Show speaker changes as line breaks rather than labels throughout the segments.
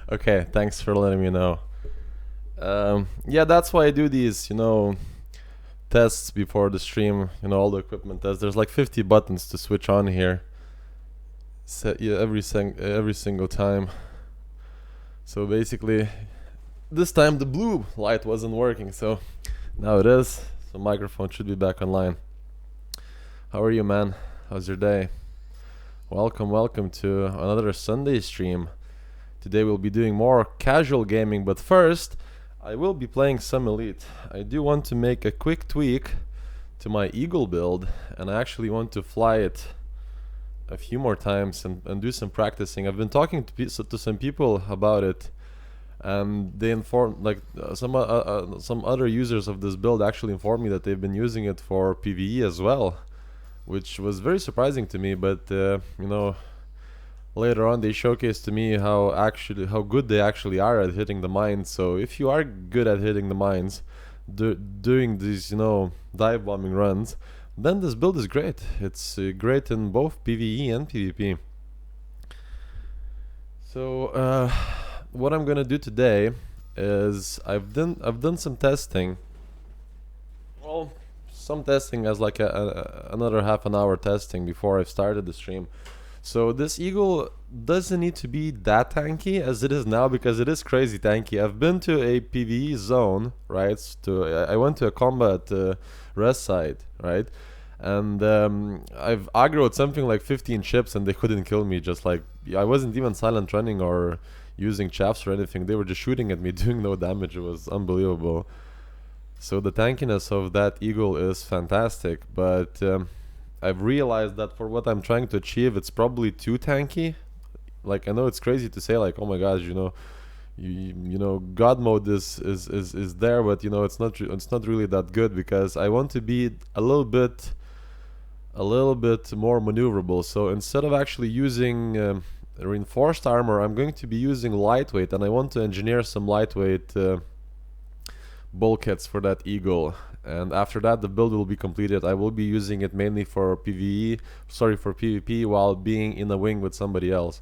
Okay, thanks for letting me know. Yeah, that's why I do these, tests before the stream. All the equipment tests. There's like 50 buttons to switch on here. Yeah, every single time. So basically, this time the blue light wasn't working, so now it is. So microphone should be back online. How are you, man? How's your day? Welcome to another Sunday stream. Today we'll be doing more casual gaming, but first, I will be playing some Elite. I do want to make a quick tweak to my Eagle build, and I actually want to fly it a few more times and do some practicing. I've been talking to some people about it, and they informed, like, some other users of this build actually informed me that they've been using it for PvE as well, which was very surprising to me. But later on they showcased to me how good they actually are at hitting the mines. So if you are good at hitting the mines, doing these dive bombing runs, then this build is great. It's great in both PvE and PvP. So what I'm gonna do today is I've done some testing. Well, some testing as like another half an hour testing before I started the stream. So this Eagle doesn't need to be that tanky as it is now, because it is crazy tanky. I've been to a PvE zone, right? I went to a combat rest site, right? And I've aggroed something like 15 ships and they couldn't kill me. Just like, I wasn't even silent running or using chaffs or anything. They were just shooting at me, doing no damage. It was unbelievable. So the tankiness of that Eagle is fantastic, but I've realized that for what I'm trying to achieve, it's probably too tanky. Like, I know it's crazy to say, like, oh my gosh, God mode is there, but it's not really that good, because I want to be a little bit more maneuverable. So instead of actually using reinforced armor, I'm going to be using lightweight, and I want to engineer some lightweight bulkheads for that Eagle. And after that, the build will be completed. I will be using it mainly for PvP, while being in a wing with somebody else.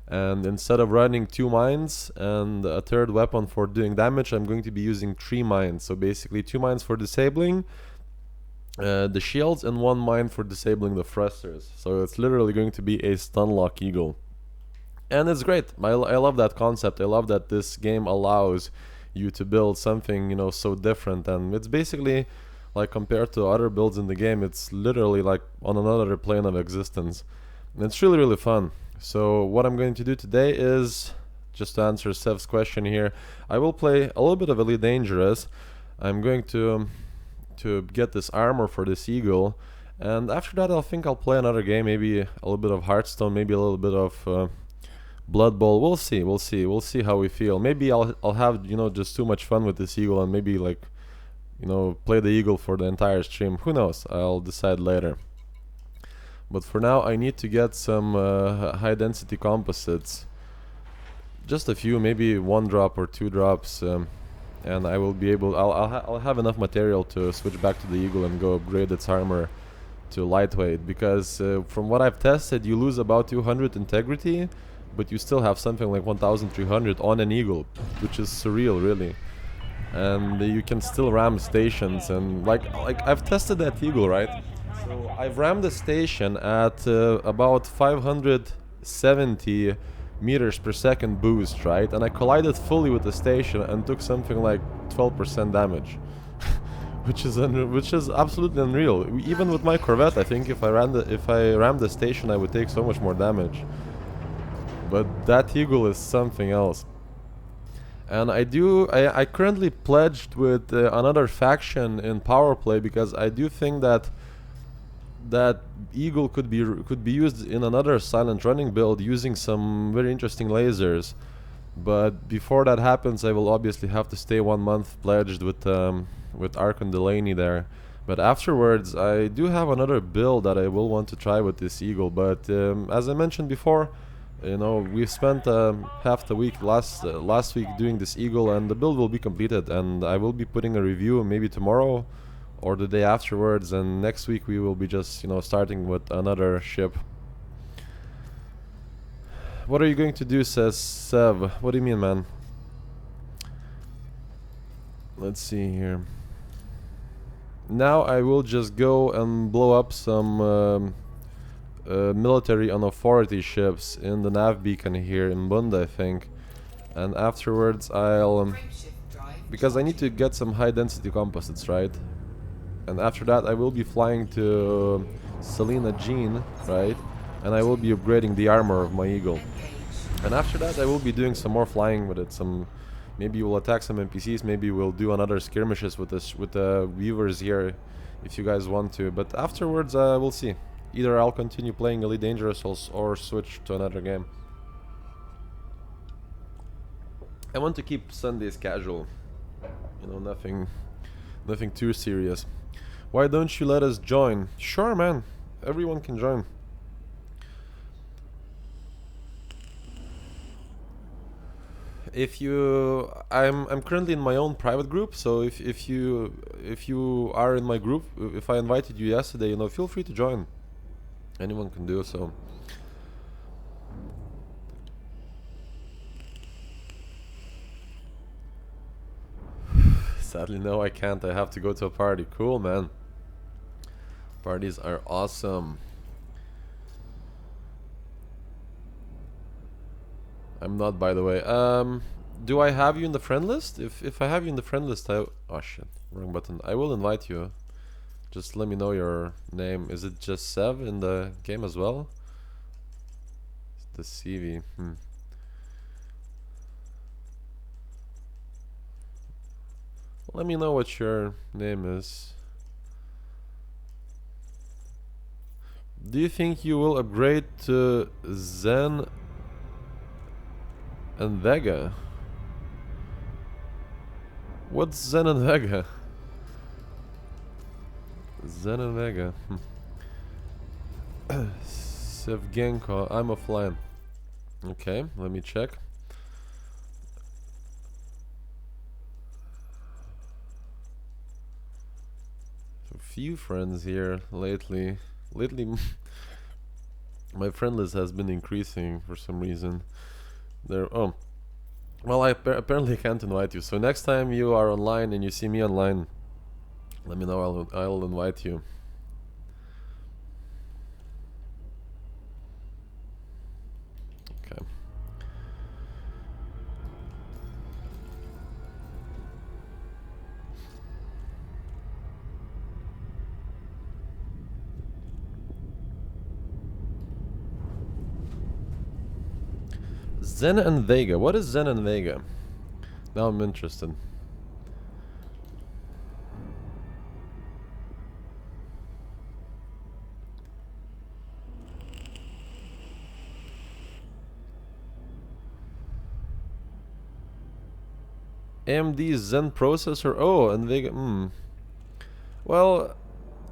And instead of running 2 mines and a third weapon for doing damage, I'm going to be using 3 mines. So basically 2 mines for disabling the shields and 1 mine for disabling the thrusters. So it's literally going to be a stun lock Eagle. And it's great. I love that concept. I love that this game allows you to build something so different, and it's basically, like, compared to other builds in the game, it's literally like on another plane of existence, and it's really fun. So what I'm going to do today is, just to answer Sev's question here, I will play a little bit of Elite Dangerous. I'm going to get this armor for this Eagle, and after that I'll play another game, maybe a little bit of Hearthstone, maybe a little bit of Blood Bowl. We'll see how we feel. Maybe I'll have just too much fun with this Eagle, and maybe, like, play the Eagle for the entire stream. Who knows? I'll decide later. But for now, I need to get some high density composites. Just a few, maybe 1 drop or 2 drops, and I will be able. I'll have enough material to switch back to the Eagle and go upgrade its armor to lightweight. Because from what I've tested, you lose about 200 integrity, but you still have something like 1300 on an Eagle, which is surreal, really. And you can still ram stations, and like I've tested that Eagle, right? So I've rammed the station at about 570 meters per second boost, right? And I collided fully with the station and took something like 12% damage. which is absolutely unreal. Even with my Corvette, I think if I rammed the station, I would take so much more damage. But that Eagle is something else. And I currently pledged with another faction in power play, because I do think that Eagle could be used in another silent running build using some very interesting lasers. But before that happens, I will obviously have to stay 1 month pledged with Archon Delaney there. But afterwards, I do have another build that I will want to try with this Eagle. But as I mentioned before, we've spent half the week last week doing this Eagle, and the build will be completed, and I will be putting a review maybe tomorrow or the day afterwards, and next week we will be just starting with another ship. What are you going to do, says Sev. What do you mean, man? Let's see here. Now I will just go and blow up some military unauthority ships in the nav beacon here in Bund, I think. And afterwards I'll... because I need to get some high density composites, right? And after that I will be flying to Selena Jean, right? And I will be upgrading the armor of my Eagle. And after that I will be doing some more flying with it. Maybe we'll attack some NPCs, maybe we'll do another skirmishes with the viewers here if you guys want to. But afterwards we'll see. Either I'll continue playing Elite Dangerous or switch to another game. I want to keep Sundays casual. You know, nothing too serious. Why don't you let us join? Sure, man. Everyone can join. If you, I'm currently in my own private group, so if you are in my group, if I invited you yesterday, you know, feel free to join. Anyone can do so. Sadly, no, I can't. I have to go to a party. Cool, man. Parties are awesome. I'm not, by the way. Do I have you in the friend list? If I have you in the friend list, oh shit, wrong button. I will invite you. Just let me know your name. Is it just Sev in the game as well? The CV. Let me know what your name is. Do you think you will upgrade to Zen and Vega? What's Zen and Vega? Zen and Vega. Sevgenko, I'm offline. Okay, let me check. A few friends here lately. My friend list has been increasing for some reason. Oh, well, I apparently can't invite you. So next time you are online and you see me online, let me know. I'll invite you. Okay. Zen and Vega. What is Zen and Vega? Now I'm interested. AMD Zen processor. Oh, and Vega. Well,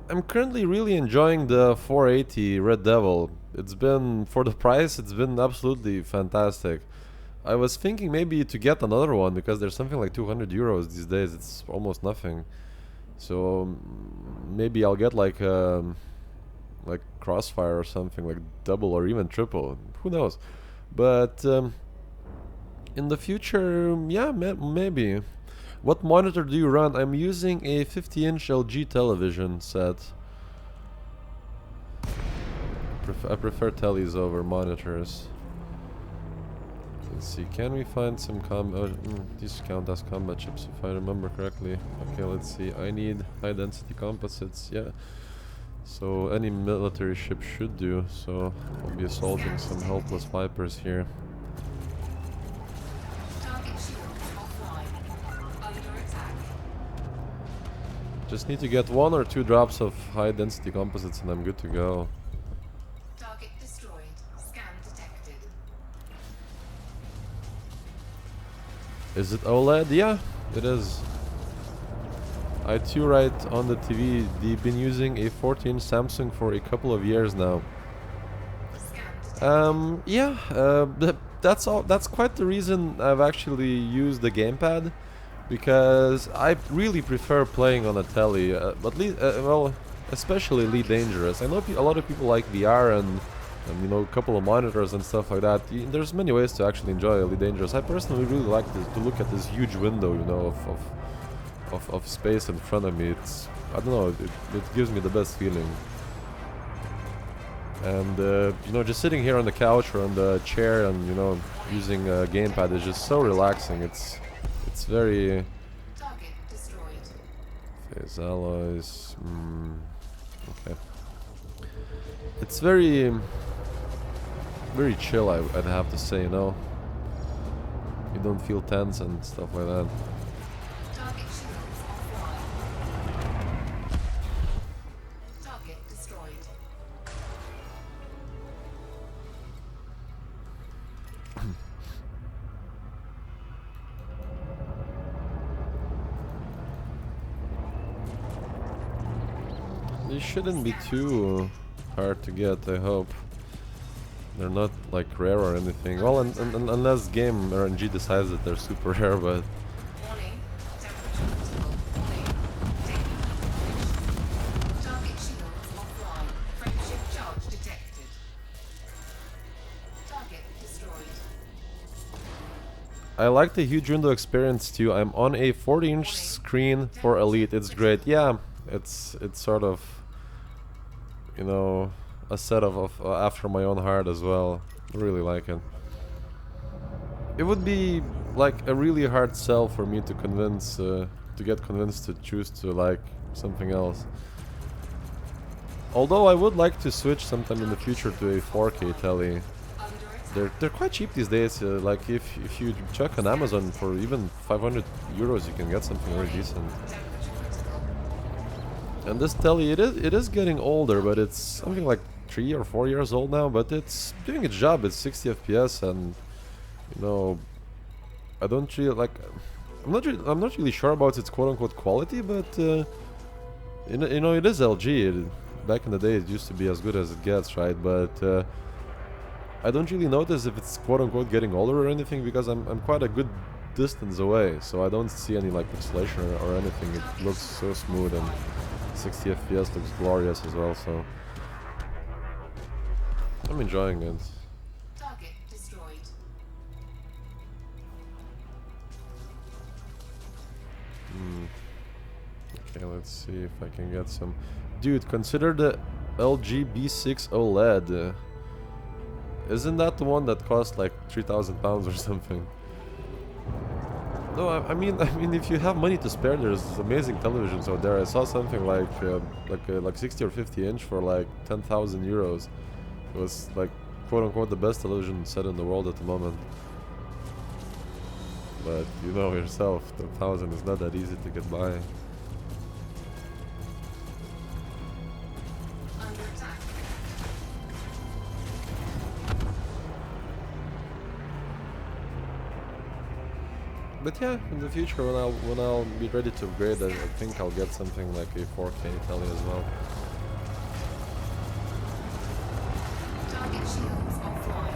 I'm currently really enjoying the 480 Red Devil. It's been, for the price, it's been absolutely fantastic. I was thinking maybe to get another one because there's something like 200 euros these days. It's almost nothing. So maybe I'll get like Crossfire or something, like double or even triple. Who knows? But in the future, yeah, maybe. What monitor do you run? I'm using a 50-inch LG television set. I prefer tellies over monitors. Let's see, can we find some these count as combat chips if I remember correctly. Okay, let's see, I need high density composites, yeah. So any military ship should do, so I'll be assaulting some helpless Vipers here. Just need to get 1 or 2 drops of high density composites and I'm good to go.
Target destroyed. Scan detected.
Is it OLED? Yeah, it is. I too write on the TV. They've been using a 14-inch Samsung for a couple of years now. Yeah, that's all. That's quite the reason I've actually used the gamepad, because I really prefer playing on a telly. Well, especially Elite Dangerous. I know a lot of people like VR and and you know, a couple of monitors and stuff like that. There's many ways to actually enjoy Elite Dangerous. I personally really like to look at this huge window, you know, of space in front of me. It's, I don't know, it gives me the best feeling. And you know, just sitting here on the couch or on the chair and you know, using a gamepad is just so relaxing. It's very
Target destroyed.
phase alloys. Okay. It's very chill, I'd have to say, you know. You don't feel tense and stuff like that.
Target shields offline. Target destroyed.
These shouldn't be too hard to get, I hope. They're not like rare or anything. Well, unless game RNG decides that they're super rare, but
Warning. Temperature critical. Warning. Taking heat damage. Target shields offline. Friendship charge detected. Target destroyed.
I like the huge window experience too. I'm on a 40-inch screen for Elite. It's great. Yeah, it's sort of, you know, a set of after my own heart as well. I really like it. It would be like a really hard sell for me to convince, to get convinced to choose to like something else. Although I would like to switch sometime in the future to a 4K telly. They're quite cheap these days. Like if you check on Amazon for even 500 euros, you can get something very decent. And this telly, it is getting older, but it's something like 3 or 4 years old now. But it's doing its job. It's 60 FPS, and you know, I don't really like. I'm not really sure about its quote-unquote quality, but you know, it is LG. Back in the day, it used to be as good as it gets, right? But I don't really notice if it's quote-unquote getting older or anything, because I'm quite a good distance away, so I don't see any like pixelation or anything. It looks so smooth, and 60 FPS looks glorious as well, so I'm enjoying it.
Target destroyed.
Okay, let's see if I can get some. Dude, consider the LG B6 OLED. Isn't that the one that cost like 3,000 pounds or something? No, I mean, if you have money to spare, there's amazing televisions out there. I saw something like 60 or 50 inch for like 10,000 euros. It was like quote unquote the best television set in the world at the moment. But you know yourself, 10,000 is not that easy to get by.
Under attack.
But yeah, in the future when I'll be ready to upgrade, I think I'll get something like a 4K telly as well.
Target shields offline.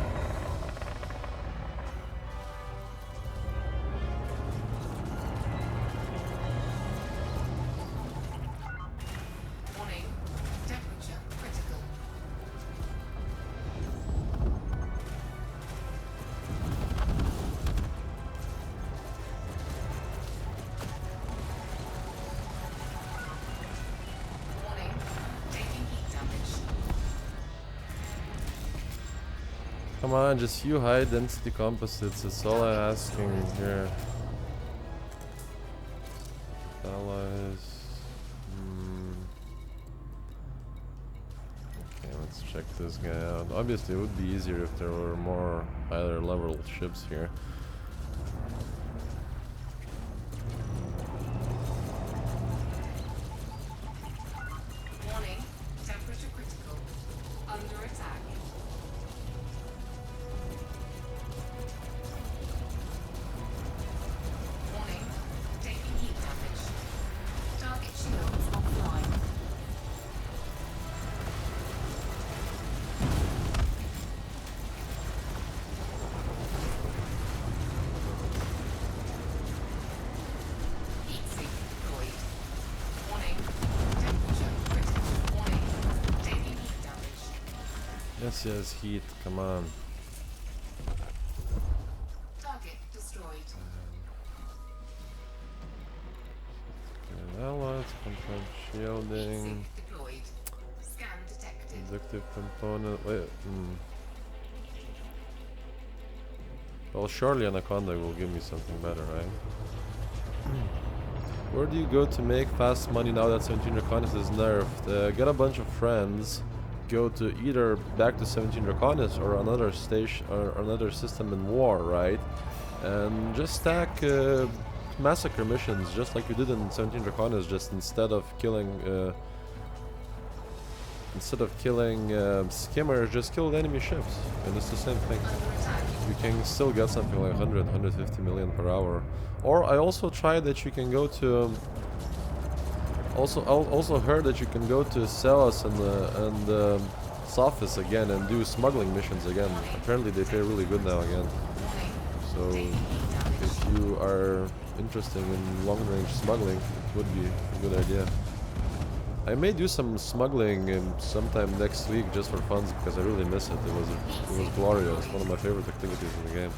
Warning. Temperature critical. Warning. Taking heat damage.
Come on, just few high density composites, that's all I'm asking here. Allies. Okay, let's check this guy out. Obviously it would be easier if there were more higher level ships here.
Warning. Temperature critical. Under attack. Warning. Taking heat damage. Target shields offline.
Yes, yes, heat, come on.
Target destroyed.
Now let's confirm shielding.
Heatsink deployed. Scan detected.
Inductive component. Wait. Well, surely Anaconda will give me something better, right? Where do you go to make fast money now that 17 Draconis is nerfed? Get a bunch of friends, go to either back to 17 Draconis or another station or another system in war, right? And just stack massacre missions just like you did in 17 Draconis, just instead of killing skimmers, just kill the enemy ships, and it's the same thing. You can still get something like 100, 150 million per hour. Or I also tried that you can go to. Also heard that you can go to Celos and Sophis again and do smuggling missions again. Apparently they pay really good now again. So if you are interested in long-range smuggling, it would be a good idea. I may do some smuggling sometime next week just for fun because I really miss it. It was glorious. One of my favorite activities in the game.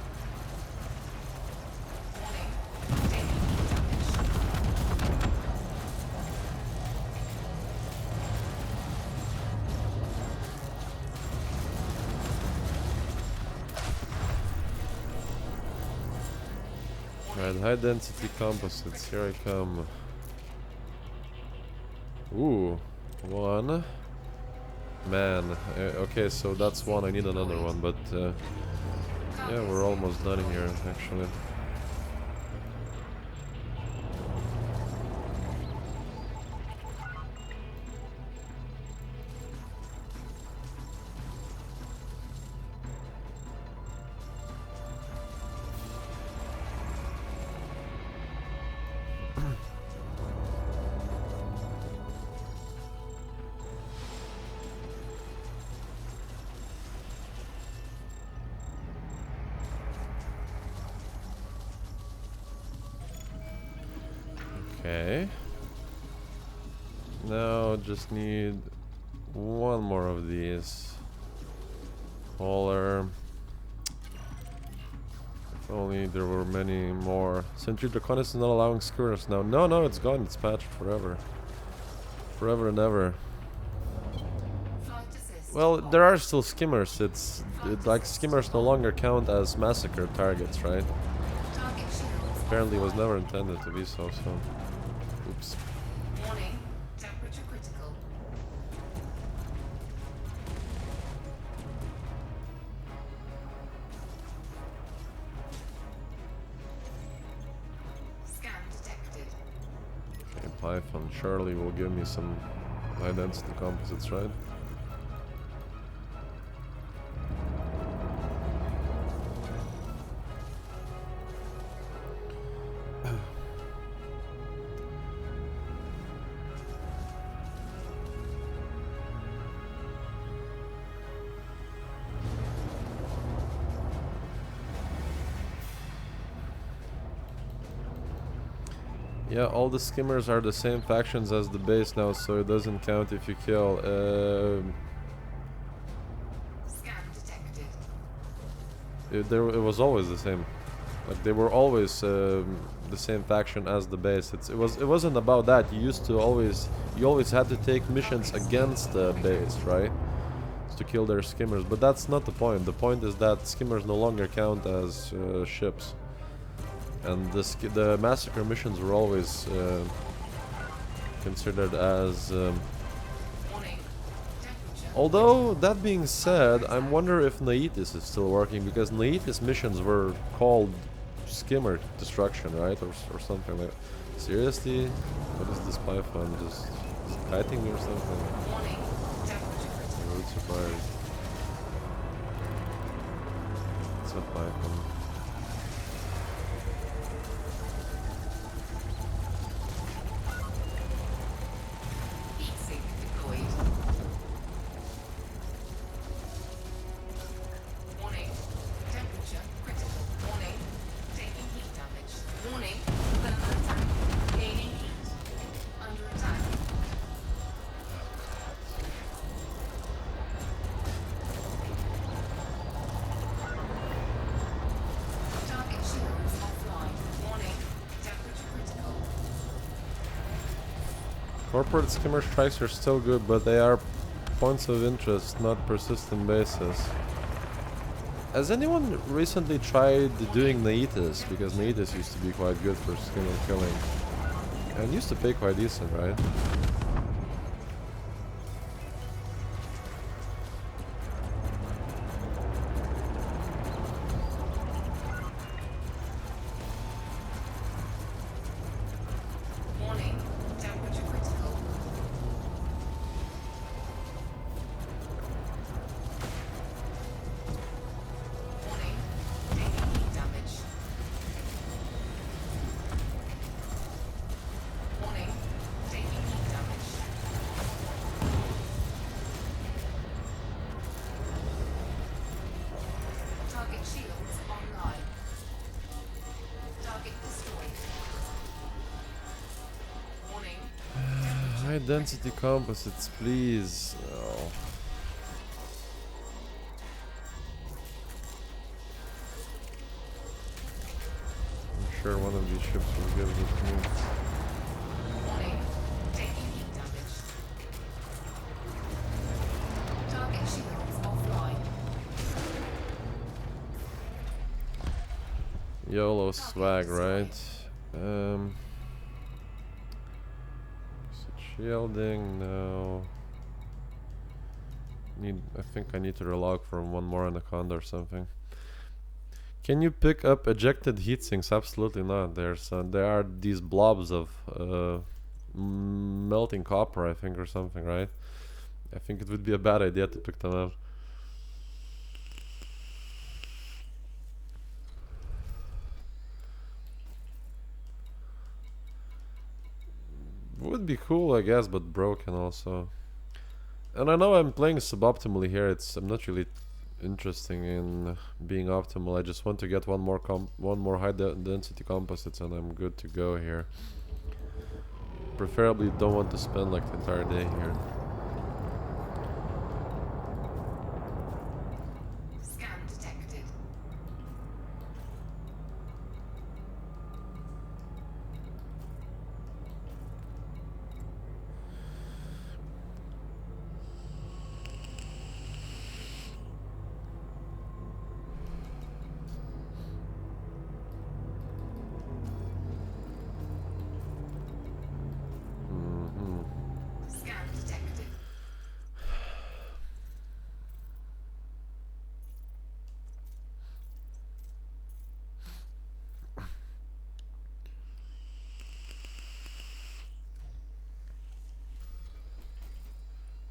Alright, high density composites. Here I come. Ooh, one. Man, okay, so that's one. I need another one, but yeah, we're almost done here, actually. Okay. Now just need one more of these. Hauler. If only there were many more. Sentry Draconis is not allowing skirmers now. No, it's gone. It's patched forever. Forever and ever. Well, there are still skimmers. It's like skimmers no longer count as massacre targets, right? Apparently, it was never intended to be so. Oops.
Warning, temperature critical. Scan detected.
Okay, Python surely will give me some high density composites, right? Yeah, all the skimmers are the same factions as the base now, so it doesn't count if you kill.
Scan detected.
It was always the same. Like they were always the same faction as the base. It wasn't about that. You always had to take missions against the base, right? To kill their skimmers, but that's not the point. The point is that skimmers no longer count as ships. And the massacre missions were always considered as... although, that being said, I wonder if Naitis is still working, because Naitis missions were called skimmer destruction, right? Or something like that. Seriously? What is this Python? Just kiting me or something? I'm really surprised. It's a Python. Corporate skimmer strikes are still good, but they are points of interest, not persistent bases. Has anyone recently tried doing Naitas? Because Naitas used to be quite good for skimmer killing. And used to pay quite decent, right?
Warning. Temperature critical. Warning. Taking heat damage. Warning. Taking heat damage. Target shields online. Target destroyed. Warning.
High density composites, please. Oh. I'm sure one of these ships will give it to me.
Warning. Taking heat damage. Target shields offline.
YOLO swag, right? Shielding, no. I think I need to relog from one more anaconda or something. Can you pick up ejected heat sinks? Absolutely not. There are these blobs of melting copper, I think, or something, right? I think it would be a bad idea to pick them up. Would be cool, I guess, but broken also. And I know I'm playing suboptimally here. I'm not really interesting in being optimal. I just want to get one more high density composites, and I'm good to go here. Preferably don't want to spend like the entire day here.
Scan detected. Scan detected.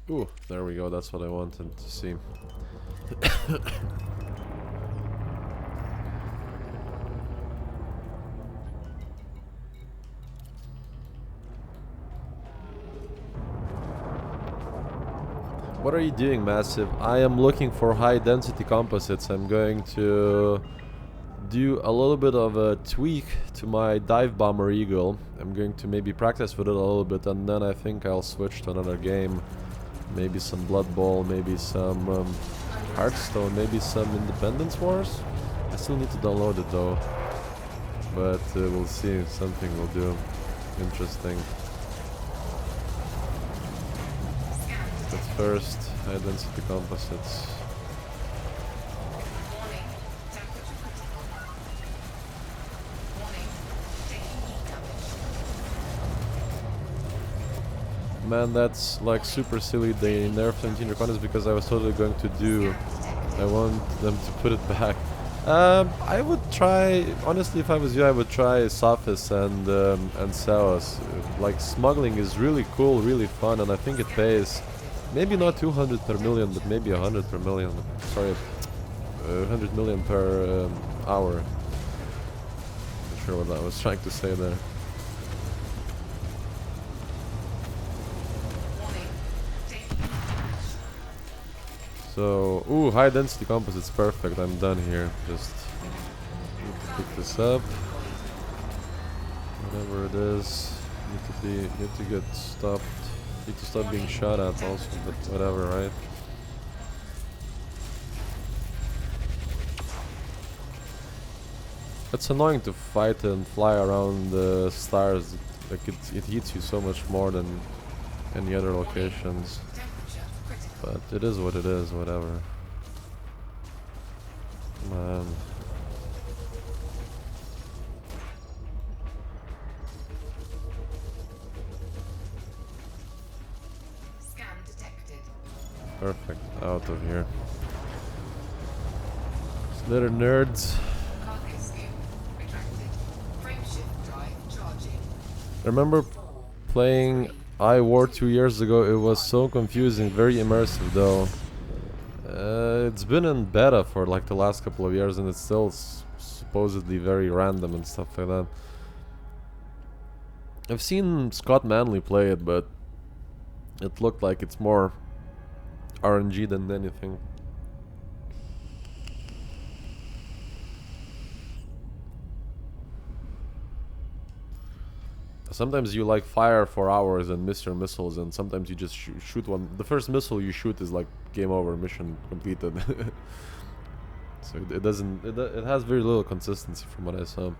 Ooh, there we go. That's what I wanted to see. What are you doing, Massive? I am looking for high density composites. I'm going to do a little bit of a tweak to my dive bomber eagle. I'm going to maybe practice with it a little bit, and then I think I'll switch to another game. Maybe some Blood Bowl, maybe some Hearthstone, maybe some Independence Wars. I still need to download it though, but we'll see. Something will do. Interesting. But first, high density composites.
Warning. Temperature critical. Warning. Taking heat damage.
Man, that's like super silly. They nerfed 17 Draconis because I was totally going to do. I want them to put it back. I would try, honestly, if I was you, I would try Sophis and Ceos. Like, smuggling is really cool, really fun, and I think it pays. Maybe not 200 per million, but maybe 100 per million. Sorry, 100 million per hour. Not sure what I was trying to say there.
Warning. Taking heat damage.
So, ooh, high density composites, perfect. I'm done here. Just need to pick this up. Whatever it is, need to get stopped. Need to stop being shot at also, but whatever, right? It's annoying to fight and fly around the stars. Like it hits you so much more than any other locations.
Temperature critical.
But it is what it is, whatever. Man.
Scan detected.
Perfect. Out of here. Little nerds.
Cargo scoop retracted. Frameshift drive charging.
I remember
4,
playing
3,
iWar 2 years ago. It was so confusing, very immersive though. It's been in beta for like the last couple of years and it's still supposedly very random and stuff like that. I've seen Scott Manley play it, but it looked like it's more RNG than anything. Sometimes you like fire for hours and miss your missiles, and sometimes you just shoot one. The first missile you shoot is like game over, mission completed. So it doesn't. It has very little consistency from what I saw.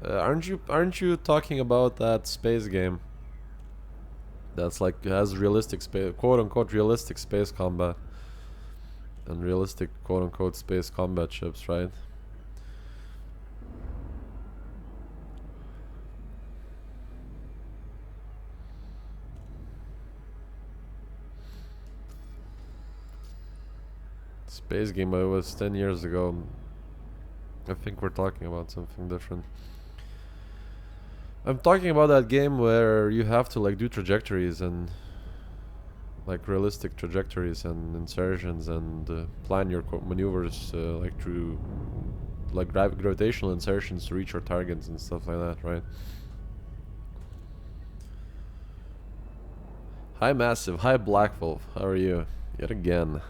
Aren't you talking about that space game? That's like has realistic space, quote unquote realistic space combat, and realistic quote unquote space combat ships, right? Space game, it was 10 years ago. I think we're talking about something different. I'm talking about that game where you have to like do trajectories and like realistic trajectories and insertions and plan your maneuvers like through like gravitational insertions to reach your targets and stuff like that, right? Hi Massive, hi Black Wolf, how are you? Yet again.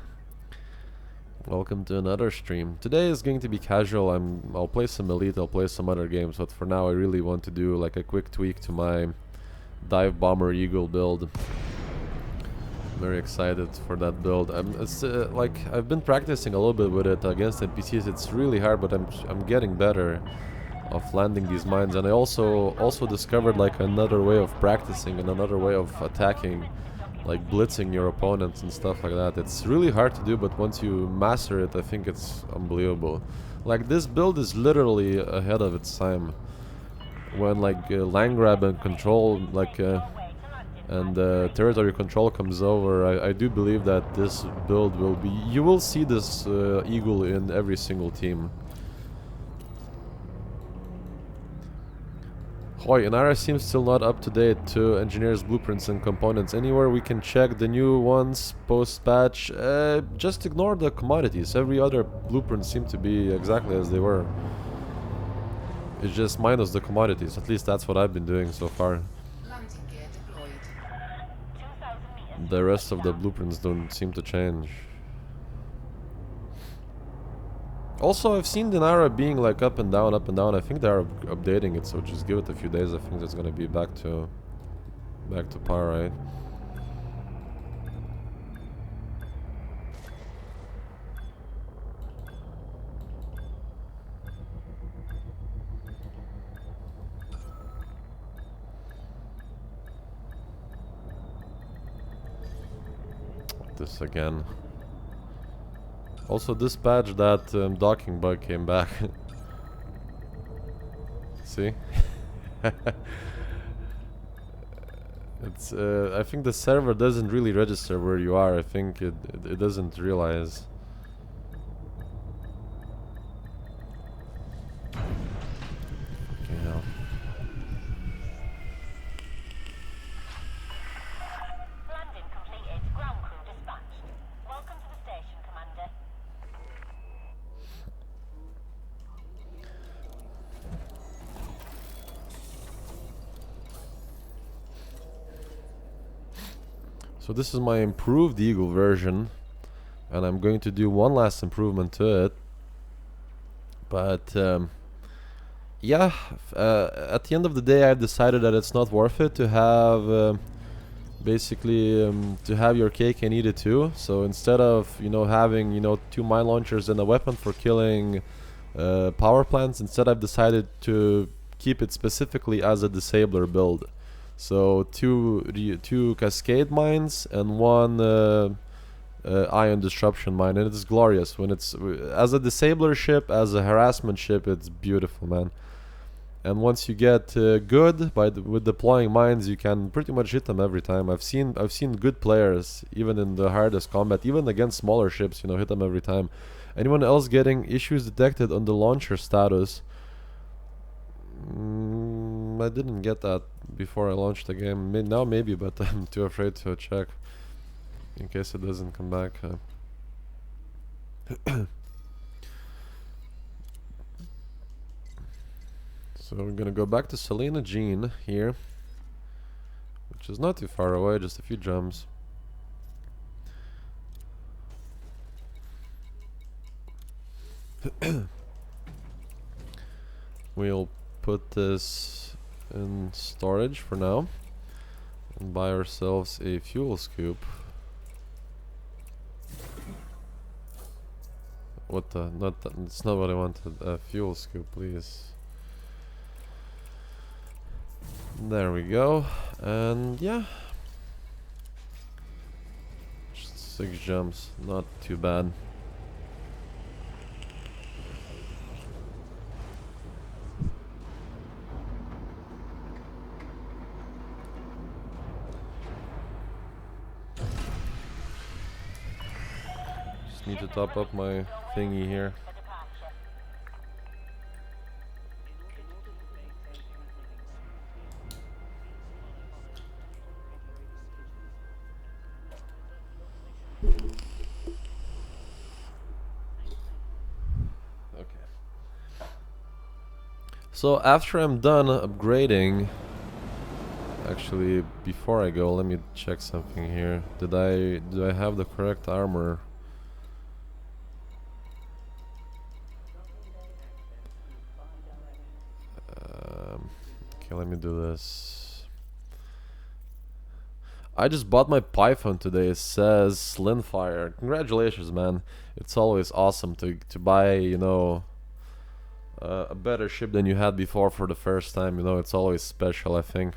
Welcome to another stream. Today is going to be casual. I'll play some Elite, I'll play some other games, but for now I really want to do like a quick tweak to my Dive Bomber Eagle build. Very excited for that build. It's like I've been practicing a little bit with it against NPCs. It's really hard, but I'm getting better of landing these mines, and I also discovered like another way of practicing and another way of attacking, like blitzing your opponents and stuff like that. It's really hard to do, but once you master it, I think it's unbelievable. Like this build is literally ahead of its time. When like land grab and control, like and territory control comes over, I do believe that this build will be. You will see this eagle in every single team. Hoi, Inara seems still not up to date to engineers' blueprints and components. Anywhere we can check the new ones post-patch? Just ignore the commodities. Every other blueprint seemed to be exactly as they were. It's just minus the commodities. At least that's what I've been doing so far.
Landing gear deployed.
The rest of the blueprints don't seem to change. Also, I've seen Dinara being like up and down, up and down. I think they're updating it, so just give it a few days. I think it's gonna be back to par, right? This again. Also, this patch, that docking bug came back. See? It's I think the server doesn't really register where you are. I think it doesn't realize. Okay, now.
Landing completed. Ground crew dispatched. Welcome to the station, Commander.
So this is my improved Eagle version, and I'm going to do one last improvement to it. But yeah, at the end of the day, I've decided that it's not worth it to have basically to have your cake and eat it too. So instead of having 2 mine launchers and a weapon for killing power plants, instead I've decided to keep it specifically as a disabler build. So two cascade mines and one ion disruption mine, and it's glorious when it's as a disabler ship, as a harassment ship. It's beautiful, man. And once you get good with deploying mines, you can pretty much hit them every time. I've seen good players even in the hardest combat, even against smaller ships, hit them every time. Anyone else getting issues detected on the launcher status? I didn't get that before I launched the game. Now maybe, but I'm too afraid to check in case it doesn't come back. So we're gonna go back to Selena Jean here, which is not too far away, just a few jumps. We'll put this in storage for now and buy ourselves a fuel scoop. What the? Not that, it's not what I wanted. A fuel scoop, please. There we go. And yeah, just 6 jumps, not too bad. Just need to top up my thingy here. So after I'm done upgrading, actually before I go, let me check something here. Do I have the correct armor? Okay, let me do this. I just bought my Python today. It says Slimfire. Congratulations, man. It's always awesome to buy, a better ship than you had before for the first time. It's always special, I think.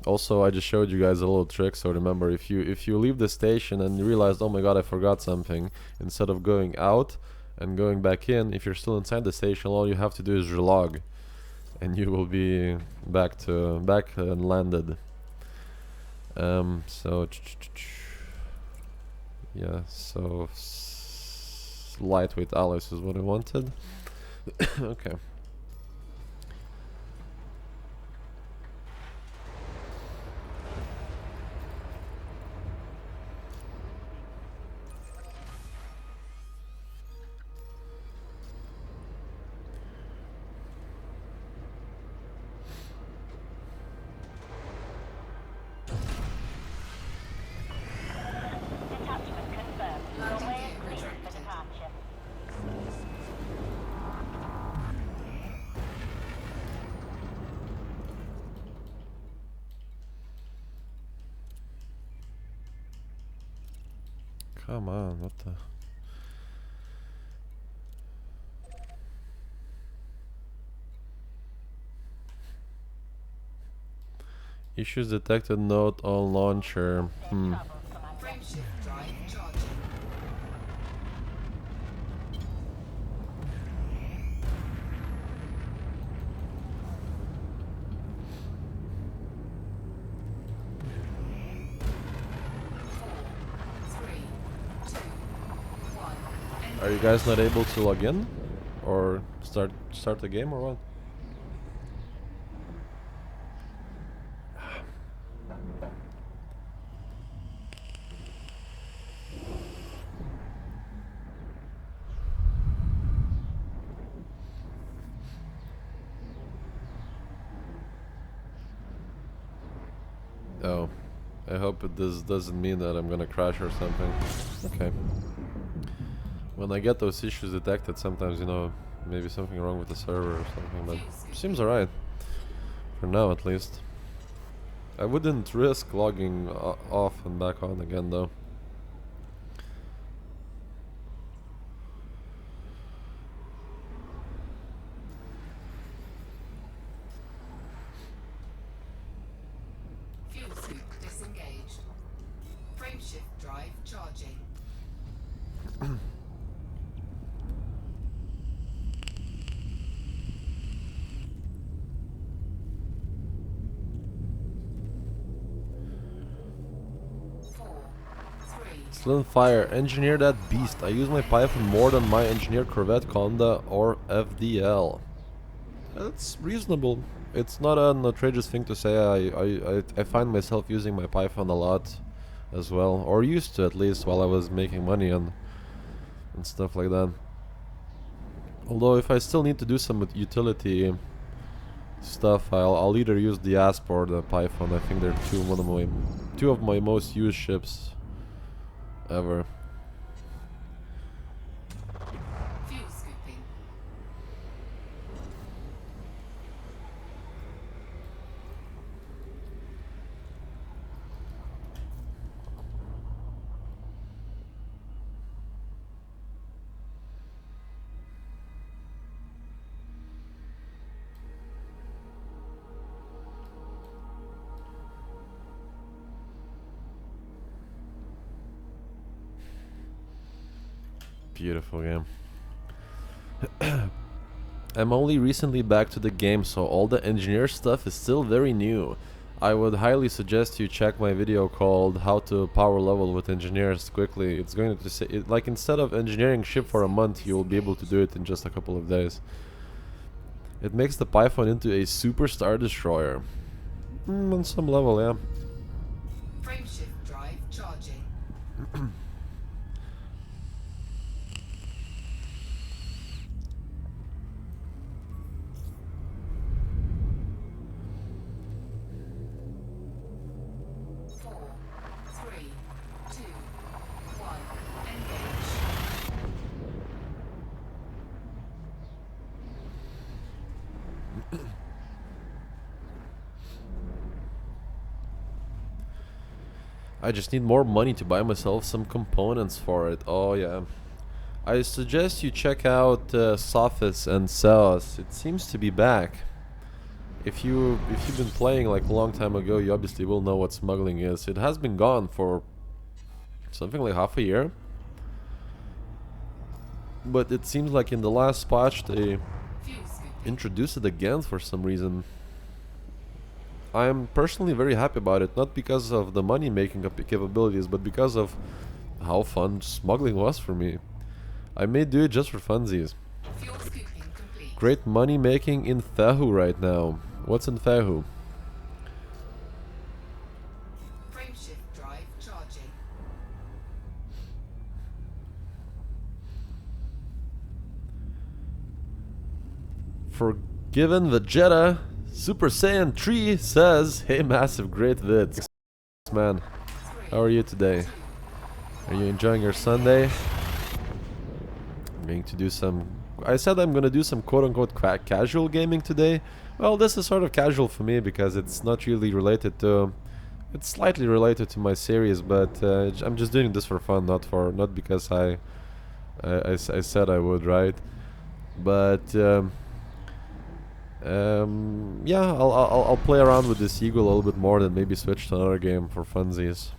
Also, I just showed you guys a little trick. So remember, if you leave the station and you realize, oh my god, I forgot something, instead of going out and going back in, if you're still inside the station, all you have to do is relog, and you will be back and landed. So yeah, so lightweight alloys is what I wanted. Okay. Come on, what the? Issues detected, note on launcher.
Frameshift drive charging.
Are you guys not able to log in or start the game or what? Oh, I hope this doesn't mean that I'm gonna crash or something. Okay. When I get those issues detected, sometimes maybe something wrong with the server or something, but seems alright For now, at least. I wouldn't risk logging off and back on again, though.
Fuel scoop disengaged. Frameshift drive charging. Four, three,
Slim Fire, engineer that beast. I use my Python more than my engineer Corvette, Conda, or FDL. That's reasonable. It's not an outrageous thing to say. I find myself using my Python a lot as well, or used to at least while I was making money and stuff like that. Although if I still need to do some utility stuff, I'll either use the ASP or the Python. I think they're two of my most used ships ever.
fuel scooping.
Beautiful game. I'm only recently back to the game, so all the engineer stuff is still very new. I would highly suggest you check my video called How to Power Level with Engineers quickly. It's going to say, like, instead of engineering ship for a month, you'll be able to do it in just a couple of days. It makes the Python into a super star destroyer. On some level, yeah.
Frameshift drive charging. Four, three, two, one, engage.
I just need more money to buy myself some components for it. Oh yeah. I suggest you check out Sophis and Ceos. It seems to be back. If you've been playing like a long time ago, you obviously will know what smuggling is. It has been gone for something like half a year. But it seems like in the last patch they
Fuel scooping.
introduced it again for some reason. I'm personally very happy about it, not because of the money making capabilities, but because of how fun smuggling was for me. I may do it just for funsies.
Fuel scooping complete.
Great money making in Thehu right now. What's in Thehu?
Frameshift drive charging.
Forgiven Vegeta, Super Saiyan 3 says, hey massive, great vids. Man, how are you today? Are you enjoying your Sunday? I'm going to do some... I said I'm going to do some quote-unquote casual gaming today. Well, this is sort of casual for me because it's not really related to... It's slightly related to my series, but I'm just doing this for fun, not because I said I would, right? But yeah, I'll play around with this Eagle a little bit more, then maybe switch to another game for funsies.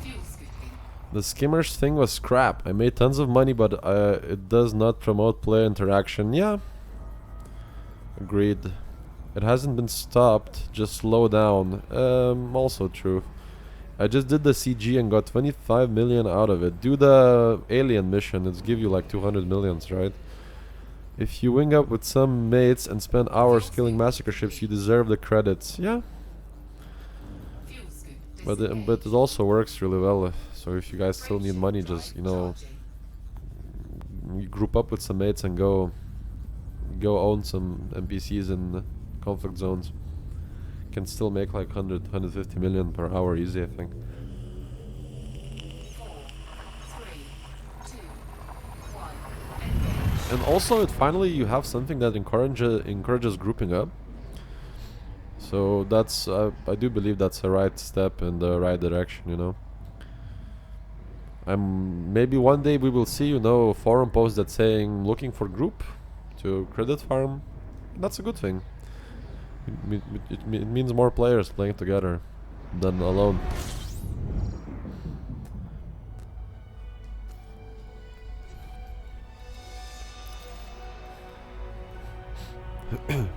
Fuel scooping.
The skimmers thing was crap. I made tons of money, but it does not promote player interaction. Yeah, agreed. It hasn't been stopped, just slow down. Also true. I just did the CG and got 25 million out of it. Do the alien mission, it's give you like 200 millions, right? If you wing up with some mates and spend hours killing massacre ships, you deserve the credits. Yeah,
Fuel scoop
but
disengaged.
it also works really well. So if you guys still need money, just, you know, you group up with some mates and go own some NPCs in conflict zones. Can still make like 150 million per hour easy, I think.
4, 3, 2, 1, engage.
And also, finally you have something that encourages grouping up. So that's I do believe that's a right step in the right direction, you know. Maybe one day we will see, you know, forum posts that saying looking for group to credit farm. That's a good thing. It means more players playing together than alone.
Fuel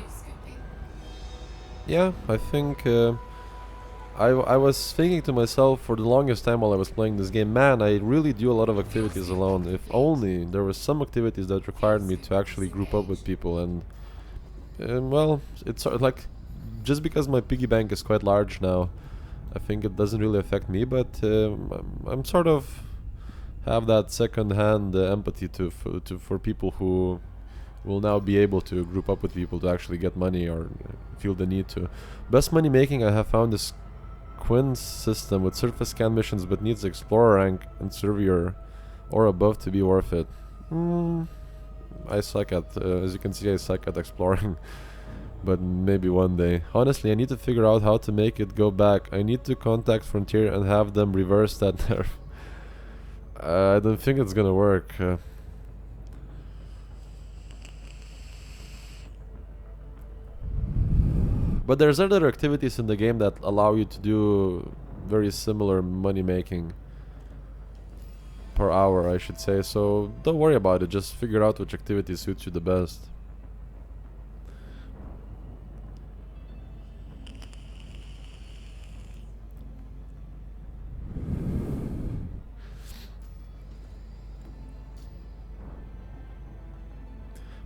scooping.
Yeah, I think I was thinking to myself for the longest time while I was playing this game, man, I really do a lot of activities alone. If only there were some activities that required me to actually group up with people, and well, it's like just because my piggy bank is quite large now, I think it doesn't really affect me, but I'm sort of have that second-hand empathy for people who will now be able to group up with people to actually get money or feel the need to. Best money making I have found is Quinn's system with surface scan missions, but needs explorer rank and surveyor or above to be worth it. I suck at, as you can see, I suck at exploring. But maybe one day. Honestly, I need to figure out how to make it go back. I need to contact Frontier and have them reverse that nerf. I don't think it's gonna work. But there's other activities in the game that allow you to do very similar money making per hour, I should say. So don't worry about it. Just figure out which activity suits you the best.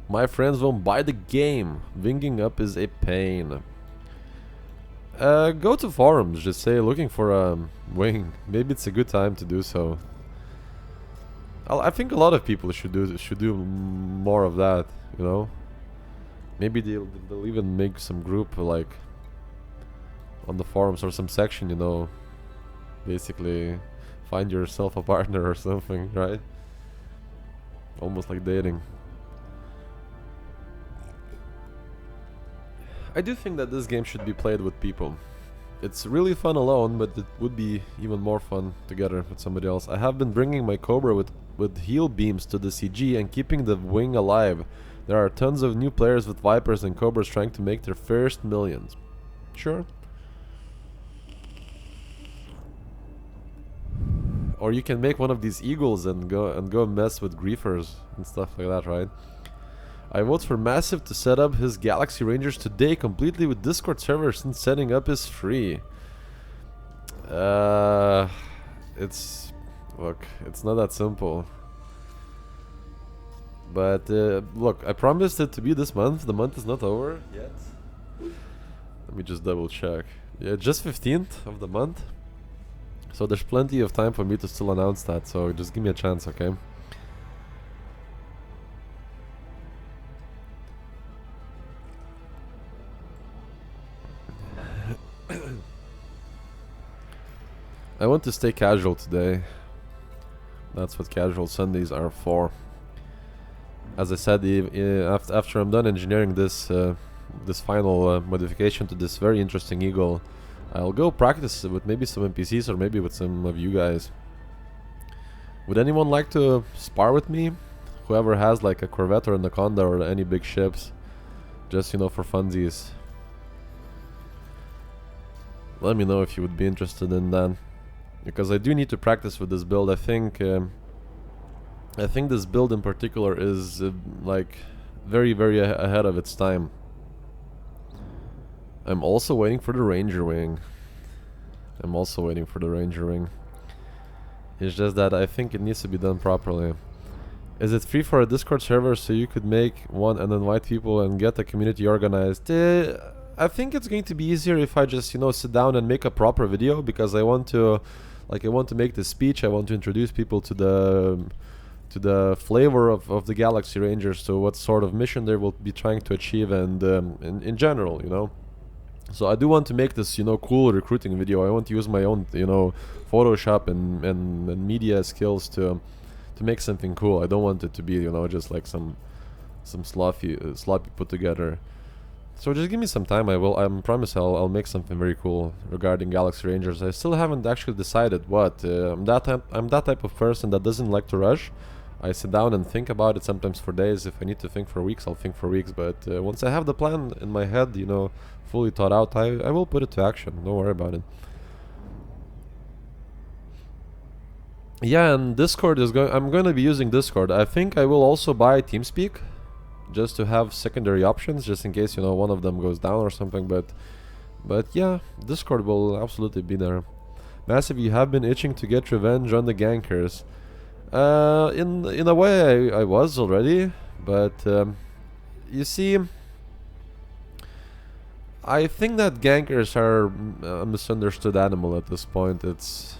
My friends won't buy the game. Winging up is a pain. Go to forums. Just say looking for a wing. Maybe it's a good time to do so. I think a lot of people should do more of that. You know. Maybe they'll even make some group like on the forums or some section. You know. Basically, find yourself a partner or something, right? Almost like dating. I do think that this game should be played with people. It's really fun alone, but it would be even more fun together with somebody else. I have been bringing my Cobra with heal beams to the CG and keeping the wing alive. There are tons of new players with Vipers and Cobras trying to make their first millions. Sure. Or you can make one of these eagles and go mess with griefers and stuff like that, right? I vote for Massive to set up his Galaxy Rangers today completely with Discord server since setting up is free. Look, it's not that simple. But look, I promised it to be this month. The month is not over yet. Let me just double check. Yeah, just 15th of the month. So there's plenty of time for me to still announce that. So just give me a chance, okay? I want to stay casual today. That's what casual Sundays are for. As I said, after I'm done engineering this this final modification to this very interesting eagle, I'll go practice with maybe some NPCs or maybe with some of you guys. Would anyone like to spar with me? Whoever has like a Corvette or Anaconda or any big ships, just, you know, for funsies. Let me know if you would be interested in that, because I do need to practice with this build. I think this build in particular is like very ahead of its time. I'm also waiting for the Ranger Wing. It's just that I think it needs to be done properly. Is it free for a Discord server so you could make one and invite people and get a community organized? I think it's going to be easier if I just, you know, sit down and make a proper video, because I want to make the speech. I want to introduce people to the flavor of the Galaxy Rangers, to what sort of mission they will be trying to achieve, and in general, you know. So I do want to make this, you know, cool recruiting video. I want to use my own, you know, Photoshop and media skills to to make something cool. I don't want it to be, you know, just like some sloppy put together. So just give me some time. I promise I'll make something very cool regarding Galaxy Rangers. I still haven't actually decided what. I'm that type of person that doesn't like to rush. I sit down and think about it sometimes for days. If I need to think for weeks, I'll think for weeks. But once I have the plan in my head, you know, fully thought out, I will put it to action. Don't worry about it. Yeah, and Discord is going. I'm going to be using Discord. I think I will also buy TeamSpeak, just to have secondary options, just in case, you know, one of them goes down or something. But yeah, Discord will absolutely be there. Massive, you have been itching to get revenge on the gankers. In a way, I was already, but you see, I think that gankers are a misunderstood animal at this point. It's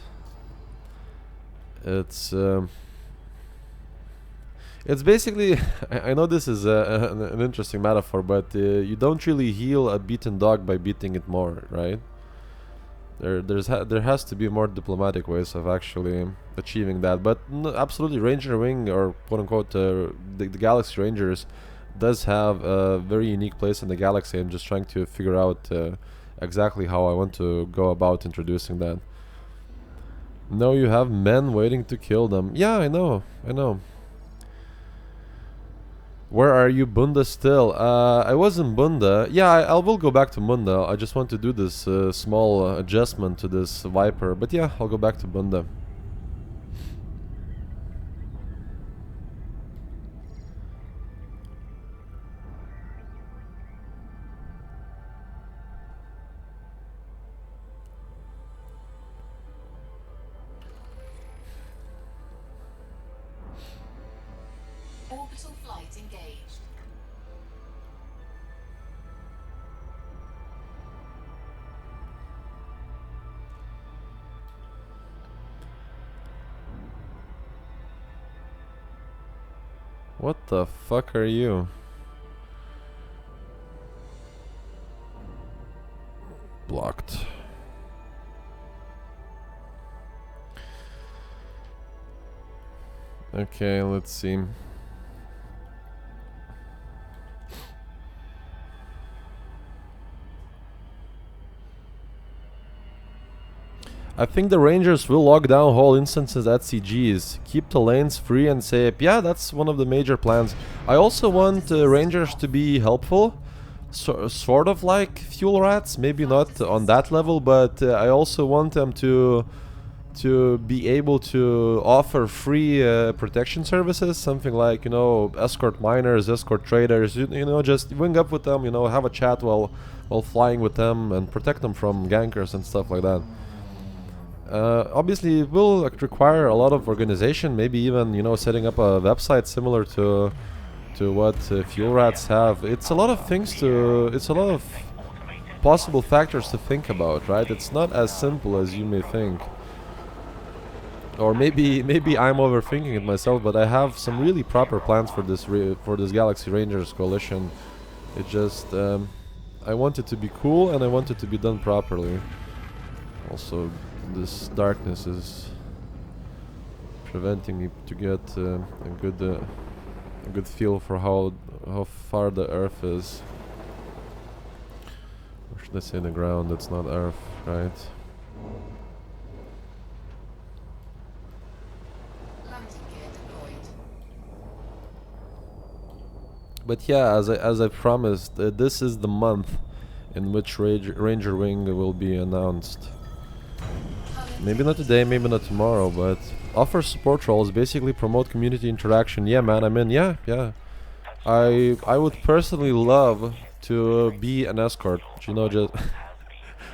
basically, I know this is an interesting metaphor, but you don't really heal a beaten dog by beating it more, right? There has to be more diplomatic ways of actually achieving that. But absolutely, Ranger Wing, or quote unquote the Galaxy Rangers, does have a very unique place in the galaxy. I'm just trying to figure out exactly how I want to go about introducing that. No, you have men waiting to kill them. Yeah, I know. Where are you, Bunda, still? I was in Bunda. Yeah, I will go back to Bunda. I just want to do this small adjustment to this Viper. But yeah, I'll go back to Bunda.
Orbital flight engaged.
What the fuck are you? Blocked. Okay, let's see. I think the Rangers will lock down whole instances at CGs, keep the lanes free and safe. Yeah, that's one of the major plans. I also want Rangers to be helpful, sort of like fuel rats, maybe not on that level, but I also want them to be able to offer free protection services, something like, you know, escort miners, escort traders, you know, just wing up with them, you know, have a chat while flying with them and protect them from gankers and stuff like that. Obviously it will require a lot of organization, maybe even, you know, setting up a website similar to what fuel rats have. It's a lot of things it's a lot of possible factors to think about, right? It's not as simple as you may think. Or maybe I'm overthinking it myself, but I have some really proper plans for this Galaxy Rangers coalition. It just I want it to be cool and I want it to be done properly. Also, this darkness is preventing me to get a good feel for how far the Earth is. Or should I say the ground? That's not Earth, right? But yeah, as I promised, this is the month in which Ranger Wing will be announced. Maybe not today, maybe not tomorrow, but offer support roles, basically promote community interaction. Yeah, man, I'm in. Yeah. I would personally love to be an escort. You know, just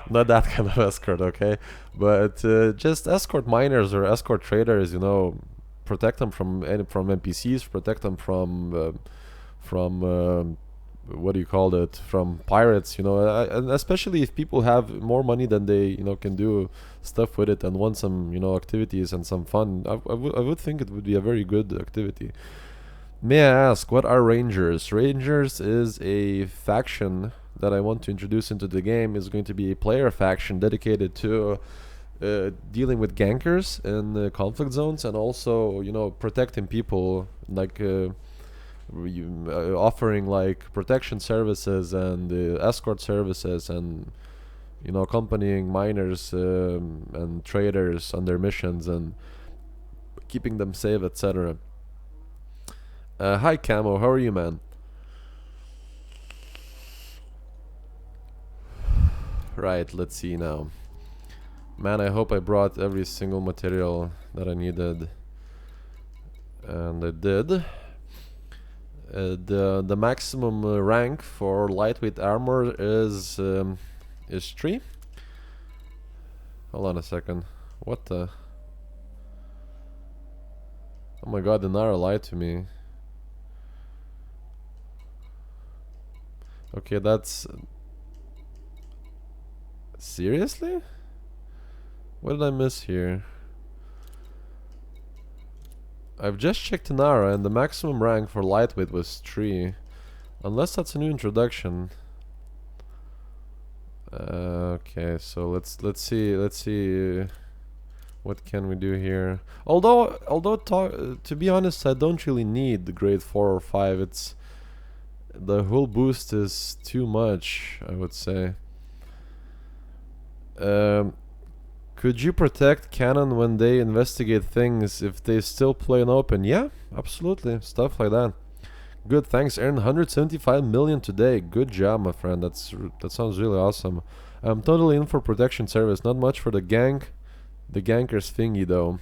not that kind of escort, okay? But just escort miners or escort traders. You know, protect them from NPCs, protect them from what do you call it, from pirates, you know, and especially if people have more money than they, you know, can do stuff with it and want some, you know, activities and some fun. I would think it would be a very good activity. May I ask, what are Rangers? Rangers is a faction that I want to introduce into the game. Is going to be a player faction dedicated to dealing with gankers in conflict zones, and also protecting people, like offering like protection services and escort services, and accompanying miners and traders on their missions and keeping them safe, etc. Hi Camo, how are you, man? Right, let's see now. Man, I hope I brought every single material that I needed, and I did. The maximum rank for lightweight armor is 3. Hold on a second. What the? Oh my god, Inara lied to me. Okay, that's... Seriously? What did I miss here? I've just checked Inara and the maximum rank for lightweight was 3. Unless that's a new introduction. Okay, so let's see what can we do here. Although to be honest, I don't really need the grade 4 or 5. It's the whole boost is too much, I would say. Could you protect Canon when they investigate things if they still play an open? Yeah, absolutely. Stuff like that. Good, thanks. Earned 175 million today. Good job, my friend. That sounds really awesome. I'm totally in for protection service. Not much for the gankers thingy though.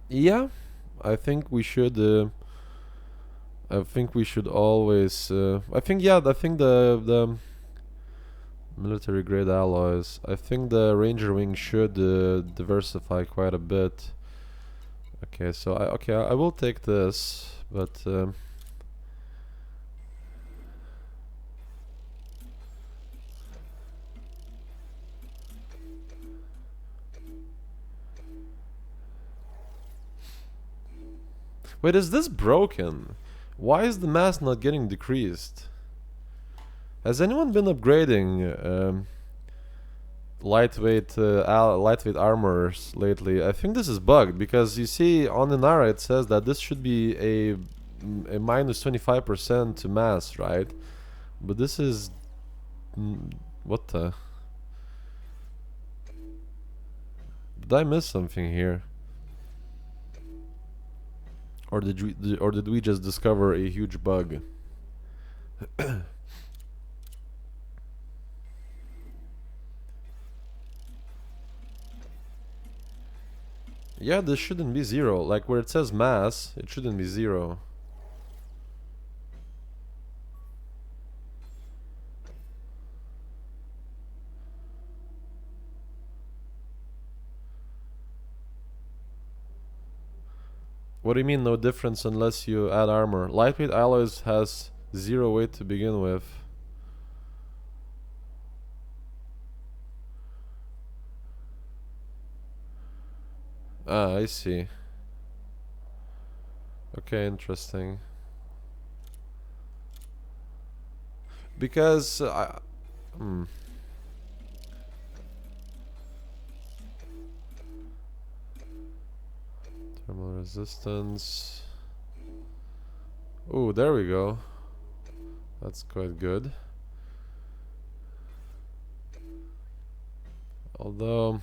Yeah, I think we should. I think we should always. I think the military grade alloys. I think the Ranger Wing should diversify quite a bit. Okay, so I will take this, but wait, is this broken? Why is the mass not getting decreased? Has anyone been upgrading lightweight armors lately? I think this is bugged because you see on Inara it says that this should be a minus 25% to mass, right? But this is what the? Did I miss something here? Or did we just discover a huge bug? Yeah, this shouldn't be 0. Like where it says mass, it shouldn't be 0. What do you mean no difference unless you add armor? Lightweight alloys has 0 weight to begin with. Ah, I see. Okay, interesting. Because thermal resistance. Oh, there we go. That's quite good. Although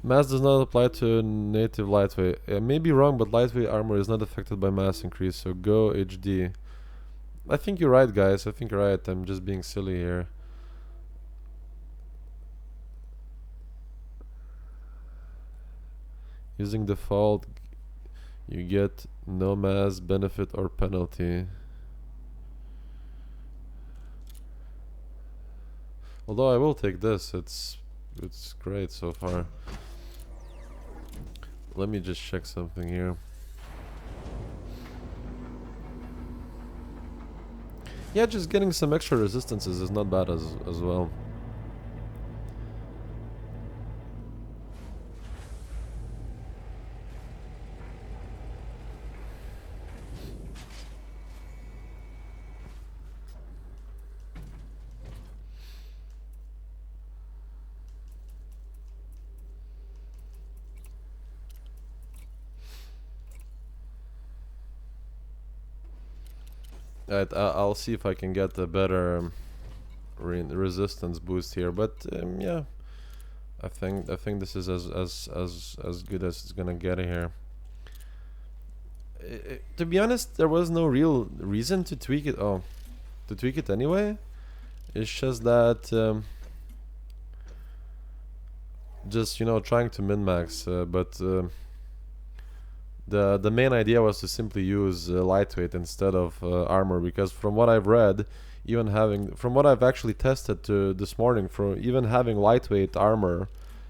mass does not apply to native lightweight. I may be wrong, but lightweight armor is not affected by mass increase, so go HD. I think you're right, guys. I think you're right. I'm just being silly here. Using default, you get no mass benefit or penalty. Although I will take this. It's great so far. Let me just check something here. Yeah, just getting some extra resistances is not bad as well. I'll see if I can get a better resistance boost here, but yeah, I think this is as good as it's gonna get here. To be honest, there was no real reason to tweak it. Oh, to tweak it anyway. It's just that just trying to min-max, but the main idea was to simply use lightweight instead of armor, because from what I've read, from what I've actually tested this morning, for even having lightweight armor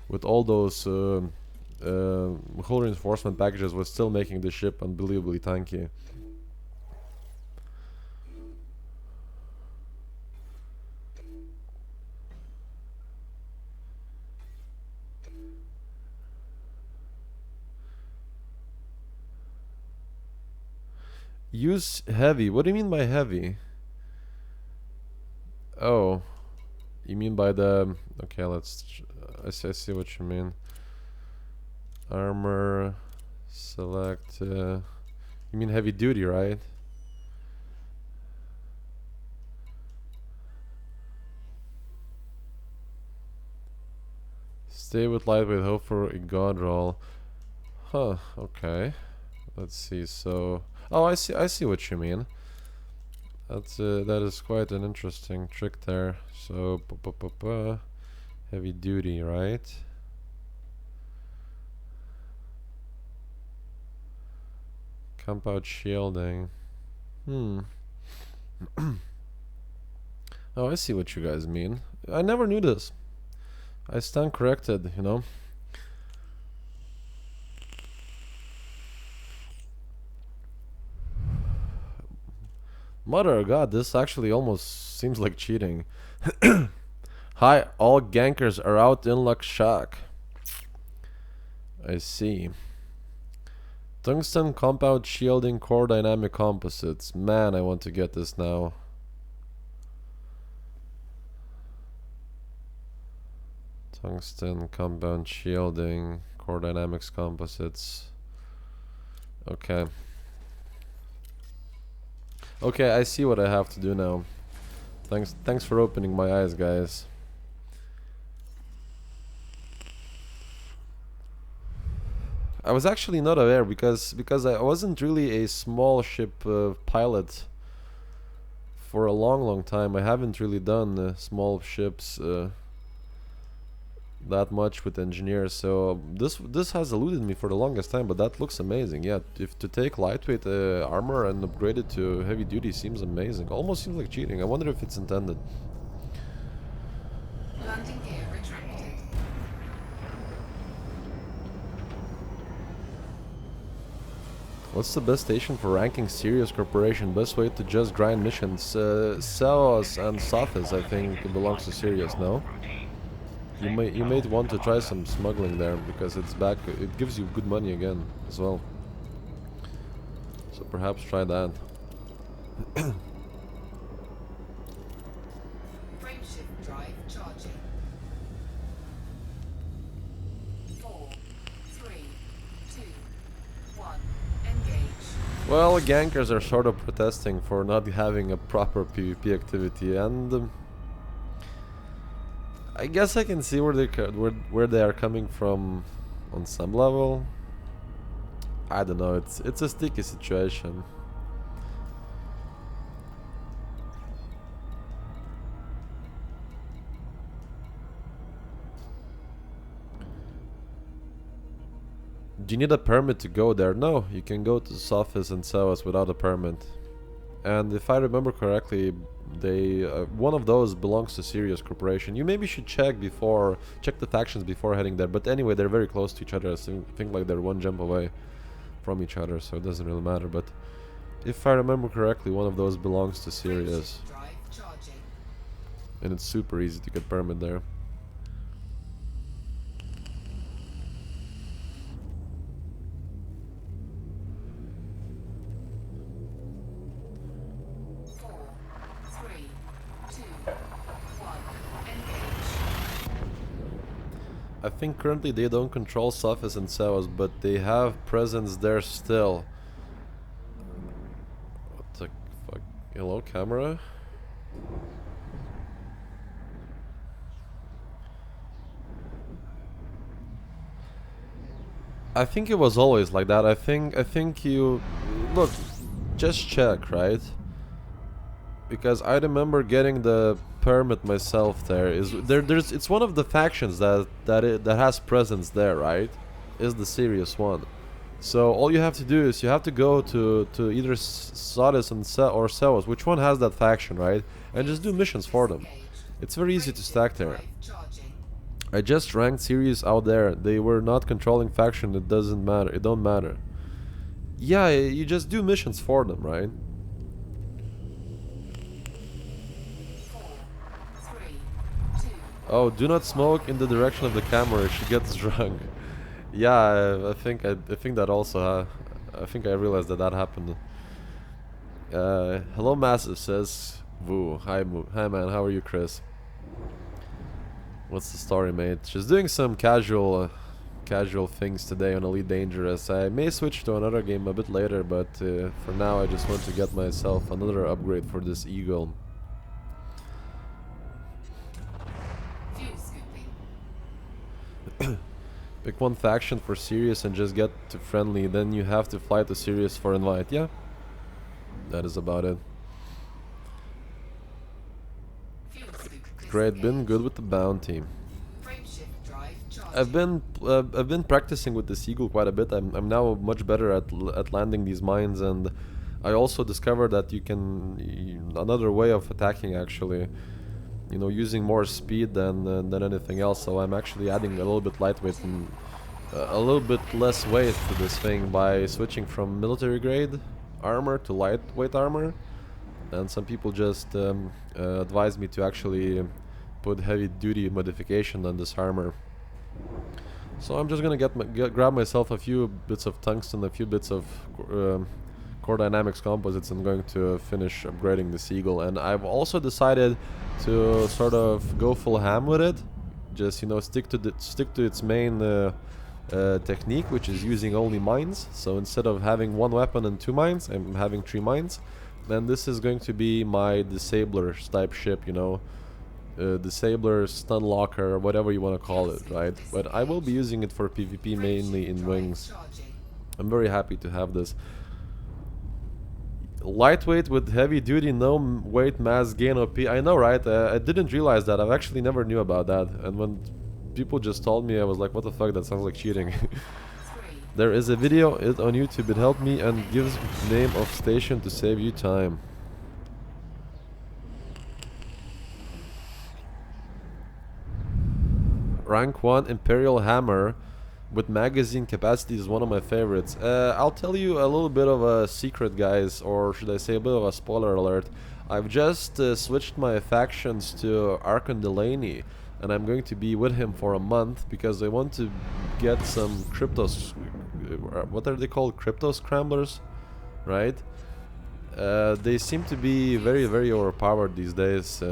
with all those hull reinforcement packages was still making the ship unbelievably tanky. Use heavy. What do you mean by heavy? Oh, you mean by the... Okay, I see what you mean. Armor, select... you mean heavy duty, right? Stay with lightweight, hope for a god roll. Huh, okay. Let's see, so... Oh, I see what you mean. That is quite an interesting trick there. So, heavy duty, right? Compound shielding. Oh, I see what you guys mean. I never knew this. I stand corrected, you know. Mother of God, this actually almost seems like cheating. Hi, all gankers are out in luck shock. I see. Tungsten compound shielding core dynamic composites. Man, I want to get this now. Tungsten compound shielding core dynamics composites. Okay. Okay, I see what I have to do now. Thanks for opening my eyes, guys. I was actually not aware because I wasn't really a small ship pilot for a long time. I haven't really done small ships that much with engineers, so this has eluded me for the longest time, but that looks amazing. Yeah, if to take lightweight armor and upgrade it to heavy duty seems amazing. Almost seems like cheating. I wonder if it's intended.
Landing gear retracted.
What's the best station for ranking Sirius Corporation? Best way to just grind missions? Ceos and Sophis, I think, belongs to Sirius, no? You may want to try some smuggling there, because it's back. It gives you good money again as well. So perhaps try that.
Frameshift drive charging. 4, 3, 2, 1. Engage.
Well, gankers are sort of protesting for not having a proper PvP activity, and I guess I can see where they are coming from on some level. I don't know. It's a sticky situation. Do you need a permit to go there? No, you can go to Sophis and Ceos without a permit. And if I remember correctly, they one of those belongs to Sirius Corporation. You maybe should check the factions before heading there. But anyway, they're very close to each other. I think like they're one jump away from each other, so it doesn't really matter. But if I remember correctly, one of those belongs to Sirius,
Frameshift drive charging.
and it's super easy to get permit there.
4, 3, 2, 1. Engage.
I think currently they don't control Sophis and Ceos, but they have presence there still. What the fuck Hello, camera. I think it was always like that. I think you look, just check, right? Because I remember getting the permit myself. There's it's one of the factions that has presence there, right? Is the serious one. So all you have to do is you have to go to either Sodus and or Seos, which one has that faction, right? And just do missions for them. It's very easy to stack there. I just ranked series out there. They were not controlling faction. It doesn't matter. It don't matter. Yeah, you just do missions for them, right?
4, 3, 2,
Oh, do not smoke in the direction of the camera. She gets drunk. Yeah, I think that also. I think I realized that happened. Hello, Massive says Woo. Hi, hi, man. How are you, Chris? What's the story, mate? Just doing some casual things today on Elite Dangerous. I may switch to another game a bit later, but for now I just want to get myself another upgrade for this Eagle.
fuel scooping.
Pick one faction for Sirius and just get to friendly, then you have to fly to Sirius for invite. Yeah, that is about it.
Fuel scoop.
Great, been good with the bounty.
Frameshift drive charging.
I've been practicing with this Eagle quite a bit. I'm now much better at landing these mines, and I also discovered that you can another way of attacking actually. You know, using more speed than anything else. So I'm actually adding a little bit lightweight and a little bit less weight to this thing by switching from military grade armor to lightweight armor. And some people just advised me to actually put heavy duty modification on this armor. So I'm just gonna grab myself a few bits of tungsten, a few bits of core dynamics composites, and going to finish upgrading the Eagle. And I've also decided to sort of go full ham with it. Just, you know, stick to its main technique, which is using only mines. So instead of having one weapon and 2 mines, I'm having 3 mines. And this is going to be my disabler type ship, you know. Disabler, stun locker, whatever you want to call it, right? But I will be using it for PvP mainly in wings. I'm very happy to have this. Lightweight with heavy duty, no weight mass gain OP. I know, right? I didn't realize that. I actually never knew about that. And when people just told me, I was like, what the fuck? That sounds like cheating. There is a video on YouTube. It helped me and gives name of station to save you time. Rank 1 Imperial Hammer with magazine capacity is one of my favorites. I'll tell you a little bit of a secret, guys, or should I say a bit of a spoiler alert. I've just switched my factions to Arkon Delaney, and I'm going to be with him for a month because I want to get some cryptos. What are they called? Crypto scramblers, right? They seem to be very overpowered these days.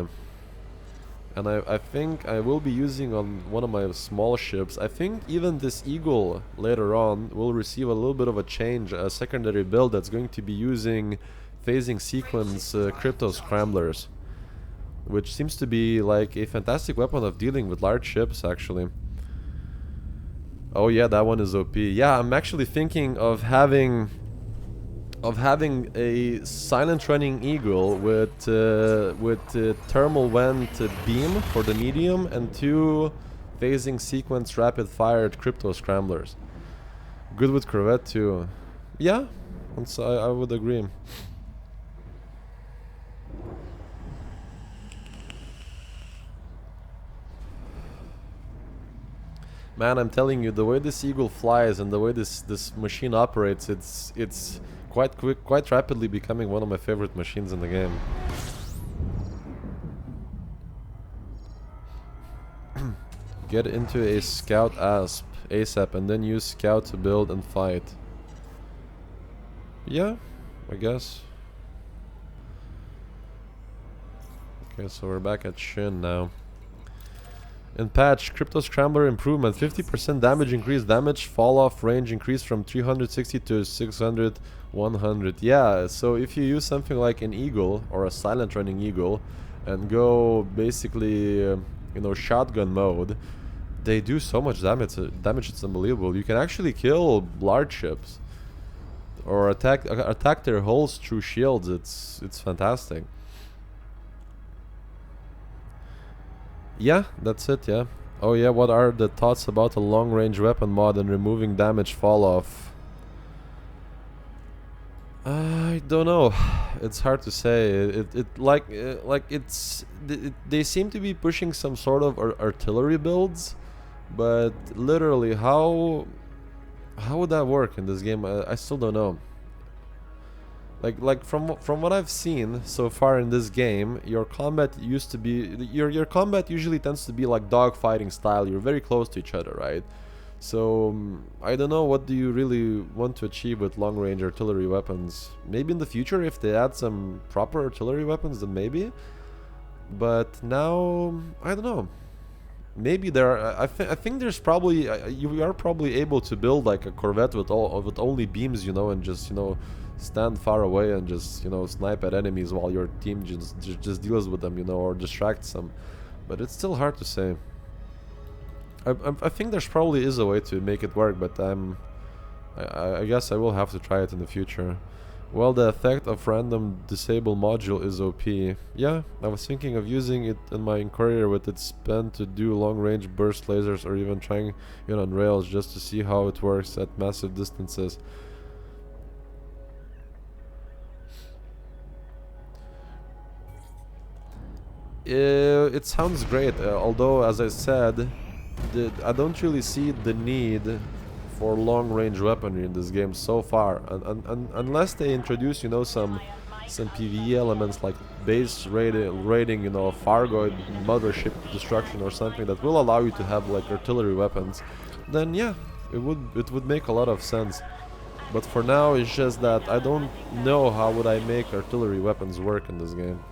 And I think I will be using on one of my small ships. I think even this Eagle later on will receive a little bit of a change, a secondary build that's going to be using phasing sequence crypto scramblers, which seems to be like a fantastic weapon of dealing with large ships actually. Oh yeah, that one is OP. Yeah, I'm actually thinking of having a silent running Eagle with thermal vent beam for the medium and 2 phasing sequence rapid fired crypto scramblers. Good with corvette too. Yeah, I would agree. Man, I'm telling you, the way this Eagle flies and the way this machine operates, it's quite rapidly becoming one of my favorite machines in the game. Get into a scout asp ASAP and then use scout to build and fight. Yeah, I guess. Okay, so we're back at Shin now. In patch, Crypto Scrambler improvement, 50% damage increase, damage fall off range increase from 360 to 600, 100. Yeah, so if you use something like an eagle or a silent running eagle and go basically, you know, shotgun mode, they do so much damage. Damage, it's unbelievable. You can actually kill large ships or attack their hulls through shields. It's fantastic. Yeah, that's it, yeah. Oh yeah, what are the thoughts about a long-range weapon mod and removing damage fall-off? I don't know. It's hard to say. They seem to be pushing some sort of artillery builds, but literally how would that work in this game? I still don't know. Like from what I've seen so far in this game, your combat used to be your combat usually tends to be like dogfighting style. You're very close to each other, right? So I don't know, what do you really want to achieve with long range artillery weapons? Maybe in the future if they add some proper artillery weapons, then maybe. But now I don't know. Maybe there are, I think there's probably you are probably able to build like a corvette with only beams, you know, and just, you know, stand far away and just, you know, snipe at enemies while your team just deals with them, you know, or distracts them. But it's still hard to say. I think there's probably is a way to make it work, but I guess I will have to try it in the future. Well, the effect of random disable module is OP. Yeah, I was thinking of using it in my Inquirer with its pen to do long range burst lasers, or even trying it on rails just to see how it works at massive distances. It sounds great, although as I said, I don't really see the need for long-range weaponry in this game so far, unless they introduce, you know, some PvE elements like base raiding, you know, Fargoid mothership destruction or something that will allow you to have like artillery weapons. Then yeah, it would make a lot of sense. But for now, it's just that I don't know how would I make artillery weapons work in this game.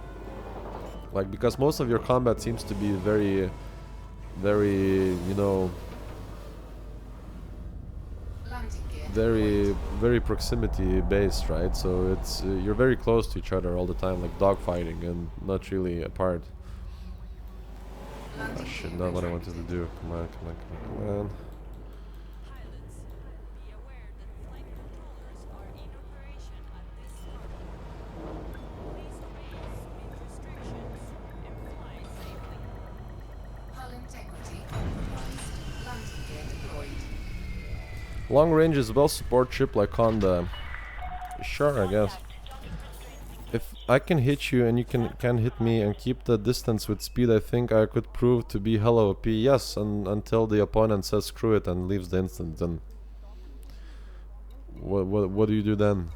Like, because most of your combat seems to be very, you know, very proximity based, right? So it's you're very close to each other all the time, like dogfighting, and not really apart. Oh shit, not what I wanted to do. Come on, come on, come on, come on. Long range is well support ship like Honda. Sure, I guess. If I can hit you and you can hit me and keep the distance with speed, I think I could prove to be hella OP. Yes, until the opponent says screw it and leaves the instant. Then what do you do then?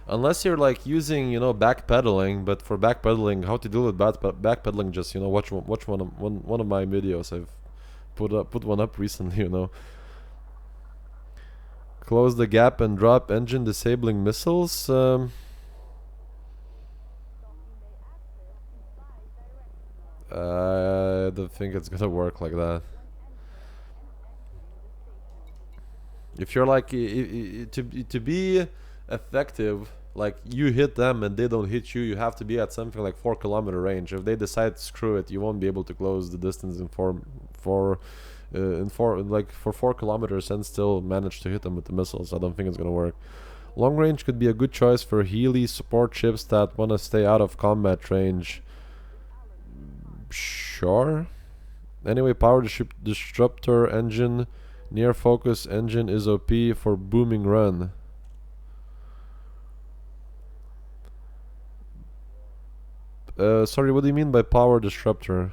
Unless you're like using, you know, backpedaling, but for backpedaling, how to deal with backpedaling, just, you know, watch one of my videos. I've put one up recently, you know. Close the gap and drop engine disabling missiles. I don't think it's gonna work like that. If you're like to be effective, like you hit them and they don't hit you, you have to be at something like 4 kilometer range. If they decide to screw it, you won't be able to close the distance in 4 kilometers and still manage to hit them with the missiles. I don't think it's gonna work. Long range could be a good choice for Healy support ships that want to stay out of combat range. Sure. Anyway, power disruptor engine, near focus engine is OP for booming run. Sorry, what do you mean by power disruptor?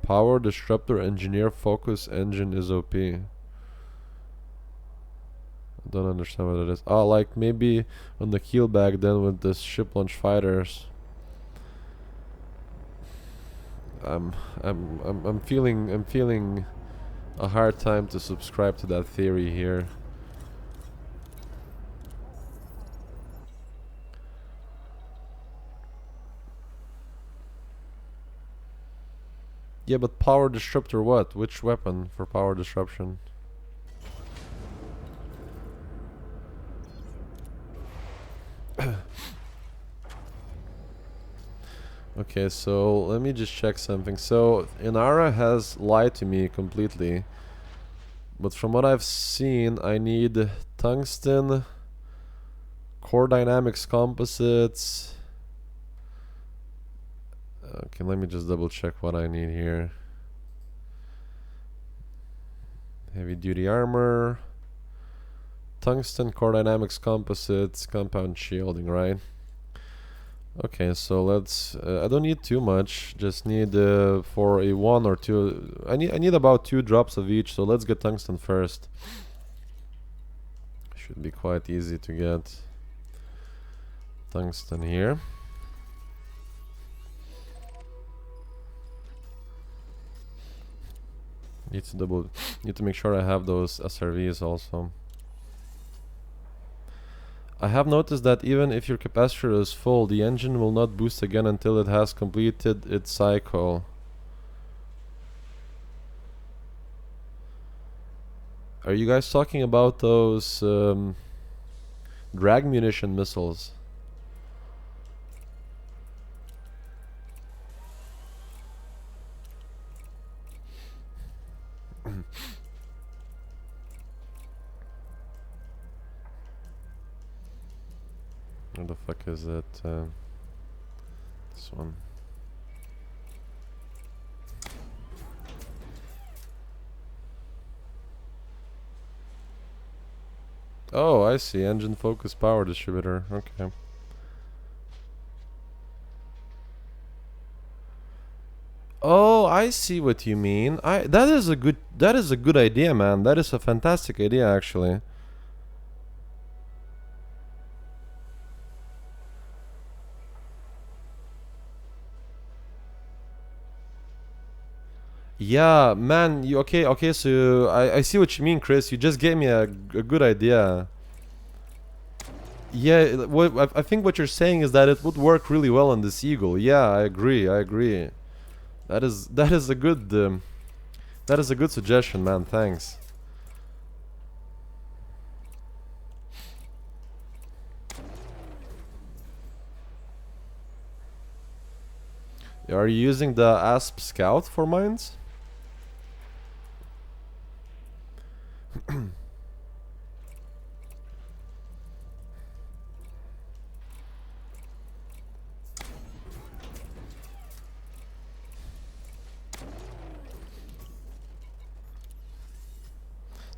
Power disruptor engineer focus engine is OP. Don't understand what it is. Oh, like maybe on the keelback then with the ship launch fighters. I'm feeling a hard time to subscribe to that theory here. Yeah, but power disruptor what? Which weapon for power disruption? Okay, so let me just check something. So Inara has lied to me completely. But from what I've seen, I need tungsten, core dynamics composites. Okay, let me just double check what I need here. Heavy duty armor, tungsten, core dynamics composites, compound shielding, right? Okay, so let's. I don't need too much. Just need for a 1 or 2. I need about 2 drops of each. So let's get tungsten first. Should be quite easy to get tungsten here. Need to make sure I have those SRVs also. I have noticed that even if your capacitor is full, the engine will not boost again until it has completed its cycle. Are you guys talking about those drag munition missiles? Where the fuck is it? This one. Oh, I see. Engine focus power distributor. Okay. Oh, I see what you mean. That is a good idea, man. That is a fantastic idea, actually. Yeah, man. You okay? Okay, so I see what you mean, Chris. You just gave me a good idea. Yeah, I think what you're saying is that it would work really well on this Eagle. Yeah, I agree. I agree. That is a good that is a good suggestion, man. Thanks. Are you using the ASP Scout for mines?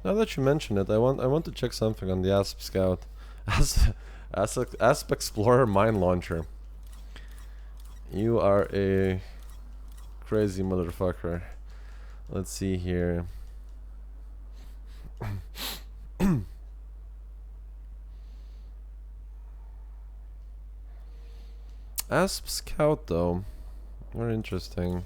Now that you mention it, I want to check something on the ASP Scout. ASP Explorer mine launcher. You are a crazy motherfucker. Let's see here. ASP Scout though, very interesting.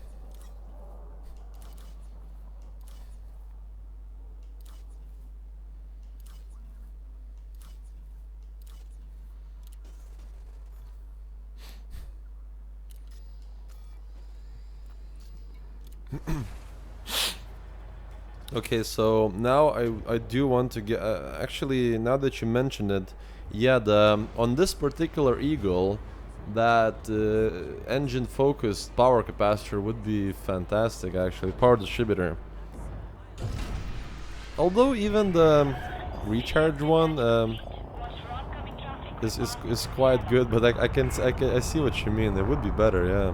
Okay, so now I do want to get actually now that you mentioned it, yeah, the on this particular Eagle, that engine focused power capacitor would be fantastic actually, power distributor. Although even the recharge one is quite good, but I see what you mean. It would be better, yeah.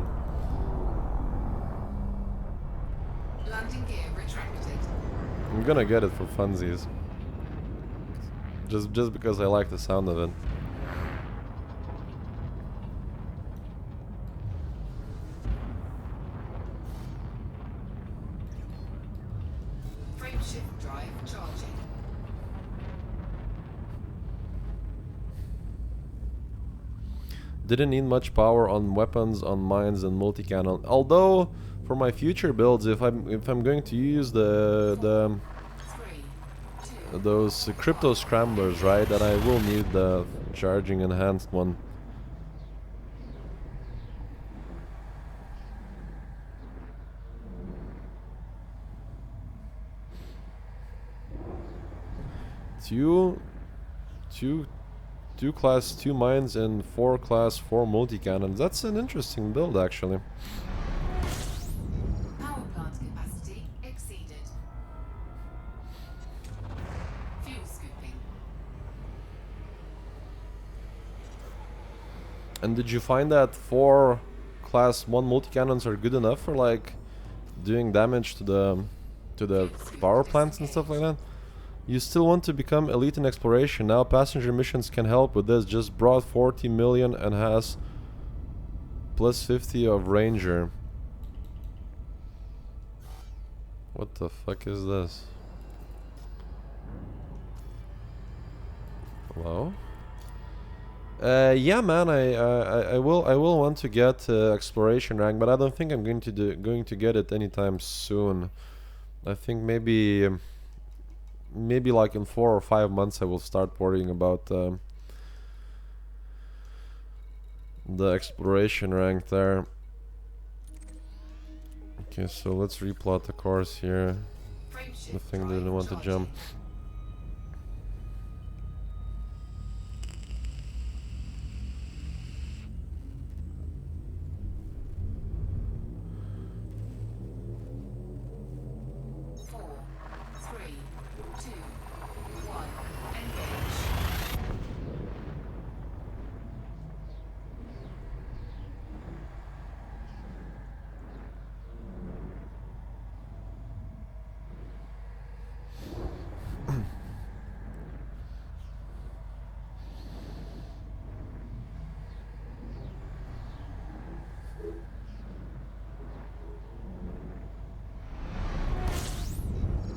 Landing gear retracted.
I'm gonna get it for funsies. Just because I like the sound of it.
Frame shift drive charging.
Didn't need much power on weapons, on mines, and multi-cannon. Although, for my future builds, if I'm going to use the
3, 2,
those crypto scramblers, right, then I will need the charging enhanced one. Two class 2 mines and 4 class 4 multi-cannons. That's an interesting build, actually.
power plant capacity exceeded. Fuel scooping.
And did you find that 4 class 1 multi-cannons are good enough for like doing damage to the power plants and stuff like that? You still want to become elite in exploration. Now passenger missions can help with this. Just brought 40 million and has plus 50 of ranger. What the fuck is this? Hello? Yeah, man. I will want to get exploration rank, but I don't think I'm going to get it anytime soon. I think maybe like in 4 or 5 months I will start worrying about the exploration rank there. Okay, so let's replot the course here. The thing didn't want to jump.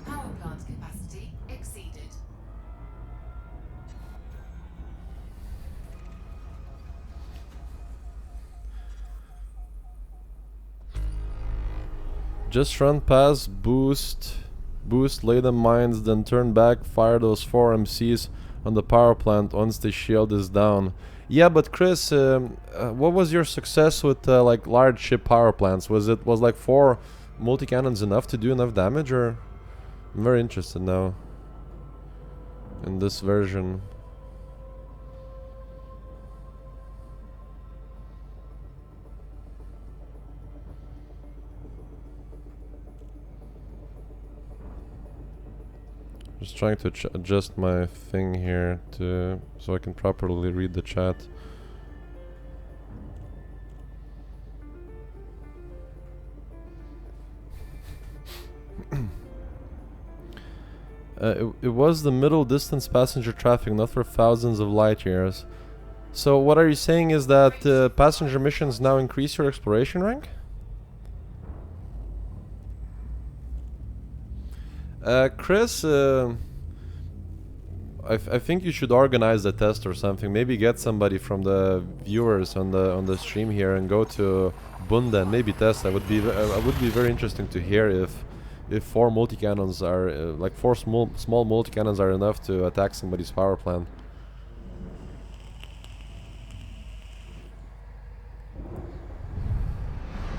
Power plant capacity exceeded.
Just run past, boost, lay them mines, then turn back, fire those 4 MCs on the power plant once the shield is down. Yeah, but Chris, what was your success with like large ship power plants? Was like 4 multi-cannons enough to do enough damage, or? I'm very interested now in this version. Just trying to adjust my thing here so I can properly read the chat. It was the middle distance passenger traffic, not for thousands of light years. So what are you saying is that passenger missions now increase your exploration rank? Chris, I think you should organize a test or something. Maybe get somebody from the viewers on the stream here and go to Bunda and maybe test. Would be very interesting to hear if 4 multi-cannons are like 4 small multi-cannons are enough to attack somebody's power plant.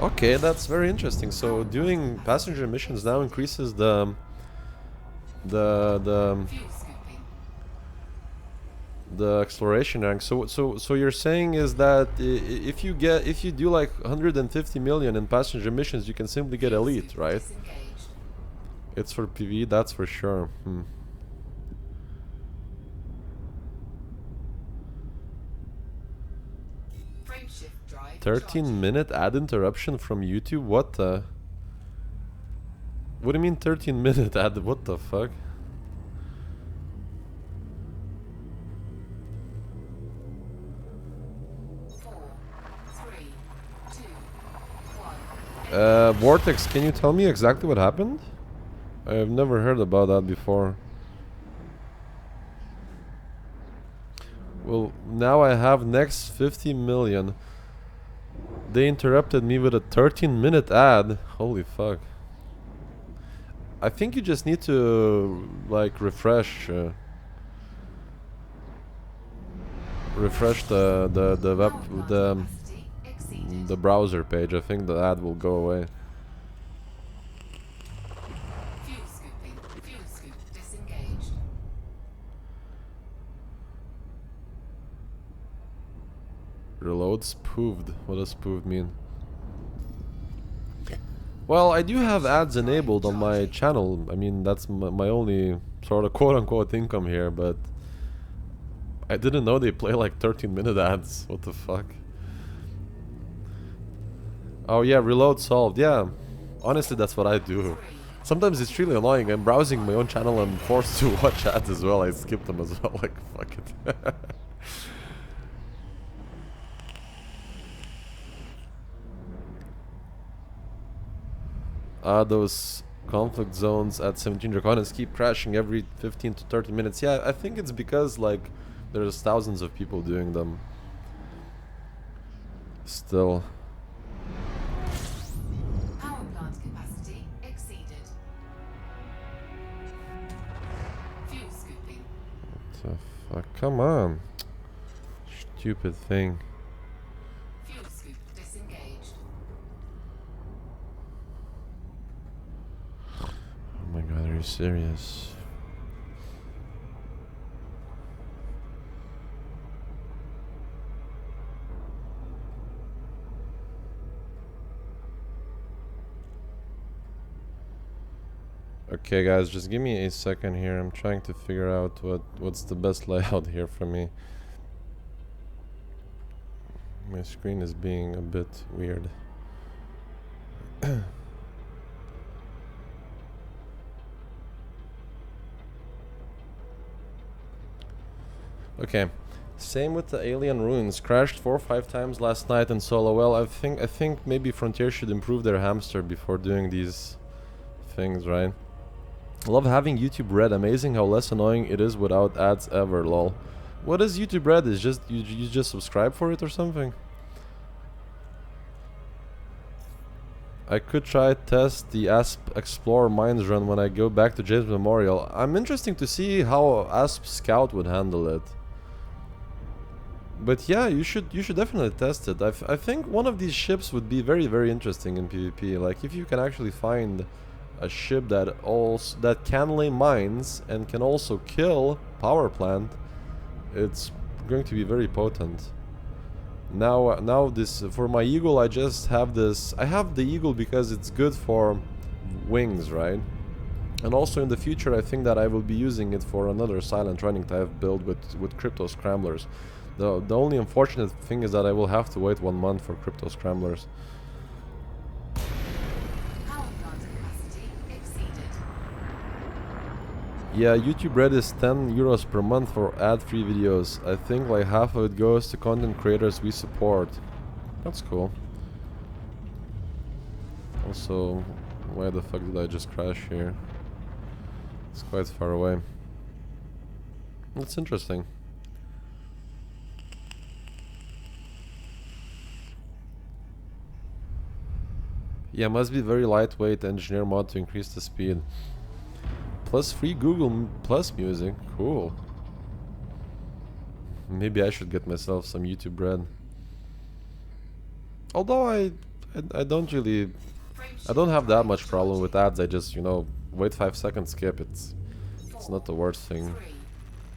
Okay, that's very interesting. So doing passenger missions now increases the exploration rank. So you're saying is that if you do like 150 million in passenger missions, you can simply get elite, right? It's for PV, that's for sure. 13-minute ad interruption from YouTube? What the? What do you mean 13-minute ad? What the fuck? Vortex, can you tell me exactly what happened? I have never heard about that before. Well, now I have next 50 million. They interrupted me with a 13-minute ad. Holy fuck. I think you just need to like refresh the web
Power plant
the
capacity exceeded.
the browser page. I think the ad will go away.
Fuel scooping. Fuel scoop disengaged.
Reload spoofed. What does spoofed mean? Well, I do have ads enabled on my channel. I mean, that's my only sort of quote-unquote income here, but I didn't know they play like 13-minute ads. What the fuck? Oh yeah, reload solved. Yeah, honestly, that's what I do. Sometimes it's really annoying. I'm browsing my own channel. I'm forced to watch ads as well. I skip them as well. Like, fuck it. Those conflict zones at 17 Draconans keep crashing every 15 to 30 minutes. Yeah, I think it's because, like, there's thousands of people doing them. Still.
Power plant capacity exceeded. Fuel scooping.
What the fuck? Come on. Stupid thing.
Fuel scoop disengaged.
Oh my god, are you serious? Okay guys, just give me a second here. I'm trying to figure out what's the best layout here for me. My screen is being a bit weird. Okay. Same with the alien ruins. Crashed 4 or 5 times last night in solo. Well, I think maybe Frontier should improve their hamster before doing these things, right? I love having YouTube Red. Amazing how less annoying it is without ads ever, lol. What is YouTube Red? Is just you just subscribe for it or something? I could try test the ASP Explorer Mines run when I go back to James Memorial. I'm interested to see how ASP Scout would handle it. But yeah, you should definitely test it. I think one of these ships would be very interesting in PvP. Like if you can actually find a ship that can lay mines and can also kill power plant, it's going to be very potent. Now this for my Eagle, I just have this. I have the Eagle because it's good for wings, right? And also in the future, I think that I will be using it for another silent running type build with crypto scramblers. The only unfortunate thing is that I will have to wait 1 month for crypto scramblers.
Power plant capacity exceeded.
Yeah, YouTube Red is 10 euros per month for ad-free videos. I think like half of it goes to content creators we support. That's cool. Also, why the fuck did I just crash here? It's quite far away. That's interesting. Yeah, must be very lightweight engineer mod to increase the speed. Plus free Google Plus music. Cool. Maybe I should get myself some YouTube Red. Although I don't really... I don't have that much problem with ads. I just, you know, wait 5 seconds, skip. It's not the worst thing.
3,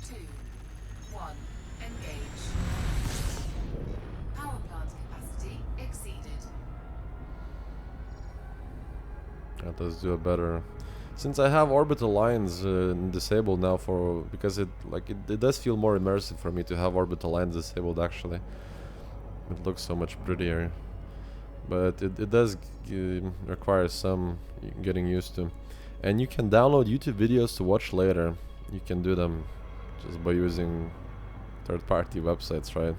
2, 1, engage. Power plant capacity exceeded.
Let's do a better. Since I have orbital lines disabled now because it does feel more immersive for me to have orbital lines disabled actually. It looks so much prettier. But it does require some getting used to. And you can download YouTube videos to watch later. You can do them just by using third-party websites, right?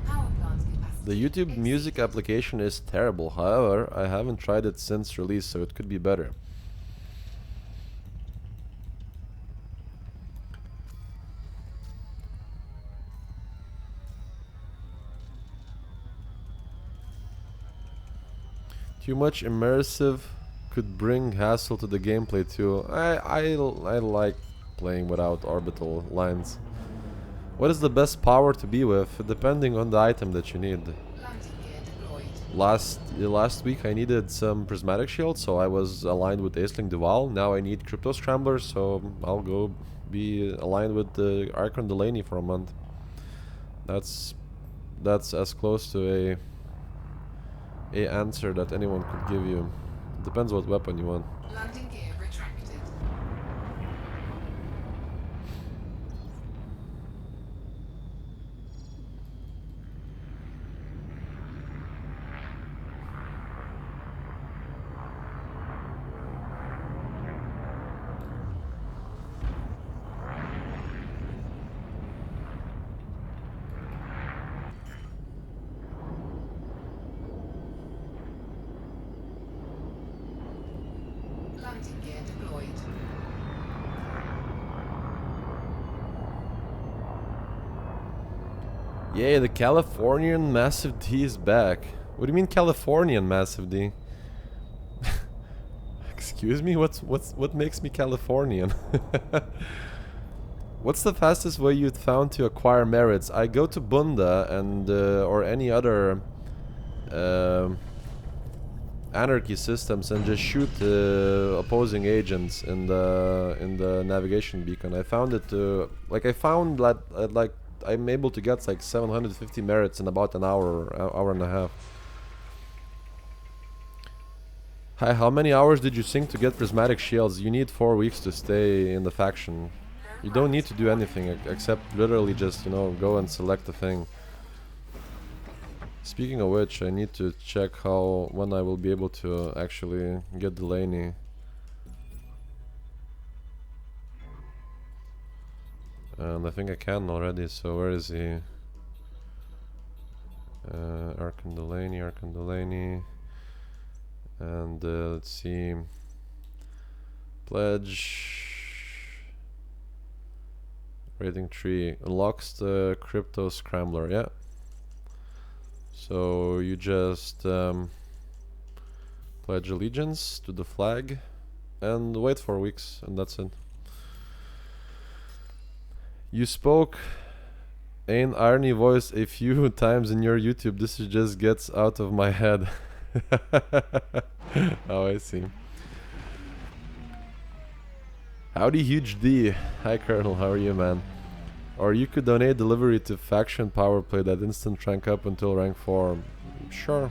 Power plant capacity
The YouTube music application is terrible. However, I haven't tried it since release, so it could be better. Too much immersive could bring hassle to the gameplay too. I like playing without orbital lines. What is the best power to be with, depending on the item that you need?
Landing gear deployed.
Last week I needed some prismatic shield, so I was aligned with Aisling Duval. Now I need crypto scrambler, so I'll go be aligned with the Archon Delaney for a month. That's as close to a answer that anyone could give you. Depends what weapon you want.
Landing gear retracted. Landing gear deployed.
Yay, the Californian MassiveD is back. What do you mean Californian MassiveD? Excuse me? What makes me Californian? What's the fastest way you'd found to acquire merits? I go to Bunda and or any other anarchy systems and just shoot opposing agents in the navigation beacon. I found it like I found that like I'm able to get like 750 merits in about an hour and a half. Hi, how many hours did you sink to get prismatic shields? You need 4 weeks to stay in the faction. You don't need to do anything except literally just, you know, go and select the thing. Speaking of which, I need to check when I will be able to actually get Delaney. And I think I can already, so where is he? Archon Delaney. And let's see. Pledge. Rating tree. Unlocks the crypto scrambler, yeah. So you just pledge allegiance to the flag and wait 4 weeks, and that's it. You spoke an irony voice a few times in your YouTube. This just gets out of my head. Oh, I see. Howdy, Huge D. Hi, Colonel. How are you, man? Or you could donate delivery to faction power play that instant rank up until rank 4. Sure.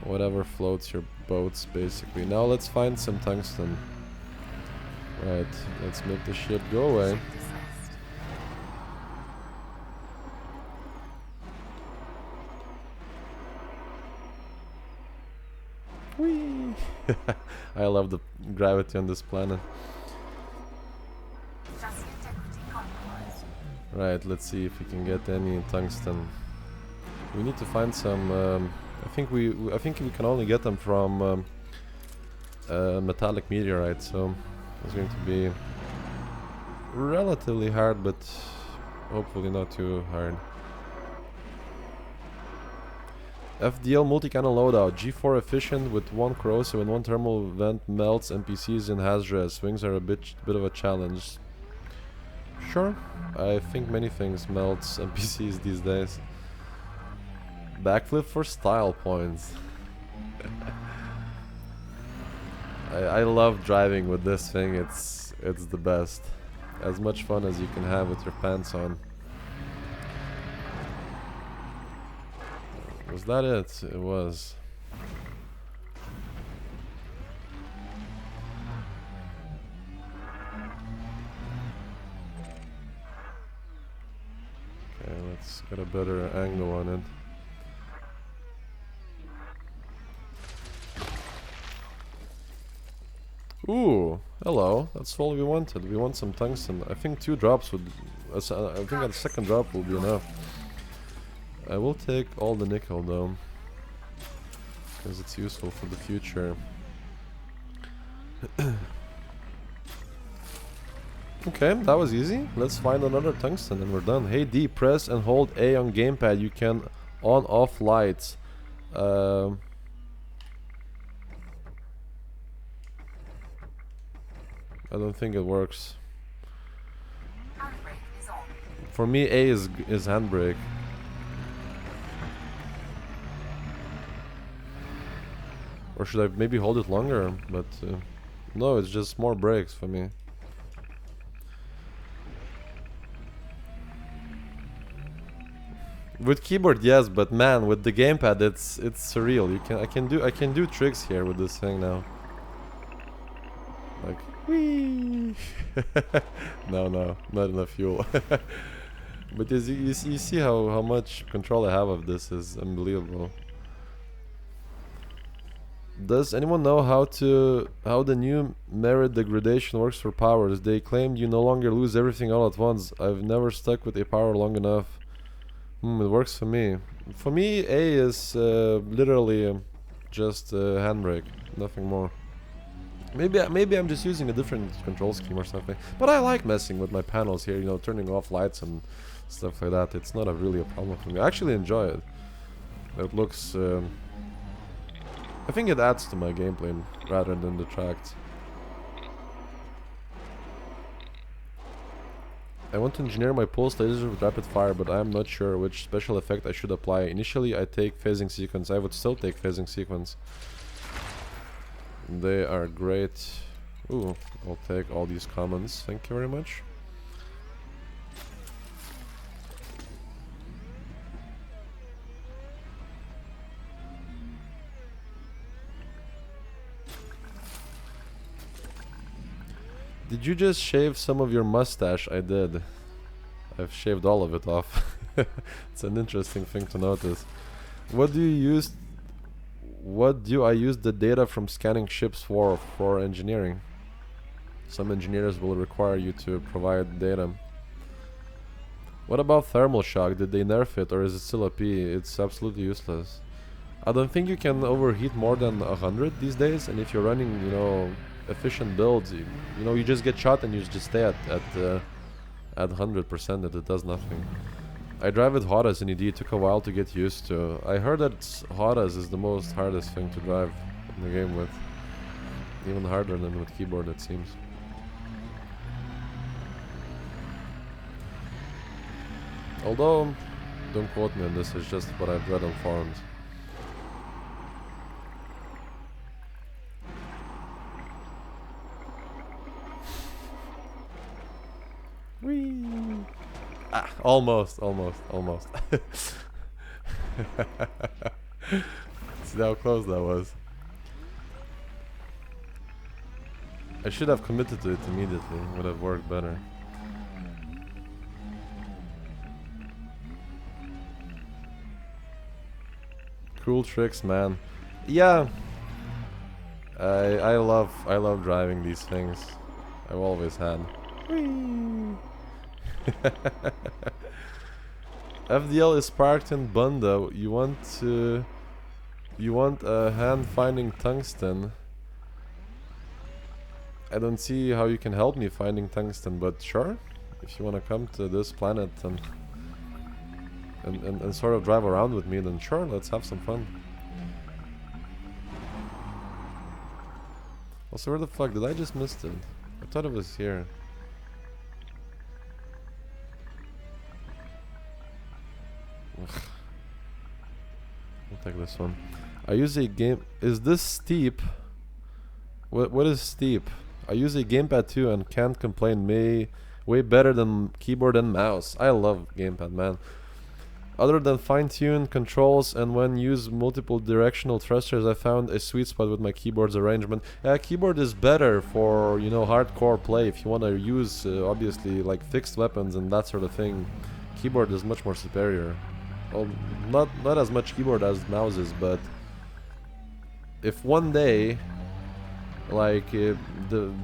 Whatever floats your boats, basically. Now let's find some tungsten. Right, let's make the ship go away. Whee! I love the gravity on this planet. Right, let's see if we can get any tungsten. We need to find some. I think we can only get them from metallic meteorite, so it's going to be relatively hard, but hopefully not too hard. FDL multi-cannon loadout, G4 efficient with 1 corrosive and 1 thermal vent melts NPCs in Hazra. Swings are a bit of a challenge. Sure, I think many things melts NPCs these days. Backflip for style points. I love driving with this thing. It's the best. As much fun as you can have with your pants on. Was that it? It was. Okay, let's get a better angle on it. Ooh, hello. That's all we wanted. We want some tungsten. I think 2 drops would. I think a second drop will be enough. I will take all the nickel though, because it's useful for the future. Okay, that was easy. Let's find another tungsten and we're done. Hey D, press and hold A on gamepad. You can on off lights. I don't think it works.
Handbrake is on.
For me, A is handbrake. Or should I maybe hold it longer? But no, it's just more brakes for me. With keyboard, yes, but man, with the gamepad, it's surreal. I can do tricks here with this thing now. Like, whee! No, not enough fuel. But you see how much control I have of this is unbelievable. Does anyone know how the new merit degradation works for powers? They claimed you no longer lose everything all at once. I've never stuck with a power long enough. It works for me. For me, A is literally just handbrake, nothing more. Maybe I'm just using a different control scheme or something. But I like messing with my panels here, you know, turning off lights and stuff like that. It's not really a problem for me. I actually enjoy it. It looks... I think it adds to my gameplay rather than detracts. I want to engineer my pulse laser with rapid fire, but I am not sure which special effect I should apply. Initially, I take phasing sequence. I would still take phasing sequence. They are great. Ooh, I'll take all these commons. Thank you very much. Did you just shave some of your mustache? I did. I've shaved all of it off. It's an interesting thing to notice. What do I use the data from scanning ships for engineering? Some engineers will require you to provide data. What about thermal shock? Did they nerf it or is it still a P? It's absolutely useless. I don't think you can overheat more than 100 these days, and if you're running, you know, efficient builds, you know, you just get shot and you just stay at 100% and it does nothing. I drive with Horas in ED. It took a while to get used to. I heard that Horas is the most hardest thing to drive in the game with. Even harder than with keyboard, it seems. Although, don't quote me on this, it's just what I've read on forums. Whee! Ah, almost. See how close that was. I should have committed to it immediately. It would have worked better. Cool tricks, man. Yeah. I love driving these things. I've always had. FDL is parked in Bunda. You want a hand finding tungsten. I don't see how you can help me finding tungsten, but sure. If you want to come to this planet and sort of drive around with me, then sure, let's have some fun. Also, where the fuck did I just miss it? I thought it was here. Ugh. I'll take this one. I use a game. Is this steep? What is steep? I use a gamepad too and can't complain. Way better than keyboard and mouse. I love gamepad, man. Other than fine-tune controls and when use multiple directional thrusters, I found a sweet spot with my keyboard's arrangement. Yeah, keyboard is better for, you know, hardcore play. If you want to use obviously like fixed weapons and that sort of thing, keyboard is much more superior. Well, not as much keyboard as mouses, but if one day, like the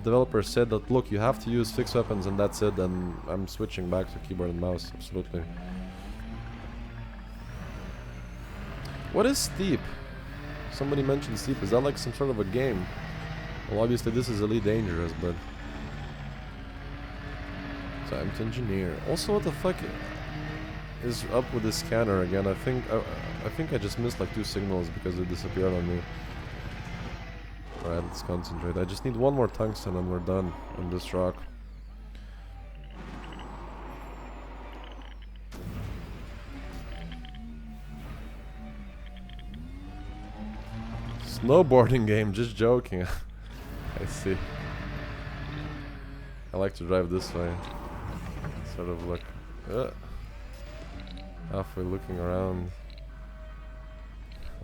developer said that, look, you have to use fixed weapons and that's it, then I'm switching back to keyboard and mouse, absolutely. What is steep? Somebody mentioned steep. Is that like some sort of a game? Well, obviously this is Elite Dangerous, but... Time to engineer. Also, what the fuck is up with this scanner again? I think I just missed like 2 signals because it disappeared on me. Alright, let's concentrate. I just need one more tungsten and we're done on this rock. Snowboarding game, just joking. I see. I like to drive this way. Sort of look halfway looking around.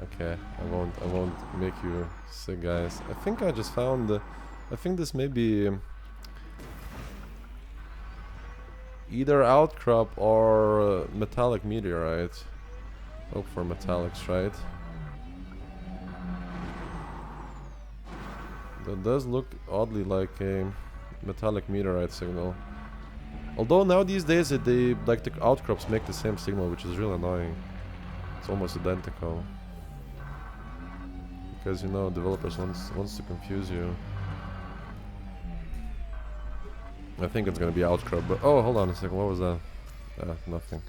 Okay, I won't make you sick, guys. I think I just found I think this may be either outcrop or metallic meteorite. Hope for metallics, right? That does look oddly like a metallic meteorite signal. Although now these days they like the outcrops make the same signal, which is really annoying. It's almost identical. Because you know developers wants to confuse you. I think it's gonna be outcrop, but oh, hold on a second, what was that? Nothing.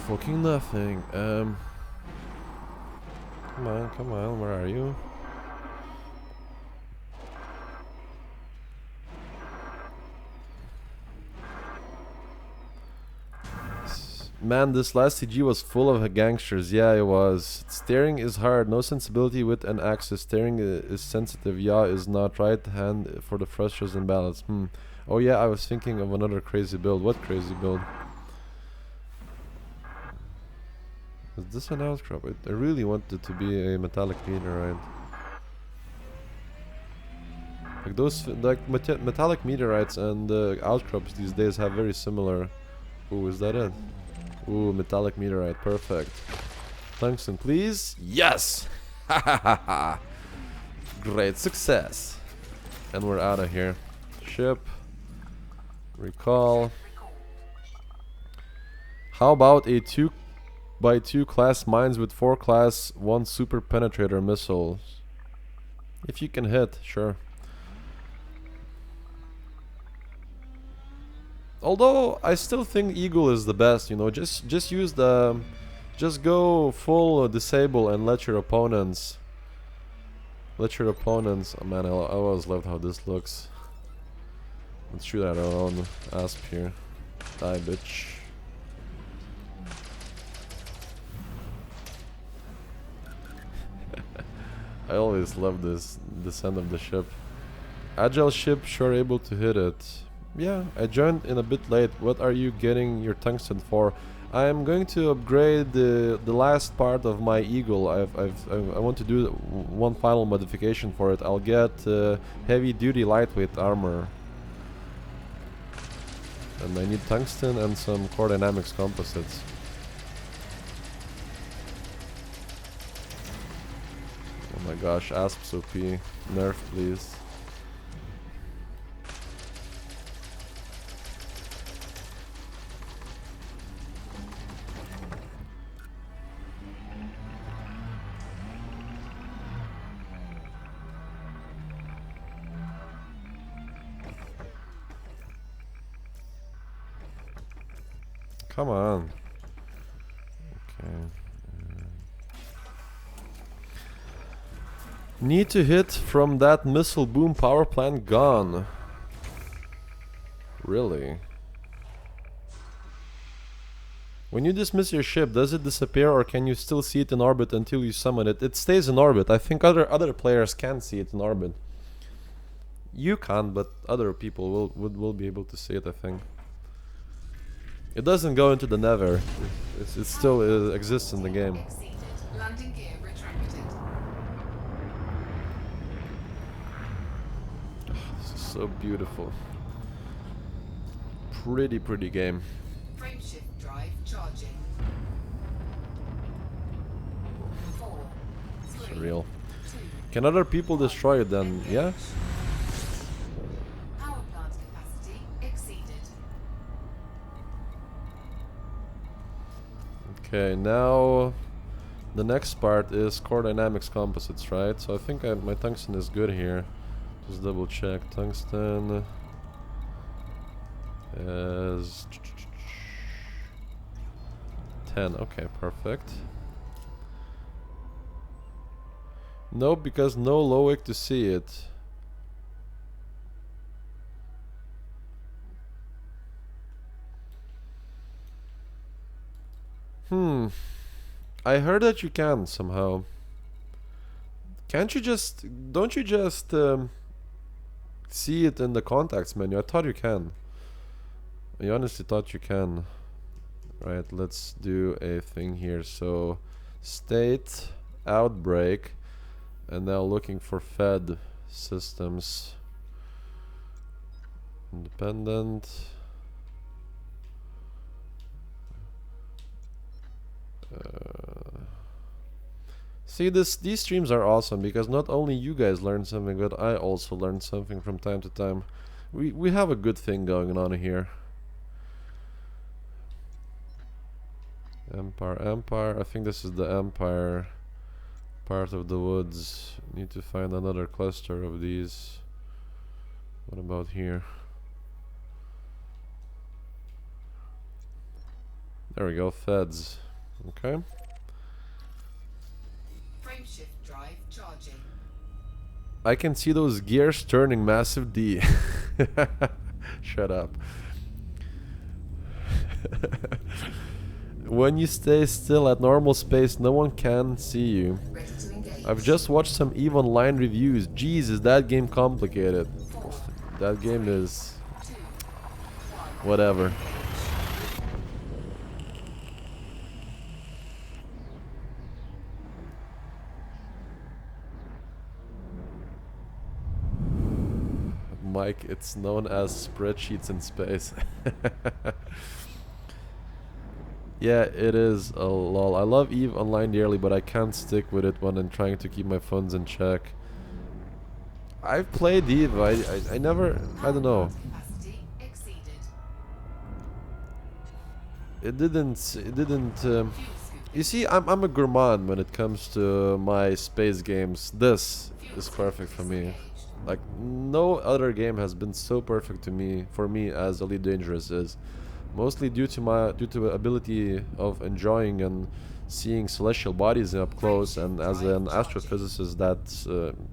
Fucking nothing. Come on, where are you? Man, this last CG was full of gangsters. Yeah, it was. Steering is hard. No sensibility with an axis. Steering is sensitive. Yaw is not. Right hand for the thrusters and balance. Oh yeah, I was thinking of another crazy build. What crazy build? Is this an outcrop? I really wanted it to be a metallic meteorite. Like those, metallic meteorites and outcrops these days have very similar. Ooh, is that it? Ooh, metallic meteorite, perfect. Tungsten, please. Yes! Ha ha ha ha! Great success. And we're out of here. Ship. Recall. How about a 2x2 class mines with 4 class 1 super penetrator missiles? If you can hit, sure. Although I still think Eagle is the best, you know, just use the, just go full disable and let your opponents, oh man, I always loved how this looks. Let's shoot at our own asp here. Die, bitch. I always love this descent of the ship. Agile ship, sure able to hit it. Yeah, I joined in a bit late. What are you getting your tungsten for? I'm going to upgrade the last part of my Eagle. I want to do one final modification for it. I'll get heavy duty lightweight armor. And I need tungsten and some core dynamics composites. Oh my gosh, asps OP. Nerf please. Come on. Okay. Need to hit from that missile boom power plant gone. Really? When you dismiss your ship, does it disappear or can you still see it in orbit until you summon it? It stays in orbit. I think other players can see it in orbit. You can't, but other people will be able to see it, I think. It doesn't go into the nether. It still exists in the game.
Exceeded. Landing gear retracted.
This is so beautiful. Pretty game.
Frameshift drive charging. 4, 3,
Surreal.
2,
Can other people destroy it then? Yeah?
power plant capacity exceeded.
Okay, now the next part is core dynamics composites, right? So I think my tungsten is good here. Just double check. Tungsten is 10. Okay, perfect. No, because no Loic to see it. I heard that you can somehow. Can't you just... Don't you just see it in the contacts menu? I thought you can. I honestly thought you can. Right, let's do a thing here. So, state, outbreak, and now looking for fed systems. Independent. See, these streams are awesome because not only you guys learn something, but I also learn something from time to time. We have a good thing going on here. Empire. I think this is the Empire part of the woods. Need to find another cluster of these. What about here? There we go, feds. Okay.
Frameshift drive charging.
I can see those gears turning MassiveD. Shut up. When you stay still at normal space, no one can see you.
Ready to engage.
I've just watched some EVE Online reviews. Jeez, is that game complicated? That game is... whatever. Mike, it's known as spreadsheets in space. Yeah, it is a lol. I love EVE Online dearly, but I can't stick with it when I'm trying to keep my funds in check. I've played EVE. I never... I don't know.
Capacity exceeded.
It didn't...
Fuel
you see, I'm a gourmand when it comes to my space games. This is perfect for me. Like, no other game has been so perfect to me, for me, as Elite Dangerous is. Mostly due to ability of enjoying and seeing celestial bodies up close, and as an astrophysicist that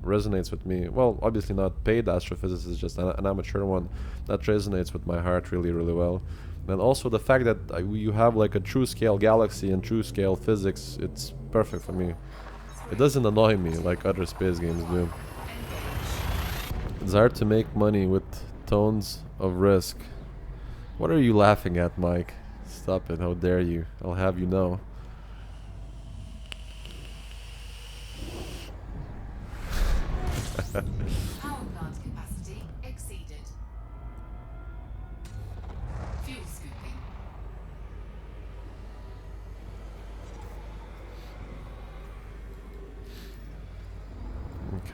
resonates with me. Well, obviously not paid astrophysicist, just an amateur one that resonates with my heart really, really well. And also the fact that you have like a true scale galaxy and true scale physics, it's perfect for me. It doesn't annoy me like other space games do. It's hard to make money with tones of risk. What are you laughing at, Mike? Stop it, how dare you. I'll have you know.
Power plant capacity exceeded. Fuel scooping.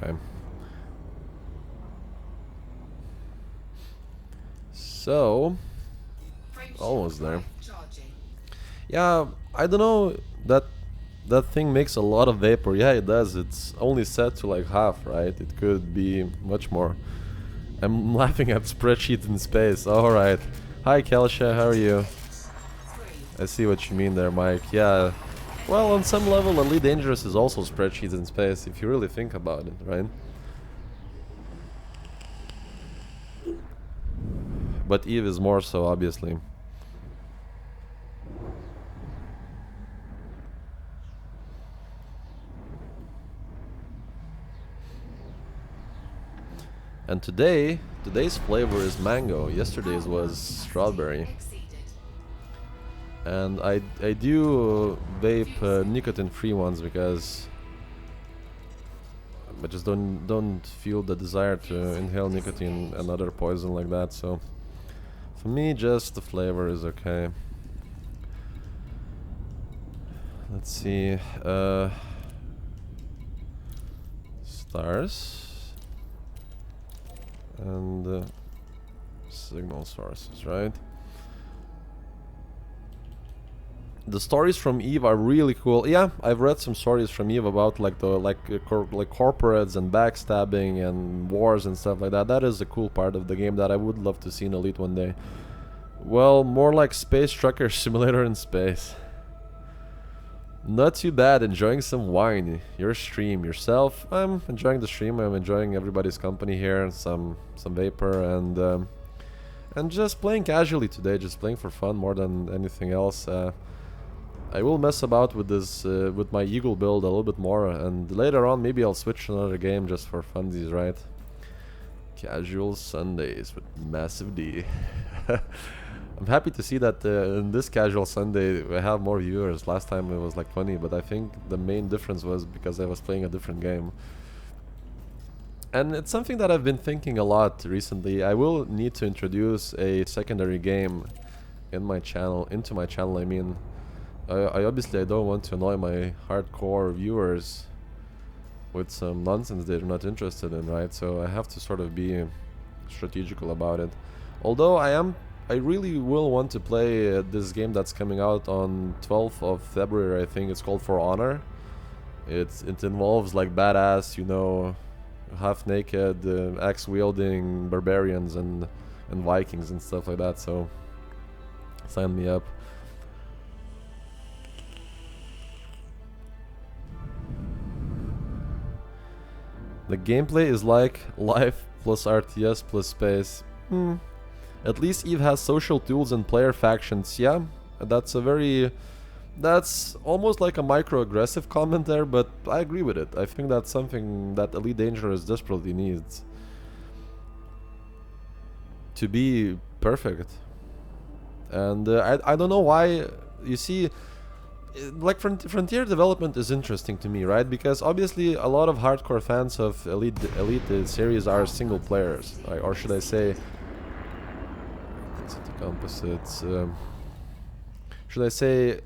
Okay. So... almost there. Yeah, I don't know, that thing makes a lot of vapor. Yeah, it does. It's only set to like half, right? It could be much more. I'm laughing at spreadsheet in space. Alright. Hi Kelsha, how are you? I see what you mean there, Mike. Yeah. Well, on some level, Elite Dangerous is also spreadsheets in space, if you really think about it, right? But EVE is more so, obviously. And today's flavor is mango. Yesterday's was strawberry. And I do vape nicotine-free ones because I just don't feel the desire to inhale nicotine and other poison like that. So for me, just the flavor is okay. Let's see. Stars. And signal sources, right? The stories from Eve are really cool. Yeah, I've read some stories from Eve about like the like corporates and backstabbing and wars and stuff like that. That is a cool part of the game that I would love to see in Elite one day. Well, more like Space Trucker Simulator in space. Not too bad, enjoying some wine. Your stream, yourself? I'm enjoying the stream. I'm enjoying everybody's company here, and some vapor, and just playing casually today, just playing for fun more than anything else. I will mess about with this with my Eagle build a little bit more, and later on maybe I'll switch to another game just for funsies, right? Casual Sundays with MassiveD. I'm happy to see that in this casual Sunday we have more viewers. Last time it was like 20, but I think the main difference was because I was playing a different game. And it's something that I've been thinking a lot recently. I will need to introduce a secondary game in my channel, into my channel, I mean. I obviously don't want to annoy my hardcore viewers with some nonsense they're not interested in, right? So I have to sort of be strategical about it. Although I really will want to play this game that's coming out on 12th of February, I think. It's called For Honor. It involves like badass, you know, half-naked, axe-wielding barbarians and Vikings and stuff like that, so sign me up. The gameplay is like life plus RTS plus space. At least Eve has social tools and player factions. Yeah, that's almost like a microaggressive comment there, but I agree with it. I think that's something that Elite Dangerous desperately needs to be perfect. And I don't know why, you see, like Frontier development is interesting to me, right? Because obviously a lot of hardcore fans of Elite series are single players, right? Or should I say, composites, should I say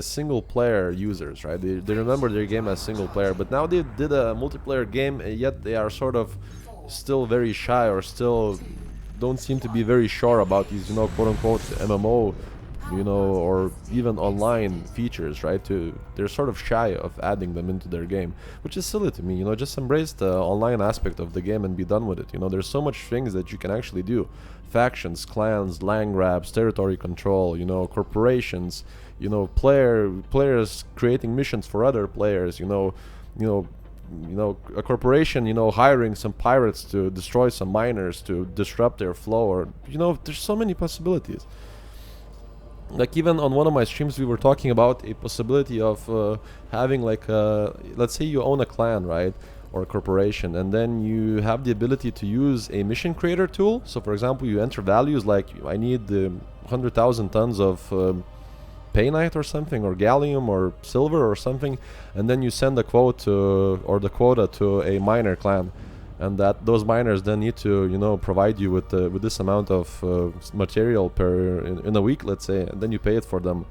single player users, right? They remember their game as single player, but now they did a multiplayer game, and yet they are sort of still very shy, or still don't seem to be very sure about these, you know, quote-unquote MMO, you know, or even online features, right? They're sort of shy of adding them into their game, which is silly to me. You know, just embrace the online aspect of the game and be done with it. You know, there's so much things that you can actually do: factions, clans, land grabs, territory control, you know, corporations, you know, players creating missions for other players, you know, a corporation, you know, hiring some pirates to destroy some miners to disrupt their flow, or, you know, there's so many possibilities. Like, even on one of my streams we were talking about a possibility of having like let's say you own a clan, right, or a corporation, and then you have the ability to use a mission creator tool. So for example, you enter values like, I need 100,000 tons of painite or something, or gallium or silver or something, and then you send the quote or the quota to a miner clan, and that those miners then need to, you know, provide you with this amount of material in a week, let's say, and then you pay it for them,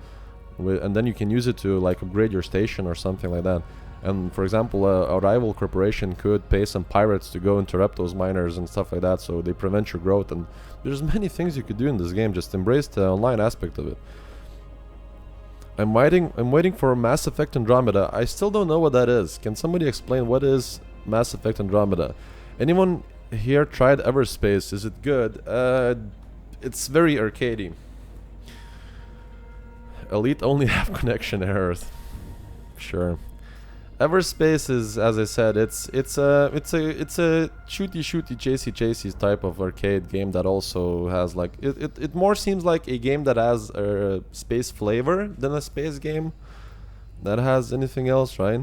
and then you can use it to like upgrade your station or something like that. And for example, a rival corporation could pay some pirates to go interrupt those miners and stuff like that, so they prevent your growth. And there's many things you could do in this game. Just embrace the online aspect of it. I'm waiting for Mass Effect Andromeda. I still don't know what that is. Can somebody explain what is Mass Effect Andromeda? Anyone here tried Everspace? Is it good? It's very arcadey. Elite only have connection errors. Sure. Everspace is, as I said, it's a shooty chasey type of arcade game that also has like it more seems like a game that has a space flavor than a space game that has anything else, right?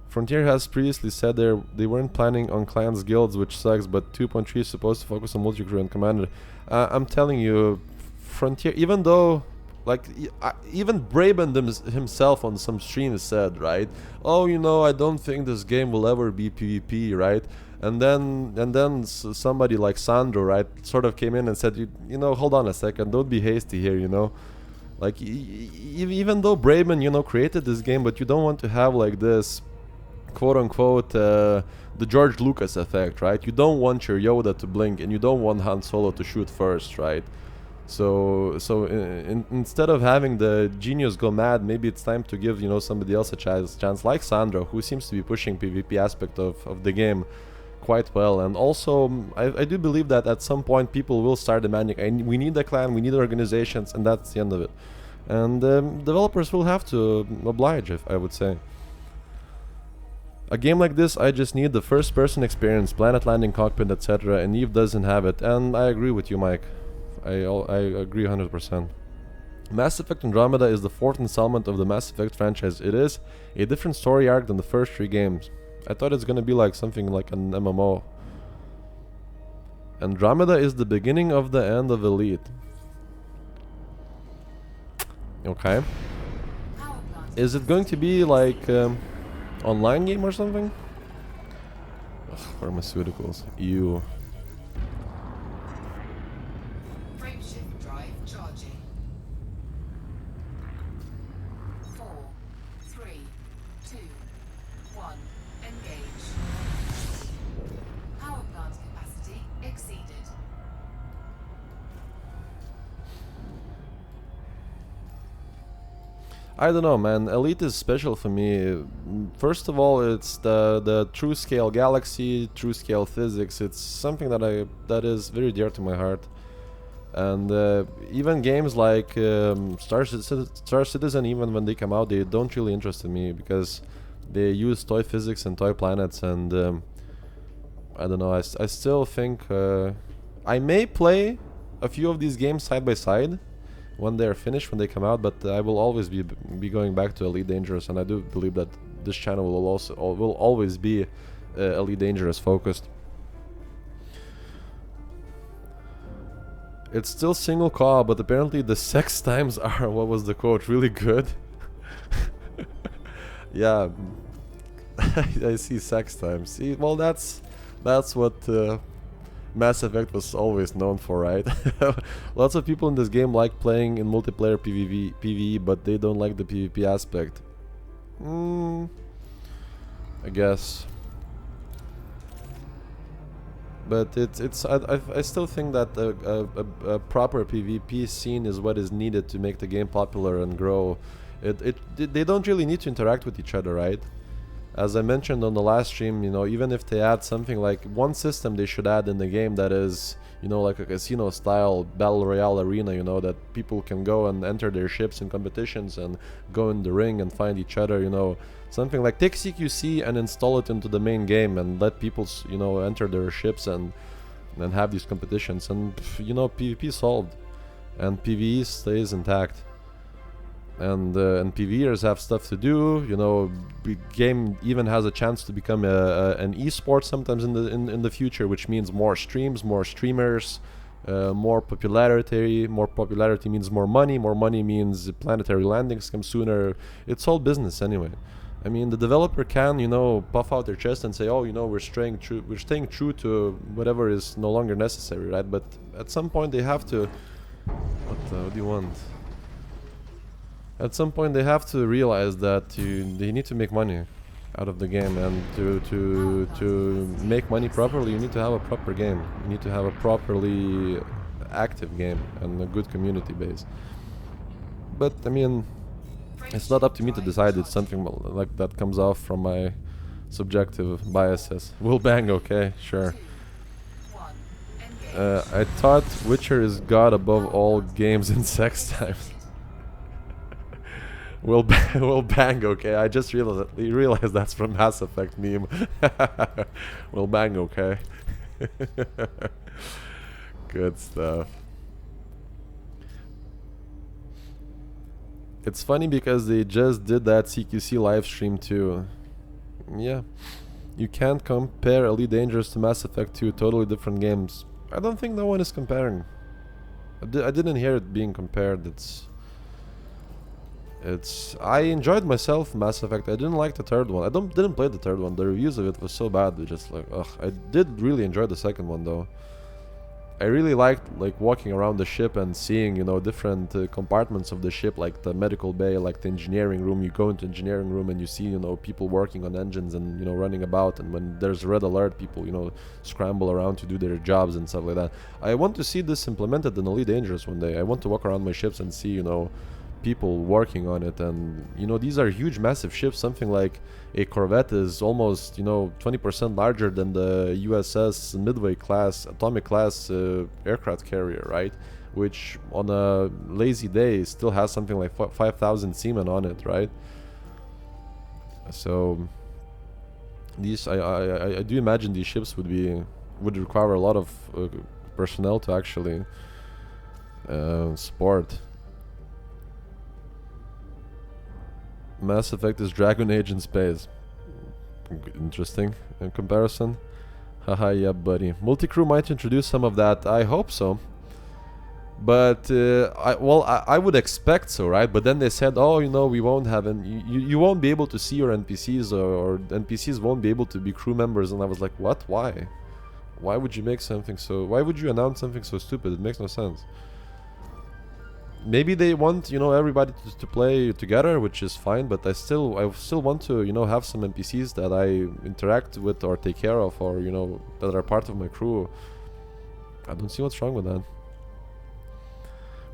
Frontier has previously said they weren't planning on clans guilds, which sucks, but 2.3 is supposed to focus on multi-crew and commander. I'm telling you, Frontier, even though, like, even Braben himself on some streams said, right, oh, you know, I don't think this game will ever be PvP, right? And then somebody like Sandro, right, sort of came in and said, you know, hold on a second, don't be hasty here, you know. Like, even though Braben, you know, created this game, but you don't want to have like this quote-unquote the George Lucas effect, right? You don't want your Yoda to blink, and you don't want Han Solo to shoot first, right? So instead of having the genius go mad, maybe it's time to give, you know, somebody else a chance like Sandro, who seems to be pushing PvP aspect of the game quite well. And also, I do believe that at some point people will start demanding, we need a clan, we need organizations, and that's the end of it. And developers will have to oblige, I would say. A game like this, I just need the first person experience, planet landing, cockpit, etc. And Eve doesn't have it, and I agree with you, Mike. I agree 100%. Mass Effect Andromeda is the 4th installment of the Mass Effect franchise. It is a different story arc than the first 3 games. I thought it's gonna be like something like an MMO. Andromeda is the beginning of the end of Elite. Okay.
Power plant.
Is it going to be like online game or something? Ugh, pharmaceuticals. Ew.
Frameshift drive charging. 4, 3, 2, 1. Engage. Power plant capacity exceeded.
I don't know, man. Elite is special for me. First of all, it's the true scale galaxy, true scale physics. It's something that is very dear to my heart. And even games like Star Citizen, even when they come out, they don't really interest me because they use toy physics and toy planets. And I don't know. I still think I may play a few of these games side by side when they're finished, when they come out, but I will always be going back to Elite Dangerous, and I do believe that this channel will always be Elite Dangerous focused. It's still single co-op, but apparently the sex times are, what was the quote, really good. Yeah, I see sex times. See, well, that's what Mass Effect was always known for, right? Lots of people in this game like playing in multiplayer PvE, but they don't like the PvP aspect. I guess. But I still think that a proper PvP scene is what is needed to make the game popular and grow. They don't really need to interact with each other, right? As I mentioned on the last stream, you know, even if they add something like one system they should add in the game that is, you know, like a casino style battle royale arena, you know, that people can go and enter their ships in competitions and go in the ring and find each other, you know, something like take CQC and install it into the main game and let people, you know, enter their ships and have these competitions, and you know, PvP solved and PvE stays intact. And PvEers have stuff to do, you know. Game even has a chance to become an esport sometimes in the future, which means more streams, more streamers, more popularity. More popularity means more money. More money means planetary landings come sooner. It's all business anyway. I mean, the developer can, you know, puff out their chest and say, oh, you know, we're staying true to whatever is no longer necessary, right? But at some point they have to. What do you want? At some point they have to realize that they need to make money out of the game, and to make money properly you need to have a proper game. You need to have a properly active game and a good community base. But I mean, it's not up to me to decide. It's something like that comes off from my subjective biases. We'll bang, okay, sure. I thought Witcher is god above all games in sex times. We'll bang, okay. I just realized that's from Mass Effect meme. We'll bang, okay. Good stuff. It's funny because they just did that CQC live stream too. Yeah, you can't compare Elite Dangerous to Mass Effect 2, totally different games. I don't think no one is comparing. I didn't hear it being compared. I enjoyed myself Mass Effect. I didn't like the third one. I didn't play the third one. The reviews of it was so bad. Just like, ugh. I did really enjoy the second one though. I really liked like walking around the ship and seeing, you know, different compartments of the ship, like the medical bay, like the engineering room. You go into engineering room and you see, you know, people working on engines and, you know, running about. And when there's a red alert, people, you know, scramble around to do their jobs and stuff like that. I want to see this implemented in Elite Dangerous one day. I want to walk around my ships and see, you know, people working on it. And, you know, these are huge, massive ships. Something like a Corvette is almost, you know, 20% larger than the USS Midway class, atomic class aircraft carrier, right? Which on a lazy day still has something like 5,000 seamen on it, right? So these, I do imagine these ships would require a lot of personnel to actually support. Mass Effect is Dragon Age in space. Interesting in comparison. Haha, yeah, buddy. Multicrew might introduce some of that. I hope so. But I would expect so, right? But then they said, oh, you know, we won't have you won't be able to see your NPCs, or NPCs won't be able to be crew members. And I was like, what? Why? Why would you make something so? Why would you announce something so stupid? It makes no sense. Maybe they want, you know, everybody to play together, which is fine, but I still want to, you know, have some NPCs that I interact with or take care of, or, you know, that are part of my crew. I don't see what's wrong with that.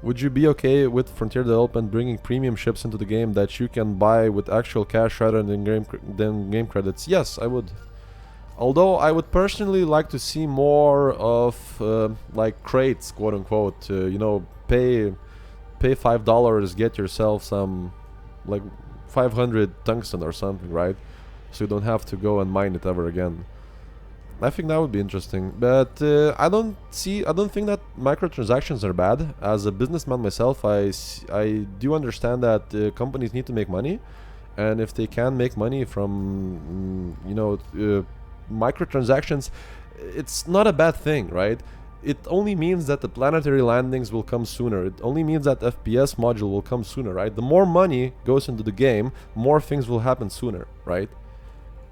Would you be okay with Frontier Development bringing premium ships into the game that you can buy with actual cash rather than game credits? Yes, I would. Although I would personally like to see more of like crates, quote unquote, you know, pay $5, get yourself some, like 500 tungsten or something, right? So you don't have to go and mine it ever again. I think that would be interesting, but I don't think that microtransactions are bad. As a businessman myself, I do understand that companies need to make money, and if they can make money from, you know, microtransactions, it's not a bad thing, right? It only means that the planetary landings will come sooner. It only means that FPS module will come sooner, right? The more money goes into the game, more things will happen sooner, right?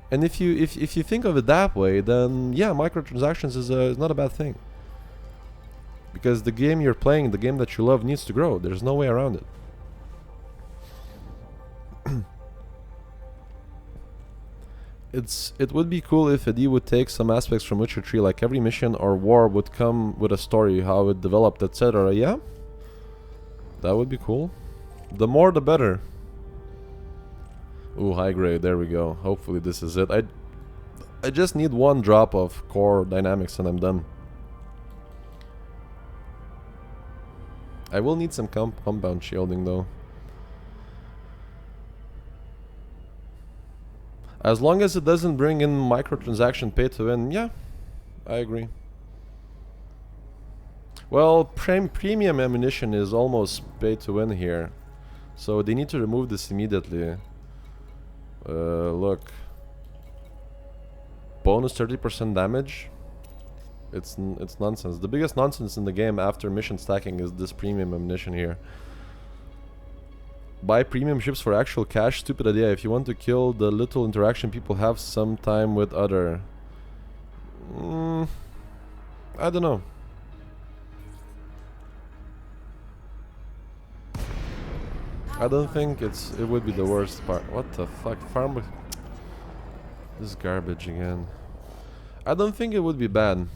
And if you think of it that way, then yeah, microtransactions is not a bad thing. Because the game you're playing, the game that you love, needs to grow. There's no way around it. It would be cool if AD would take some aspects from Witcher 3, like every mission or war would come with a story, how it developed, etc. Yeah, that would be cool. The more the better. Ooh, high grade, there we go. Hopefully this is it. I just need one drop of core dynamics and I'm done. I will need some compound shielding though. As long as it doesn't bring in microtransaction pay to win, yeah, I agree. Well, premium ammunition is almost pay to win here, so they need to remove this immediately. Look, bonus 30% damage. It's nonsense. The biggest nonsense in the game after mission stacking is this premium ammunition here. Buy premium ships for actual cash. Stupid idea. If you want to kill the little interaction people have some time with other. I don't know. I don't think it would be the worst part. What the fuck? Farm. This garbage again. I don't think it would be bad.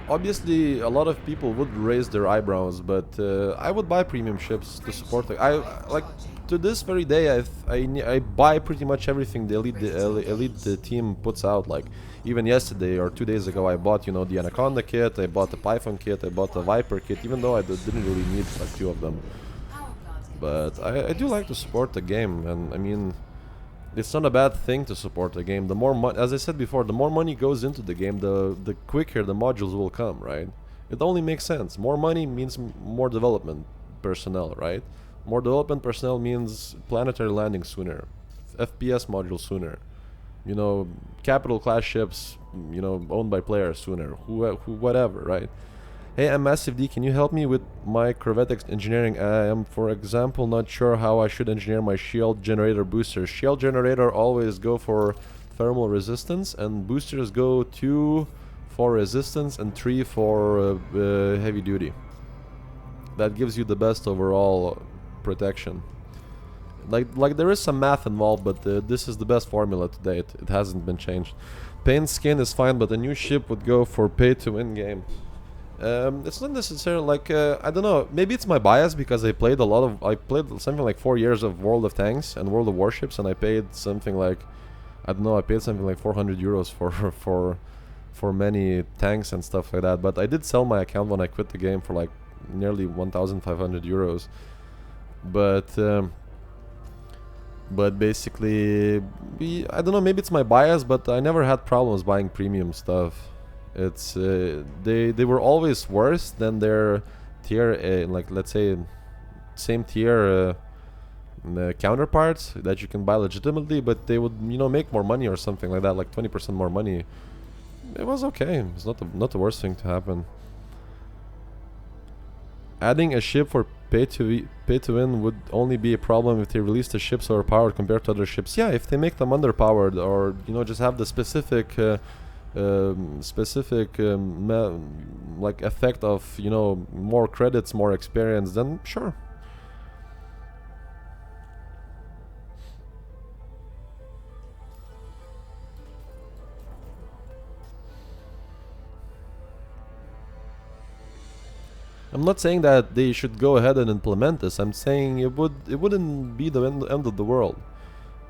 Obviously, a lot of people would raise their eyebrows, but I would buy premium ships to support it. Like to this very day, I buy pretty much everything the elite team puts out. Like even yesterday or 2 days ago, I bought, you know, the Anaconda kit, I bought the Python kit, I bought the Viper kit, even though I didn't really need like 2 of them. But I do like to support the game, and I mean, it's not a bad thing to support the game. The more as I said before, the more money goes into the game, the quicker the modules will come, right? It only makes sense. More money means more development personnel, right? More development personnel means planetary landing sooner, FPS module sooner, you know, capital class ships, you know, owned by players sooner, whatever, right? Hey, I'm MassiveD, can you help me with my Corvette engineering? I am, for example, not sure how I should engineer my shield generator boosters. Shield generator always go for thermal resistance, and boosters go 2 4 resistance, and 3 for heavy duty. That gives you the best overall protection. Like there is some math involved, but this is the best formula to date. It hasn't been changed. Paint skin is fine, but a new ship would go for pay to win game. It's not necessarily like I don't know. Maybe it's my bias because I played something like 4 years of World of Tanks and World of Warships, and I paid something like I don't know. I paid something like 400 euros for many tanks and stuff like that. But I did sell my account when I quit the game for like nearly 1,500 euros. But basically, I don't know. Maybe it's my bias, but I never had problems buying premium stuff. It's they were always worse than their tier, like let's say same tier counterparts that you can buy legitimately, but they would make more money or something like that, like 20% more money. It was okay. It's not the worst thing to happen. Adding a ship for pay to win would only be a problem if they release the ships overpowered compared to other ships. Yeah, if they make them underpowered, or just have the specific like effect of more credits, more experience, then sure. I'm not saying that they should go ahead and implement this. I'm saying it wouldn't be the end of the world,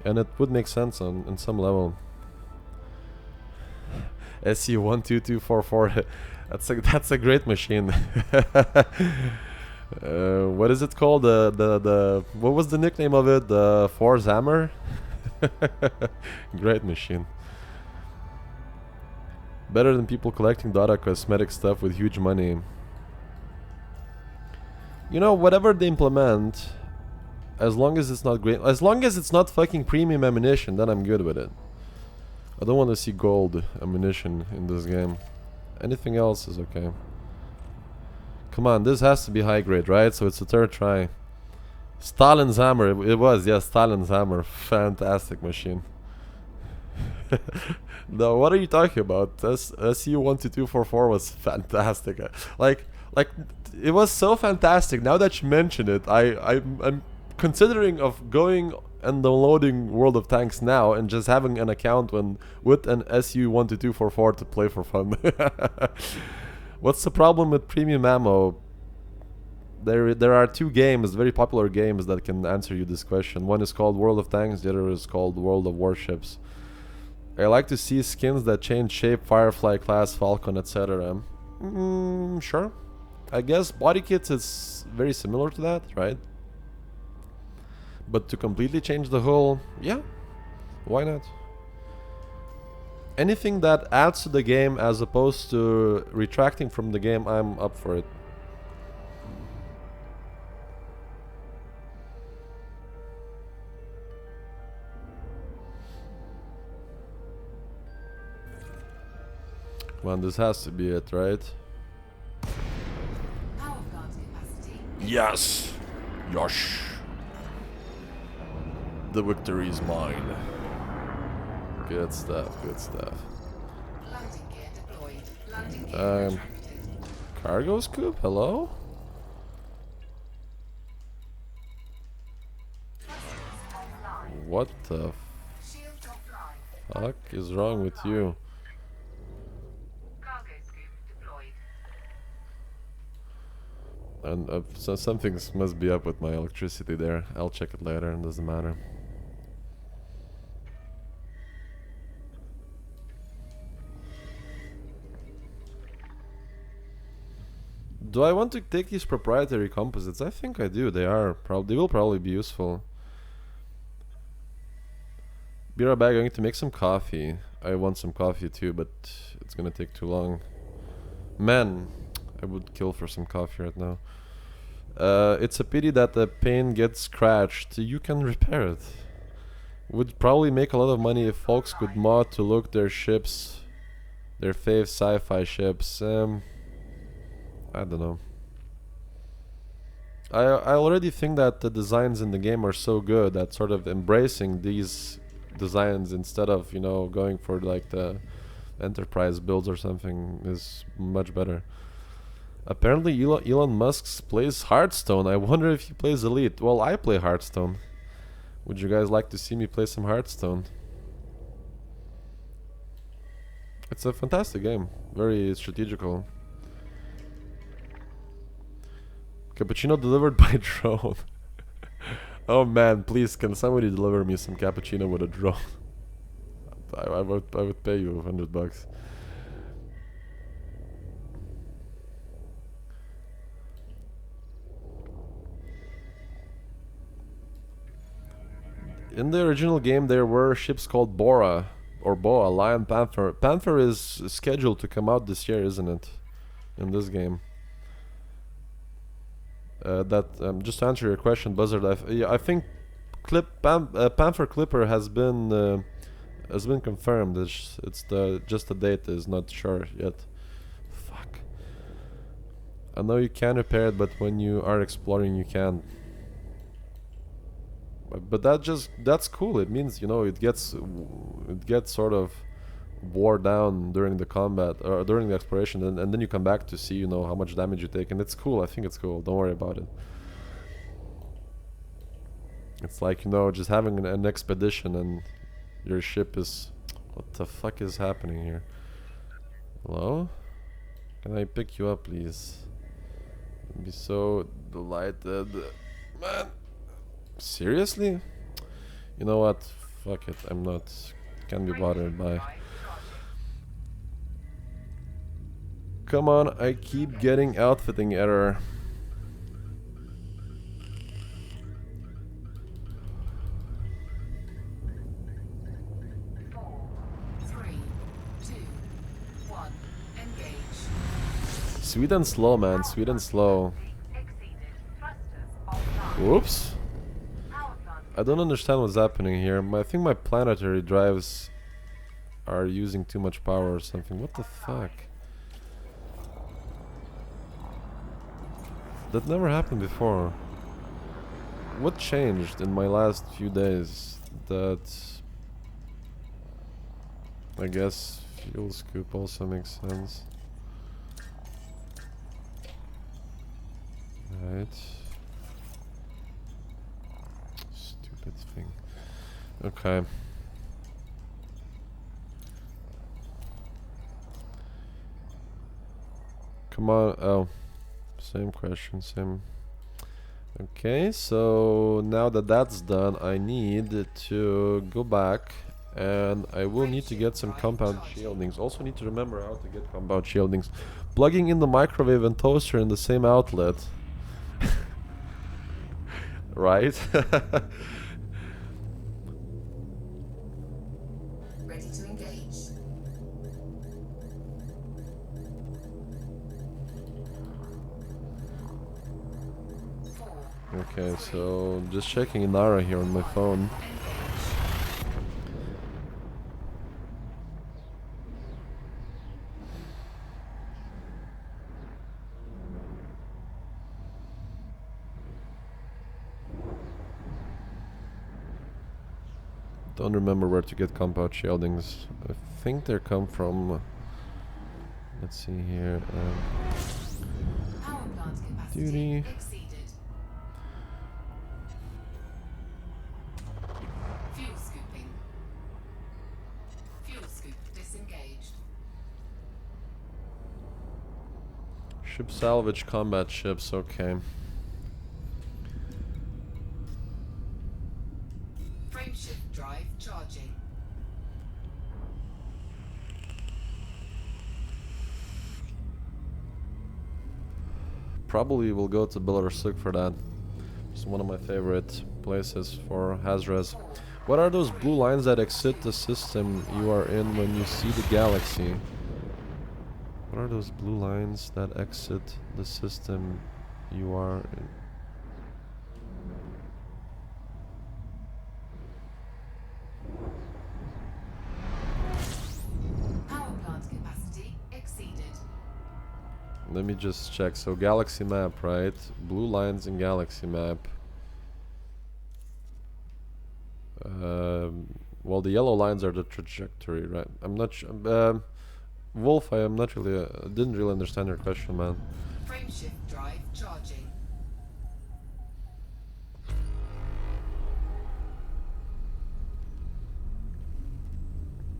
and it would make sense on some level. SU12244. That's a great machine. What is it called? What was the nickname of it? The Force Hammer. Great machine. Better than people collecting Dota cosmetic stuff with huge money. Whatever they implement, as long as it's not great, as long as it's not fucking premium ammunition, then I'm good with it. I don't want to see gold ammunition in this game. Anything else is okay. Come on, this has to be high grade, right? So it's the third try. Stalin's hammer. It was, yes, Stalin's hammer. Fantastic machine. No, what are you talking about? SU12244 was fantastic. Like it was so fantastic. Now that you mention it, I'm considering of going and downloading World of Tanks now and just having an account with an SU12244 to play for fun. What's the problem with premium ammo? There are two games, very popular games, that can answer you this question. One is called World of Tanks, the other is called World of Warships. I like to see skins that change shape, Firefly class, Falcon, etc. Sure. I guess body kits is very similar to that, right? But to completely change the whole, yeah, why not? Anything that adds to the game as opposed to retracting from the game, I'm up for it. Come on, this has to be it, right?
Power plant capacity.
Yes! Yosh! The victory is mine. Good stuff, good stuff.
Landing gear deployed. Landing gear retracted.
Cargo scoop, hello? What the
Shield offline.
fuck is wrong with you?
Cargo scoop deployed.
And so something must be up with my electricity there. I'll check it later, it doesn't matter. Do I want to take these proprietary composites? I think I do. They will probably be useful. Be right back. I'm going to make some coffee. I want some coffee too, but it's gonna take too long. Man, I would kill for some coffee right now. It's a pity that the pane gets scratched. You can repair it. Would probably make a lot of money if folks could mod to look their ships, their fave sci-fi ships. I don't know. I already think that the designs in the game are so good that sort of embracing these designs instead of going for like the enterprise builds or something is much better. Apparently Elon Musk plays Hearthstone. I wonder if he plays Elite. Well, I play Hearthstone. Would you guys like to see me play some Hearthstone? It's a fantastic game. Very strategical. Cappuccino delivered by drone. Oh man, please, can somebody deliver me some cappuccino with a drone? I would pay you $100. In the original game, there were ships called Bora or Boa, Lion, Panther. Panther is scheduled to come out this year, isn't it? In this game. Just to answer your question, Buzzard. I think Panther Clipper has been confirmed. It's just the date is not sure yet. Fuck. I know you can repair it, but when you are exploring, you can't. But that's cool. It means, you know, it gets sort of wore down during the combat or during the exploration, and then you come back to see, you know, how much damage you take, and it's cool. I think it's cool. Don't worry about it. It's like, you know, just having an expedition and your ship is... What the fuck is happening here? Hello? Can I pick you up, please? I'd be so delighted. Man! Seriously? You know what? Fuck it. I'm not... Can't be bothered by... Come on, I keep getting outfitting error. Sweet and slow, man. Sweet and slow. Whoops. I don't understand what's happening here. I think my planetary drives are using too much power or something. What the fuck? That never happened before. What changed in my last few days? That... I guess fuel scoop also makes sense. Right. Stupid thing. Okay. Come on. Oh. Same question, same. Okay, so now that that's done, I need to go back and I will need to get some compound shieldings. Also need to remember how to get compound shieldings. Plugging in the microwave and toaster in the same outlet. Right?
Ready to engage.
Okay, so just checking Inara here on my phone. Don't remember where to get compound shieldings. I think they come from... Let's see here.
Power plant capacity
Duty.
exceeded. Fuel scooping. Fuel scoop disengaged.
Ship salvage combat ships, okay.
Frameshift drive charging.
Probably will go to Belarus for that. It's one of my favorite places for Hazres. What are those blue lines that exit the system you are in when you see the galaxy? What are those blue lines that exit the system you are in?
Power plant capacity exceeded.
Let me just check. So galaxy map, right? Blue lines in galaxy map. Well, the yellow lines are the trajectory, right? I'm not sure. Wolf, I am not really, didn't really understand your question, man.
Frameshift drive charging.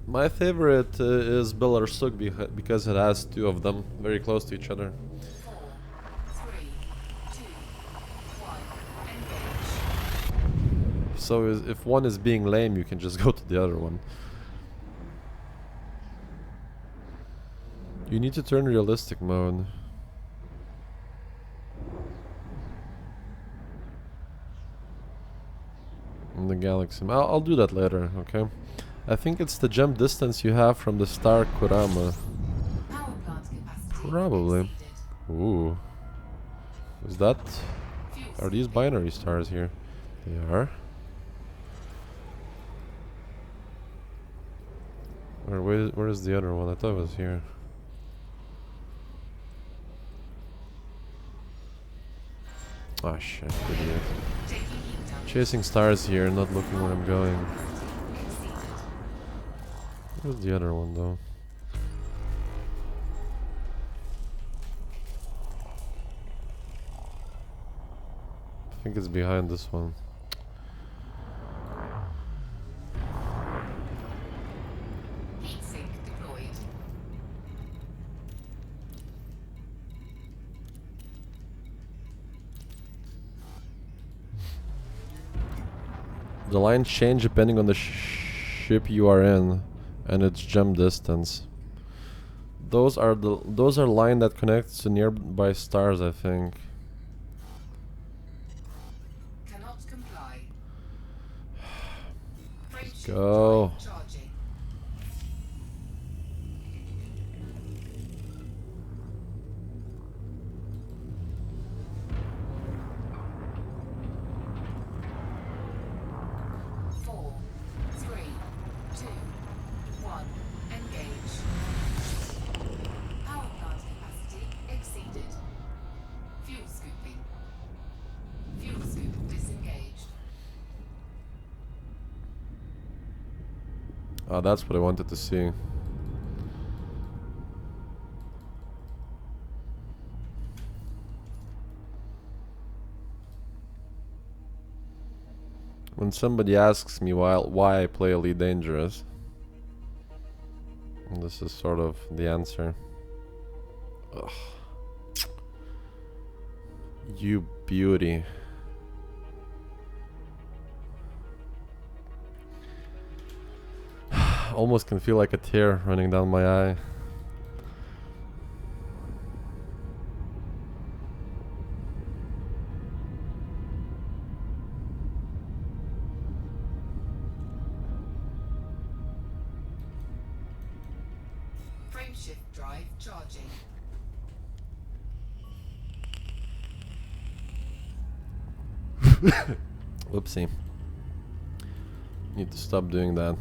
My favorite is Belarusic because it has two of them very close to each other.
4, 3, 2, 1. Engage.
So if one is being lame, you can just go to the other one. You need to turn realistic mode. In the galaxy. I'll do that later, okay? I think it's the jump distance you have from the star Kurama.
Power plant capacity
Probably.
exceeded.
Ooh. Is that...
Fuel
Are these
skipping.
binary stars here? They are. Where is the other one? I thought it was here. Ah shit, idiot.
Taking heat damage.
Chasing stars here, not looking where I'm going.
Exceeded.
Where's the other one though? I think it's behind this one.
Heat sink deployed.
The lines change depending on the ship you are in and its jump distance. Those are line that connects to nearby stars, I think.
Cannot comply. Frameshift
go.
drive charging. Four, three, two, one. Engage. Power plant capacity exceeded. Fuel scooping. Fuel scoop disengaged.
Ah, that's what I wanted to see. When somebody asks me why I play Elite Dangerous, and this is sort of the answer. Ugh. You beauty. Almost can feel like a tear running down my eye.
Frameshift drive charging.
Whoopsie. Need to stop doing that.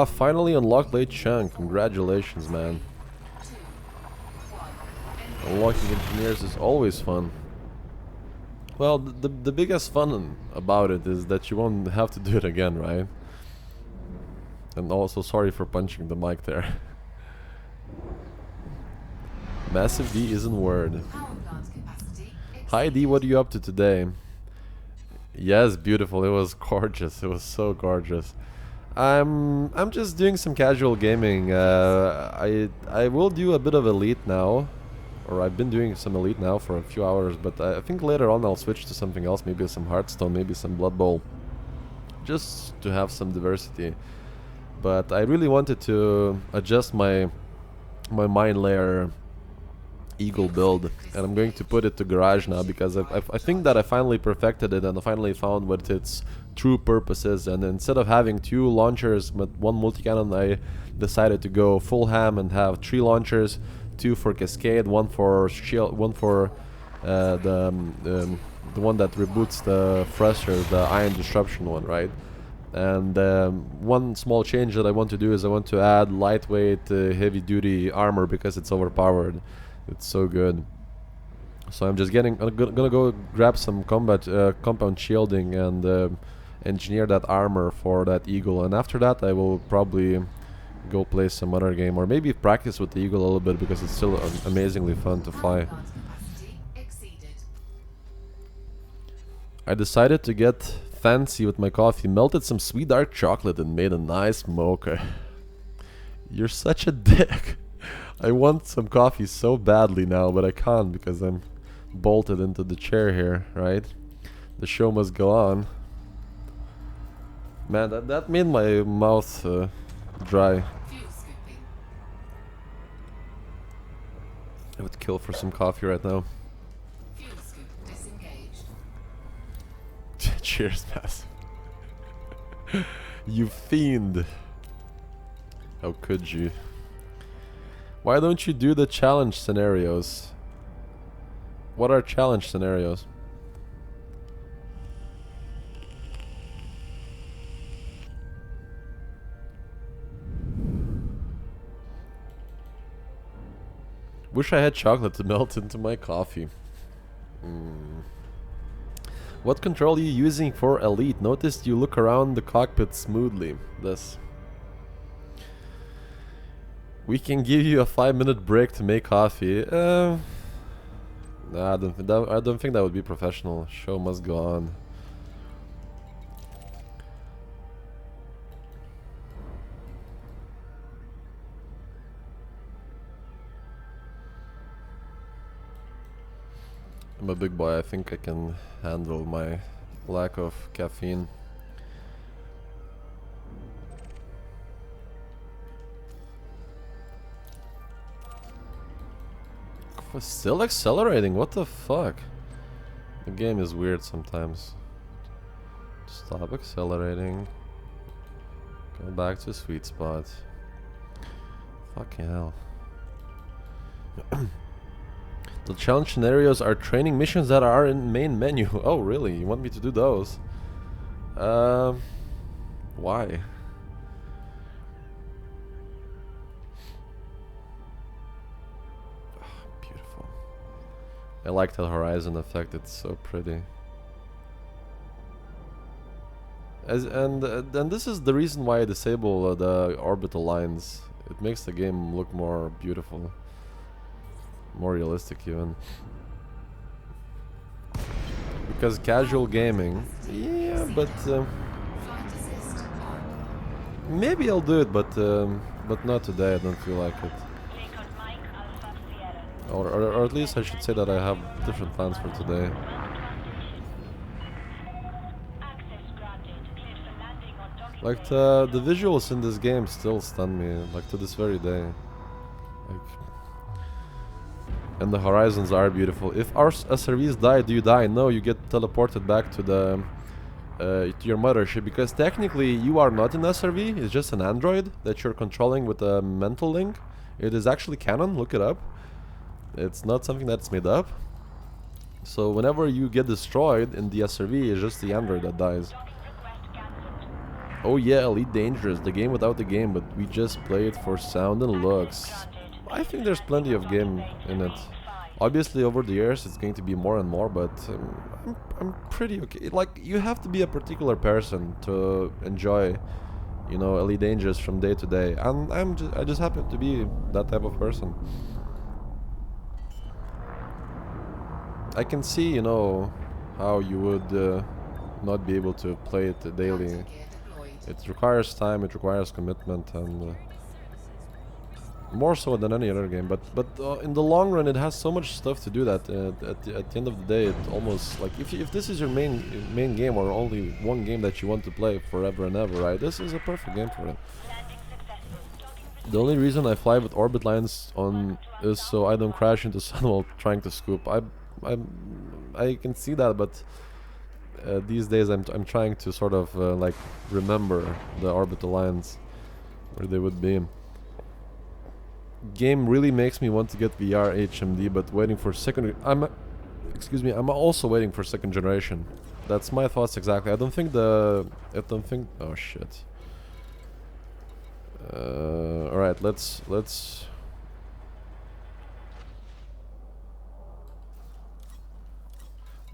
Finally unlocked Late Chunk. Congratulations, man.
2, 1.
Unlocking engineers is always fun. Well, the biggest fun about it is that you won't have to do it again, right? And also, sorry for punching the mic there. MassiveD isn't word.
Power plant capacity
Hi D, what are you up to today? Yes, beautiful. It was gorgeous. It was so gorgeous. I'm just doing some casual gaming. I will do a bit of Elite now, or I've been doing some Elite now for a few hours. But I think later on I'll switch to something else. Maybe some Hearthstone, maybe some Blood Bowl, just to have some diversity. But I really wanted to adjust my mine layer Eagle build, and I'm going to put it to Garage now because I think that I finally perfected it and I finally found what its true purpose is. And instead of having two launchers but one multi-cannon, I decided to go full ham and have three launchers, two for Cascade, one for shield, one for the one that reboots the thrusters, the Iron Disruption one, right? And one small change that I want to do is I want to add lightweight heavy duty armor because it's overpowered. It's so good. So I'm just gonna go grab some compound shielding and engineer that armor for that Eagle, and after that I will probably go play some other game, or maybe practice with the Eagle a little bit because it's still amazingly fun to fly.
Plant capacity exceeded.
I decided to get fancy with my coffee, melted some sweet dark chocolate and made a nice mocha. You're such a dick. I want some coffee so badly now, but I can't because I'm bolted into the chair here, right? The show must go on. Man, that made my mouth dry.
Fuel scooping.
I would kill for some coffee right now.
Fuel scoop disengaged.
Cheers, Massive. You fiend. How could you? Why don't you do the challenge scenarios? What are challenge scenarios? Wish I had chocolate to melt into my coffee. What control are you using for Elite? Noticed you look around the cockpit smoothly. This. We can give you a 5-minute break to make coffee. Nah, I don't think that would be professional. Show must go on. I'm a big boy. I think I can handle my lack of caffeine. Still accelerating, what the fuck? The game is weird sometimes. Stop accelerating. Go back to sweet spot. Fucking hell. The challenge scenarios are training missions that are in main menu. Oh really? You want me to do those? Why? I like the horizon effect, it's so pretty. And this is the reason why I disable the orbital lines. It makes the game look more beautiful. More realistic even. Because casual gaming... Yeah, but...
Flight assist on.
maybe I'll do it, but not today, I don't feel like it.
Record Mike Alpha Sierra.
Or at least I should say that I have different plans for today.
Access granted. Cleared for landing on docking
Like
bay.
the visuals in this game still stun me, like to this very day. Like, and the horizons are beautiful. If our SRVs die, do you die? No, you get teleported back to the to your mothership, because technically you are not an SRV. It's just an android that you're controlling with a mental link. It is actually canon. Look it up. It's not something that's made up. So whenever you get destroyed in the SRV, it's just the android that dies.
Docking request cancelled.
Oh yeah, Elite Dangerous, the game without the game, but we just play it for sound and looks. I think there's plenty of game in it. Obviously over the years it's going to be more and more, but I'm pretty okay. Like, you have to be a particular person to enjoy, you know, Elite Dangerous from day to day. And I just happen to be that type of person. I can see, you know, how you would not be able to play it daily.
Counter gear deployed.
It requires time, it requires commitment, and more so than any other game. But in the long run, it has so much stuff to do that at the end of the day, it almost like if this is your main game, or only one game that you want to play forever and ever, right? This is a perfect game for it.
Landing successful. Docking
The only reason I fly with orbit lines on is so I don't crash into sun while trying to scoop. I can see that, but these days I'm trying to sort of like remember the orbital lines where they would be. Game really makes me want to get VR HMD, but waiting for second. Excuse me. I'm also waiting for second generation. That's my thoughts exactly. I don't think. Oh shit. All right. Let's.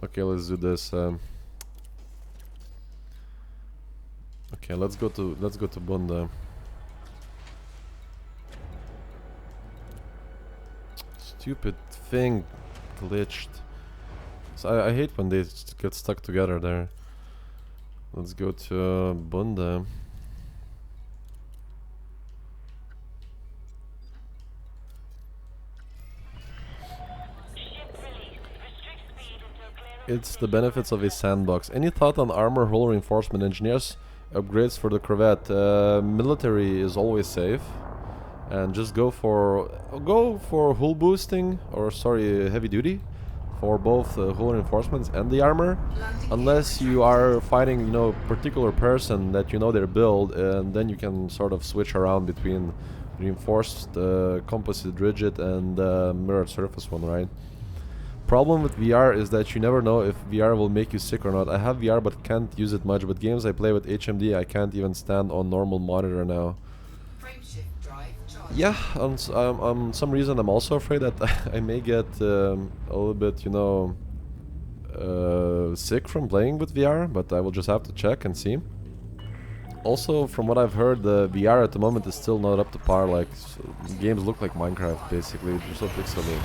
Okay, let's do this. Okay, let's go to Bunda. stupid thing glitched. So I hate when they get stuck together there. Let's go to Bunda. It's the benefits of a sandbox. Any thought on armor, hull reinforcement, engineers, upgrades for the Corvette? Military is always safe, and just go for hull boosting, or sorry, heavy duty, for both hull reinforcements and the armor. Unless you are fighting, you know, a particular person that you know their build, and then you can sort of switch around between reinforced composite rigid and mirrored surface one, right? Problem with VR is that you never know if VR will make you sick or not. I have VR but can't use it much, but games I play with HMD I can't even stand on normal monitor now.
Frameshift drive charged.
Yeah, on some reason I'm also afraid that I may get a little bit, you know, sick from playing with VR, but I will just have to check and see. Also, from what I've heard, the VR at the moment is still not up to par. Like, games look like Minecraft, basically. They're so pixely.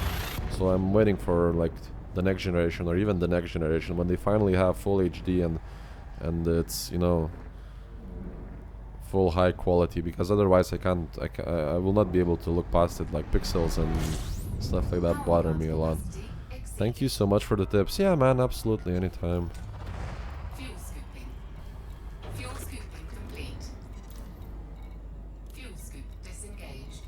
So I'm waiting for, like, the next generation, or even the next generation, when they finally have full HD and it's, you know, full high quality. Because otherwise I will not be able to look past it. Like, pixels and stuff like that bother me a lot. Thank you so much for the tips. Yeah, man, absolutely, anytime.
Fuel scooping. Fuel scooping complete. Fuel scoop disengaged.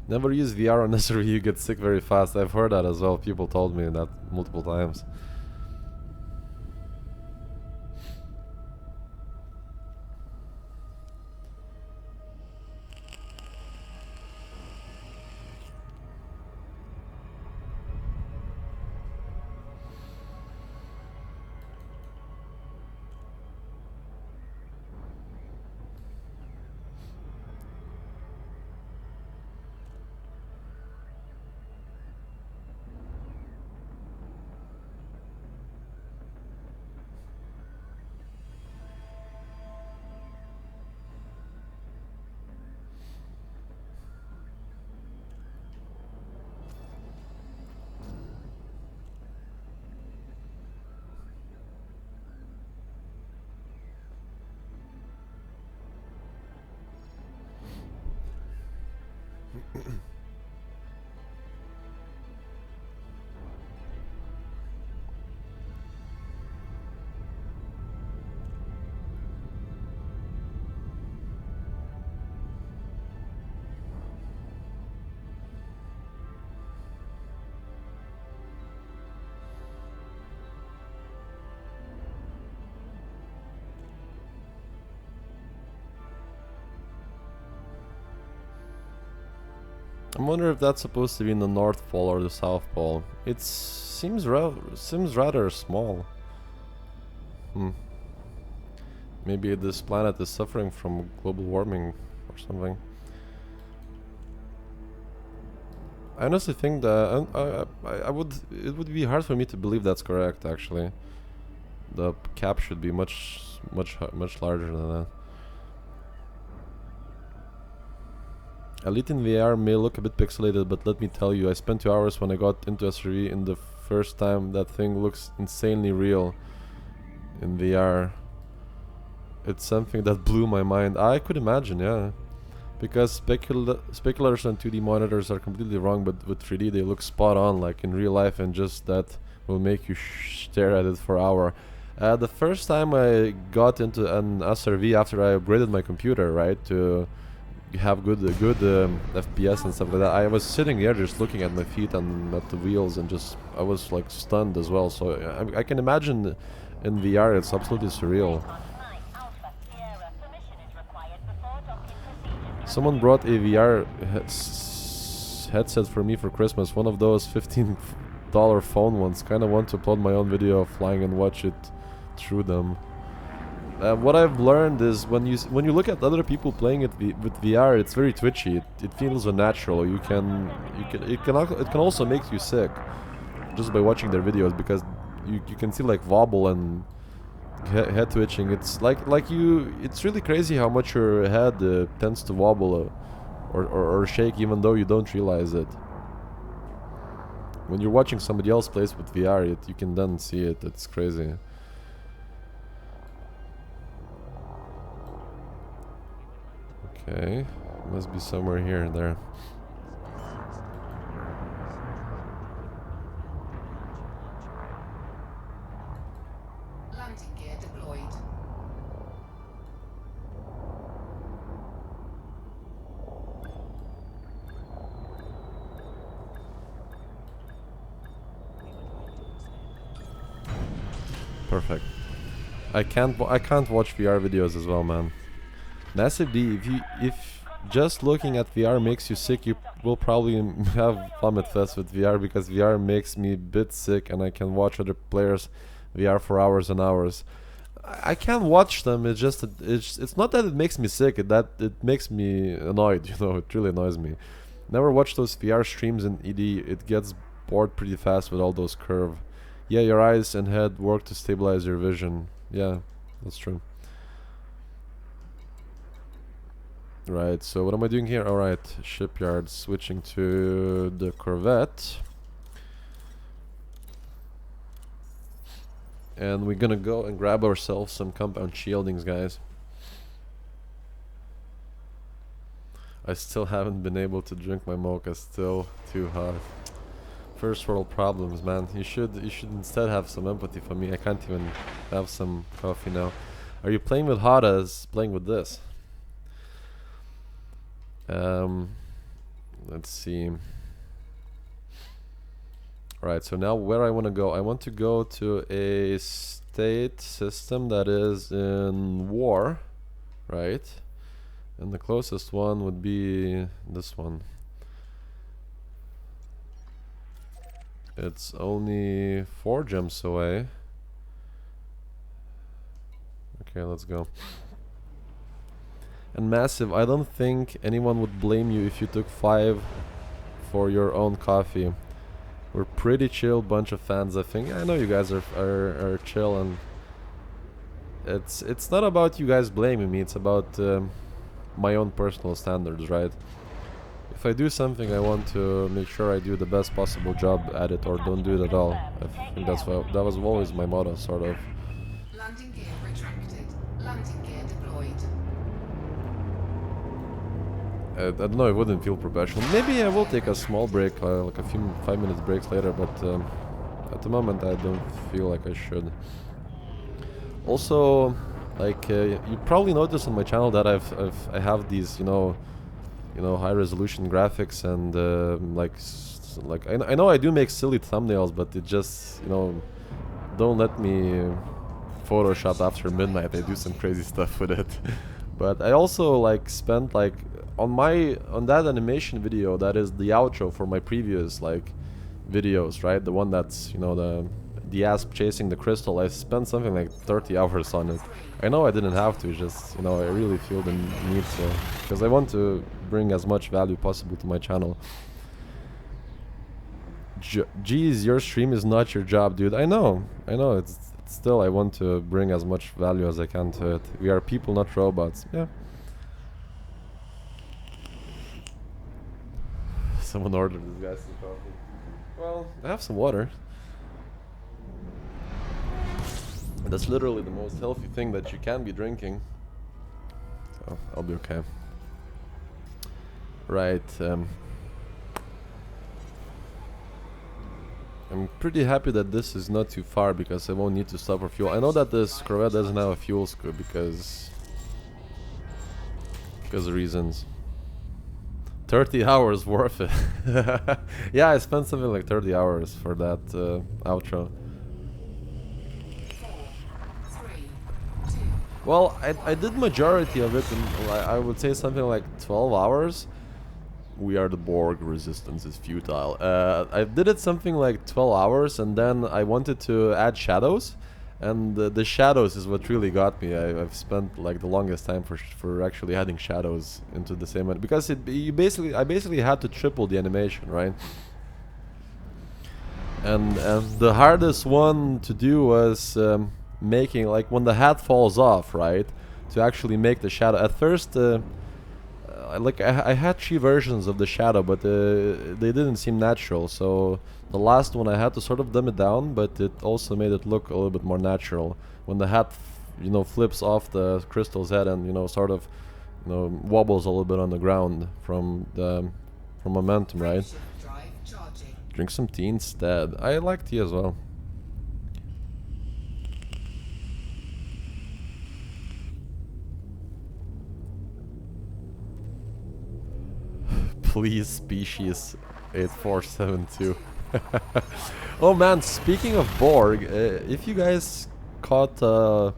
Never use VR on SRV, you get sick very fast. I've heard that as well. People told me that multiple times. I wonder if that's supposed to be in the North Pole or the South Pole. It seems rather small. Maybe this planet is suffering from global warming or something. I honestly think that it would be hard for me to believe that's correct. Actually, the cap should be much larger than that. Elite in VR may look a bit pixelated, but let me tell you, I spent 2 hours when I got into SRV in the first time. That thing looks insanely real in VR. It's something that blew my mind. I could imagine, yeah. Because speculators on 2D monitors are completely wrong, but with 3D they look spot on, like in real life, and just that will make you stare at it for an hour. The first time I got into an SRV after I upgraded my computer, right, to have good FPS and stuff like that, I was sitting there just looking at my feet and at the wheels, and just I was like stunned as well. So I can imagine in VR it's absolutely surreal. Someone brought a VR headset for me for Christmas, one of those $15 phone ones. Kind of want to upload my own video of flying and watch it through them. What I've learned is when you look at other people playing it with VR, it's very twitchy. It feels unnatural. It can also make you sick just by watching their videos, because you can see like wobble and head twitching. It's like it's really crazy how much your head tends to wobble or shake even though you don't realize it. When you're watching somebody else plays with VR, you can then see it. It's crazy. Okay, must be somewhere here and there.
Landing gear deployed.
Perfect. I can't watch VR videos as well, man. MassiveD, if just looking at VR makes you sick, you will probably have vomit fest with VR, because VR makes me a bit sick and I can watch other players VR for hours and hours. I can't watch them. It's just it's not that it makes me sick. It makes me annoyed. You know, it really annoys me. Never watch those VR streams in ED. It gets bored pretty fast with all those curve. Yeah, your eyes and head work to stabilize your vision. Yeah, that's true. Right, so what am I doing here? Alright, shipyard, switching to the Corvette. And we're gonna go and grab ourselves some compound shieldings, guys. I still haven't been able to drink my mocha, still too hot. First world problems, man. You should instead have some empathy for me. I can't even have some coffee now. Are you playing with hot as playing with this? Let's see. Alright, so now where I want to go? I want to go to a state system that is in war, right? And the closest one would be this one. It's only 4 gems away. Okay, let's go. And Massive, I don't think anyone would blame you if you took 5 for your own coffee. We're pretty chill bunch of fans, I think. I know you guys are chill, and it's not about you guys blaming me, it's about my own personal standards, right? If I do something, I want to make sure I do the best possible job at it, or don't do it at all. I think that was always my motto, sort of.
Landing gear retracted. Landing gear deployed.
I don't know, it wouldn't feel professional. Maybe I will take a small break, like a few 5-minute breaks later, but at the moment I don't feel like I should. Also, like you probably noticed on my channel that I have these, you know, high resolution graphics, and like I know I do make silly thumbnails, but it just, you know, don't let me Photoshop after midnight. I do some crazy stuff with it. But I also like spent like on that animation video, that is the outro for my previous like videos, right? The one that's, you know, the asp chasing the crystal. I spent something like 30 hours on it. I know I didn't have to, just, you know, I really feel the need to, because I want to bring as much value possible to my channel. Geez, your stream is not your job, dude. I know, it's still, I want to bring as much value as I can to it. We are people, not robots. Yeah. Someone ordered this guy some coffee. Well, I have some water. That's literally the most healthy thing that you can be drinking. So, I'll be okay. Right, I'm pretty happy that this is not too far, because I won't need to stop for fuel. I know that this Corvette doesn't have a fuel scoop because of reasons. 30 hours worth it. Yeah, I spent something like 30 hours for that outro.
4, 3, 2.
Well, I did majority of it in, I would say something like 12 hours. We are the Borg, resistance is futile. I did it something like 12 hours, and then I wanted to add shadows, and the shadows is what really got me. I've spent like the longest time for actually adding shadows into the same one, because I basically had to triple the animation, right? And the hardest one to do was making, like, when the hat falls off, right? To actually make the shadow. At first, I had 3 versions of the shadow, but they didn't seem natural. So the last one I had to sort of dumb it down, but it also made it look a little bit more natural when the hat, flips off the crystal's head and sort of, wobbles a little bit on the ground from momentum, right?
Frameshift drive charging.
Drink some tea instead. I like tea as well. Please, species 8472. Oh man, speaking of Borg, if you guys caught the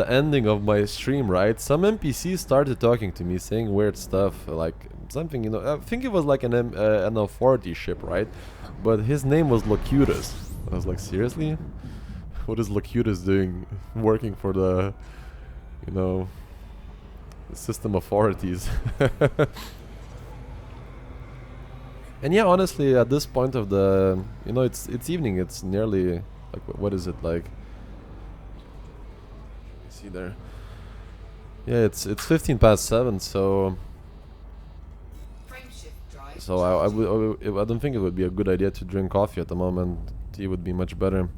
ending of my stream, right? Some NPCs started talking to me, saying weird stuff, like something, I think it was like an authority ship, right? But his name was Locutus. I was like, seriously? What is Locutus doing working for the, system authorities? And yeah, honestly, at this point of the, it's evening. It's nearly like what is it like? See there. Yeah, it's 15 past 7. So
Frameshift drive
I don't think it would be a good idea to drink coffee at the moment. Tea would be much better.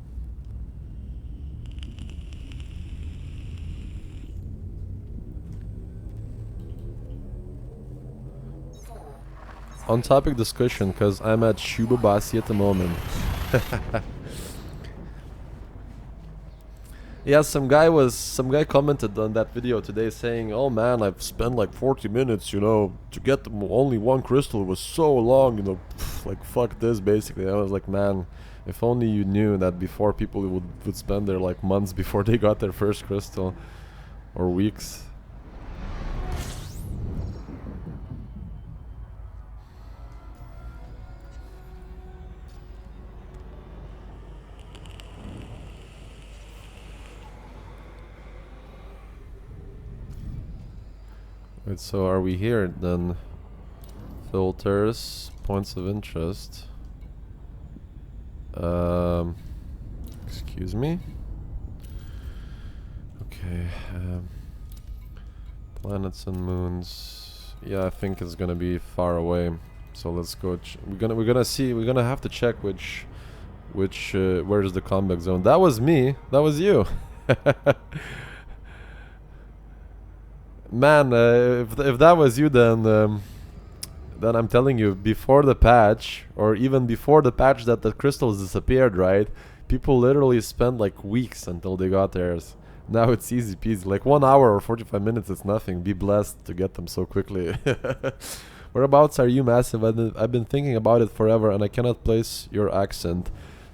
On topic discussion, because I'm at Shubabasi at the moment. Yeah, some guy commented on that video today saying, "Oh man, I've spent like 40 minutes, to get only one crystal. It was so long, like fuck this." Basically, I was like, man, if only you knew that before people would spend their like months before they got their first crystal, or weeks. Wait, so are we here then? Filters, points of interest. Excuse me. Okay. Planets and moons. Yeah, I think it's gonna be far away. So let's go. We're gonna have to check which where is the combat zone. That was me. That was you. Man, if that was you, then I'm telling you, before the patch, or even before the patch that the crystals disappeared, right? People literally spent like weeks until they got theirs. Now it's easy peasy, like 1 hour or 45 minutes. It's nothing. Be blessed to get them so quickly. Whereabouts are you, Massive? I've been thinking about it forever, and I cannot place your accent.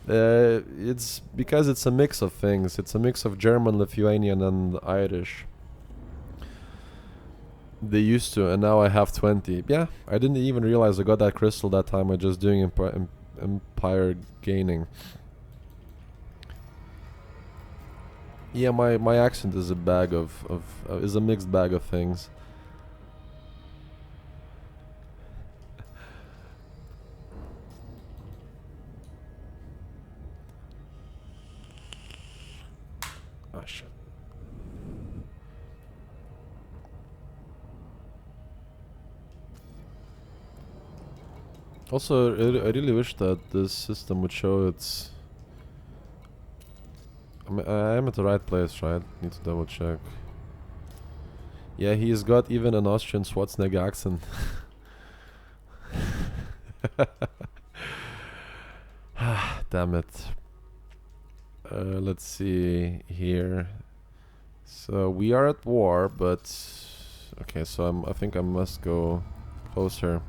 It's because it's a mix of things. It's a mix of German, Lithuanian, and Irish. They used to, and now I have 20. Yeah, I didn't even realize I got that crystal that time. I'm just doing empire gaining. Yeah, my accent is a bag is a mixed bag of things. Oh shit. Also, I really wish that this system would show its... I am at the right place, right? Need to double check. Yeah, he's got even an Austrian Schwarzenegger accent. Damn it. Let's see here. So we are at war, but... Okay, so I think I must go closer.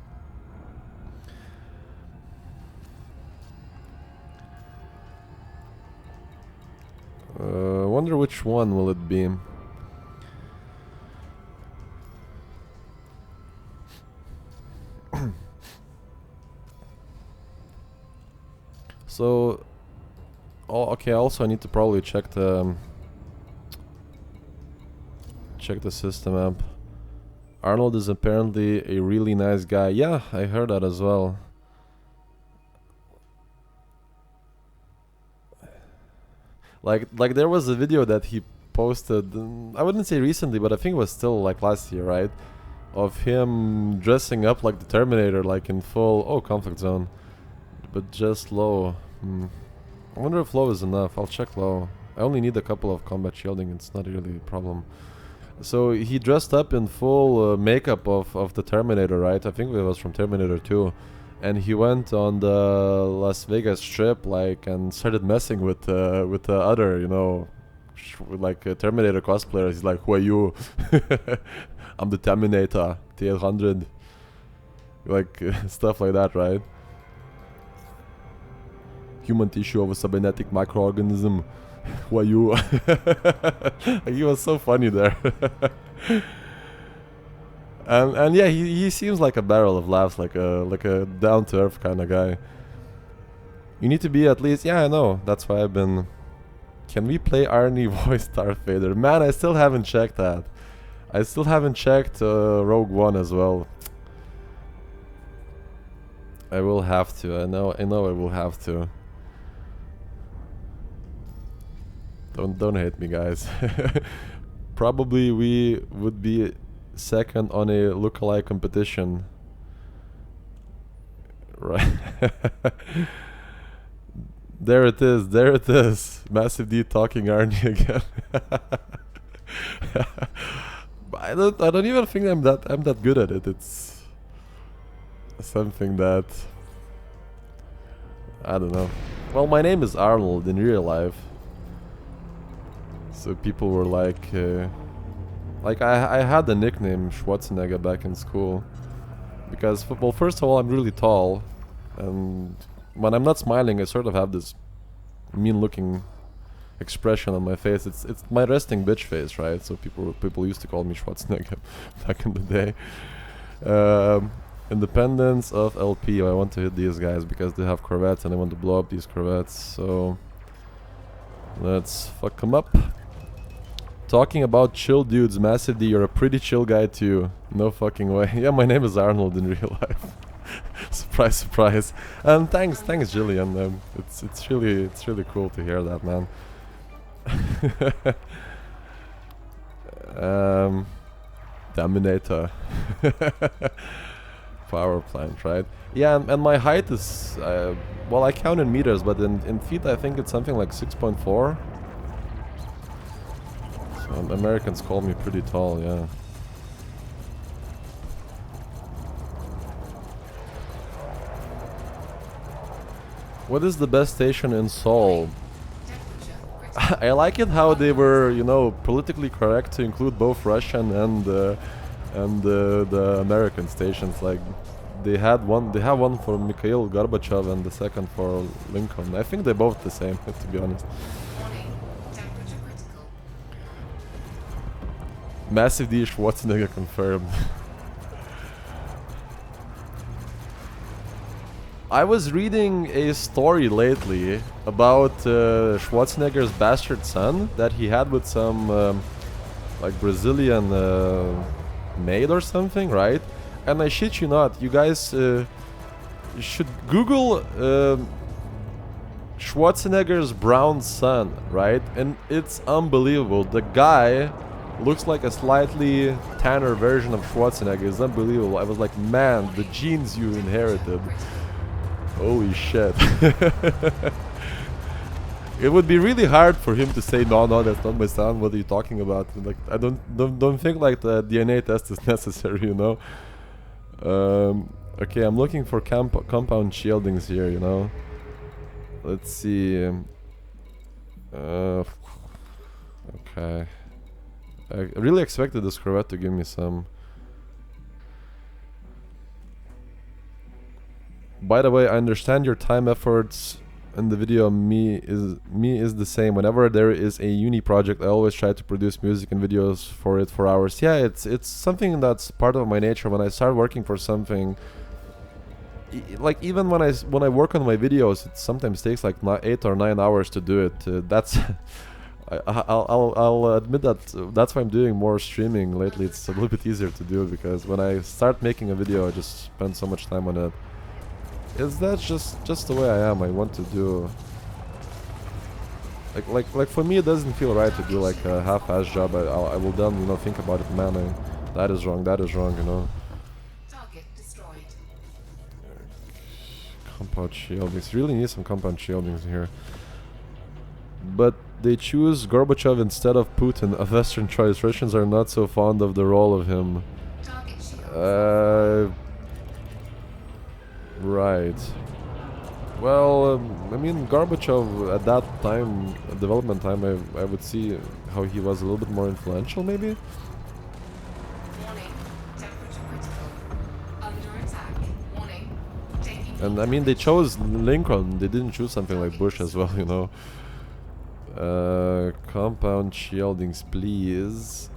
Wonder which one will it be. So, okay. Also, I need to probably check the system app. Arnold is apparently a really nice guy. Yeah, I heard that as well. Like there was a video that he posted, I wouldn't say recently, but I think it was still like last year, right? of him dressing up like the Terminator, like in full conflict zone, but just low. I wonder if low is enough. I'll check low. I only need a couple of combat shielding. It's not really a problem. So he dressed up in full makeup of the Terminator, right? I think it was from Terminator 2. And he went on the Las Vegas Strip, like, and started messing with the other, you know, like Terminator cosplayers. He's like, "Who are you?" "I'm the Terminator, T-800." Like stuff like that, right? "Human tissue of a cybernetic microorganism. Who are you?" He was so funny there. And yeah, he seems like a barrel of laughs, like a down to earth kind of guy. You need to be at least, yeah, I know. That's why I've been. Can we play Arnie voice Darth Vader? Man, I still haven't checked that. I still haven't checked Rogue One as well. I will have to. I know I will have to. Don't hate me, guys. Probably we would be second on a lookalike competition. Right. There it is. MassiveD talking Arnie again. I don't even think I'm that good at it. It's something that I don't know. Well, my name is Arnold in real life. So people were like I had the nickname Schwarzenegger back in school because, well, first of all, I'm really tall, and when I'm not smiling, I sort of have this mean-looking expression on my face. It's my resting bitch face, right? So people used to call me Schwarzenegger back in the day. Independence of LP. I want to hit these guys because they have corvettes, and I want to blow up these corvettes. So let's fuck them up. Talking about chill dudes, MassiveD, you're a pretty chill guy too. No fucking way. Yeah, my name is Arnold in real life. Surprise, surprise. And thanks, Jillian. It's really cool to hear that, man. Terminator. Power plant, right? Yeah, and my height is well, I count in meters, but in feet I think it's something like 6.4. Americans call me pretty tall, yeah. What is the best station in Seoul? I like it how they were, you know, politically correct to include both Russian and the American stations. Like they have one for Mikhail Gorbachev and the second for Lincoln. I think they're both the same, to be honest. MassiveD Schwarzenegger confirmed. I was reading a story lately about Schwarzenegger's bastard son that he had with some like Brazilian maid or something, right? And I shit you not, you guys should Google Schwarzenegger's brown son, right? And it's unbelievable. The guy looks like a slightly tanner version of Schwarzenegger. It's unbelievable. I was like, man, the genes you inherited. Holy shit. It would be really hard for him to say, no, that's not my son. What are you talking about? Like, I don't think like the DNA test is necessary, you know. Okay, I'm looking for compound shieldings here, you know. Let's see. Okay. I really expected this corvette to give me some. By the way, I understand your time efforts in the video. Me is the same. Whenever there is a uni project, I always try to produce music and videos for it for hours. Yeah, it's something that's part of my nature. When I start working for something, like even when I work on my videos, it sometimes takes like 8 or 9 hours to do it. That's I'll admit that that's why I'm doing more streaming lately. It's a little bit easier to do because when I start making a video, I just spend so much time on it. That's just the way I am. I want to do like for me, it doesn't feel right to do like a half-ass job. I will then, you know, think about it, man. That is wrong, you know.
Target destroyed.
Compound shieldings. Really need some compound shieldings here. But they choose Gorbachev instead of Putin, a Western choice. Russians are not so fond of the role of him.
Target shields.
Right. Well, I mean, Gorbachev at that time, development time, I would see how he was a little bit more influential, maybe?
Warning. Temperature critical. Under attack. Warning. Taking
And I mean, they chose Lincoln, they didn't choose something like Bush as well, you know? Compound shieldings, please.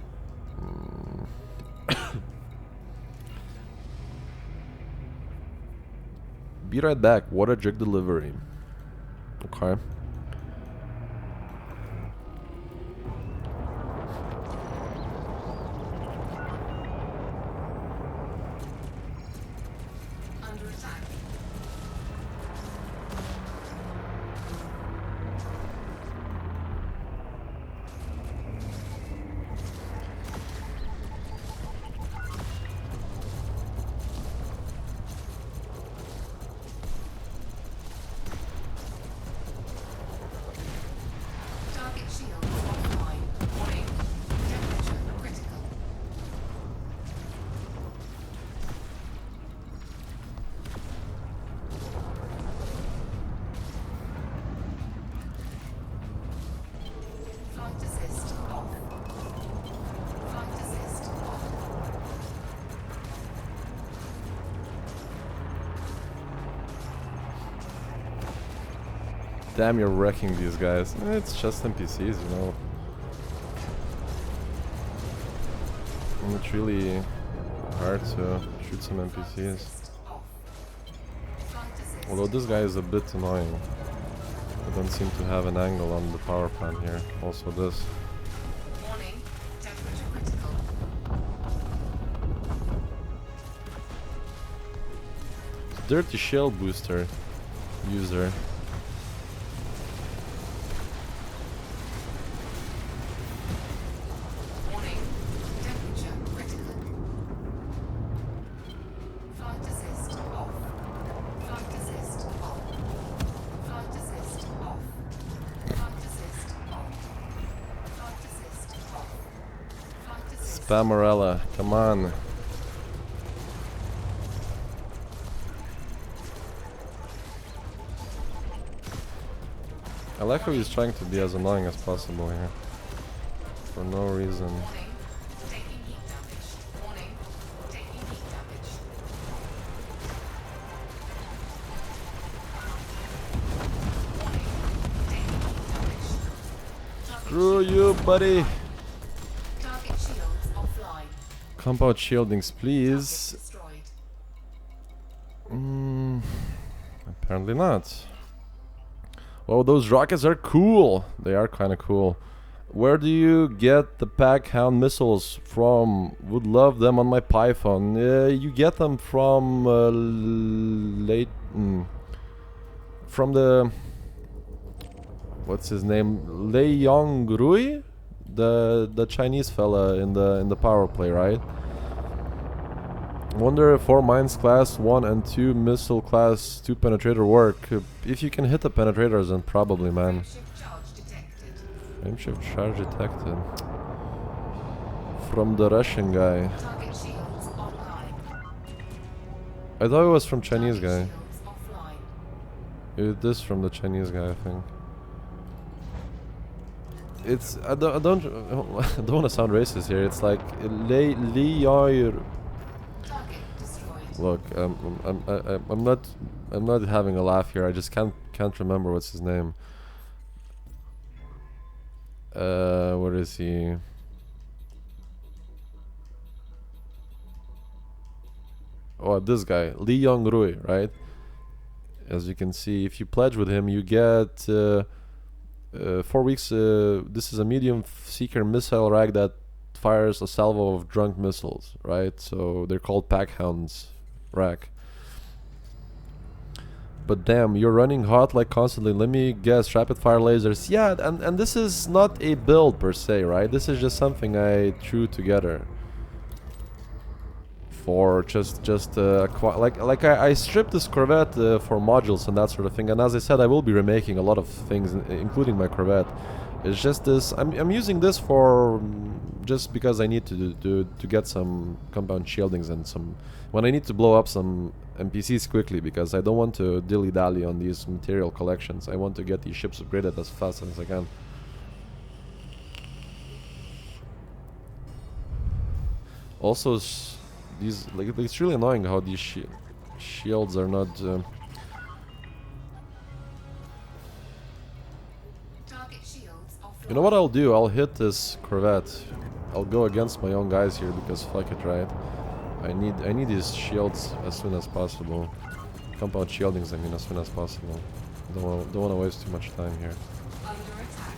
Be right back. Water jug delivery. Okay.
under attack. Target shields offline. Warning. Temperature critical. Flight assist off. Flight assist off.
Damn, you're wrecking these guys. It's just NPCs, you know. And it's really hard to shoot some NPCs.
Assist off. Flight assist.
Although this guy is a bit annoying. I don't seem to have an angle on the power plant here. Also this.
Warning. Temperature critical.
Dirty shell booster user.
Warning. Temperature critical. Flight assist off. Flight assist off. Flight assist off. Flight assist off. Flight assist off. Flight assist.
Spamarella, come on. I like how he's trying to be as annoying as possible here. For no reason.
Warning. Taking heat damage. Warning. Taking heat damage. Warning. Taking heat damage. Target
Screw
shields
you, buddy.
offline. Target shields offline.
Compound shieldings,
Target
please.
destroyed.
Apparently not. Well, those rockets are cool. They are kind of cool. Where do you get the Pack Hound missiles from? Would love them on my Python. You get them from from the, what's his name? Lei Yong Rui, the Chinese fella in the power play, right? Wonder if 4 mines class 1 and 2 missile class 2 penetrator work. If you can hit the penetrators, then probably, man.
Shift charge detected.
Frameshift charge detected. From the Russian guy.
Target shields online.
I thought it was from Chinese
Target
guy.
shields offline.
It is from the Chinese guy, I think. It's I don't I don't want to sound racist here. It's like Li Yair.
Target destroyed.
Look, I'm not having a laugh here. I just can't remember what's his name. Where is he? Oh, this guy, Li Yong Rui, right? As you can see, if you pledge with him, you get 4 weeks. This is a medium seeker missile rack that fires a salvo of drunk missiles, right? So they're called Pack Hounds rack. But damn, you're running hot like constantly. Let me guess, rapid fire lasers. Yeah, and this is not a build per se, right? This is just something I threw together. for just like I stripped this Corvette for modules and that sort of thing. And as I said, I will be remaking a lot of things, including my Corvette. It's just this. I'm using this for just because I need to get some compound shieldings and some when I need to blow up some NPCs quickly, because I don't want to dilly-dally on these material collections. I want to get these ships upgraded as fast as I can. Also, these like it's really annoying how these shields are not.
Target shields offline.
You know what I'll do? I'll hit this Corvette. I'll go against my own guys here because fuck it, right? I need these shields as soon as possible. Compound shieldings, I mean, as soon as possible. Don't want to waste too much time here.
Under attack.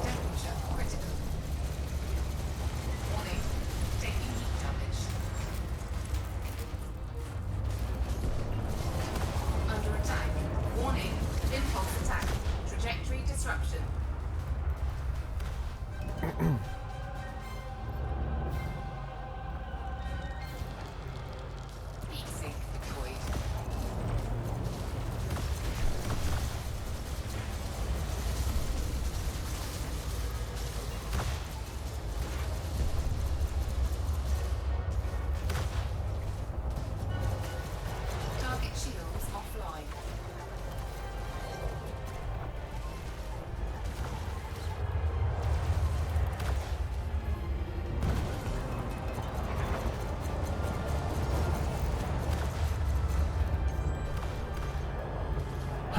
Temperature critical. Warning. Taking heat damage. Under attack. Warning. Impulse attack. Trajectory disruption. Heat sink deployed. Target shields offline.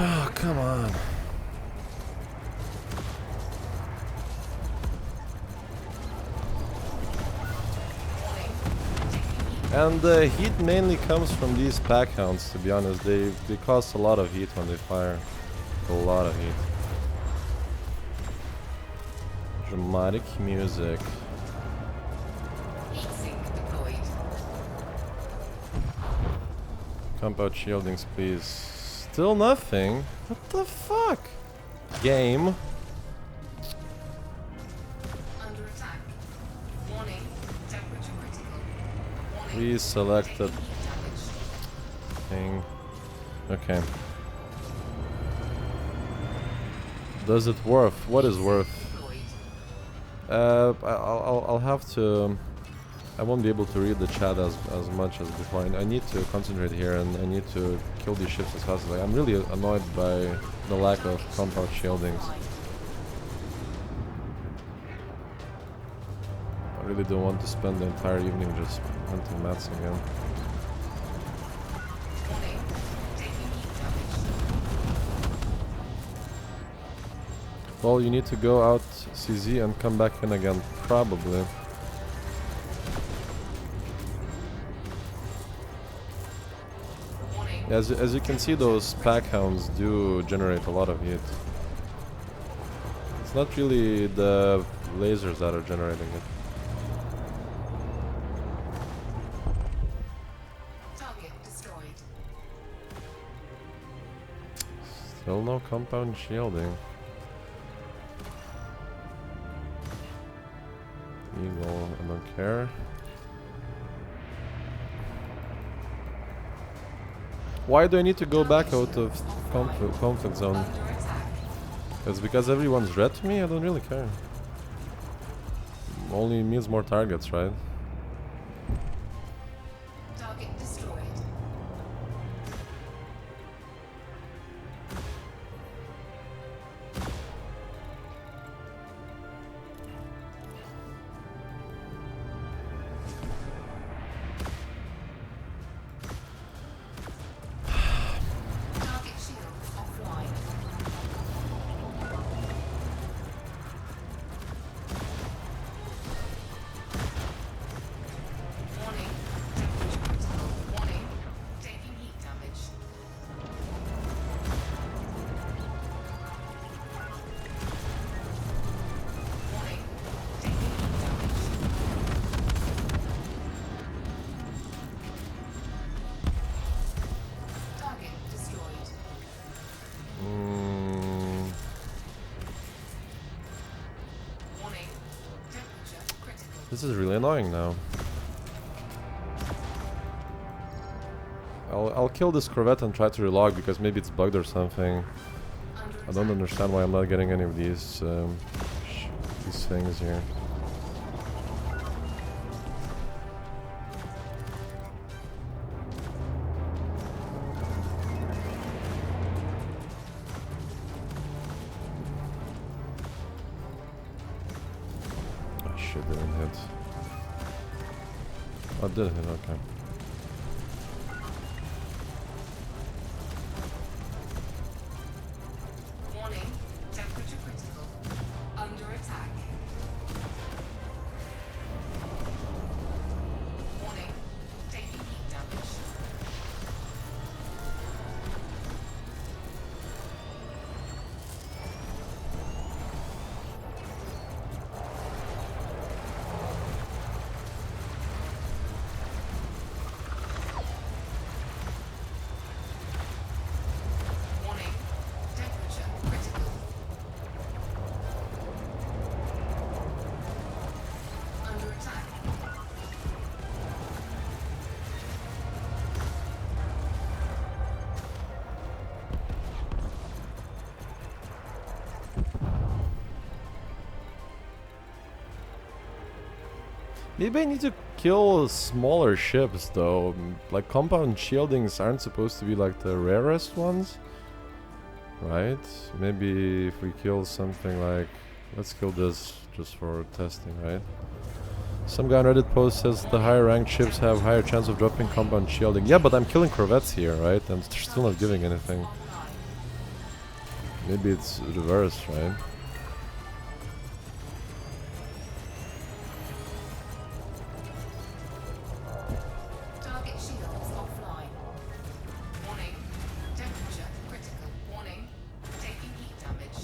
Oh, come on. And the heat mainly comes from these pack hounds, to be honest. They cause a lot of heat when they fire. A lot of heat. Dramatic music.
Heat sink deployed.
Compound shieldings, please. Still nothing? What the fuck? Game.
Under attack. Warning. Temperature critical. Warning.
Please select the
Taking heat damage.
thing. Okay. Does it worth? What is worth?
Deployed.
I'll have to. I won't be able to read the chat as much as before. I need to concentrate here, and I need to kill these ships as fast as I'm really annoyed by the lack of compound shieldings. I really don't want to spend the entire evening just hunting mats again.
Warning. Taking heat damage.
Well, you need to go out CZ and come back in again, probably.
Warning.
As you can see, those pack hounds do generate a lot of heat. It's not really the lasers that are generating it.
Target destroyed.
Still no compound shielding. Eagle, I don't care. Why do I need to go back out of conflict zone?
Under attack.
It's because everyone's red to me? I don't really care. Only means more targets, right?
Target destroyed. Target shields offline.
This is really annoying now. I'll kill this corvette and try to relog because maybe it's bugged or something. I don't understand why I'm not getting any of these things here. Oh shit, didn't hit. Oh, it did hit, okay.
Warning, temperature critical. Under attack. Warning, taking heat damage. Warning, temperature critical. Under attack.
Maybe I need to kill smaller ships though. Like compound shieldings aren't supposed to be like the rarest ones, right? Maybe if we kill something like, let's kill this just for testing, right? Some guy on Reddit post says the higher ranked ships have higher chance of dropping compound shielding. Yeah, but I'm killing corvettes here, right? And they're still not giving anything. Maybe it's reverse, right?
Target shields offline. Warning, temperature critical. Warning, taking heat damage.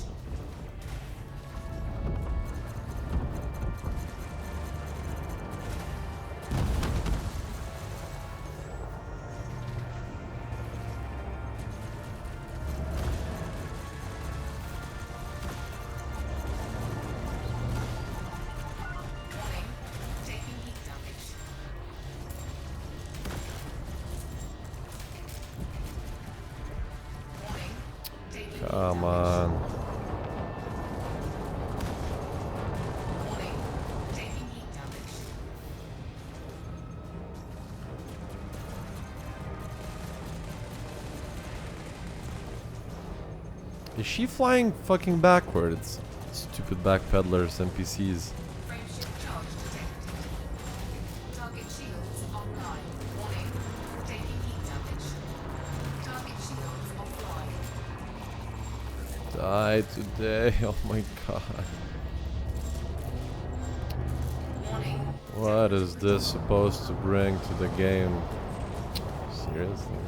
Warning, taking heat damage. Warning, taking heat
Come
damage.
on.
Warning, taking heat damage.
Is she flying fucking backwards? Stupid backpedalers, NPCs.
Frameshift charge detected. Target shields online. Warning, taking heat damage. Target shields offline.
Die today, oh my god.
Warning,
What is this supposed to bring to the game? Seriously?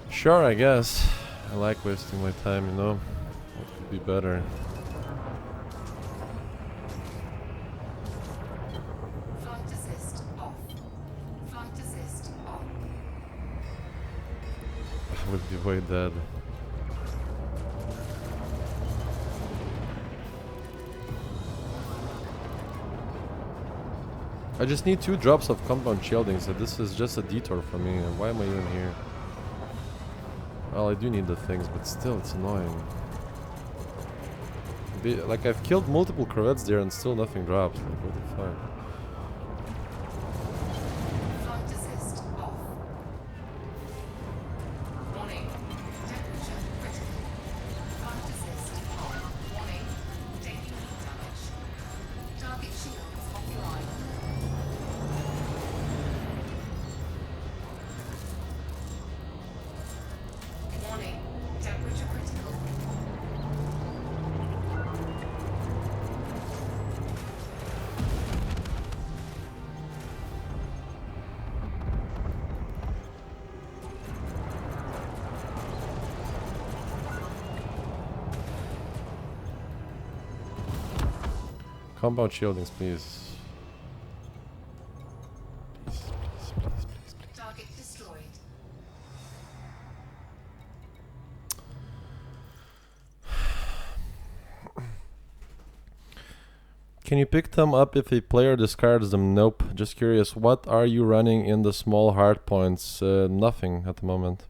Sure, I guess. I like wasting my time, you know? What could be better?
flight assist off. Flight assist on.
I would be way dead. I just need 2 drops of compound shielding, so this is just a detour for me. And why am I even here? Well, I do need the things, but still, it's annoying. Like, I've killed multiple corvettes there and still nothing drops. Like, what the fuck?
Flight assist off. Warning, temperature critical. Flight assist on. Warning, taking heat damage. Target shields offline. Warning, temperature critical.
Compound shieldings, please. Please, please, please, please, please.
Target destroyed.
can you pick them up if a player discards them? Nope. Just curious, what are you running in the small hard points? Nothing at the moment.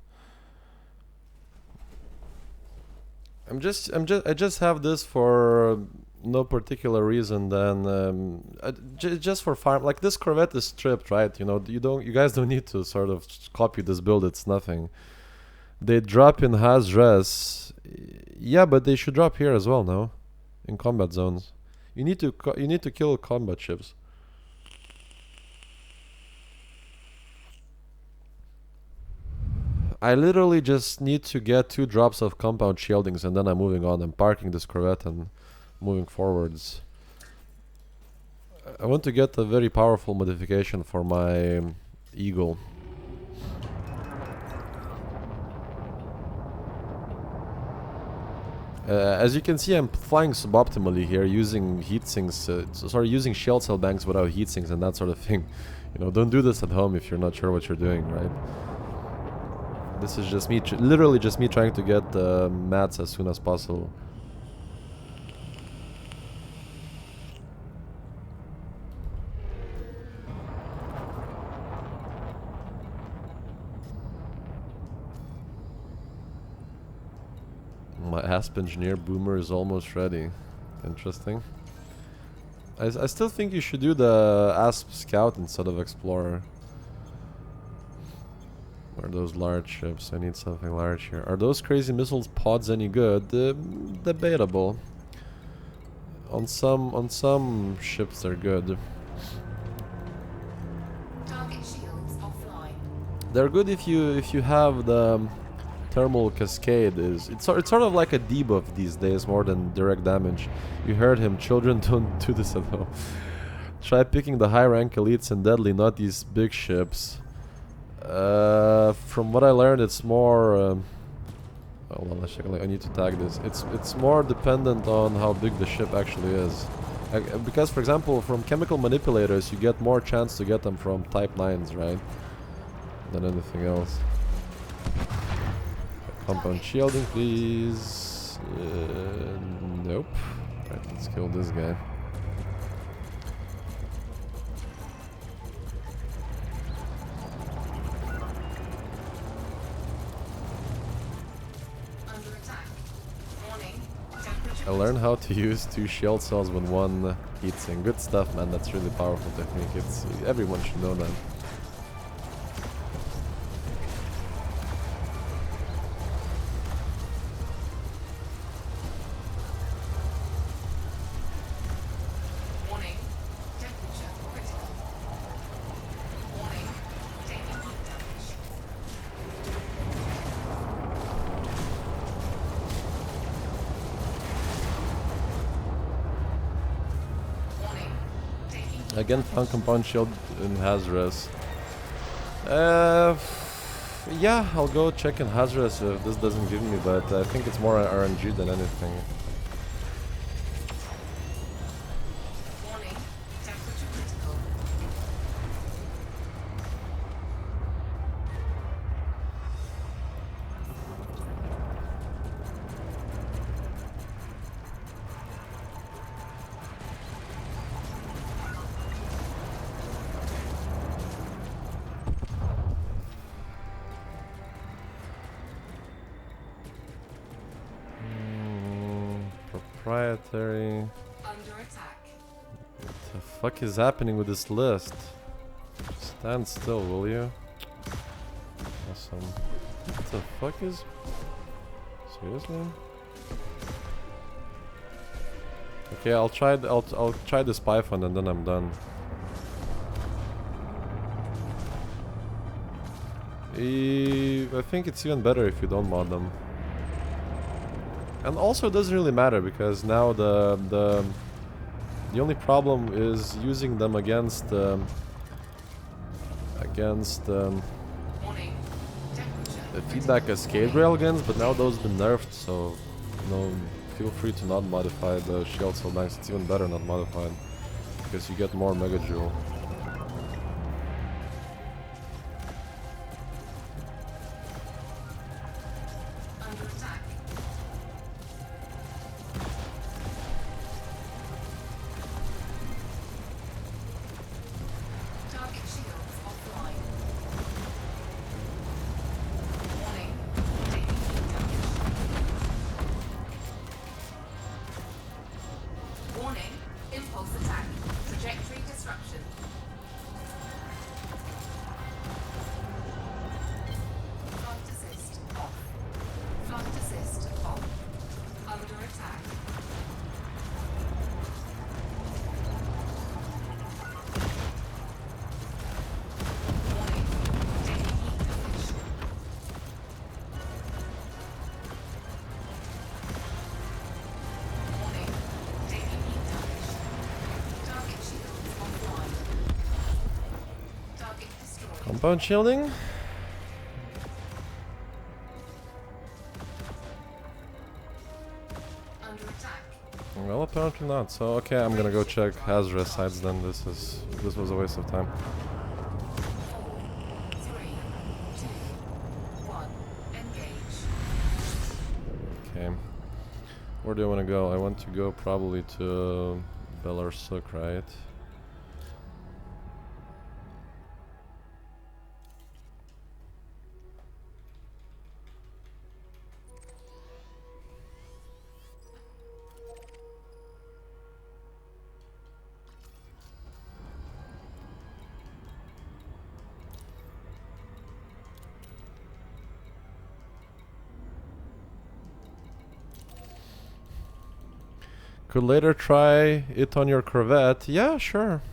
I just have this for no particular reason than just for farm. Like this Corvette is stripped, right? You know, you guys don't need to sort of copy this build. It's nothing. They drop in Haz-Res. Yeah, but they should drop here as well, no? In combat zones. You need to kill combat ships. I literally just need to get 2 drops of compound shieldings and then I'm moving on. I'm parking this Corvette and moving forwards. I want to get a very powerful modification for my Eagle. As you can see, I'm flying suboptimally here, using heat sinks, using shield cell banks without heat sinks and that sort of thing. You know, don't do this at home if you're not sure what you're doing, right? This is just me, literally just me trying to get mats as soon as possible. My Asp Engineer Boomer is almost ready. Interesting. I still think you should do the Asp Scout instead of Explorer. Are those large ships? I need something large here. Are those crazy missiles pods any good? Debatable. On some ships they're good.
Target shields offline.
They're good if you have the thermal cascade. It's sort of like a debuff these days more than direct damage. You heard him. Children don't do this at home. Try picking the high rank elites and deadly, not these big ships. From what I learned, it's more. Hold on, let's check. I need to tag this. It's more dependent on how big the ship actually is. Because, for example, from chemical manipulators, you get more chance to get them from Type 9s, right? Than anything else. Compound shielding, please. Nope. Right, let's kill this guy. I learned how to use 2 shield cells with 1 heatsink. Good stuff, man. That's really powerful technique. Everyone should know that.
Warning. Temperature critical. Warning. Taking heat damage.
Again, found compound shield in Haz-Res. Yeah, I'll go check in Haz-Res if this doesn't give me, but I think it's more RNG than anything.
Warning. Temperature critical.
Proprietary.
Under attack.
What the fuck is happening with this list? Stand still, will you? Awesome. What the fuck is? Seriously? Okay, I'll try the spy fund and then I'm done. I think it's even better if you don't mod them. And also it doesn't really matter because now the only problem is using them against
Warning.
the feedback cascade railguns, but now those have been nerfed, so you know, feel free to not modify the shield cell banks. It's even better not modified because you get more megajoule.
Under attack.
Compound shielding.
Under attack.
Well, apparently not. So okay, I'm gonna go check Hazardous sites then. This was a waste of time.
4, 3, 2, 1. Engage.
Okay. Where do I want to go? I want to go probably to Belarsuk, right? Could later try it on your Corvette. Yeah, sure.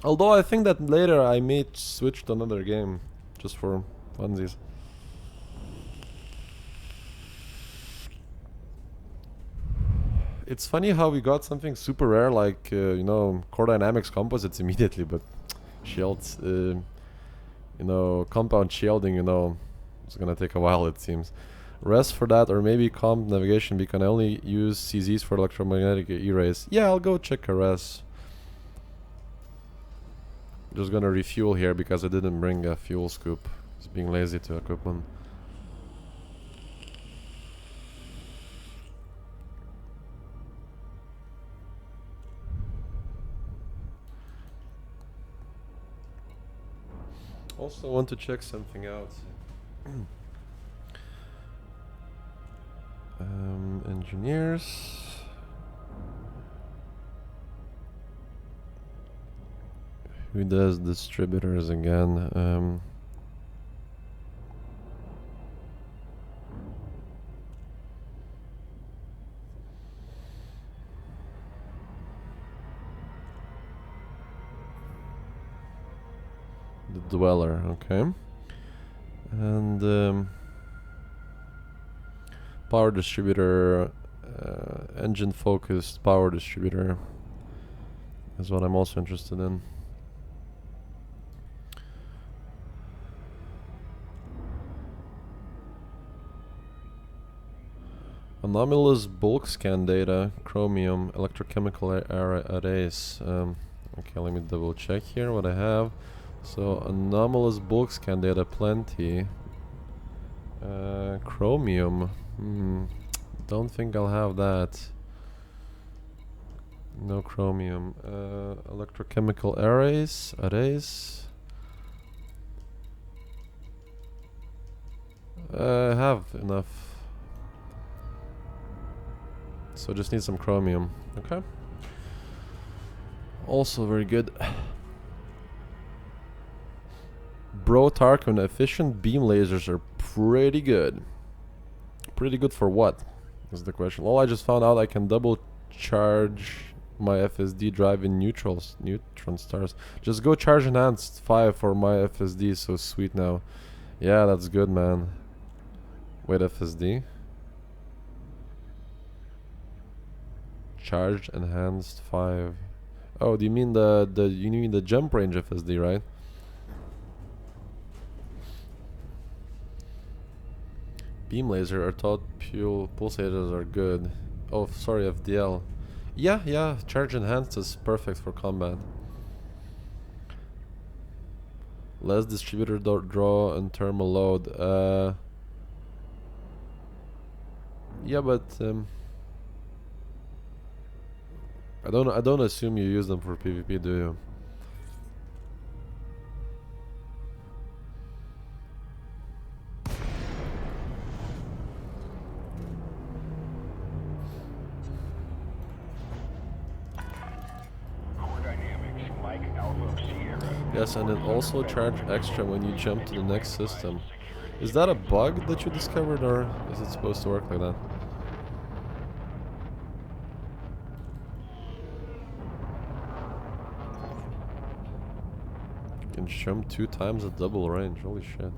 Although I think that later I may switch to another game, just for funsies. It's funny how we got something super rare like, you know, core dynamics composites immediately, but shields, you know, compound shielding, you know, it's gonna take a while it seems. Rest for that, or maybe comp navigation beacon. I only use CZs for electromagnetic erase. Yeah, I'll go check a res. Just gonna refuel here because I didn't bring a fuel scoop. Just being lazy to equipment. Also want to check something out. Engineers. Who does distributors again? The dweller, okay. And power distributor, engine focused power distributor is what I'm also interested in. Anomalous bulk scan data, chromium, electrochemical arrays. Okay, let me double check here what I have. So anomalous bulk scan data, plenty. Chromium. Don't think I'll have that. No chromium. Electrochemical arrays. I have enough. So just need some chromium. Okay. Also very good. Bro Tarkin, efficient beam lasers are pretty good. Pretty good for what? Is the question. Well, I just found out I can double charge my FSD drive in neutron stars. Just go charge enhanced 5 for my FSD, so sweet now. Yeah, that's good, man. Wait, FSD? Charged enhanced 5. Oh, do you mean you mean the jump range FSD, right? Beam laser or thought pulsators are good. Oh, sorry, FDL. Yeah, charge enhanced is perfect for combat. Less distributor draw and thermal load. Yeah, but I don't assume you use them for PvP, do you? Yes, and it also charge extra when you jump to the next system. Is that a bug that you discovered, or is it supposed to work like that? You can jump 2 times at double range, holy shit.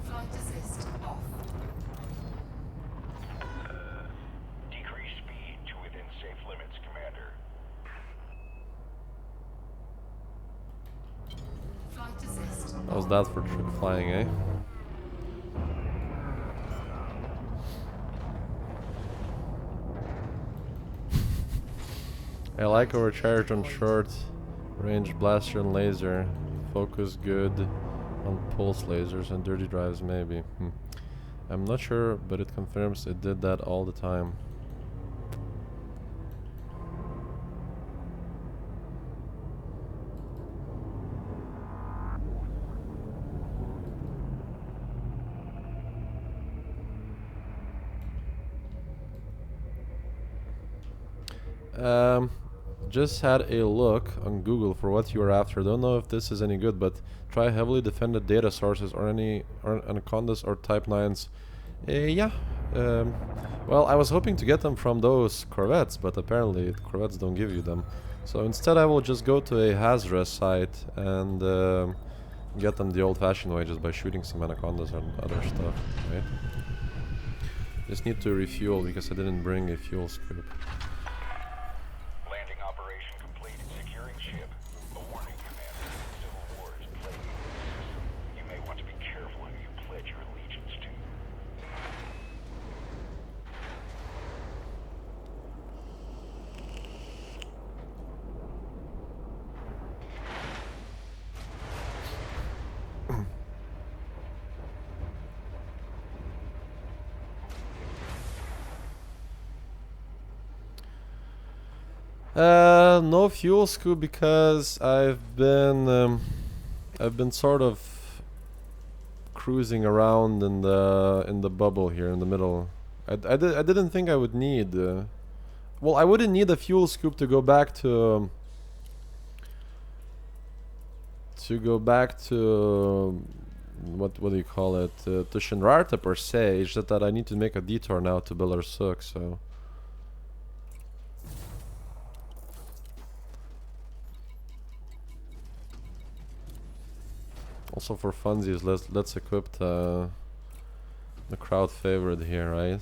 Flight assist off.
Decrease speed to within safe limits, Commander.
How's that for trick flying, eh? I like our charge on short range blaster and laser. Focus good on pulse lasers and dirty drives maybe. I'm not sure, but it confirms it did that all the time. Just had a look on Google for what you are after. Don't know if this is any good, but try heavily defended data sources or any anacondas or Type 9s. Yeah. Well, I was hoping to get them from those corvettes, but apparently corvettes don't give you them. So instead I will just go to a Hazra site and get them the old-fashioned way, just by shooting some anacondas and other stuff, right? Just need to refuel because I didn't bring a fuel scoop.
Landing operation complete. Securing ship. A warning, Commander. Civil war is plaguing the system. You may want to be careful who you pledge your allegiance to.
No fuel scoop because I've been sort of cruising around in the bubble here in the middle. I didn't think I would need. Well, I wouldn't need a fuel scoop to go back to. What do you call it? To Shinrarta per se. It's just that I need to make a detour now to Belarsuk, so. Also for funsies, let's equip the crowd favorite here, right?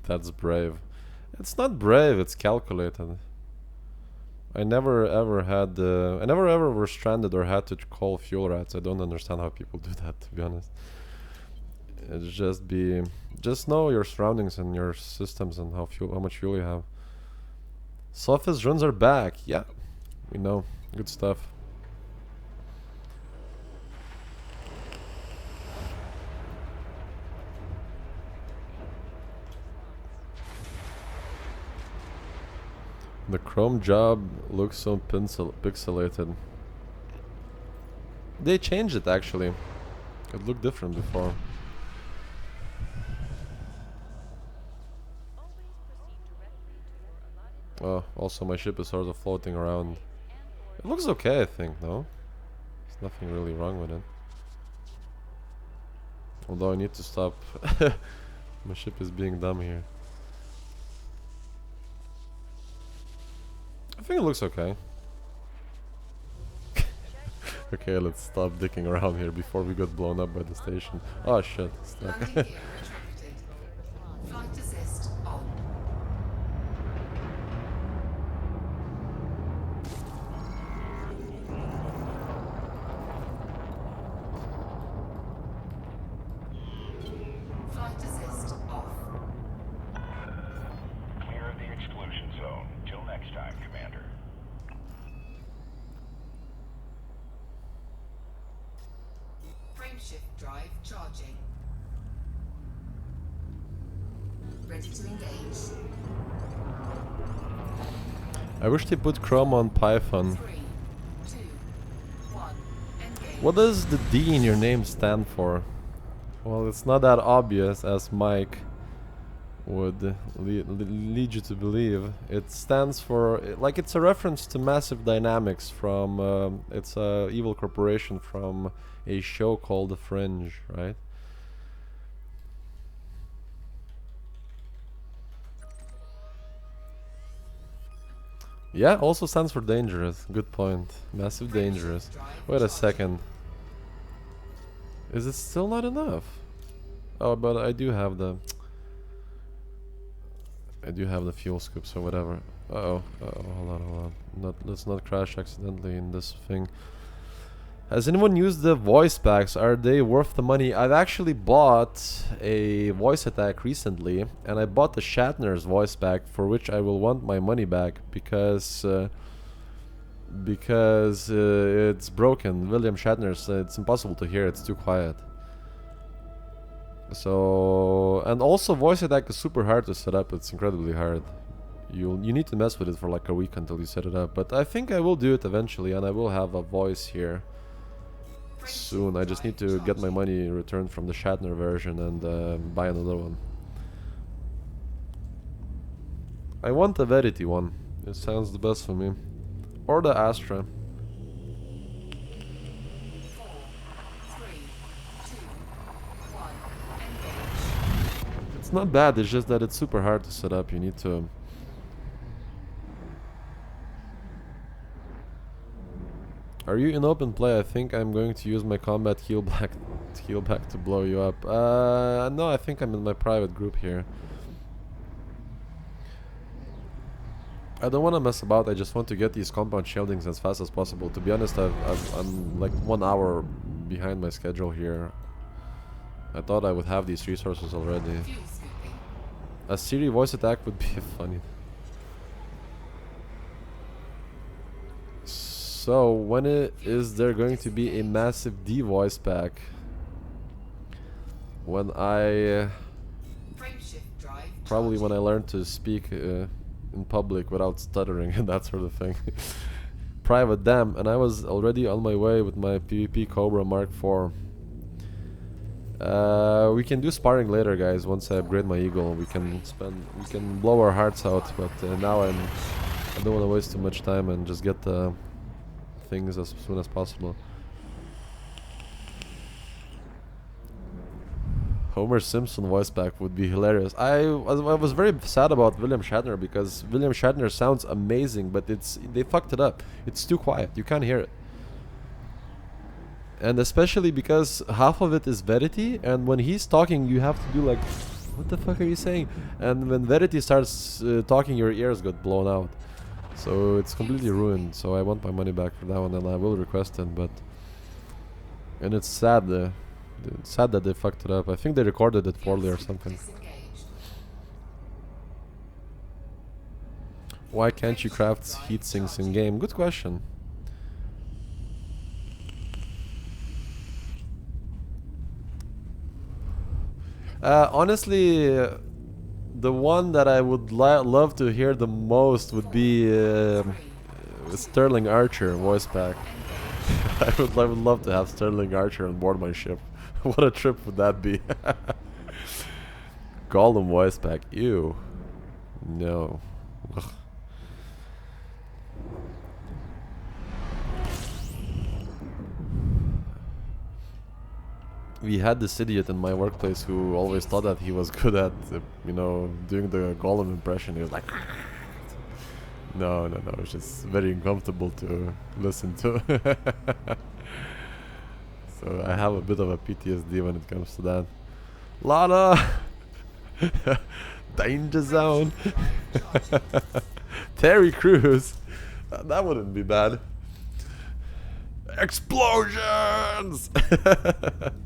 That's brave. It's not brave, it's calculated. I never ever were stranded or had to call fuel rats. I don't understand how people do that, to be honest. It's just know your surroundings and your systems and how much fuel you have. Sophist runs are back. Yeah, we know. Good stuff. The Chrome job looks so pixelated. They changed it actually. It looked different before. Oh, also my ship is sort of floating around. It looks okay, I think, no? There's nothing really wrong with it. Although I need to stop. My ship is being dumb here. I think it looks okay. Okay, let's stop dicking around here before we get blown up by the station. Oh shit, stuck.
Landing gear retracted. Flight assist on. Flight assist off.
Clear of the exclusion zone. Till next time, Commander.
Frameshift drive charging. Ready to engage.
I wish they put Chrome on Python.
3, 2, 1. Engage.
What does the D in your name stand for? Well, it's not that obvious as Mike would lead you to believe. It stands for, like, it's a reference to Massive Dynamics from, it's a evil corporation from a show called The Fringe, right? Yeah, also stands for dangerous. Good point. Massive dangerous. Wait a second. Is it still not enough? Oh, but I do have the fuel scoop, so whatever. Uh-oh, hold on. Let's not crash accidentally in this thing. Has anyone used the voice packs? Are they worth the money? I've actually bought a voice attack recently, and I bought the Shatner's voice pack, for which I will want my money back because it's broken. William Shatner's, it's impossible to hear. It's too quiet. So, and also voice attack is super hard to set up. It's incredibly hard. You need to mess with it for like a week until you set it up. But I think I will do it eventually, and I will have a voice here soon. I just need to get my money returned from the Shatner version and buy another one. I want the Verity one. It sounds the best for me. Or the Astra.
4, 3, 2, 1. Engage.
It's not bad, it's just that it's super hard to set up. You need to... Are you in open play? I think I'm going to use my combat heal back to blow you up. No, I think I'm in my private group here. I don't want to mess about. I just want to get these compound shieldings as fast as possible. To be honest, I'm like 1 hour behind my schedule here. I thought I would have these resources already.
Fuel scooping.
A Siri voice attack would be funny. So, when is there going to be a MassiveD voice pack? When I...
Frameshift drive.
probably when I learn to speak in public without stuttering and that sort of thing. Private, damn, and I was already on my way with my PvP Cobra Mark IV. We can do sparring later, guys. Once I upgrade my Eagle, we can blow our hearts out. But now I don't want to waste too much time and just get the things as soon as possible. Homer Simpson voice pack would be hilarious. I was very sad about William Shatner because William Shatner sounds amazing, but they fucked it up. It's too quiet. You can't hear it. And especially because half of it is Verity, and when he's talking, you have to do like, what the fuck are you saying? And when Verity starts talking, your ears got blown out. So it's completely ruined. So I want my money back for that one, and I will request it. But and it's sad. It's sad that they fucked it up. I think they recorded it poorly or something.
Disengaged.
Why can't you craft heat sinks in game? Good question. Honestly, the one that I would love to hear the most would be Sterling Archer voice pack. I would love to have Sterling Archer on board my ship. What a trip would that be? Gollum voice pack. Ew. No. Ugh. We had this idiot in my workplace who always thought that he was good at, doing the Gollum impression. He was like, no, it's just very uncomfortable to listen to. So I have a bit of a PTSD when it comes to that. Lana! Danger zone! Terry Crews! That wouldn't be bad. Explosions!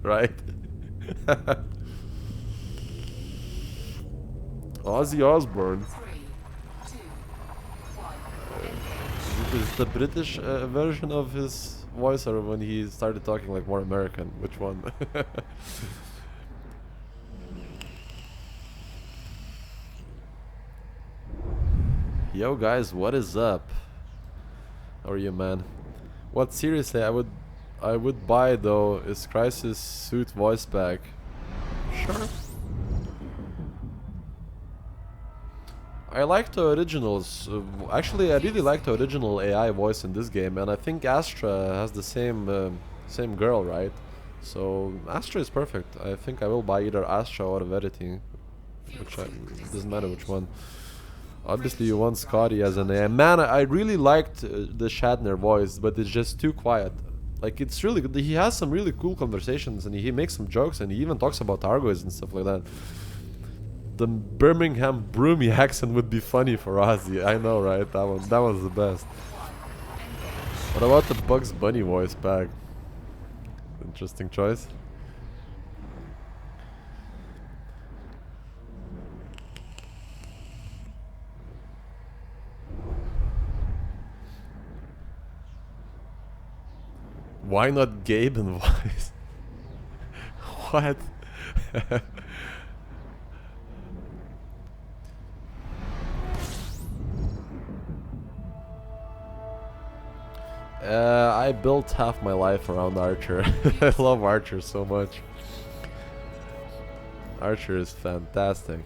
Right? Ozzy Osbourne.
3, 2, 1.
Is the British version of his voice, or when he started talking like more American? Which one? Yo guys, what is up? How are you, man? What seriously I would buy though is Crisis Suit voice pack. Sure. I like the originals. Actually, I really like the original AI voice in this game, and I think Astra has the same girl, right? So Astra is perfect. I think I will buy either Astra or Verity, it doesn't matter which one. Obviously, you want Scotty as an AI. Man, I really liked the Shatner voice, but it's just too quiet. Like, it's really good. He has some really cool conversations, and he makes some jokes, and he even talks about Argoids and stuff like that. The Birmingham broomy accent would be funny for Ozzy. I know, right? That was the best. What about the Bugs Bunny voice back? Interesting choice. Why not Gabe in voice? What? I built half my life around Archer. I love Archer so much. Archer is fantastic.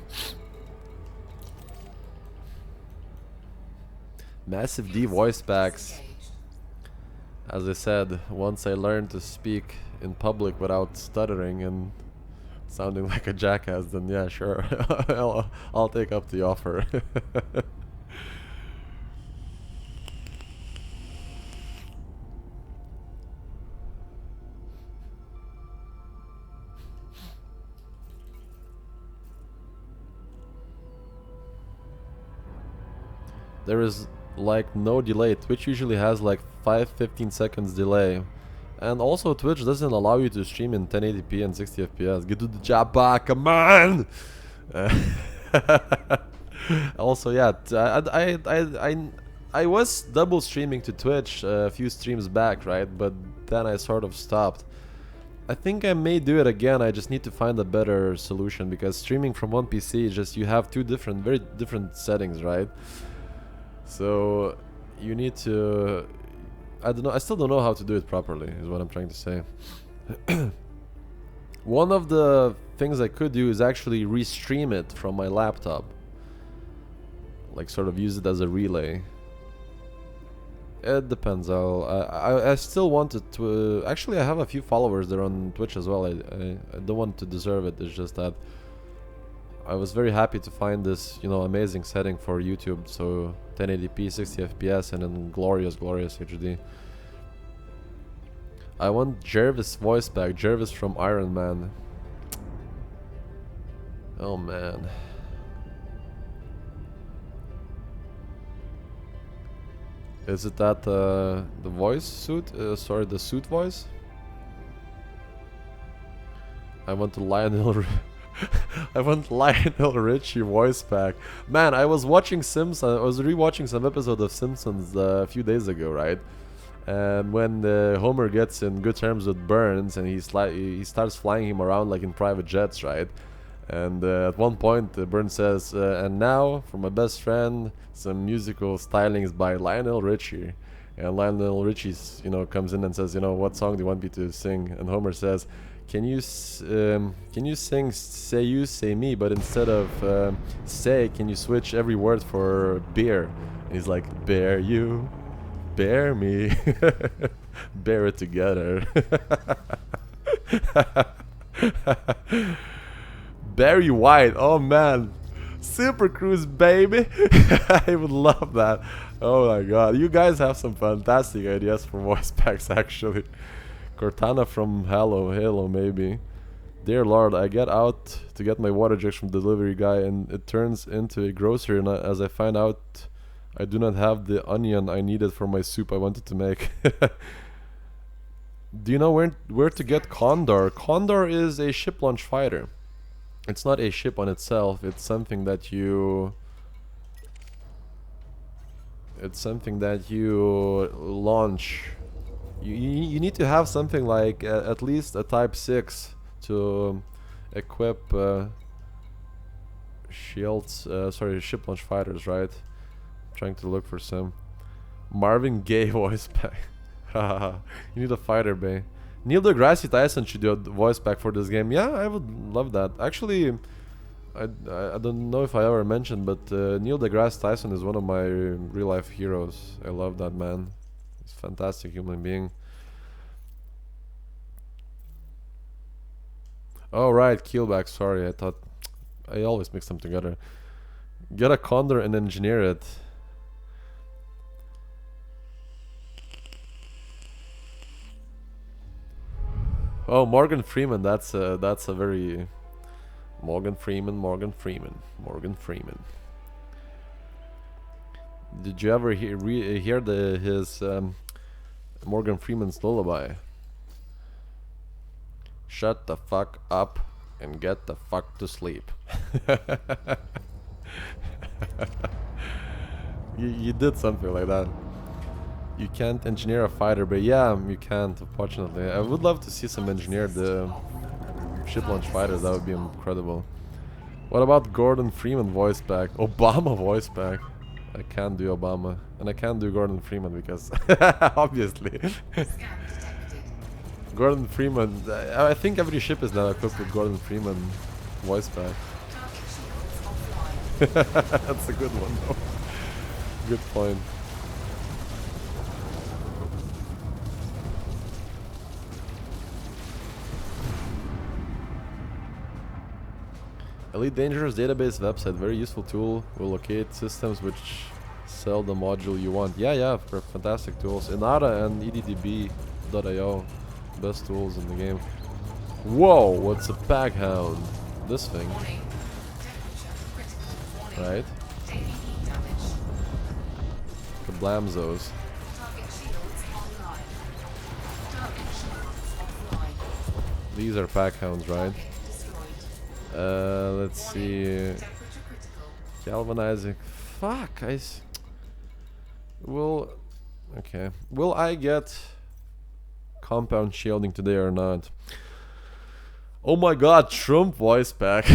MassiveD voice packs. As I said, once I learned to speak in public without stuttering and sounding like a jackass, then yeah, sure, I'll take up the offer. There is like no delay. Twitch usually has like 5-15 seconds delay. And also Twitch doesn't allow you to stream in 1080p and 60 FPS. Get to the job, come on! Also, yeah, I was double streaming to Twitch a few streams back, right? But then I sort of stopped. I think I may do it again. I just need to find a better solution, because streaming from one PC is just, you have two different, very different settings, right? So you need to, I don't know, I still don't know how to do it properly, is what I'm trying to say. One of the things I could do is actually restream it from my laptop, like sort of use it as a relay. It depends. I still wanted to actually, I have a few followers there on Twitch as well. I don't want to deserve it. It's just that I was very happy to find this, you know, amazing setting for YouTube. So 1080p, 60 FPS, and then glorious HD. I want Jervis voice back. Jervis from Iron Man. Oh man. Is it that the voice suit? Sorry, the suit voice? I want the Lionel. I want Lionel Richie voice pack. Man, I was watching Simpsons. I was rewatching some episode of Simpsons a few days ago, right? And when Homer gets in good terms with Burns, and he starts flying him around like in private jets, right? And at one point, Burns says, "And now, for my best friend, some musical stylings by Lionel Richie." And Lionel Richie, you know, comes in and says, "You know, what song do you want me to sing?" And Homer says, can you sing Say You, Say Me, but instead of say, can you switch every word for beer?" And he's like, "Bear you, bear me, bear it together." Barry White, oh man, Super Cruise, baby. I would love that. Oh my god, you guys have some fantastic ideas for voice packs, actually. Cortana from Halo maybe. Dear Lord, I get out to get my water jugs from the delivery guy, and it turns into a grocery, and as I find out I do not have the onion I needed for my soup I wanted to make. Do you know where to get Condor? Condor is a ship launch fighter. It's not a ship on itself, it's something that you... It's something that you launch. You need to have something like at least a Type 6 to equip shields, sorry, ship launch fighters, right? I'm trying to look for some. Marvin Gaye voice pack. Haha, you need a fighter bay. Neil deGrasse Tyson should do a voice pack for this game. Yeah, I would love that. Actually, I don't know if I ever mentioned, but Neil deGrasse Tyson is one of my real life heroes. I love that man. He's a fantastic human being. Oh right, Keelback, sorry, I thought I always mix them together. Get a Condor and engineer it. Oh, Morgan Freeman. That's a very Morgan Freeman. Morgan Freeman. Morgan Freeman. Did you ever hear his Morgan Freeman's lullaby? Shut the fuck up and get the fuck to sleep. You did something like that. You can't engineer a fighter, but yeah, you can't, unfortunately. I would love to see some engineered ship launch fighters. That would be incredible. What about Gordon Freeman voice pack? Obama voice pack. I can't do Obama, and I can't do Gordon Freeman because obviously.
Scan detected.
Gordon Freeman. I think every ship is now equipped with Gordon Freeman voice pack.
Target shields offline.
That's a good one, though. Good point. Elite Dangerous database website, very useful tool. Will locate systems which sell the module you want. Yeah, fantastic tools. Inara and EDDB.io, best tools in the game. Whoa, what's a pack hound? This thing,
Warning. Temperature critical. Warning.
right?
Taking heat damage.
Kablamzos.
Target shields online. Target shields offline.
These are pack hounds, right?
Target destroyed.
Let's see.
Temperature critical.
Galvanizing. Fuck, okay. Will I get compound shielding today or not? Oh my god, Trump voice pack.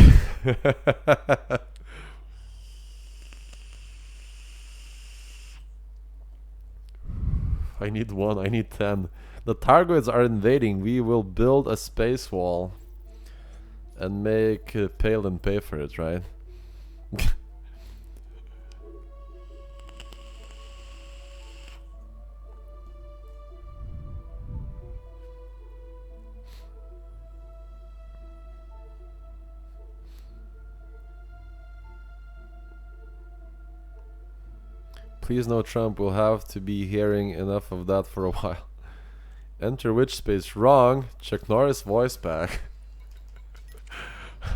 I need 1, I need 10. The Targoids are invading. We will build a space wall and make Palin pay for it, right? Please no Trump, will have to be hearing enough of that for a while. Enter which space? Wrong. Chuck Norris voice pack.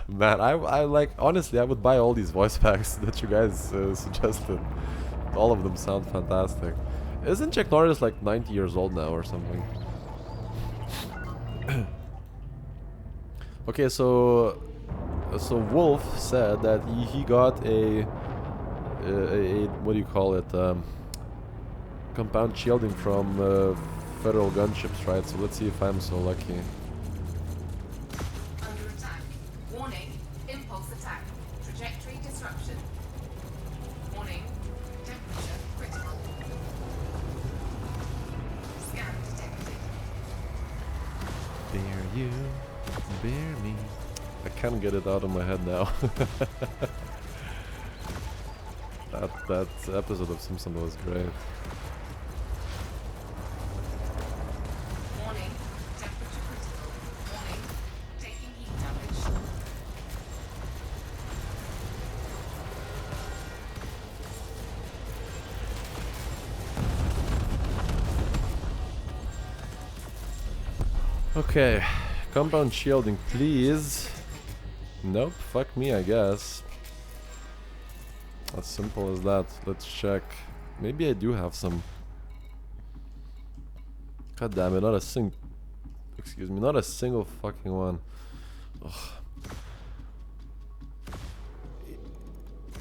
Man, I like, honestly, I would buy all these voice packs that you guys suggested. All of them sound fantastic. Isn't Chuck Norris like 90 years old now or something? Okay, so Wolf said that he got a what do you call it? Compound shielding from federal gunships, right? So let's see if I'm so lucky.
Under attack. Warning. Impulse attack. Trajectory disruption. Warning. Temperature critical. Scan detected.
Bear you, bear me. I can't get it out of my head now. That episode of Simpsons was great.
Warning. Temperature critical. Warning. Taking heat damage.
Okay, compound shielding, please. Nope, fuck me, I guess. As simple as that. Let's check. Maybe I do have some. God damn it, not a excuse me, not a single fucking one. Ugh.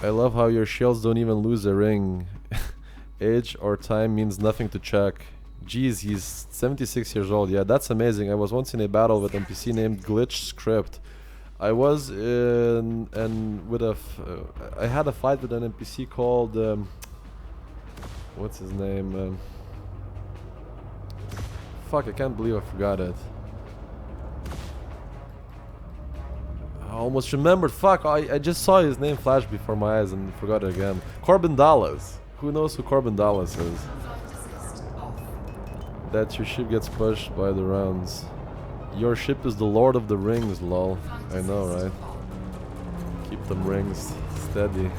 I love how your shields don't even lose a ring. Age or time means nothing to check. Jeez, he's 76 years old. Yeah, that's amazing. I was once in a battle with NPC named Glitch Script. I was in with I had a fight with an NPC called what's his name? Fuck, I can't believe I forgot it. I almost remembered. Fuck, I just saw his name flash before my eyes and forgot it again. Corbin Dallas. Who knows who Corbin Dallas is? That your ship gets pushed by the rounds. Your ship is the Lord of the Rings, lol. I know, right? Keep them rings steady.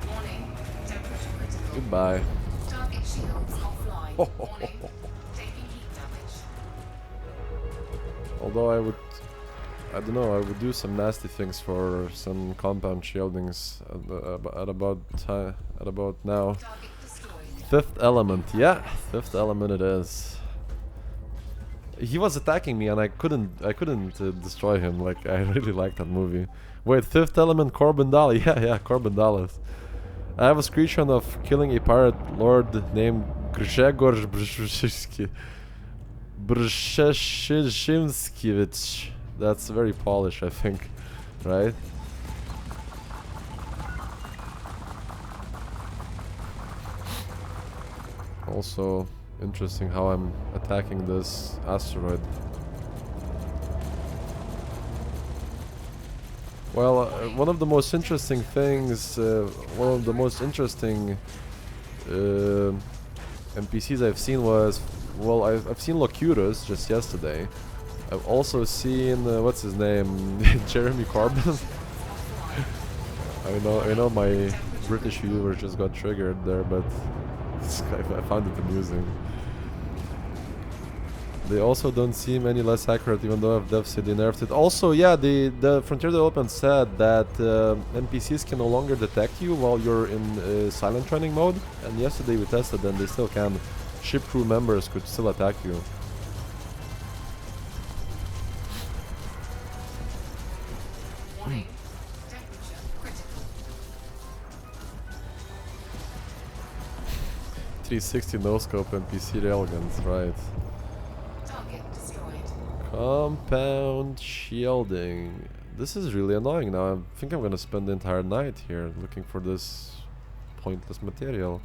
Warning. Temperature critical.
Goodbye.
Target shields offline. Warning. Taking heat damage.
Although I don't know, I would do some nasty things for some compound shieldings at about now.
Target destroyed.
Fifth element, yeah, fifth element it is. He was attacking me and I couldn't destroy him. Like, I really like that movie. Wait, fifth element, Corbin Dallas. Yeah, Corbin Dallas. I have a screenshot of killing a pirate lord named Grzegorz Brzezinskiewicz. That's very Polish, I think, right? Also, interesting how I'm attacking this asteroid. Well, one of the most interesting things, one of the most interesting NPCs I've seen was, well, I've seen Locutus just yesterday. I've also seen, what's his name, Jeremy Corbyn. I know my British viewer just got triggered there, but I found it amusing. They also don't seem any less accurate, even though I've said they nerfed it. Also, yeah, the Frontier development said that NPCs can no longer detect you while you're in silent training mode. And yesterday we tested and they still can. Ship crew members could still attack you.
Warning. Temperature critical.
360 no-scope NPC railguns, right.
Target destroyed.
Compound shielding. This is really annoying now. I think I'm gonna spend the entire night here looking for this pointless material.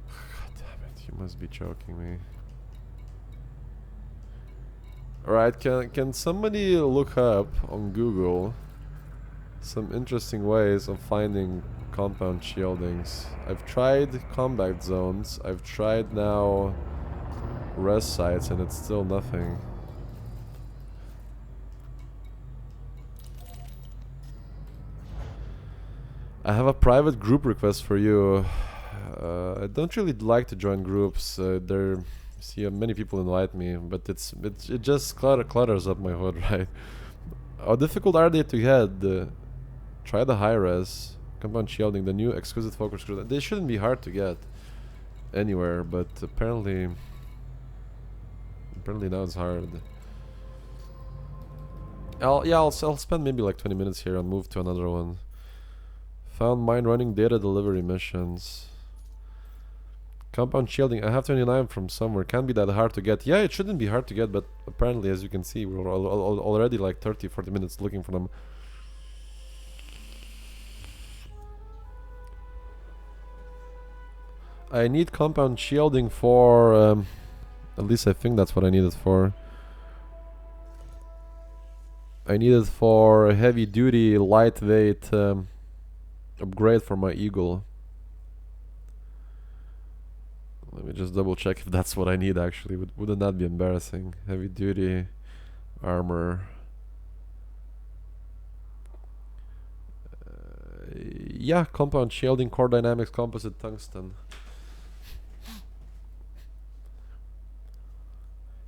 God damn it, you must be joking me. Alright, can somebody look up on Google some interesting ways of finding compound shieldings? I've tried combat zones, I've tried now rest sites, and it's still nothing. I have a private group request for you. I don't really like to join groups. See, many people invite me, but it just clutters up my hood, right? How difficult are they to get? Try the high res compound shielding, the new exquisite focus group. They shouldn't be hard to get anywhere, but apparently now it's hard. I'll spend maybe like 20 minutes here and move to another one. Found mine running data delivery missions. Compound shielding, I have 29 from somewhere. Can't be that hard to get. Yeah, it shouldn't be hard to get, but apparently, as you can see, we're already like 30-40 minutes looking for them. I need compound shielding for, at least I think that's what I need it for. I need it for a heavy duty, lightweight upgrade for my Eagle. Let me just double check if that's what I need actually. Wouldn't that be embarrassing? Heavy duty armor. Yeah, compound shielding, core dynamics, composite tungsten.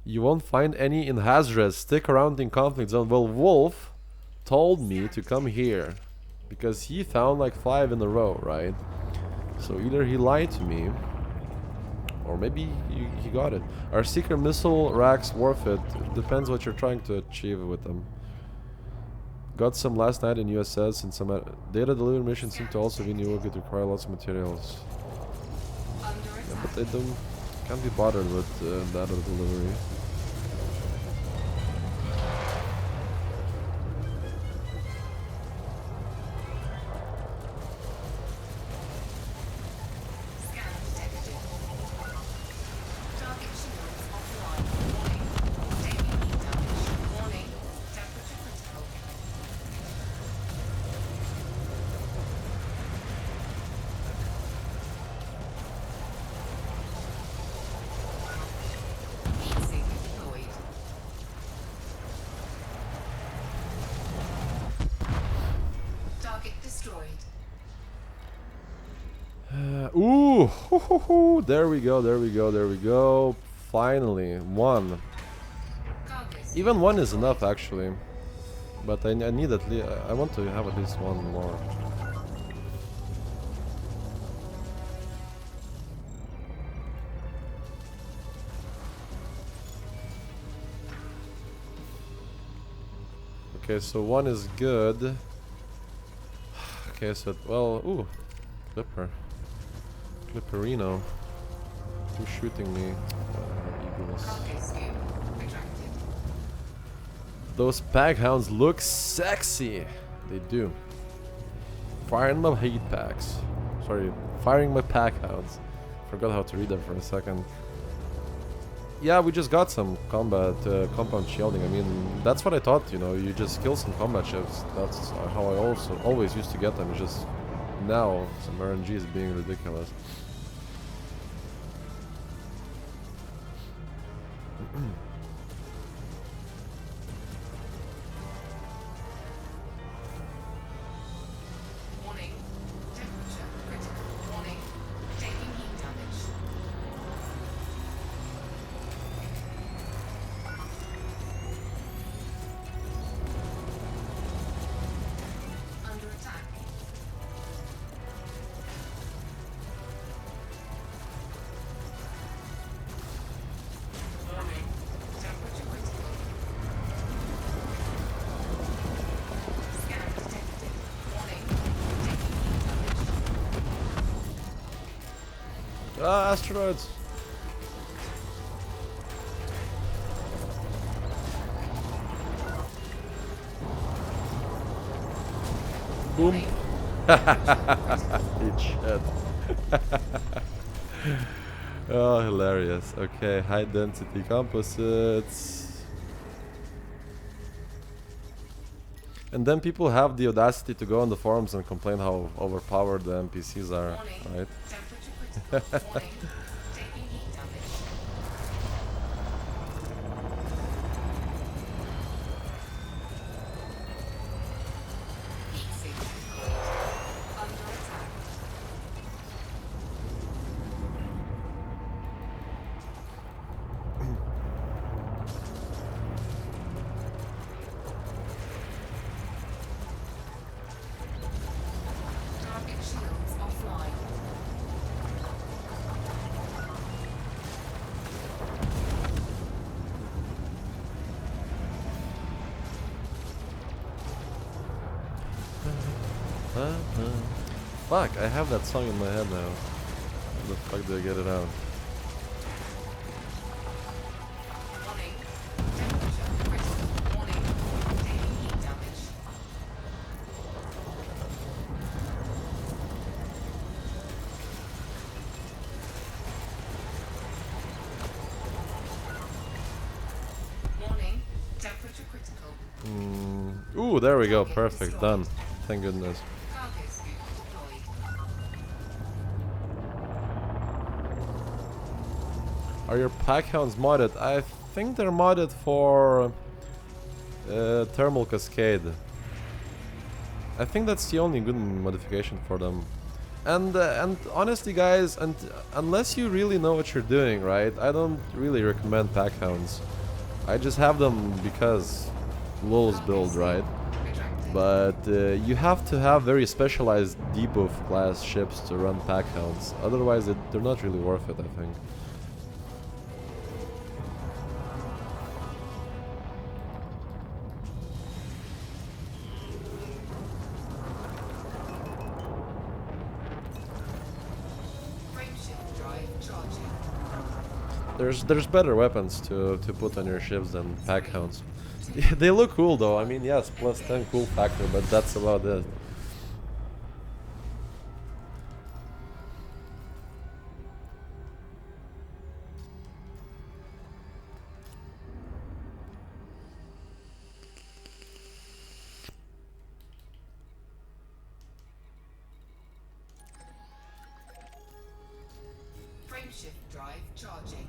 You won't find any in Hazres. Stick around in conflict zone. Well, Wolf told me to come here because he found like 5 in a row, right? So either he lied to me, or maybe he got it. Are seeker missile racks worth it? Depends what you're trying to achieve with them. Got some last night in USS and some data delivery missions seem to also be new. It require lots of materials. Yeah, but they can't be bothered with data delivery. Ooh, there we go. finally, one.
Carcass
Even one is enough actually. But I need at least, I want to have at least one more. Okay, so one is good. Okay, so, well, ooh, Clipper. Clipperino. Who's shooting me? Eagles.
Carcass scoop retracted.
Those packhounds look sexy. They do. Firing my heat packs. Sorry, firing my packhounds. Forgot how to read that for a second. Yeah, we just got some combat, compound shielding. I mean, that's what I thought, you know, you just kill some combat ships. That's how I also always used to get them. It's just now some RNG is being ridiculous.
Warning. Temperature critical. Warning. Taking heat damage. Under attack. Warning. Temperature critical. Scan detected. Warning. Taking heat damage.
Ah, asteroids! Boom! Eat shit. Oh, hilarious. Okay, high density composites. And then people have the audacity to go on the forums and complain how overpowered the NPCs are,
Warning.
right?
Temperature critical. Warning. Taking heat damage. Heat sink deployed. Under attack. Target shields offline.
Fuck, I have that song in my head now. How the fuck do I get it out?
Warning. Temperature critical. Warning. Taking heat damage. Warning. Temperature critical.
Ooh, there we go. Perfect. Done. Thank goodness.
Cargo scoop deployed.
Are your packhounds modded? I think they're modded for thermal cascade. I think that's the only good modification for them. And honestly, guys, and unless you really know what you're doing, right? I don't really recommend packhounds. I just have them because LOL's build, right?
Retracted.
But you have to have very specialized debuff class ships to run packhounds. Otherwise, they're not really worth it, I think.
Frameshift drive charging.
There's better weapons to put on your ships than packhounds. They look cool though. I mean, yes, plus 10 cool factor, but that's about it.
Frameshift drive charging.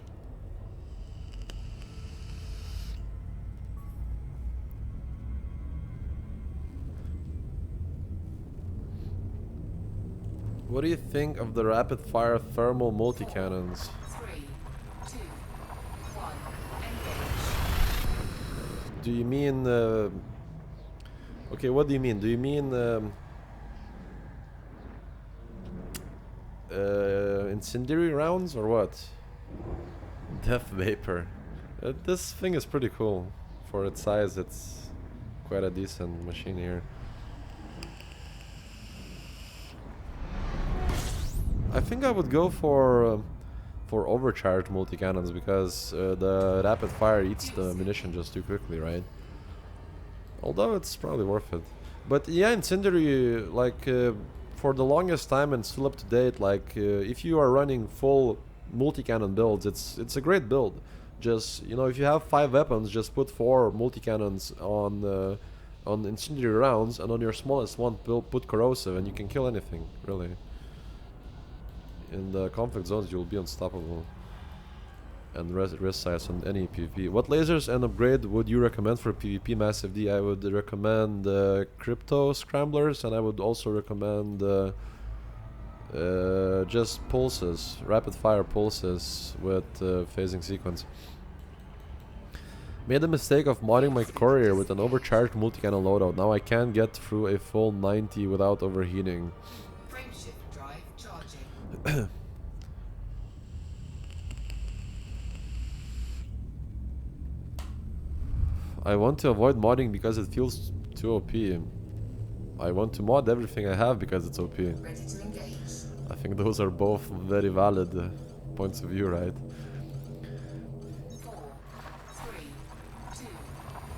What do you think of the rapid fire thermal multi-cannons?
3, 2,
Do you mean? Okay, what do you mean? Do you mean incendiary rounds or what? Death vapor. This thing is pretty cool. For its size, it's quite a decent machine here. I think I would go for overcharged multi-cannons because the rapid fire eats the ammunition just too quickly, right? Although it's probably worth it. But yeah, incendiary, like for the longest time and still up to date, like if you are running full multi-cannon builds, it's a great build. Just, you know, if you have 5 weapons, just put 4 multi-cannons on incendiary rounds, and on your smallest one put corrosive, and you can kill anything, really. In the conflict zones, you'll be unstoppable. And risk size on any PvP. What lasers and upgrade would you recommend for PvP MassiveD? I would recommend crypto scramblers, and I would also recommend just pulses, rapid fire pulses with phasing sequence. Made the mistake of modding my courier with an overcharged multi-cannon loadout. Now I can't get through a full 90 without overheating.
Frameshift drive charging.
I want to avoid modding because it feels too OP. I want to mod everything I have because it's OP.
Ready to engage.
I think those are both very valid points of view, right?
4, 3, 2,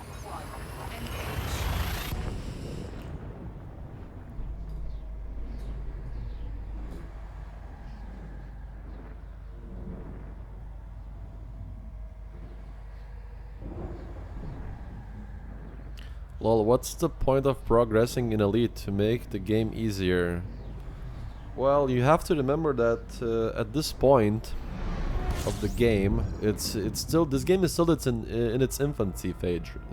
1. Engage.
Lol, what's the point of progressing in Elite to make the game easier? Well, you have to remember that at this point of the game, it's still, this game is still in its infancy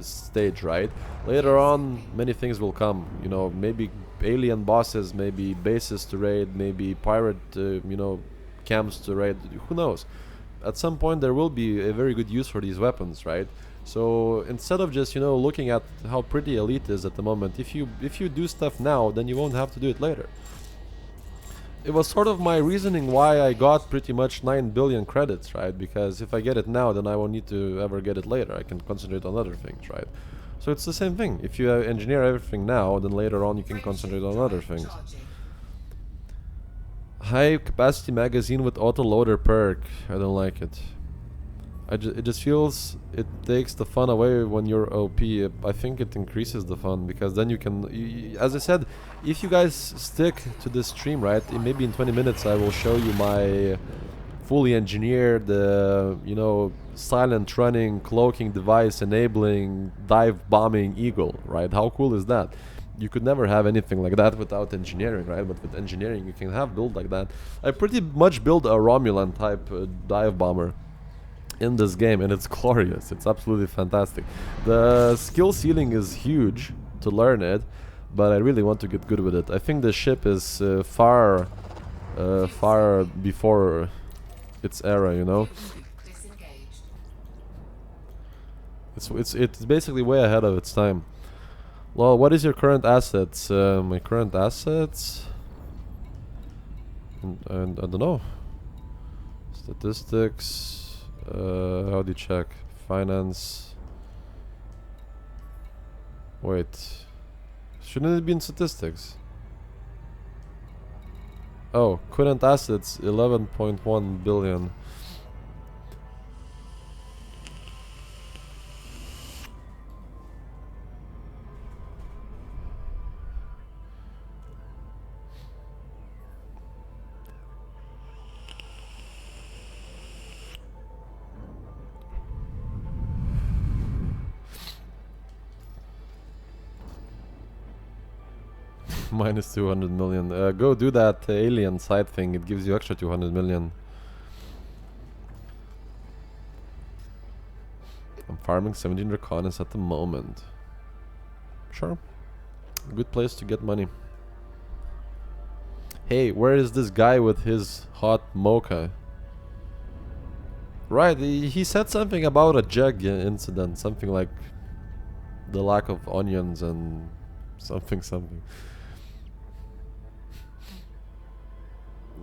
stage, right? Later on, many things will come. You know, maybe alien bosses, maybe bases to raid, maybe pirate, you know, camps to raid. Who knows? At some point, there will be a very good use for these weapons, right? So instead of just, you know, looking at how pretty Elite is at the moment, if you do stuff now, then you won't have to do it later. It was sort of my reasoning why I got pretty much 9 billion credits, right? Because if I get it now, then I won't need to ever get it later. I can concentrate on other things, right? So it's the same thing. If you engineer everything now, then later on you can concentrate on other things.
Charging.
High capacity magazine with autoloader perk. I don't like it. It just feels it takes the fun away when you're OP. I think it increases the fun because then you can, as I said, if you guys stick to this stream, right, maybe in 20 minutes I will show you my fully engineered, you know, silent running, cloaking device enabling dive bombing eagle, right? How cool is that? You could never have anything like that without engineering, right? But with engineering you can have build like that. I pretty much build a Romulan type dive bomber in this game, and it's glorious. It's absolutely fantastic. The skill ceiling is huge to learn it, but I really want to get good with it. I think the ship is far before its era, you know.
Disengaged.
It's basically way ahead of its time. Well, what is your current assets? My current assets, and I don't know. Statistics. How do you check? Finance. Wait. Shouldn't it be in statistics? Oh, current assets 11.1 billion. Minus 200 million. Go do that alien side thing. It gives you extra 200 million. I'm farming 17 Draconis at the moment. Sure. Good place to get money. Hey, where is this guy with his hot mocha? Right, he said something about a jug incident. Something like the lack of onions and something.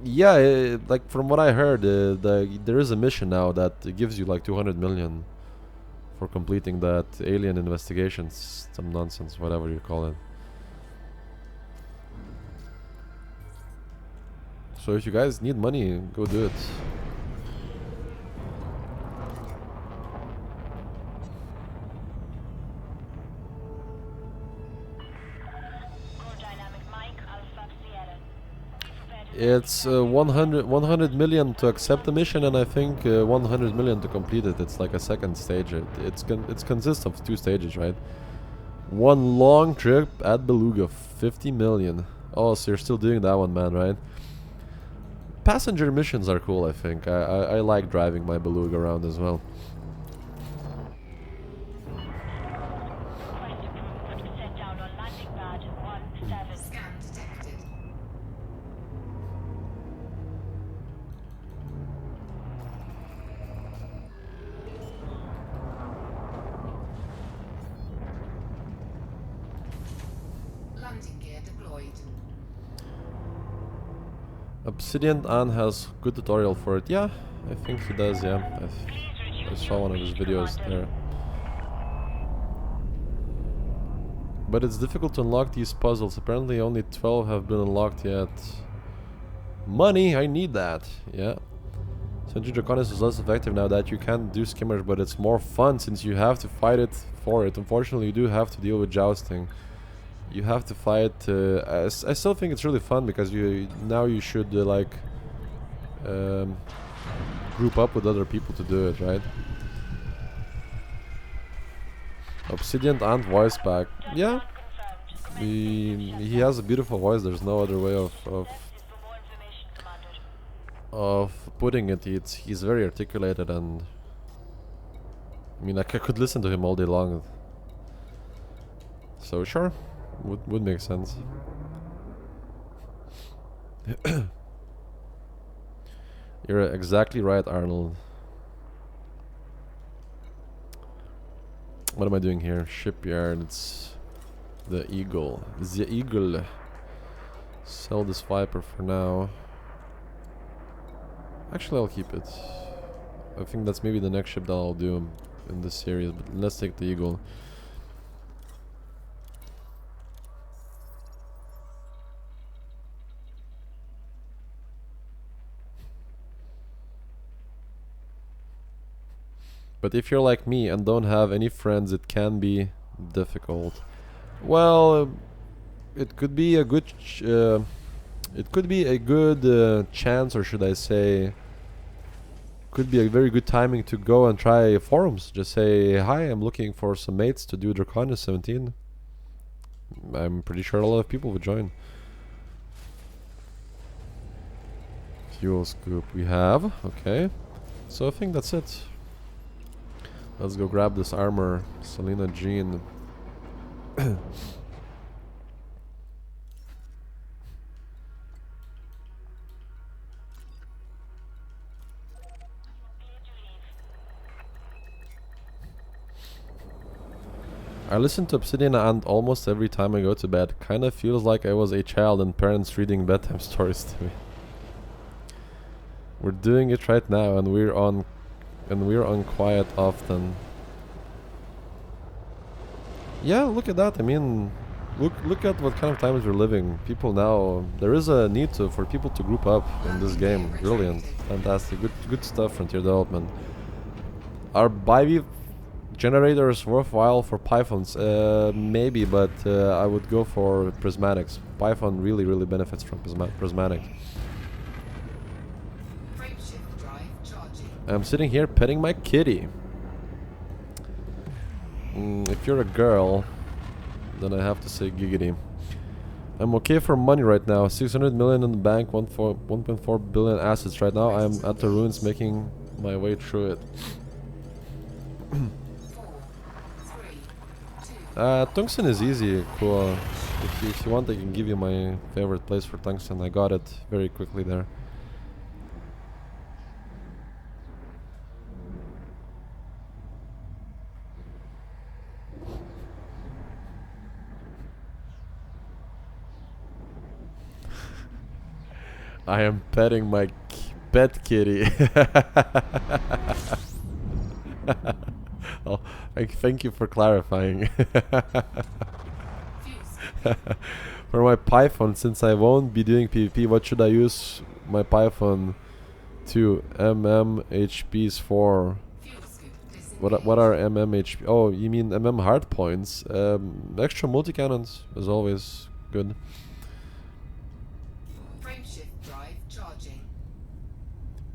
Yeah, like from what I heard, there is a mission now that gives you like 200 million for completing that alien investigations, some nonsense, whatever you call it. So if you guys need money, go do it.
Core dynamic Mike, Alpha Sierra. Be prepared to
It's 100 million to accept the mission, and I think 100 million to complete it. It's like a second stage. It's consists of two stages, right? One long trip at Beluga, 50 million. Oh, so you're still doing that one, man, right? Passenger missions are cool, I think. I like driving my Beluga around as well.
request approved. Set down on landing pad 17.
Scan detected. Landing gear deployed.
Obsidian An has good tutorial for it. Yeah, I think he does, yeah. I saw one of his videos there. But it's difficult to unlock these puzzles. Apparently only 12 have been unlocked yet. Money, I need that. Yeah. Sentry Draconis is less effective now that you can't do skimmers, but it's more fun since you have to fight it for it. Unfortunately, you do have to deal with jousting. You have to fight. I still think it's really fun because you should like group up with other people to do it, right? Obsidian and voice pack. Yeah, he has a beautiful voice. There's no other way of
Is for more information, Commander.
putting it. He's very articulated, and I mean, I could listen to him all day long. So sure, would make sense. You're exactly right, Arnold. What am I doing here? Shipyard. It's the Eagle. The Eagle. Sell this Viper for now. Actually, I'll keep it. I think that's maybe the next ship that I'll do in this series. But let's take the Eagle. But if you're like me and don't have any friends, it can be difficult. Well, it could be a good chance, or should I say, could be a very good timing to go and try forums. Just say, hi, I'm looking for some mates to do Draconis 17. I'm pretty sure a lot of people would join. Fuel scoop we have, okay. So I think that's it. Let's go grab this armor, Selena Jean. I listen to Obsidian and almost every time I go to bed. Kinda feels like I was a child and parents reading bedtime stories to me. We're doing it right now, and we're on quiet often. Yeah, look at that. I mean, look at what kind of times we're living. People now, there is a need for people to group up in this game. Brilliant, fantastic, good stuff, Frontier Development. Are Bivy generators worthwhile for Pythons? Maybe, but I would go for prismatics. Python really benefits from prismatics.
Frameshift drive charging.
I'm sitting here petting my kitty. If you're a girl, then I have to say giggity. I'm okay for money right now. 600 million in the bank, 1.4 billion assets right now. I'm at the ruins making my way through it.
4, 3, 2.
Tungsten is easy, cool. If you want, I can give you my favorite place for tungsten. I got it very quickly there. I am petting my pet kitty. Oh, thank you for clarifying.
Fuel scooping.
For my Python, since I won't be doing PvP, what should I use my Python to? MMHPs for.
Fuel scoop
What are MMHP? Oh, you mean MM hard points? Extra multi-cannons is always good.
Frameshift drive charging.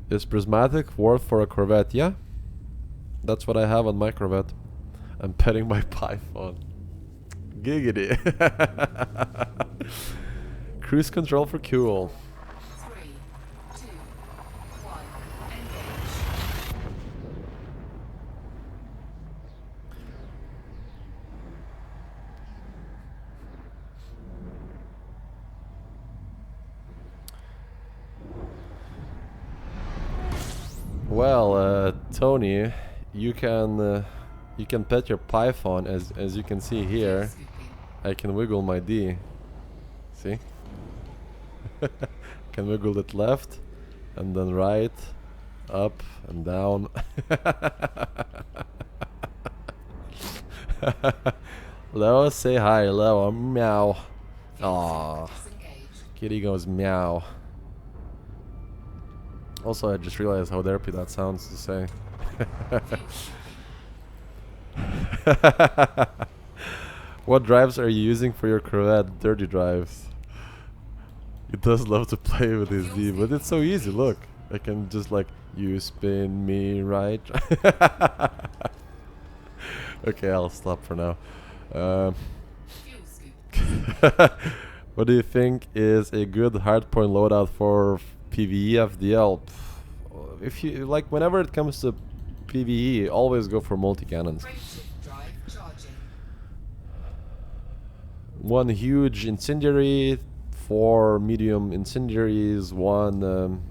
Is prismatic worth for a Corvette? Yeah, that's what I have on my Corvette. I'm petting my Python. Giggity. Cruise control for cool.
3, 2, 1. Engage.
Well, Tony, you can pet your Python as you can see
Fuel
here.
scooping.
I can wiggle my D. See? Can wiggle it left and then right, up and down. Leo, say hi, Leo. Meow. Aww.
Disengage.
Kitty goes meow. Also, I just realized how derpy that sounds to say. What drives are you using for your Corvette? Dirty drives. He does love to play with his D, but it's so easy. Look, I can just like, you spin me right. Okay, I'll stop for now.
Fuel scoop.
What do you think is a good hardpoint loadout for PvE FDL? If you like, whenever it comes to PvE, always go for multi-cannons.
Frameshift drive charging.
One huge incendiary, 4 medium incendiaries, 1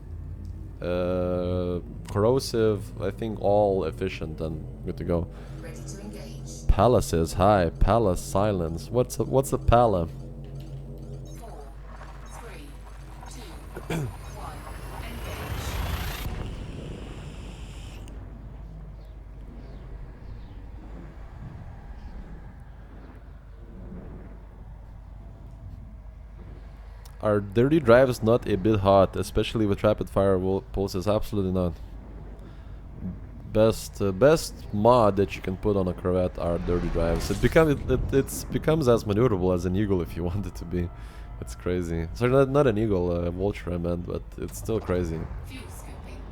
corrosive. I think all efficient and good to go.
Ready to engage.
Palaces, hi. Palace silence. What's a pala?
4, 3, 2, 1. Engage.
Are dirty drives not a bit hot, especially with rapid fire pulses? Absolutely not. Best mod that you can put on a Corvette are dirty drives. It becomes as maneuverable as an Eagle if you want it to be. It's crazy. Sorry, not an Eagle, Vulture I meant, but it's still crazy.
Fuel scooping.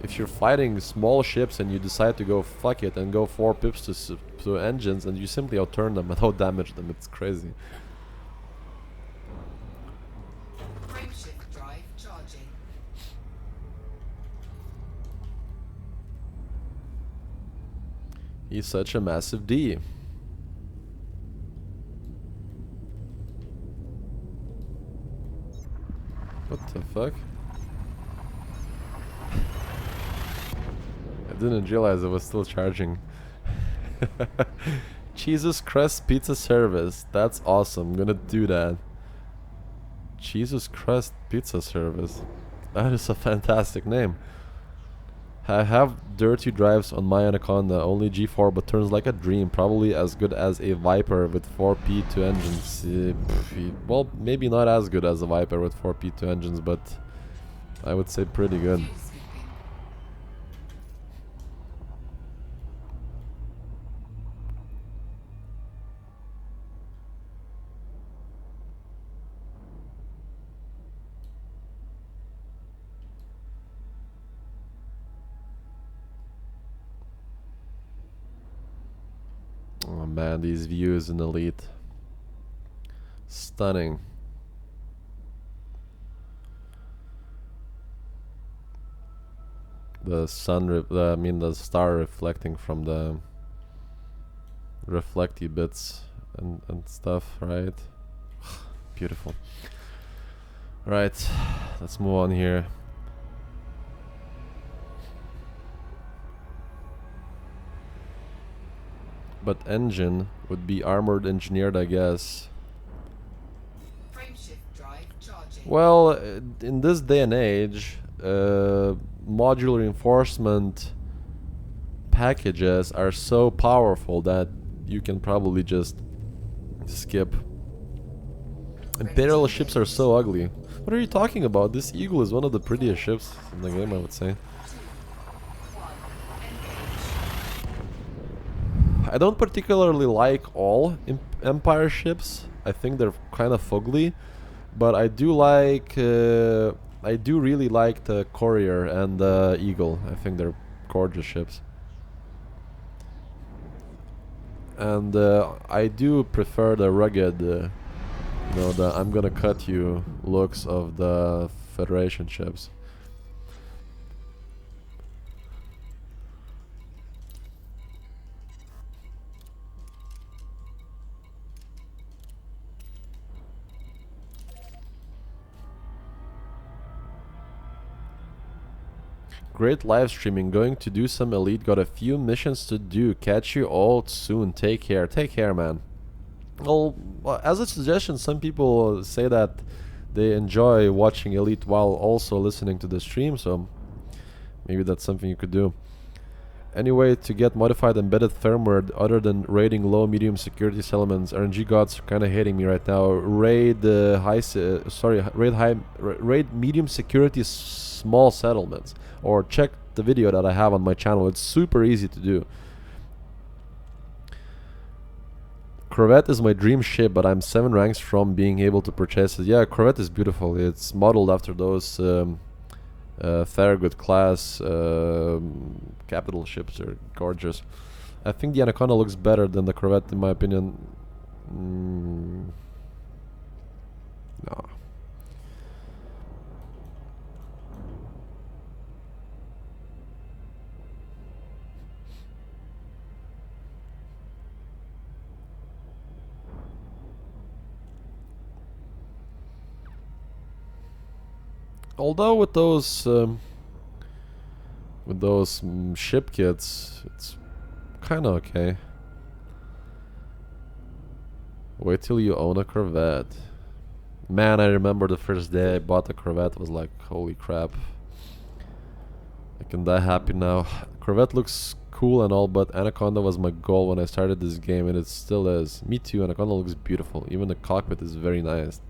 If you're fighting small ships and you decide to go fuck it and go 4 pips to engines and you simply outturn them and outdamage them, it's crazy.
Frameshift drive charging.
He's such a massive D. What the fuck? I didn't realize it was still charging. Jesus Crust Pizza Service. That's awesome. I'm gonna do that. Jesus Crust Pizza Service. That is a fantastic name. I have dirty drives on my Anaconda, only G4, but turns like a dream. Probably as good as a Viper with 4P2 engines. Well, maybe not as good as a Viper with 4P2 engines, but I would say pretty good.
Fuel scooping.
Oh man, these views in Elite. Stunning. The sun, the star reflecting from the reflecty bits and stuff, right? Beautiful. Right, let's move on here. But engine would be armored engineered, I guess.
Frameshift drive charging.
Well, in this day and age, modular reinforcement packages are so powerful that you can probably just skip. Imperial ships are so ugly. What are you talking about? This Eagle is one of the prettiest ships in the game, I would say. I don't particularly like all Empire ships. I think they're kind of fugly, but I do like. I do really like the Courier and the Eagle. I think they're gorgeous ships. And I do prefer the rugged, you know, the I'm gonna cut you looks of the Federation ships. Great live streaming. Going to do some elite. Got a few missions to do. Catch you all soon. Take care. Take care, man. Well, as a suggestion, some people say that they enjoy watching elite while also listening to the stream, so maybe that's something you could do. Anyway, to get modified embedded firmware other than raiding low medium security settlements, RNG gods are kind of hating me right now. Raid raid medium security small settlements, or check the video that I have on my channel. It's super easy to do. Corvette is my dream ship, but I'm 7 ranks from being able to purchase it. Yeah, Corvette is beautiful. It's modeled after those Tharagut class capital ships. Are gorgeous. I think the Anaconda looks better than the Corvette in my opinion. No. Although with those ship kits, it's kind of okay. Wait till you own a Corvette. Man, I remember the first day I bought a Corvette was like, holy crap. I can die happy now. Corvette looks cool and all, but Anaconda was my goal when I started this game, and it still is. Me too, Anaconda looks beautiful. Even the cockpit is very nice.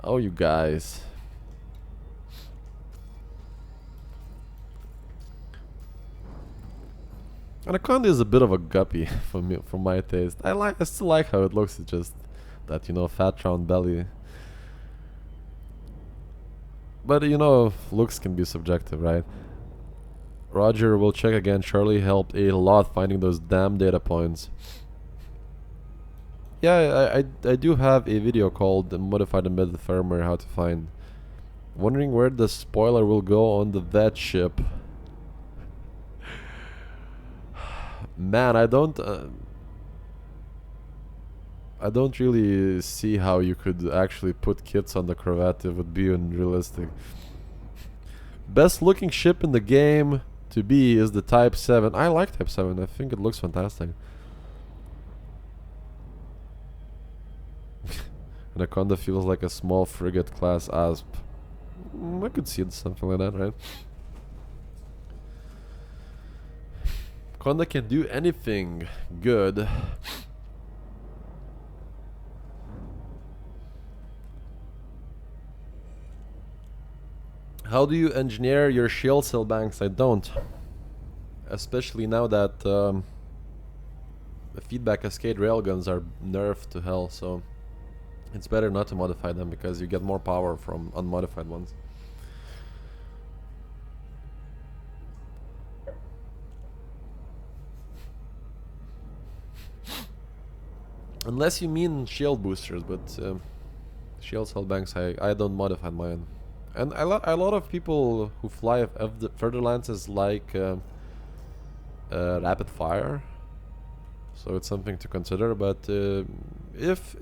Oh, you guys. Anaconda is a bit of a guppy for me, for my taste. I still like how it looks. It's just that, you know, fat round belly. But you know, looks can be subjective, right? Roger, we'll check again. Charlie helped a lot finding those damn data points. Yeah, I do have a video called the Modified Embedded Firmware How to Find. Wondering where the spoiler will go on the vet ship. Man, I don't really see how you could actually put kits on the Corvette. It would be unrealistic. Best looking ship in the game to be is the Type 7. I like Type 7. I think it looks fantastic. Anaconda feels like a small frigate class ASP. I could see something like that, right? Anaconda can do anything good. How do you engineer your shield cell banks? I don't. Especially now that the feedback cascade railguns are nerfed to hell, so it's better not to modify them because you get more power from unmodified ones. Unless you mean shield boosters, but shield cell banks, I don't modify mine. And a lot of people who fly further lances like rapid fire, so it's something to consider. But if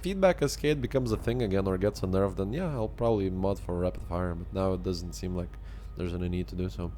feedback cascade becomes a thing again or gets a nerf, then yeah, I'll probably mod for rapid fire. But now it doesn't seem like there's any need to do so.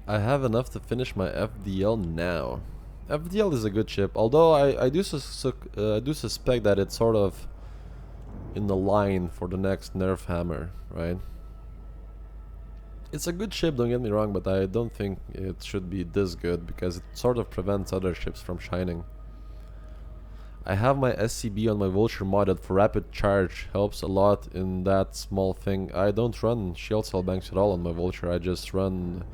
I have enough to finish my FDL now. FDL is a good ship, although I do suspect that it's sort of in the line for the next nerf hammer, right? It's a good ship, don't get me wrong, but I don't think it should be this good because it sort of prevents other ships from shining. I have my SCB on my Vulture modded for rapid charge, helps a lot in that small thing. I don't run shield cell banks at all on my Vulture, I just run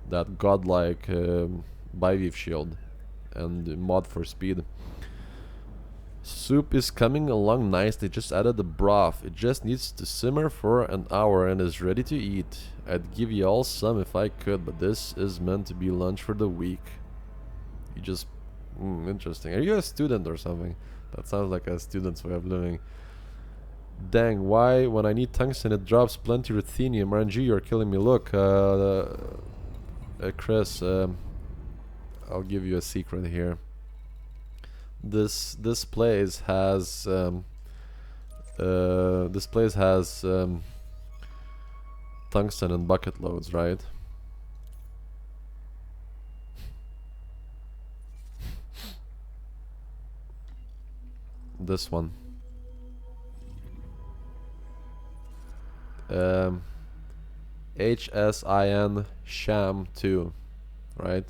that godlike Biweave shield and mod for speed. Soup is coming along nicely, just added the broth. It just needs to simmer for an hour and is ready to eat. I'd give you all some if I could, but this is meant to be lunch for the week. You just... interesting. Are you a student or something? That sounds like a student's way of living. Dang, why when I need tungsten it drops plenty ruthenium? RNG, you're killing me. Look, Chris, I'll give you a secret here. This place has tungsten in bucket loads, right? This one. HSIN Sham 2, right?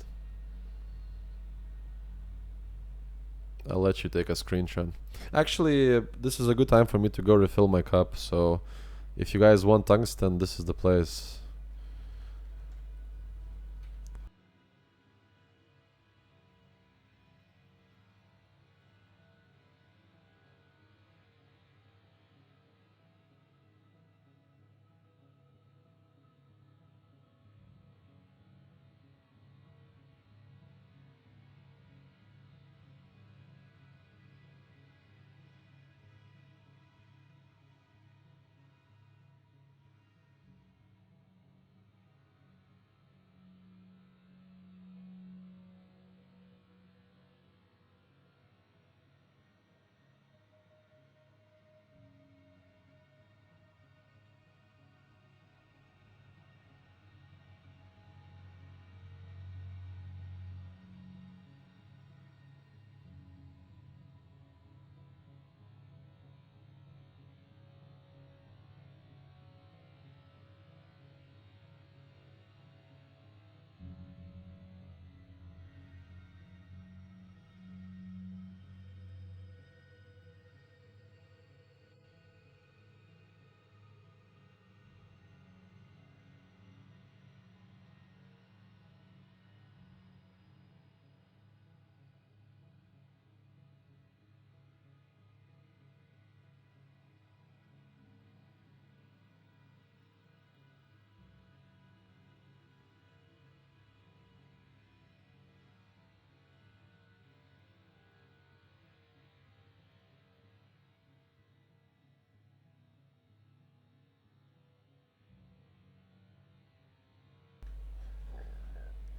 I'll let you take a screenshot. Actually, this is a good time for me to go refill my cup, so if you guys want tungsten, this is the place.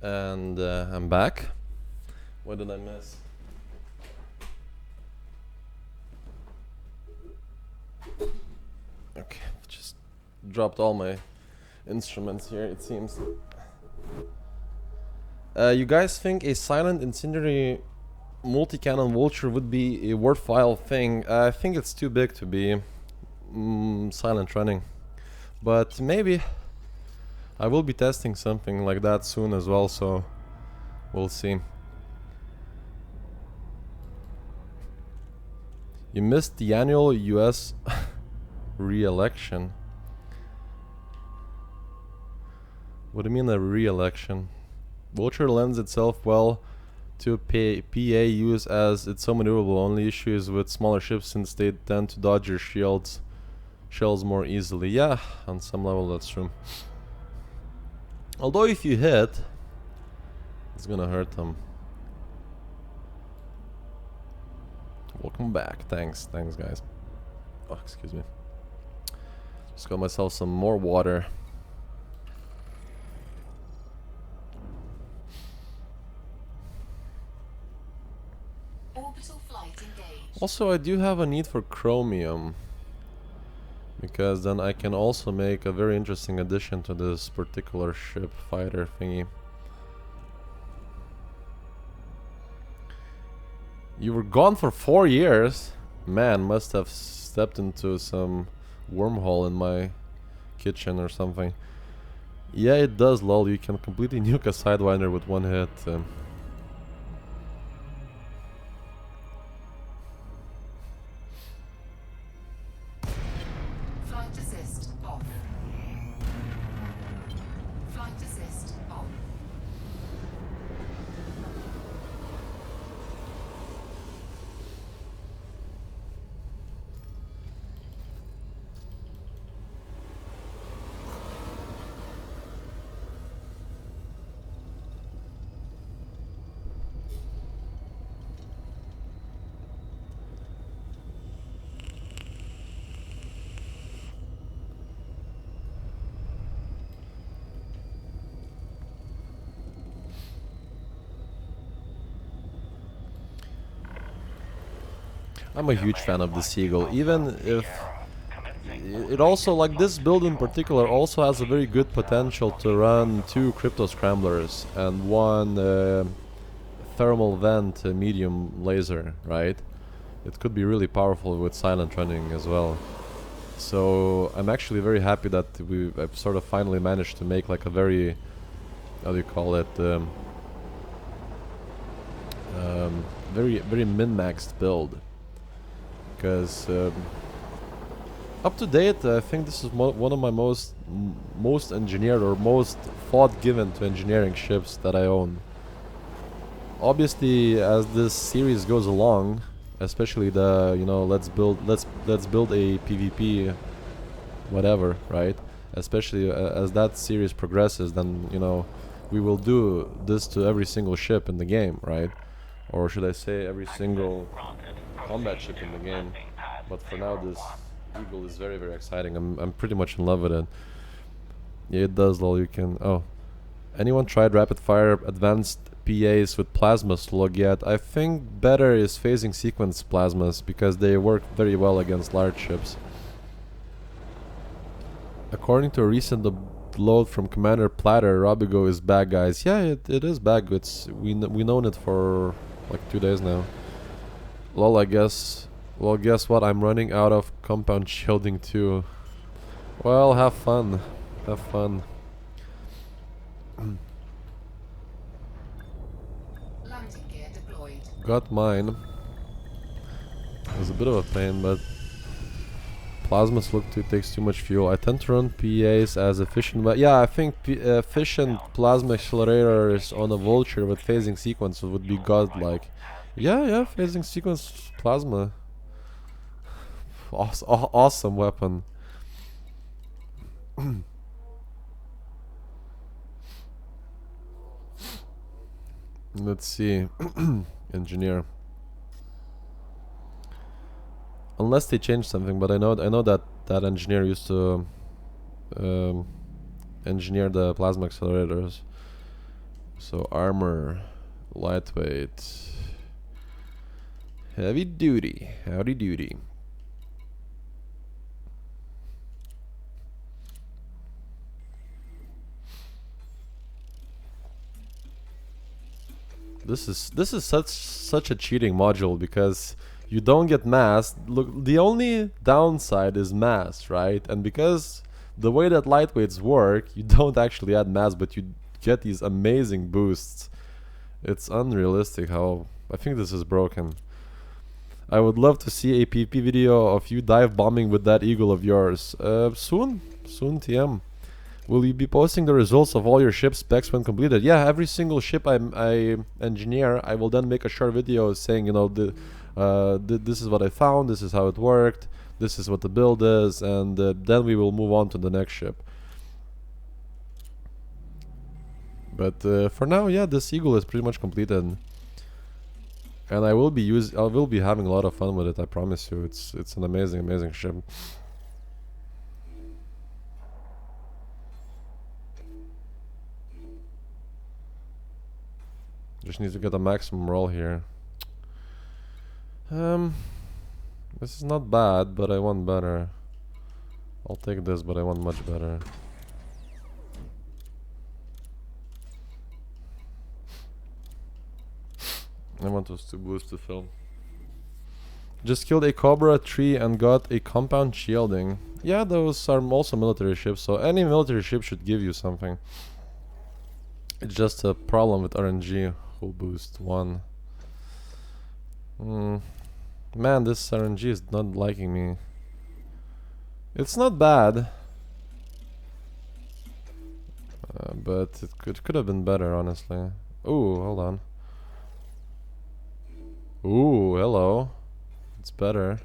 And I'm back. What did I miss? Okay, just dropped all my instruments here, it seems. You guys think a silent incendiary multi-cannon vulture would be a worthwhile thing? I think it's too big to be silent running, but maybe. I will be testing something like that soon as well, so we'll see. You missed the annual US re-election. What do you mean a re-election? Vulture lends itself well to PA use as it's so maneuverable. Only issue is with smaller ships since they tend to dodge your shells more easily. Yeah, on some level that's true. Although if you hit, it's gonna hurt them. Welcome back. Thanks guys. Oh, excuse me. Just got myself some more water.
Orbital flight engaged.
Also, I do have a need for chromium, because then I can also make a very interesting addition to this particular ship fighter thingy. You were gone for 4 years? Man, must have stepped into some wormhole in my kitchen or something. Yeah, it does, lol. You can completely nuke a Sidewinder with one hit.
Flight assist off. Flight assist on.
I'm a huge fan of the Seagull, even if it also, like this build in particular, also has a very good potential to run 2 Crypto Scramblers and 1 thermal vent medium laser, right? It could be really powerful with silent running as well. So I'm actually very happy that I've sort of finally managed to make like a very, how do you call it, very min-maxed build. Because up to date, I think this is one of my most engineered or most thought given to engineering ships that I own. Obviously, as this series goes along, especially the let's build a PvP whatever, right? Especially as that series progresses, then we will do this to every single ship in the game, right? Or should I say every single combat ship in the game. But for now, this Eagle is very, very exciting. I'm pretty much in love with it. Yeah, it does, lol. You can... Oh. Anyone tried rapid fire advanced PAs with plasma slug yet? I think better is phasing sequence plasmas because they work very well against large ships. According to a recent upload from Commander Platter, Robigo is bad, guys. Yeah, it is bad. We known it for like 2 days now. Lol, I guess. Well, guess what? I'm running out of compound shielding too. Well, have fun. Have fun.
Landing gear deployed.
Got mine. It was a bit of a pain, but plasma slug 2 takes too much fuel. I tend to run PAs as efficient, but yeah, I think efficient plasma accelerators on a vulture with phasing sequence would be godlike. Yeah, phasing sequence plasma. Awesome weapon. Let's see. Engineer. Unless they changed something, but I know that engineer used to engineer the plasma accelerators. So armor, lightweight, heavy duty, howdy doody. This is such a cheating module because you don't get mass. Look, the only downside is mass, right? And because the way that lightweights work, you don't actually add mass, but you get these amazing boosts. It's unrealistic how... I think this is broken. I would love to see a PP video of you dive bombing with that eagle of yours. Soon, TM. Will you be posting the results of all your ship specs when completed? Yeah, every single ship I engineer, I will then make a short video saying, this is what I found, this is how it worked, this is what the build is, and then we will move on to the next ship. But for now, yeah, this eagle is pretty much completed, and I will be having a lot of fun with it. I promise you, it's an amazing ship. Just need to get a maximum roll here. This is not bad, but I want better. I'll take this, but I want much better. I want those 2 blues to fill. Just killed a Cobra tree and got a compound shielding. Yeah, those are also military ships, so any military ship should give you something. It's just a problem with RNG. Full boost 1. Man, this RNG is not liking me. It's not bad. But it could have been better, honestly. Ooh, hold on. Ooh, hello. It's better.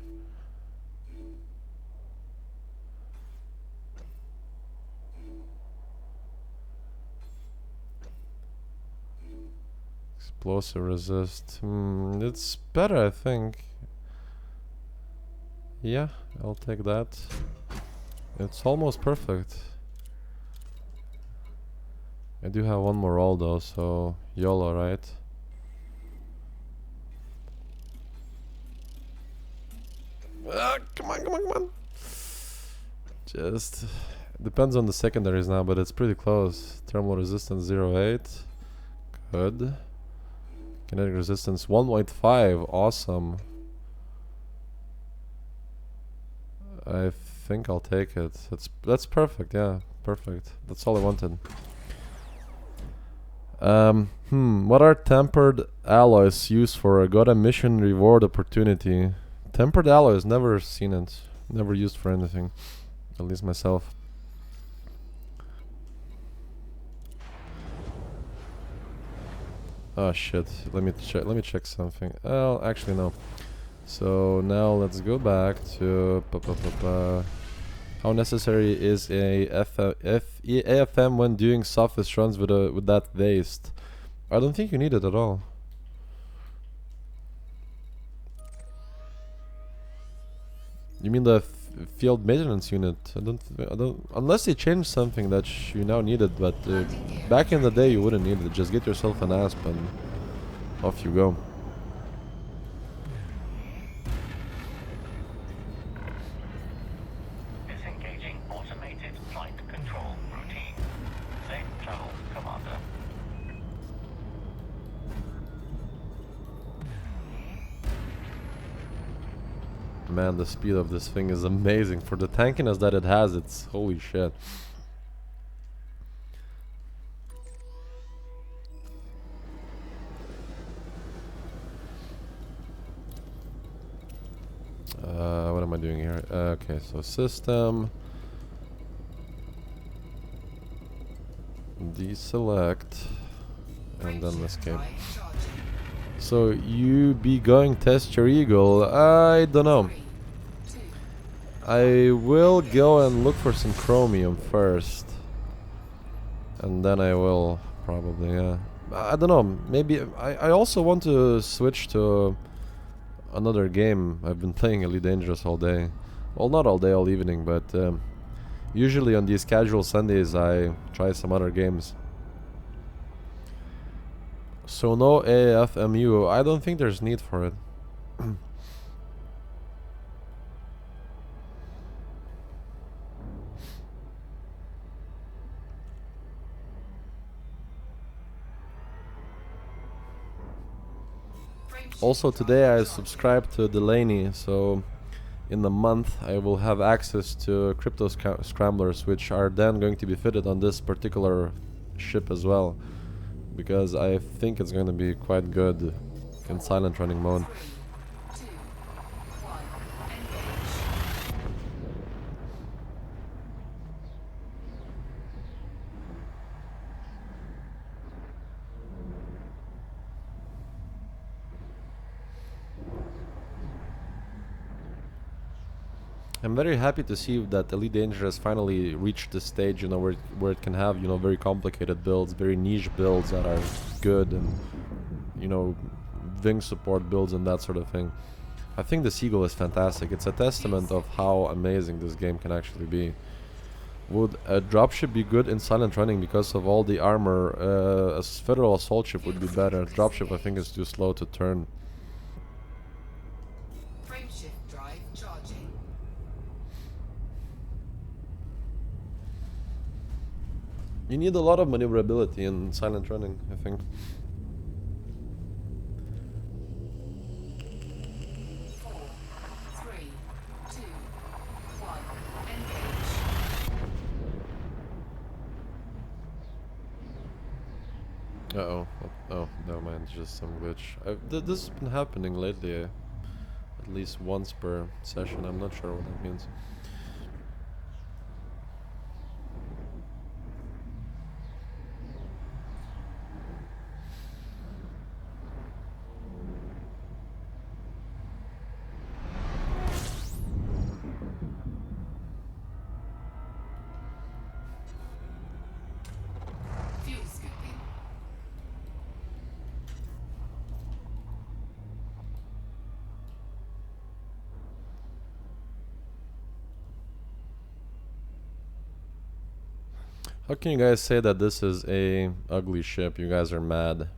Explosive resist. It's better, I think. Yeah, I'll take that. It's almost perfect. I do have one more roll though, so YOLO, right? Come on, come on, come on. Just depends on the secondaries now, but it's pretty close. Thermal resistance 0.8. Good. Kinetic resistance 1.5. Awesome. I think I'll take it. That's perfect. Yeah, perfect. That's all I wanted. What are tempered alloys used for? I got a mission reward opportunity. Tempered alloys, never seen it. Never used for anything. At least myself. Oh shit. Let me check something. Oh, actually no. So now let's go back to how necessary is a AFM when doing softest runs with that waste? I don't think you need it at all. You mean the field maintenance unit? I don't unless they changed something that you now need it, but back in the day you wouldn't need it. Just get yourself an asp and off you go.
Disengaging automated flight control routine. Safe travels, Commander.
Man, the speed of this thing is amazing. For the tankiness that it has, it's holy shit. What am I doing here? Okay, so system. Deselect. And then escape. So you be going test your eagle? I don't know. I will go and look for some chromium first, and then I will probably, yeah. I don't know. Maybe I also want to switch to another game. I've been playing Elite Dangerous all day. Well, not all day, all evening, but usually on these casual Sundays I try some other games. So no AFMU. I don't think there's need for it. Also today I subscribed to Delaney, so in the month I will have access to crypto scramblers, which are then going to be fitted on this particular ship as well, because I think it's going to be quite good in silent running mode. I'm very happy to see that Elite Dangerous finally reached the stage, you know, where it can have, you know, very complicated builds, very niche builds that are good, and, you know, wing support builds and that sort of thing. I think the Seagull is fantastic. It's a testament of how amazing this game can actually be. Would a dropship be good in silent running because of all the armor? A Federal assault ship would be better. Dropship, I think, is too slow to turn.
Frameshift drive charging.
You need a lot of maneuverability in silent running, I think. Uh-oh. Oh, never mind. Just some glitch. This has been happening lately. At least once per session. I'm not sure what that means.
Fuel scooping.
How can you guys say that this is a ugly ship? You guys are mad.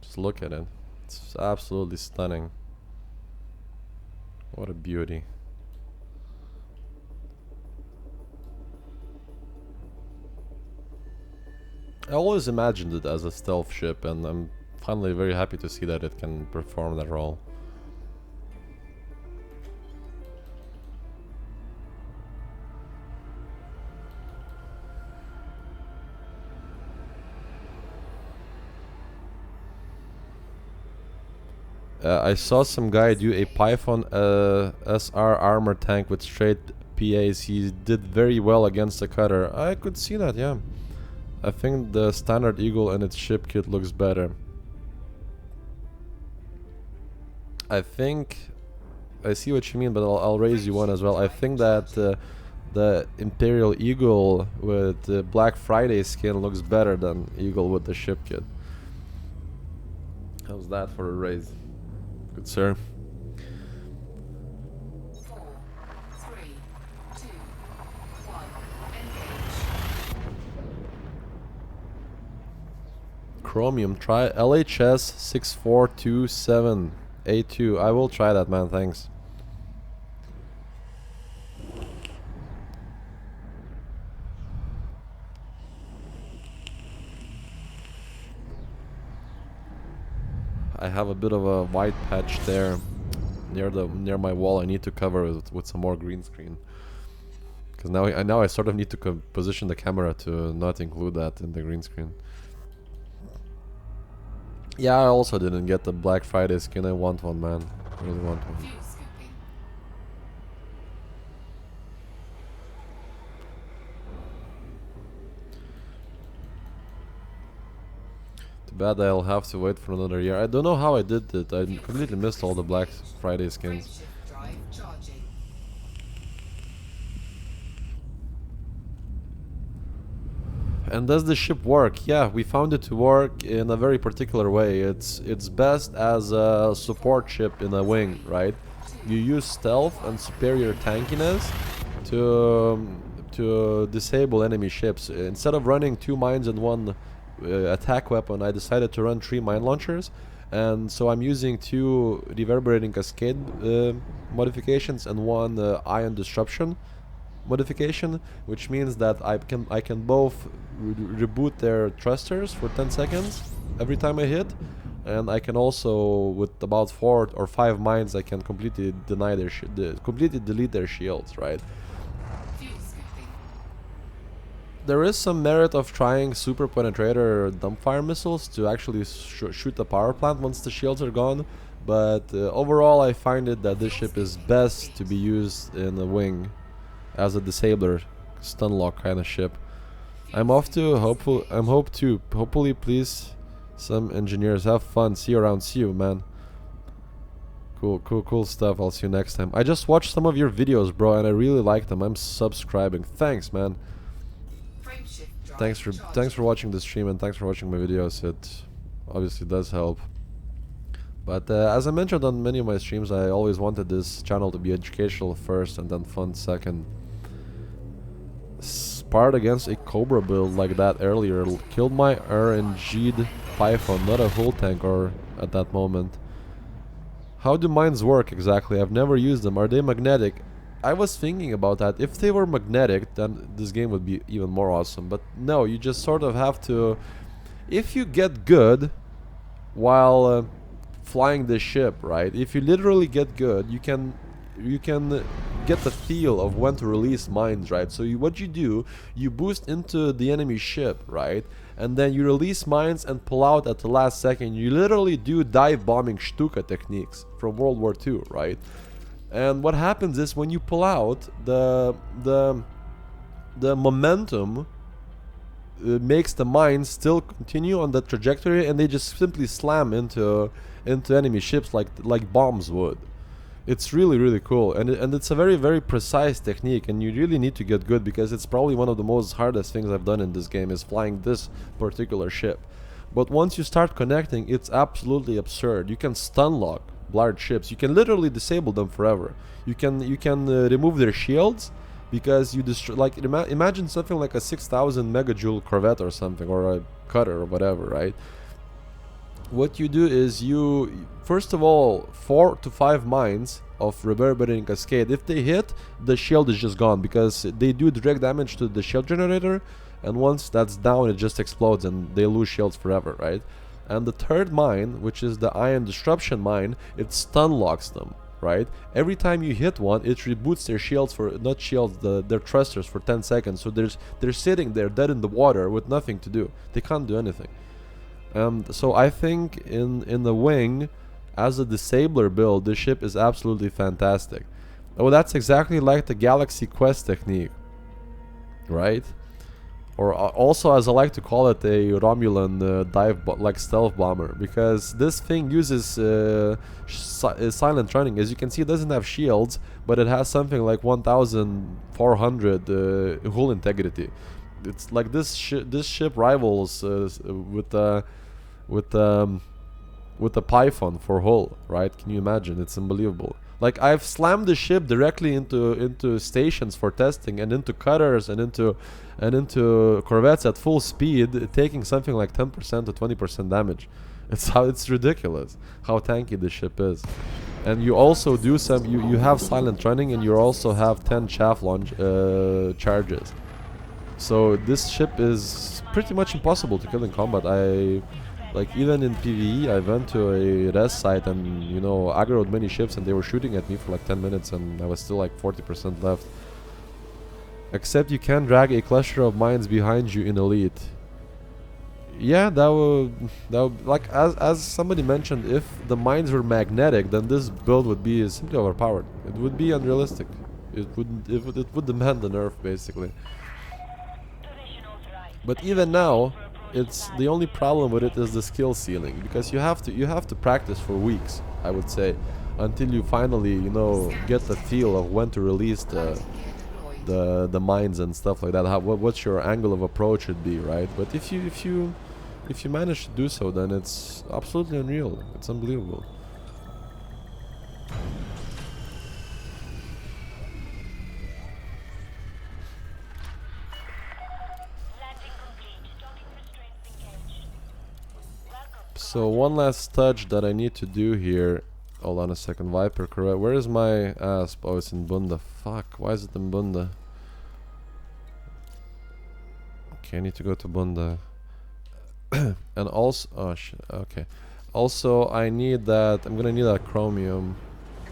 Just look at it. It's absolutely stunning. What a beauty. I always imagined it as a stealth ship, and I'm finally very happy to see that it can perform that role. I saw some guy do a Python SR armor tank with straight PAs. He did very well against the cutter. I could see that, yeah. I think the standard Eagle and its ship kit looks better. I think I see what you mean, but I'll raise you one as well. I think that the Imperial Eagle with the Black Friday skin looks better than Eagle with the ship kit. How's that for a raise? Good sir.
4, 3, 2, 1. Engage.
Chromium, try LHS 6427A2. I will try that, man, thanks. I have a bit of a white patch there near my wall. I need to cover with some more green screen. Because now I sort of need to position the camera to not include that in the green screen. Yeah, I also didn't get the Black Friday skin. I want one, man. I really want one.
Fuel scooping.
Too bad I'll have to wait for another year. I don't know how I did it. I completely missed all the Black Friday skins.
Frameshift drive charging.
And does the ship work? Yeah, we found it to work in a very particular way. It's best as a support ship in a wing, right? You use stealth and superior tankiness to disable enemy ships. Instead of running 2 mines and 1 attack weapon, I decided to run 3 mine launchers, and so I'm using 2 reverberating cascade modifications and 1 ion disruption modification, which means that I can both reboot their thrusters for 10 seconds every time I hit, and I can also, with about 4 or 5 mines, I can completely deny their completely delete their shields, right?
Fuel scooping.
There is some merit of trying super penetrator dumbfire missiles to actually shoot the power plant once the shields are gone, but overall I find it that this ship is best to be used in a wing as a disabler, stun lock kind of ship. I'm off to hopefully please some engineers. Have fun. See you around. See you, man. Cool stuff. I'll see you next time. I just watched some of your videos, bro, and I really like them. I'm subscribing. Thanks, man.
Frameshift drive
Thanks
charging.
for watching the stream, and thanks for watching my videos. It obviously does help. But as I mentioned on many of my streams, I always wanted this channel to be educational first and then fun second. Sparred against a Cobra build like that earlier. Killed my RNG'd Python, not a hull tank or at that moment. How do mines work exactly? I've never used them. Are they magnetic? I was thinking about that. If they were magnetic, then this game would be even more awesome. But no, you just sort of have to... If you get good while flying this ship, right? If you literally get good, you can get the feel of when to release mines, right? So what you do, you boost into the enemy ship, right? And then you release mines and pull out at the last second. You literally do dive bombing Stuka techniques from World War II, right? And what happens is when you pull out, the momentum makes the mines still continue on that trajectory, and they just simply slam into enemy ships like bombs would. It's really, really cool, and it's a very, very precise technique, and you really need to get good, because it's probably one of the most hardest things I've done in this game, is flying this particular ship. But once you start connecting, it's absolutely absurd. You can stun lock large ships. You can literally disable them forever. You can remove their shields, because you destroy, like, imagine something like a 6,000 megajoule corvette or something, or a cutter or whatever, right? What you do is you, first of all, 4 to 5 mines of reverberating cascade. If they hit, the shield is just gone, because they do direct damage to the shield generator, and once that's down, it just explodes and they lose shields forever, right? And the third mine, which is the ion disruption mine, it stun locks them, right? Every time you hit one, it reboots their shields for, not shields, their thrusters for 10 seconds. So they're sitting there dead in the water with nothing to do. They can't do anything. So I think in the wing, as a disabler build, this ship is absolutely fantastic. Oh, that's exactly like the Galaxy Quest technique, right? Or also, as I like to call it, a Romulan like stealth bomber, because this thing uses silent running. As you can see, it doesn't have shields, but it has something like 1,400 hull integrity. It's like this ship rivals with the Python for hull, right? Can you imagine? It's unbelievable. Like, I've slammed the ship directly into stations for testing, and into cutters, and into corvettes at full speed, taking something like 10% to 20% damage. It's ridiculous how tanky this ship is. And you also do some, you have silent running, and you also have 10 chaff launch charges. So this ship is pretty much impossible to kill in combat. Like, even in PvE, I went to a res site and, you know, aggroed many ships, and they were shooting at me for like 10 minutes, and I was still like 40% left. Except you can drag a cluster of mines behind you in Elite. Yeah, that would, like, as somebody mentioned, if the mines were magnetic, then this build would be simply overpowered. It would be unrealistic. It would demand the nerf, basically. But even now, it's the only problem with it is the skill ceiling, because you have to practice for weeks, I would say, until you finally, you know, get the feel of when to release the mines and stuff like that. What's your angle of approach should be, right? But if you manage to do so, then it's absolutely unreal. It's unbelievable. So one last touch that I need to do here. Hold on a second, Viper, correct? Where is my asp? Oh, it's in Bunda. Fuck, why is it in Bunda? Okay, I need to go to Bunda. And also, oh shit, okay. Also, I need that, I'm gonna need that chromium.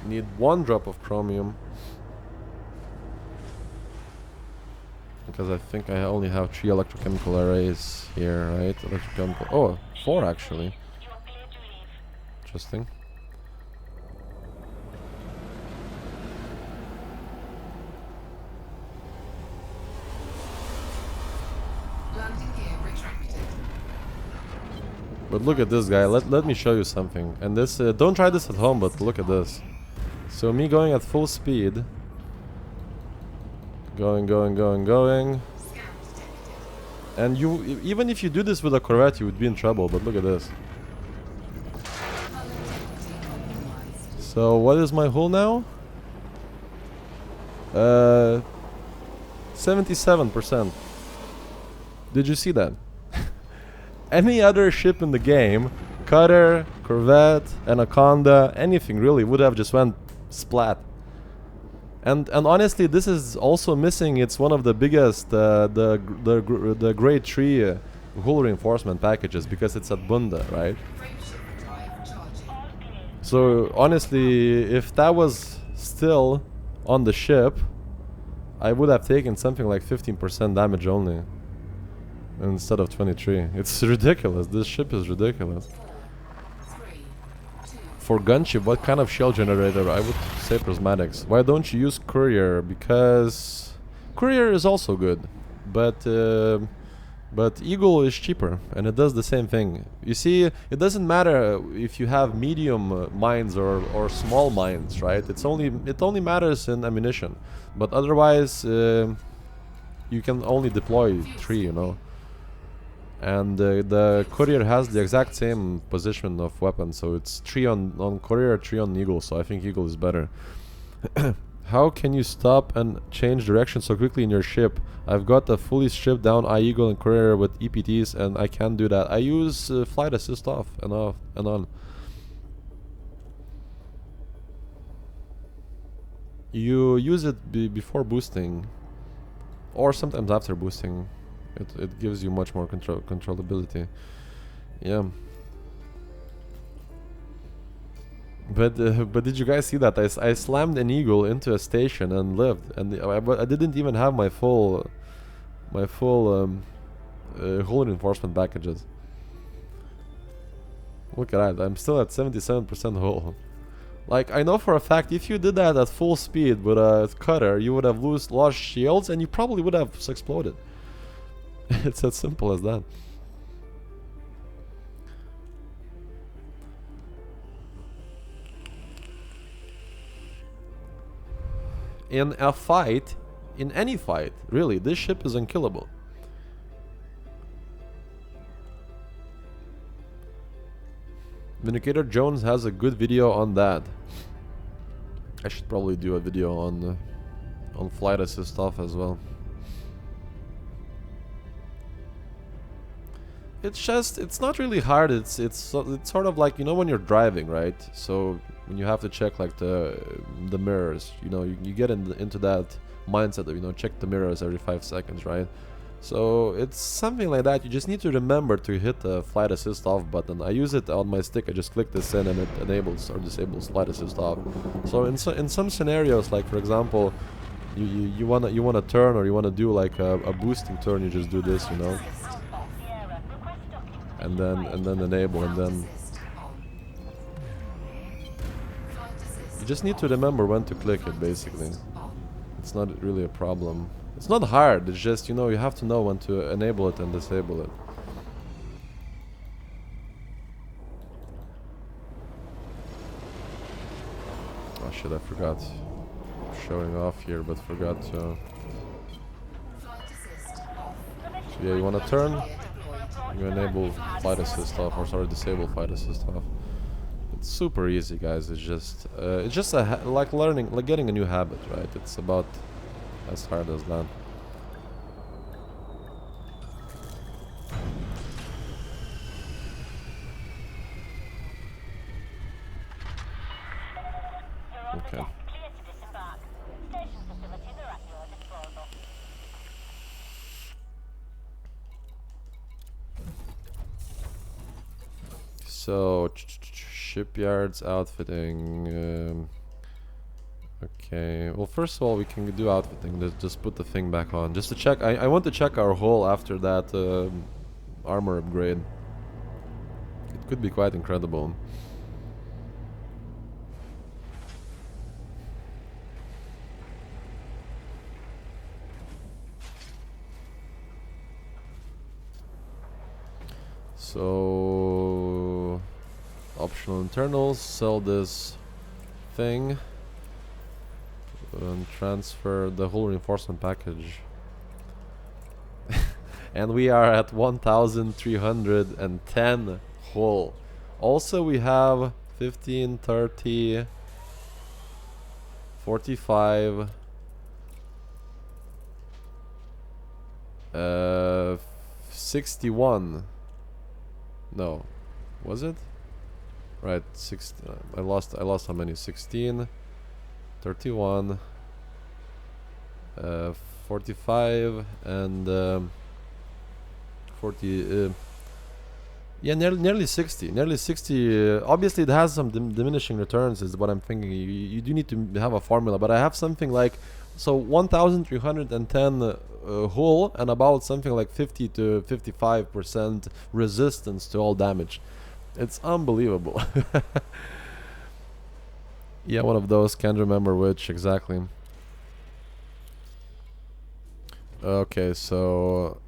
Need 1 drop of chromium. Because I think I only have 3 electrochemical arrays here, right? Electrochemical, oh, 4 actually. Interesting.
Landing gear retracted.
But look at this guy. Let me show you something. And this, don't try this at home, but look at this. So me going at full speed, going, and you, even if you do this with a corvette, you would be in trouble. But look at this. So what is my hull now? 77%. Did you see that? Any other ship in the game, cutter, corvette, anaconda, anything really, would have just went splat. And honestly, this is also missing. It's one of the biggest the grade 3 hull reinforcement packages, because it's at Bunda, right?
Frameshift drive charging.
So honestly, if that was still on the ship, I would have taken something like 15% damage only instead of 23. It's ridiculous. This ship is ridiculous.
4, 3, 2,
For gunship, what kind of shell generator? I would say prismatics. Why don't you use courier? Because courier is also good, but Eagle is cheaper and it does the same thing. You see, it doesn't matter if you have medium mines or small mines, right? It only matters in ammunition, but otherwise you can only deploy 3, you know. And the courier has the exact same position of weapon, so it's 3 on courier, 3 on Eagle. So I think Eagle is better. How can you stop and change direction so quickly in your ship? I've got a fully stripped down Eagle and courier with EPTs, and I can't do that. I use flight assist off and on. You use it before boosting, or sometimes after boosting. It gives you much more controllability. Yeah. But did you guys see that? I slammed an Eagle into a station and lived, and I didn't even have my full hull reinforcement packages. Look at that! I'm still at 77% hull. Like, I know for a fact, if you did that at full speed with a cutter, you would have lost shields, and you probably would have exploded. It's as simple as that. In a fight, in any fight, really, this ship is unkillable. Vindicator Jones has a good video on that. I should probably do a video on flight assist stuff as well. It's not really hard. It's sort of like, you know, when you're driving, right? So when you have to check like the mirrors, you know, you get into that mindset of, you know, check the mirrors every 5 seconds, right? So it's something like that. You just need to remember to hit the flight assist off button. I use it on my stick. I just click this in and it enables or disables flight assist off. So in some scenarios, like for example, you wanna turn, or you wanna do like a boosting turn, you just do this, you know. And then enable, and then you just need to remember when to click it, basically. It's not really a problem. It's not hard, it's just, you know, you have to know when to enable it and disable it. Oh shit, I forgot. Showing off here, but forgot to... So yeah, you wanna turn? You enable flight assist off, or sorry, disable flight assist off. It's super easy, guys. It's just like learning, like getting a new habit, right? It's about as hard as that. Okay.
Clear to disembark. Station facilities are at your disposal.
So shipyards outfitting. Okay. Well, first of all, we can do outfitting. Let's just put the thing back on, just to check. I want to check our hull after that armor upgrade. It could be quite incredible. So optional internals, sell this thing and transfer the whole reinforcement package. And we are at 1310 hull. Also we have 15, 30, 45, 61. No, was it? Right, I lost how many? 16, 31, 45, and 40. Yeah, nearly 60. Nearly 60. Obviously, it has some diminishing returns, is what I'm thinking. You do need to have a formula, but I have something like, so 1310 hull and about something like 50 to 55% resistance to all damage. It's unbelievable. Yeah, one of those. Can't remember which exactly. Okay, so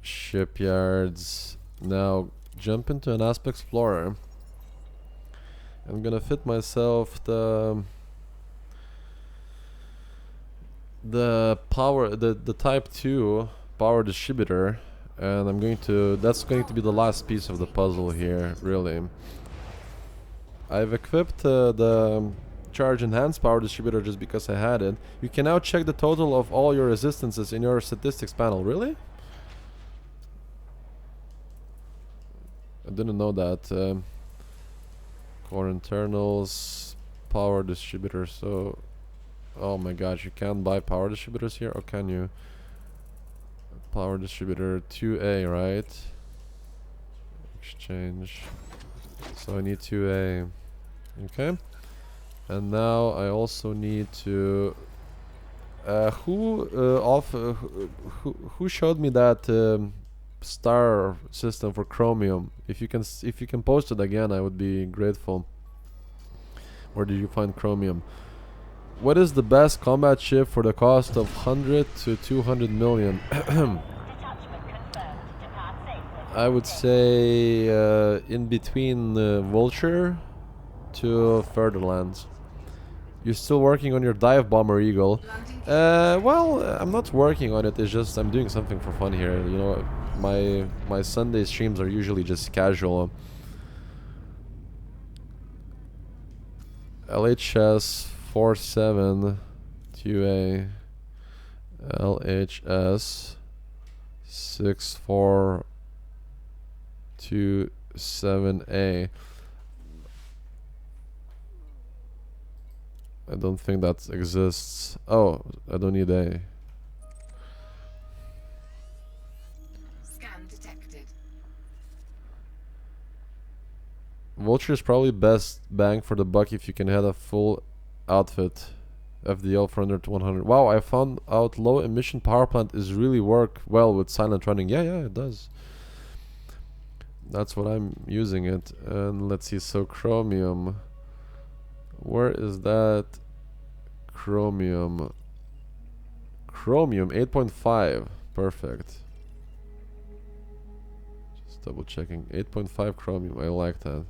shipyards. Now jump into an Asp Explorer. I'm gonna fit myself the power, the type 2 power distributor, and I'm going to, that's going to be the last piece of the puzzle here, really. I've equipped the charge enhanced power distributor just because I had it. You can now check the total of all your resistances in your statistics panel. Really? I didn't know that. Core internals, power distributor. So, oh my gosh, you can't buy power distributors here, or can you? Power distributor 2A, right? Exchange. So I need 2A. Okay. And now I also need to. Who showed me that star system for chromium? If you can post it again, I would be grateful. Where did you find chromium? What is the best combat ship for the cost of 100 to 200 million?
Detachment confirmed. Depart safely.
I would say in between Vulture to Furtherlands. You're still working on your dive bomber Eagle. Well, I'm not working on it. It's just I'm doing something for fun here. You know, my Sunday streams are usually just casual. LHS 47 2A, LHS 6427A. I don't think that exists. Oh, I don't need A.
Scan detected.
Vulture is probably best bang for the buck if you can have a full outfit. FDL for 100 to 100. Wow, I found out low emission power plant is really work well with silent running. Yeah, it does. That's what I'm using it. And let's see, so chromium. Where is that? Chromium 8.5. Perfect. Just double checking. 8.5 chromium. I like that.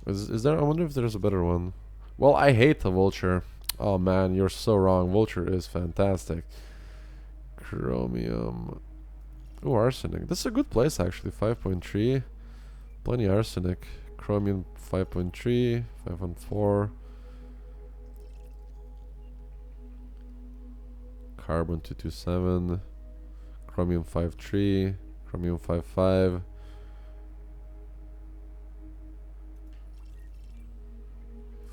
Is there? I wonder if there's a better one. Well, I hate the Vulture. Oh man, you're so wrong. Vulture is fantastic. Chromium. Oh, arsenic. This is a good place actually. 5.3. Plenty arsenic. Chromium 5.3. 5.4. Carbon 227. Chromium 5.3. Chromium 5.5.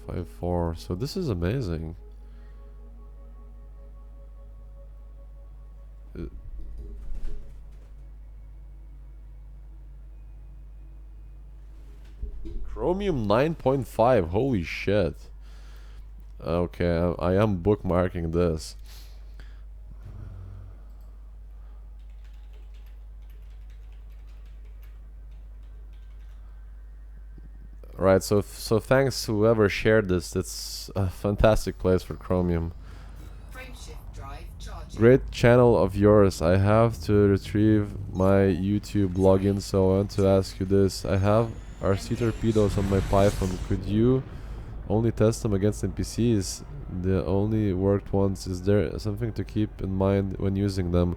5.4. So this is amazing. Chromium 9.5. Holy shit. Okay, I am bookmarking this. Right, so thanks to whoever shared this. It's a fantastic place for chromium.
Frameshift drive charging.
Great channel of yours. I have to retrieve my YouTube login, so I want to ask you this. I have RC torpedoes on my Python. Could you only test them against NPCs? They only worked once. Is there something to keep in mind when using them?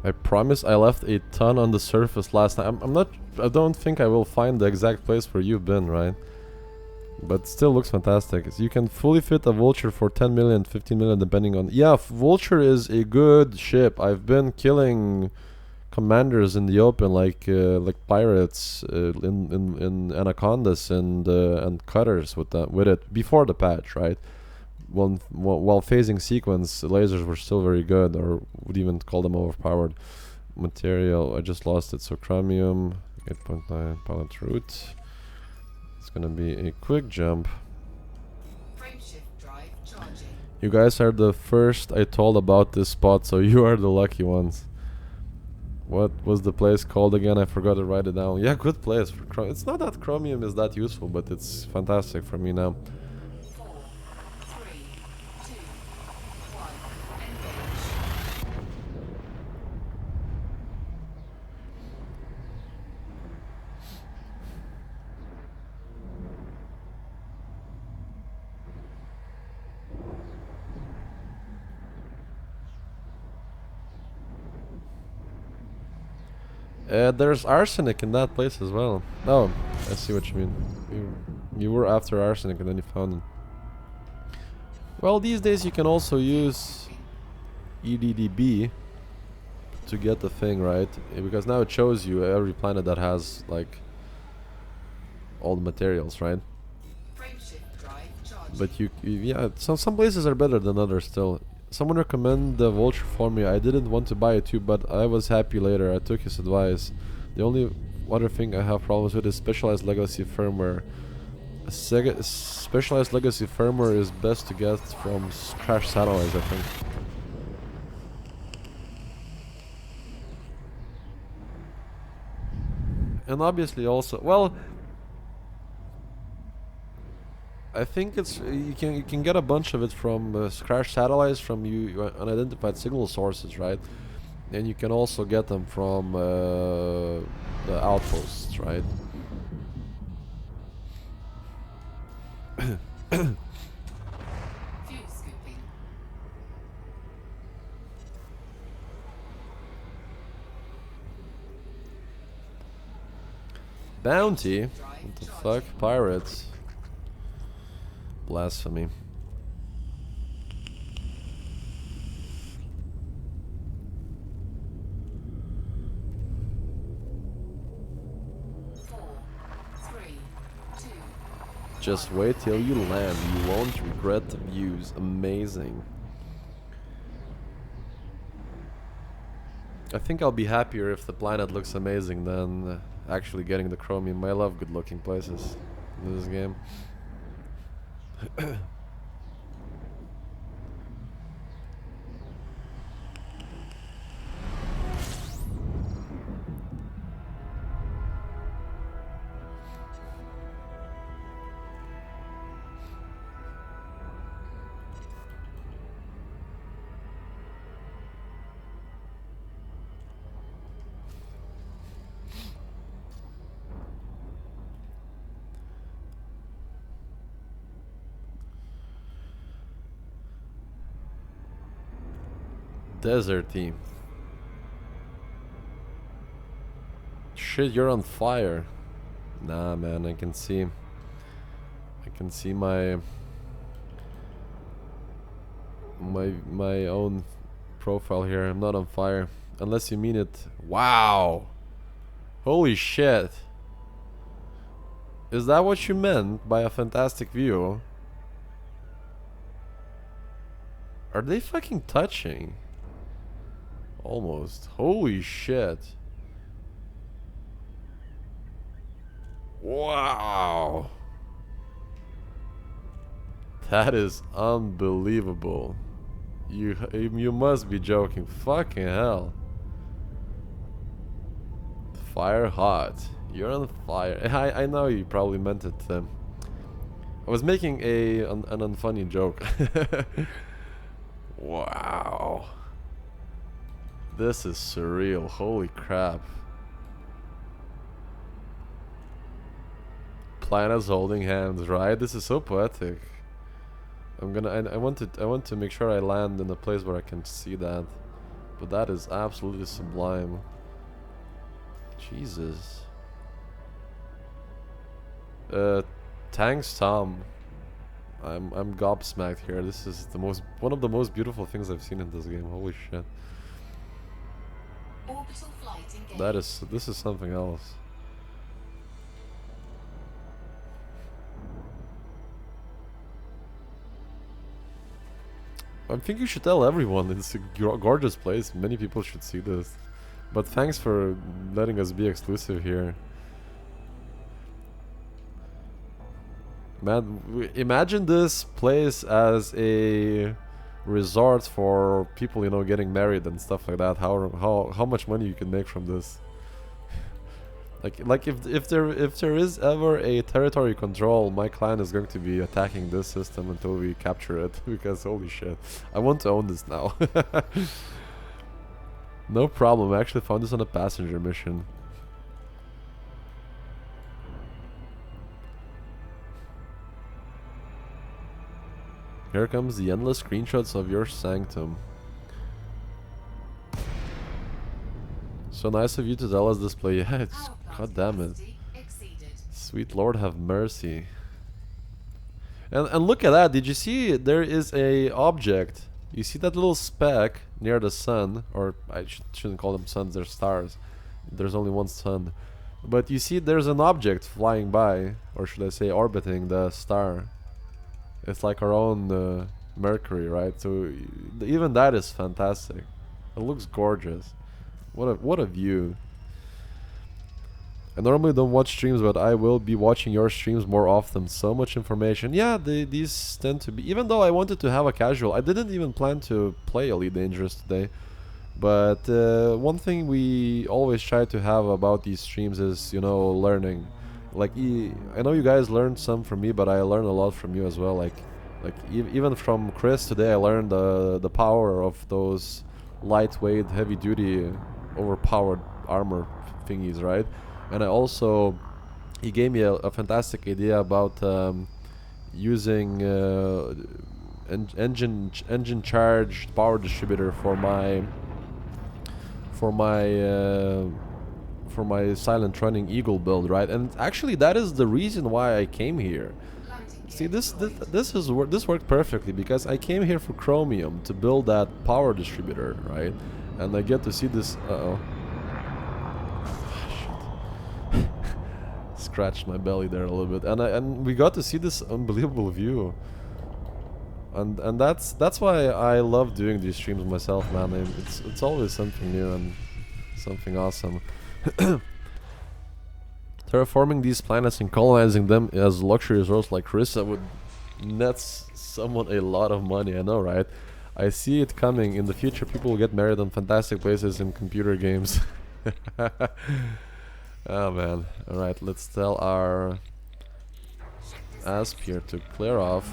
I promise I left a ton on the surface last time. I'm not. I don't think I will find the exact place where you've been, right? But still looks fantastic. So you can fully fit a vulture for 10 million, 15 million, depending on. Yeah, vulture is a good ship. I've been killing commanders in the open, like pirates, in anacondas and cutters with it before the patch, right? While phasing sequence, the lasers were still very good, or would even call them overpowered. Material, I just lost it. So chromium, 8.9 pallet root. It's gonna be a quick jump.
Frameshift drive charging.
You guys are the first I told about this spot, so you are the lucky ones. What was the place called again? I forgot to write it down. Yeah, good place. It's not that chromium is that useful, but it's fantastic for me now.
4, 3, 2, 1. Engage.
There's arsenic in that place as well. Oh, I see what you mean. You were after arsenic and then you found it. Well, these days you can also use EDDB to get the thing, right? Because now it shows you every planet that has, like, all the materials, right?
Frameshift drive charging.
But yeah, some places are better than others still. Someone recommended the vulture for me. I didn't want to buy it too, but I was happy later. I took his advice. The only other thing I have problems with is specialized legacy firmware. Specialized legacy firmware is best to get from crash satellites, I think. And obviously also, well, I think it's you can get a bunch of it from crash satellites from unidentified signal sources, right? And you can also get them from the outposts, right?
Fuel scooping.
Bounty?
Drive
What the
charging.
fuck? Pirates? Blasphemy.
Four, three, two.
Just wait till you land. You won't regret the views. Amazing. I think I'll be happier if the planet looks amazing than actually getting the chromium. I love good looking places in this game. Desert team. Shit, you're on fire. Nah, man, I can see my own profile here. I'm not on fire. Unless you mean it. Wow. Holy shit. Is that what you meant by a fantastic view? Are they fucking touching? Almost. Holy shit. Wow. That is unbelievable. You must be joking. Fucking hell. Fire hot. You're on fire. I know you probably meant it. I was making an unfunny joke. Wow. This is surreal. Holy crap. Planets holding hands, right? This is so poetic. I want to make sure I land in a place where I can see that. But that is absolutely sublime. Jesus. Thanks, Tom. I'm gobsmacked here. This is one of the most beautiful things I've seen in this game. Holy shit.
Orbital flight engaged.
This is something else. I think you should tell everyone. It's a gorgeous place. Many people should see this. But thanks for letting us be exclusive here. Man, imagine this place as a resort for people, you know, getting married and stuff like that. How much money you can make from this? Like if there is ever a territory control, my clan is going to be attacking this system until we capture it. Because holy shit, I want to own this now. No problem. I actually found this on a passenger mission. Here comes the endless screenshots of your sanctum. So nice of you to tell us this play. Yeah, it's
Power plant
god damn it.
capacity exceeded.
Sweet Lord have mercy. And look at that. Did you see there is a object? You see that little speck near the sun, or I shouldn't call them suns, they're stars. There's only one sun. But you see there's an object flying by, or should I say orbiting the star. It's like our own Mercury, right? So even that is fantastic. It looks gorgeous. What a view. I normally don't watch streams, but I will be watching your streams more often. So much information. Yeah, these tend to be... Even though I wanted to have a casual, I didn't even plan to play Elite Dangerous today. But one thing we always try to have about these streams is, you know, learning. Like, I know you guys learned some from me, but I learned a lot from you as well. Like even from Chris today, I learned the power of those lightweight, heavy-duty, overpowered armor thingies, right? And I also, he gave me a fantastic idea about using engine charged power distributor for my silent running eagle build, right? And actually that is the reason why I came here. See, this worked perfectly because I came here for chromium to build that power distributor, right? And I get to see this. Shit. Scratched my belly there a little bit, and we got to see this unbelievable view. And that's why I love doing these streams myself, man. It's always something new and something awesome. Terraforming these planets and colonizing them as luxury resource like Carissa would net someone a lot of money. I know, right? I see it coming. In the future, people will get married on fantastic places in computer games. Oh man. Alright, let's tell our Asp here to clear off.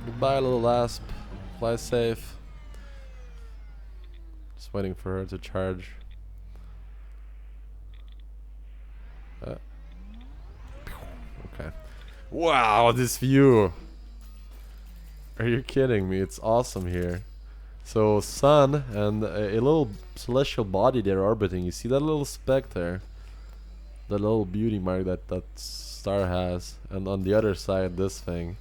Goodbye, little Asp. Fly safe. Just waiting for her to charge. Okay. Wow, this view! Are you kidding me? It's awesome here. So, sun and a little celestial body there orbiting. You see that little speck there? The little beauty mark that star has. And on the other side, this thing.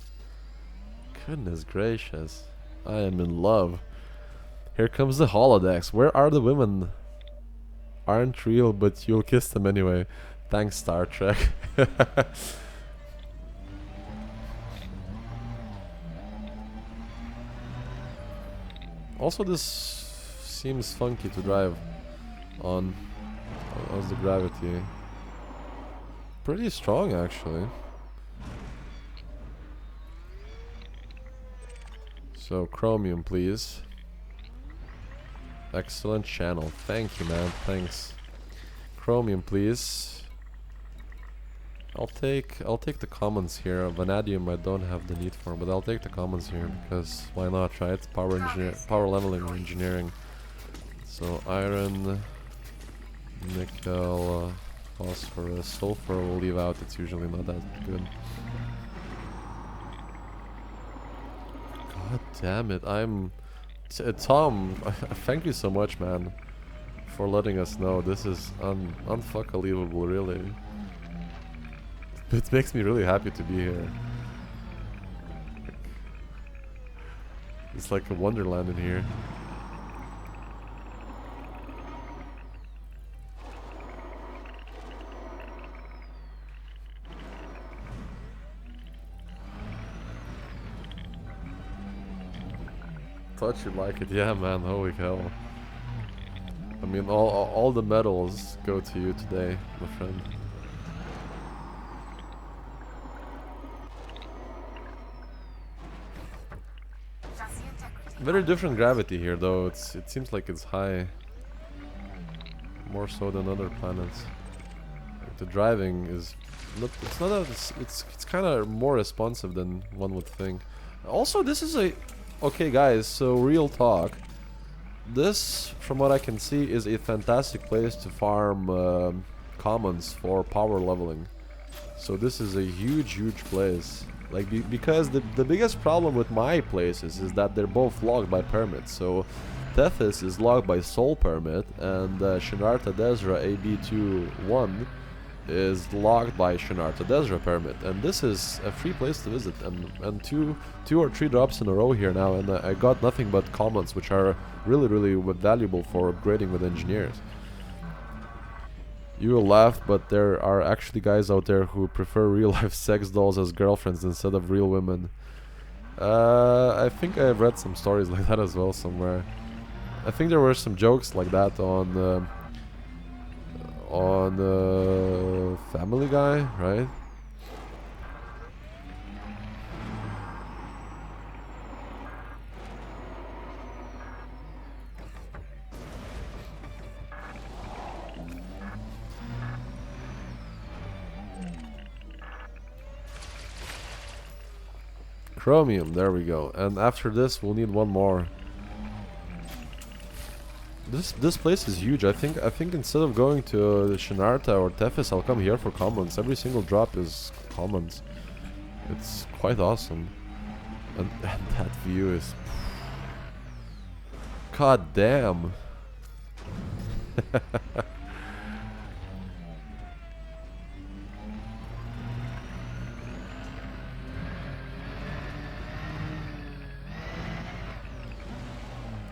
Goodness gracious. I am in love. Here comes the holodecks. Where are the women? Aren't real, but you'll kiss them anyway. Thanks, Star Trek. Also, this seems funky to drive on. How's the gravity? Pretty strong, actually. So, chromium, please. Excellent channel. Thank you, man. Thanks. Chromium, please. I'll take the commons here. Vanadium I don't have the need for, but I'll take the commons here because why not, right? Power leveling engineering. So iron, nickel, phosphorus, sulfur we'll leave out. It's usually not that good. God damn it! Tom. Thank you so much, man, for letting us know. This is unfuckabelievable, really. It makes me really happy to be here. It's like a wonderland in here. Thought you'd like it. Yeah, man. Holy hell. I mean, all the medals go to you today, my friend.
Chassis integrity.
Very different gravity here, though. It seems like it's high, more so than other planets. Like the driving is not. It's not a. It's kind of more responsive than one would think. Also, this is a. Okay, guys. So real talk. This, from what I can see, is a fantastic place to farm commons for power leveling. So this is a huge place. Like, because the biggest problem with my places is that they're both logged by permits. So Tethys is logged by Sol permit, and Shinarta Desra AB21 is logged by Shinarta Desra permit. And this is a free place to visit. And two or three drops in a row here now, and I got nothing but commons, which are really valuable for upgrading with engineers. You will laugh, but there are actually guys out there who prefer real-life sex dolls as girlfriends instead of real women. I think I've read some stories like that as well somewhere. I think there were some jokes like that on Family Guy, right? Chromium, there we go. And after this, we'll need one more. This place is huge. I think instead of going to Shinarta or Tethys, I'll come here for commons. Every single drop is commons. It's quite awesome. And that view is... God damn.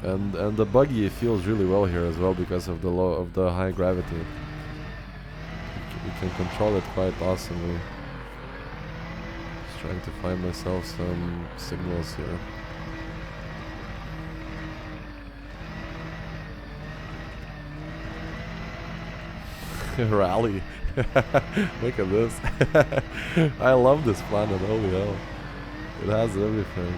And the buggy feels really well here as well because of the high gravity. You can control it quite awesomely. Just trying to find myself some signals here. Rally. Look at this. I love this planet, holy hell. It has everything.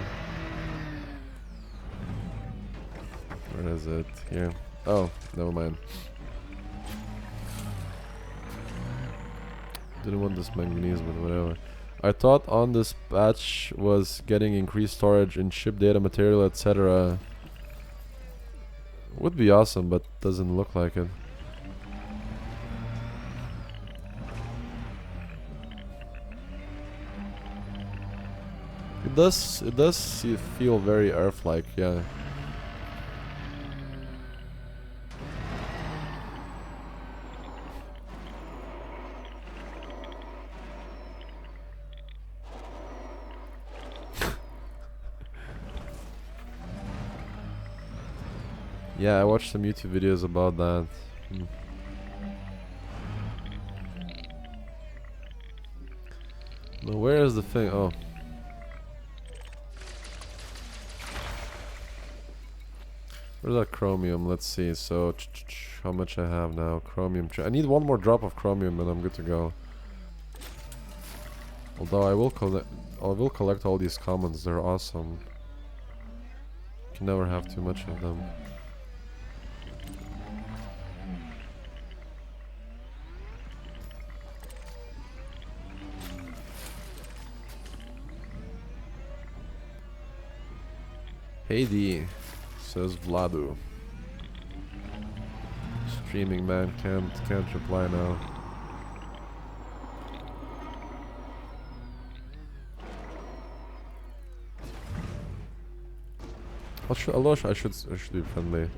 Where is it? Here. Oh, never mind. Didn't want this manganese, but whatever. I thought on this patch was getting increased storage in ship data, material, etc. Would be awesome, but doesn't look like it. It does feel very Earth-like, yeah. Yeah, I watched some YouTube videos about that. But where is the thing? Oh. Where's that chromium? Let's see. So, how much I have now? Chromium. I need one more drop of chromium and I'm good to go. Although I will collect all these commons. They're awesome. Can never have too much of them. Hey D, says Vladu. Streaming man, can't reply now. I should be friendly.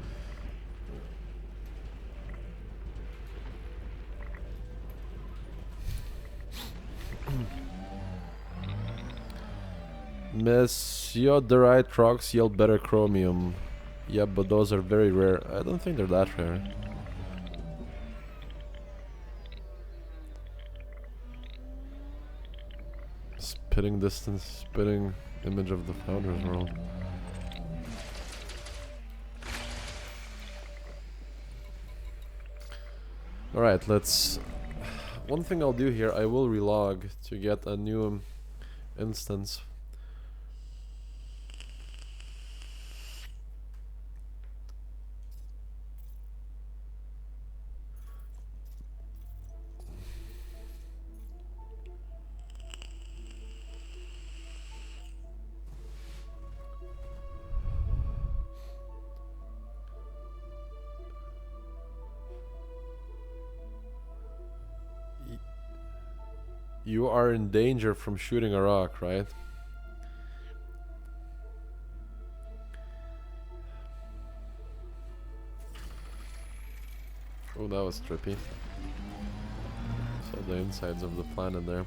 Monsieur the right rocks yield better chromium. Yeah, but those are very rare. I don't think they're that rare. Spitting distance, spitting image of the Founder's World. Alright, let's... One thing I'll do here, I will relog to get a new instance. You are in danger from shooting a rock, right? Oh, that was trippy. Saw the insides of the planet there.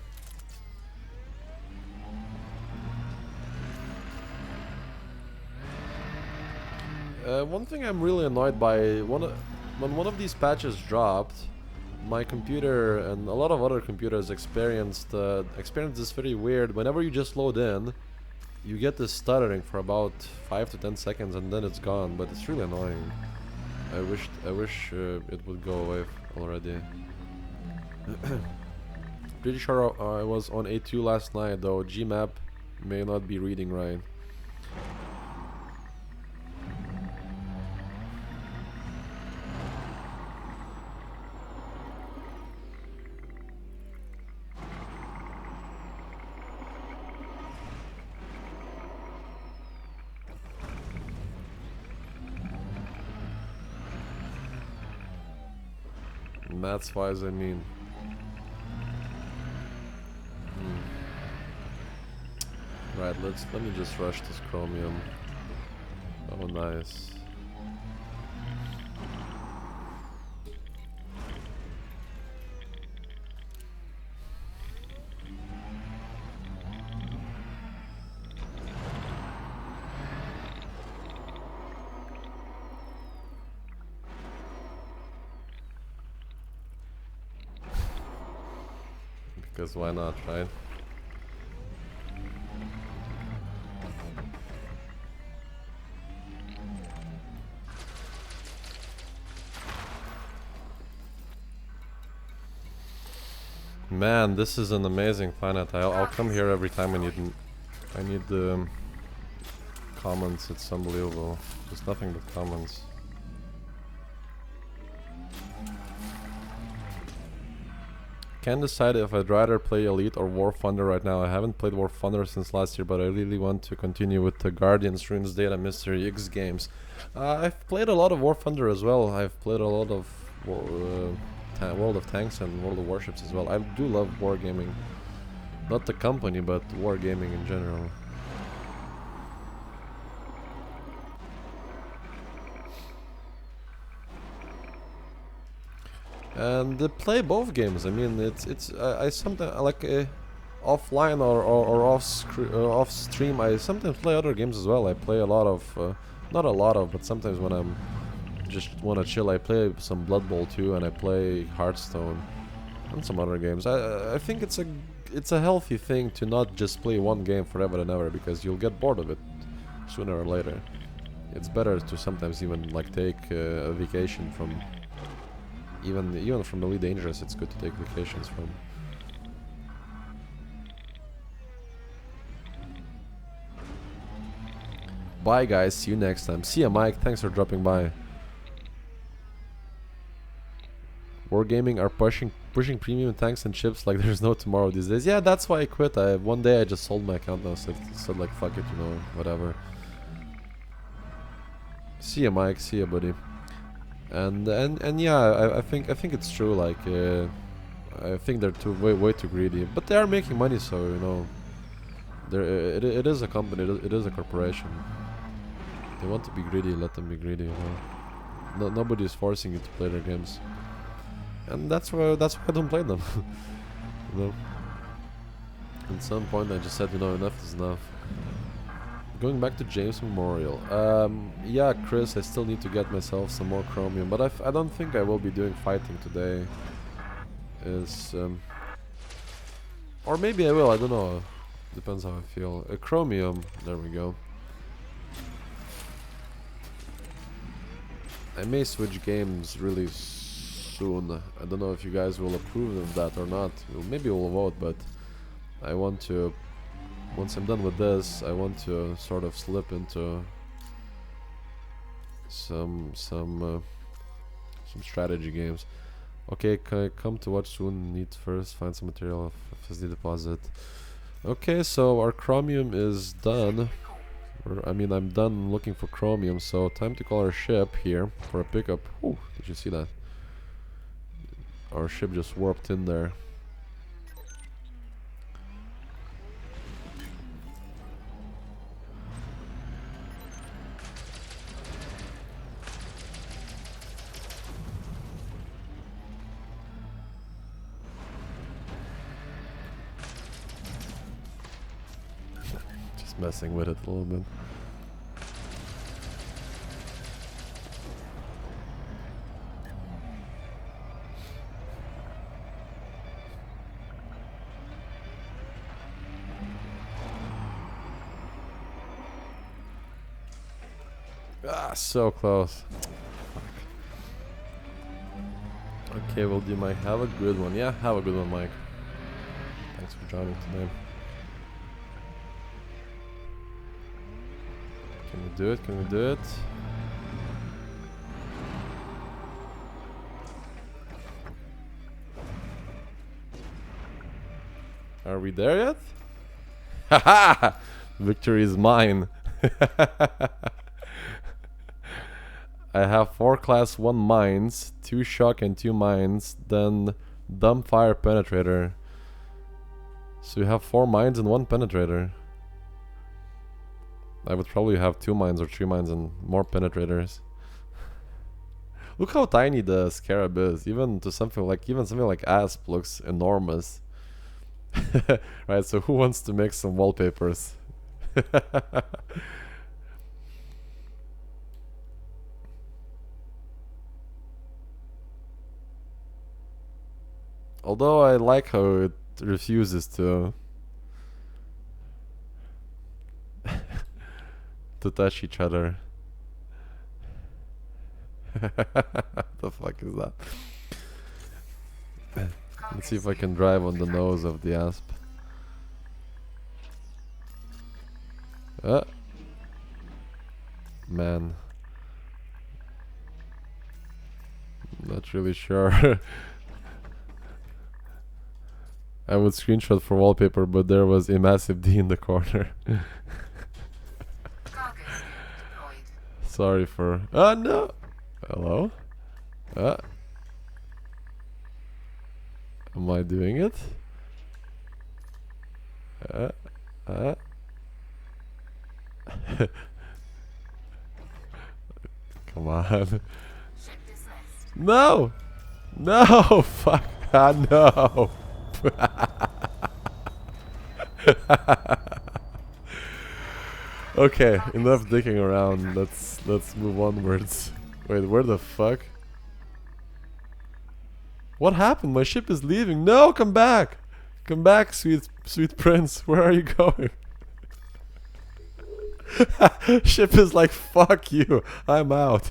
One thing I'm really annoyed by, when one of these patches dropped, my computer and a lot of other computers experienced this very weird. Whenever you just load in, you get this stuttering for about 5 to 10 seconds, and then it's gone. But it's really annoying. I wish it would go away already. Pretty sure I was on A2 last night, though. Gmap may not be reading right. Maths-wise, I mean. Right, let me just rush this chromium. Oh, nice. Because why not, right? Man, this is an amazing planet. I'll come here every time I need the comments. It's unbelievable. There's nothing but comments. Can't decide if I'd rather play Elite or War Thunder right now. I haven't played War Thunder since last year, but I really want to continue with the Guardians, Runes, Data, Mystery, X games. I've played a lot of War Thunder as well. I've played a lot of World of Tanks and World of Warships as well. I do love wargaming. Not the company, but wargaming in general. And play both games. I mean, I sometimes like offline or off stream. I sometimes play other games as well. I play a lot of, not a lot of, but sometimes when I'm just wanna chill, I play some Blood Bowl too, and I play Hearthstone and some other games. I think it's a healthy thing to not just play one game forever and ever, because you'll get bored of it sooner or later. It's better to sometimes even like take a vacation from. Even from Elite Dangerous, it's good to take vacations from. Bye guys, see you next time. See ya Mike, thanks for dropping by. Wargaming are pushing premium tanks and chips like there's no tomorrow these days. Yeah, that's why I quit. One day I just sold my account now, said like fuck it, you know, whatever. See ya Mike, see ya buddy. And yeah, I think it's true. Like I think they're way too greedy, but they are making money, so you know, it is a company, it is a corporation. They want to be greedy, let them be greedy, you know. No, nobody is forcing you to play their games. And that's why I don't play them. You know. At some point I just said, you know, enough is enough. Going back to James Memorial. Yeah, Chris, I still need to get myself some more chromium, but I don't think I will be doing fighting today. Or maybe I will, I don't know. Depends how I feel. Chromium, there we go. I may switch games really soon. I don't know if you guys will approve of that or not. Well, maybe we'll vote, but I want to, once I'm done with this, I want to sort of slip into some strategy games. Okay, come to watch soon. Need first find some material of FSD deposit. Okay, so our chromium is done. I mean, I'm done looking for chromium, so time to call our ship here for a pickup. Ooh, did you see that? Our ship just warped in there. Just messing with it a little bit. Ah, so close. Okay, well, you might have a good one. Yeah, have a good one, Mike. Thanks for joining today. Can we do it? Can we do it? Are we there yet? Haha! Victory is mine. I have 4 class 1 mines, 2 shock and 2 mines, then dumbfire penetrator. So you have 4 mines and 1 penetrator. I would probably have 2 mines or 3 mines and more penetrators. Look how tiny the scarab is. Even something like Asp looks enormous. Right, so who wants to make some wallpapers? Although I like how it refuses to touch each other. The fuck is that? Let's see if I can drive on the nose of the asp. Man. Not really sure. I would screenshot for wallpaper, but there was a MassiveD in the corner. Sorry for... Oh no! Hello? Am I doing it? Come on. No! No! Fuck! No! Okay, enough dicking around. Let's move onwards. Wait, where the fuck? What happened? My ship is leaving. No, come back! Come back, sweet prince. Where are you going? Ship is like, fuck you. I'm out.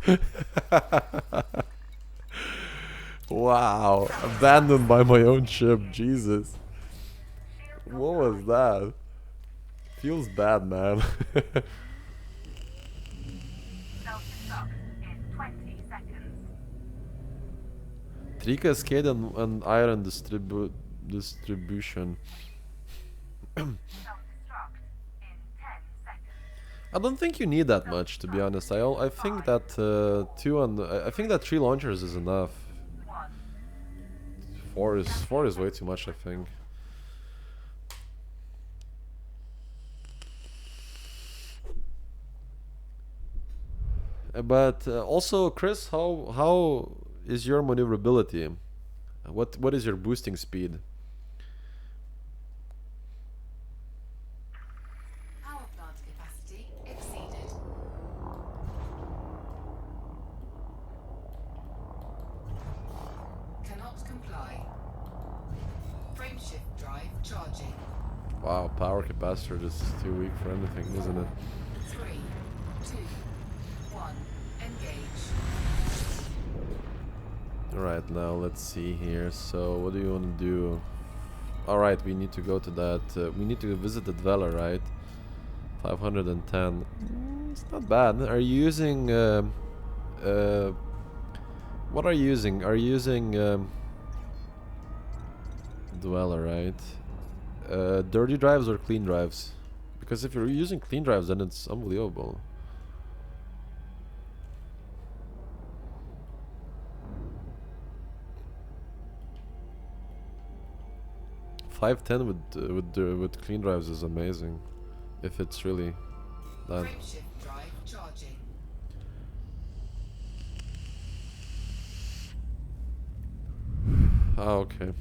Wow, abandoned by my own ship. Jesus. What was that? Feels bad, man.
Self-destruct in 20 seconds.
3 cascade and iron distribution.
Self-destruct in 10 seconds.
I don't think you need that much, to be honest. I think that 2 and I think that 3 launchers is enough. 4 is way too much, I think. But also, Chris, how is your maneuverability? What is your boosting speed?
Power plant capacity exceeded. Cannot comply. Frameshift drive charging.
Wow, power capacitor just is too weak for anything, isn't it?
3, 2, 1. Engage.
Alright, now let's see here. So, what do you want to do? Alright, we need to go to that. We need to visit the Dweller, right? 510. It's not bad. Are you using. Uh, what are you using? Are you using. Dweller, right? Dirty drives or clean drives? Because if you're using clean drives, then it's unbelievable. .510 with clean drives is amazing, if it's really that.
Frameshift drive charging.
Ah, okay.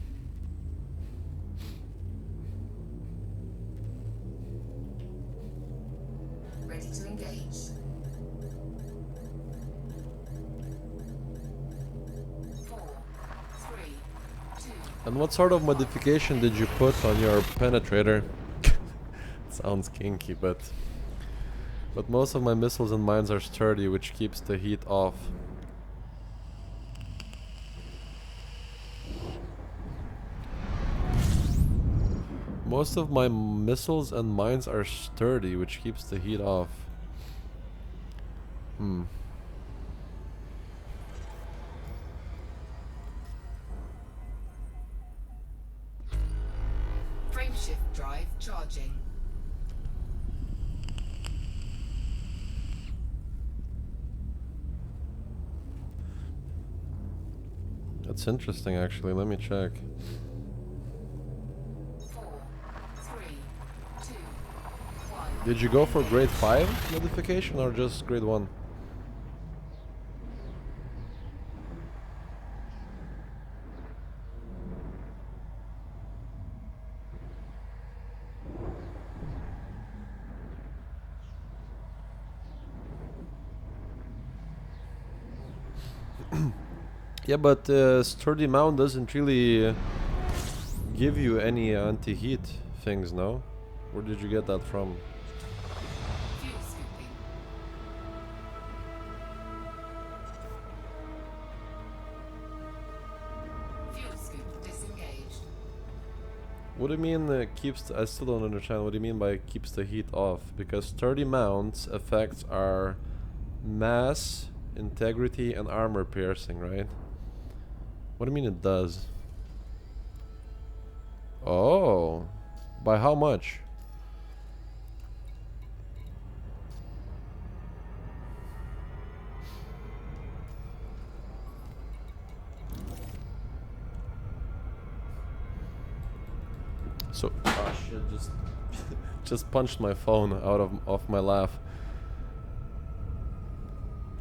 Ready to engage. 4, 3, 2.
And what sort of modification did you put on your penetrator? Sounds kinky, but most of my missiles and mines are sturdy, which keeps the heat off. Most of my missiles and mines are sturdy, which keeps the heat off.
Frameshift drive charging.
That's interesting, actually. Let me check.
4, 3, 2, 1.
Did you go for grade 5 modification or just grade 1? Yeah, but sturdy mount doesn't really give you any anti-heat things, no? Where did you get that from?
Fuel scooping. Fuel scoop disengaged.
What do you mean keeps... I still don't understand. What do you mean by keeps the heat off? Because sturdy mounts effects are mass, integrity, and armor piercing, right? What do you mean it does? Oh, by how much? So, ah shit, just punched my phone out of my laugh.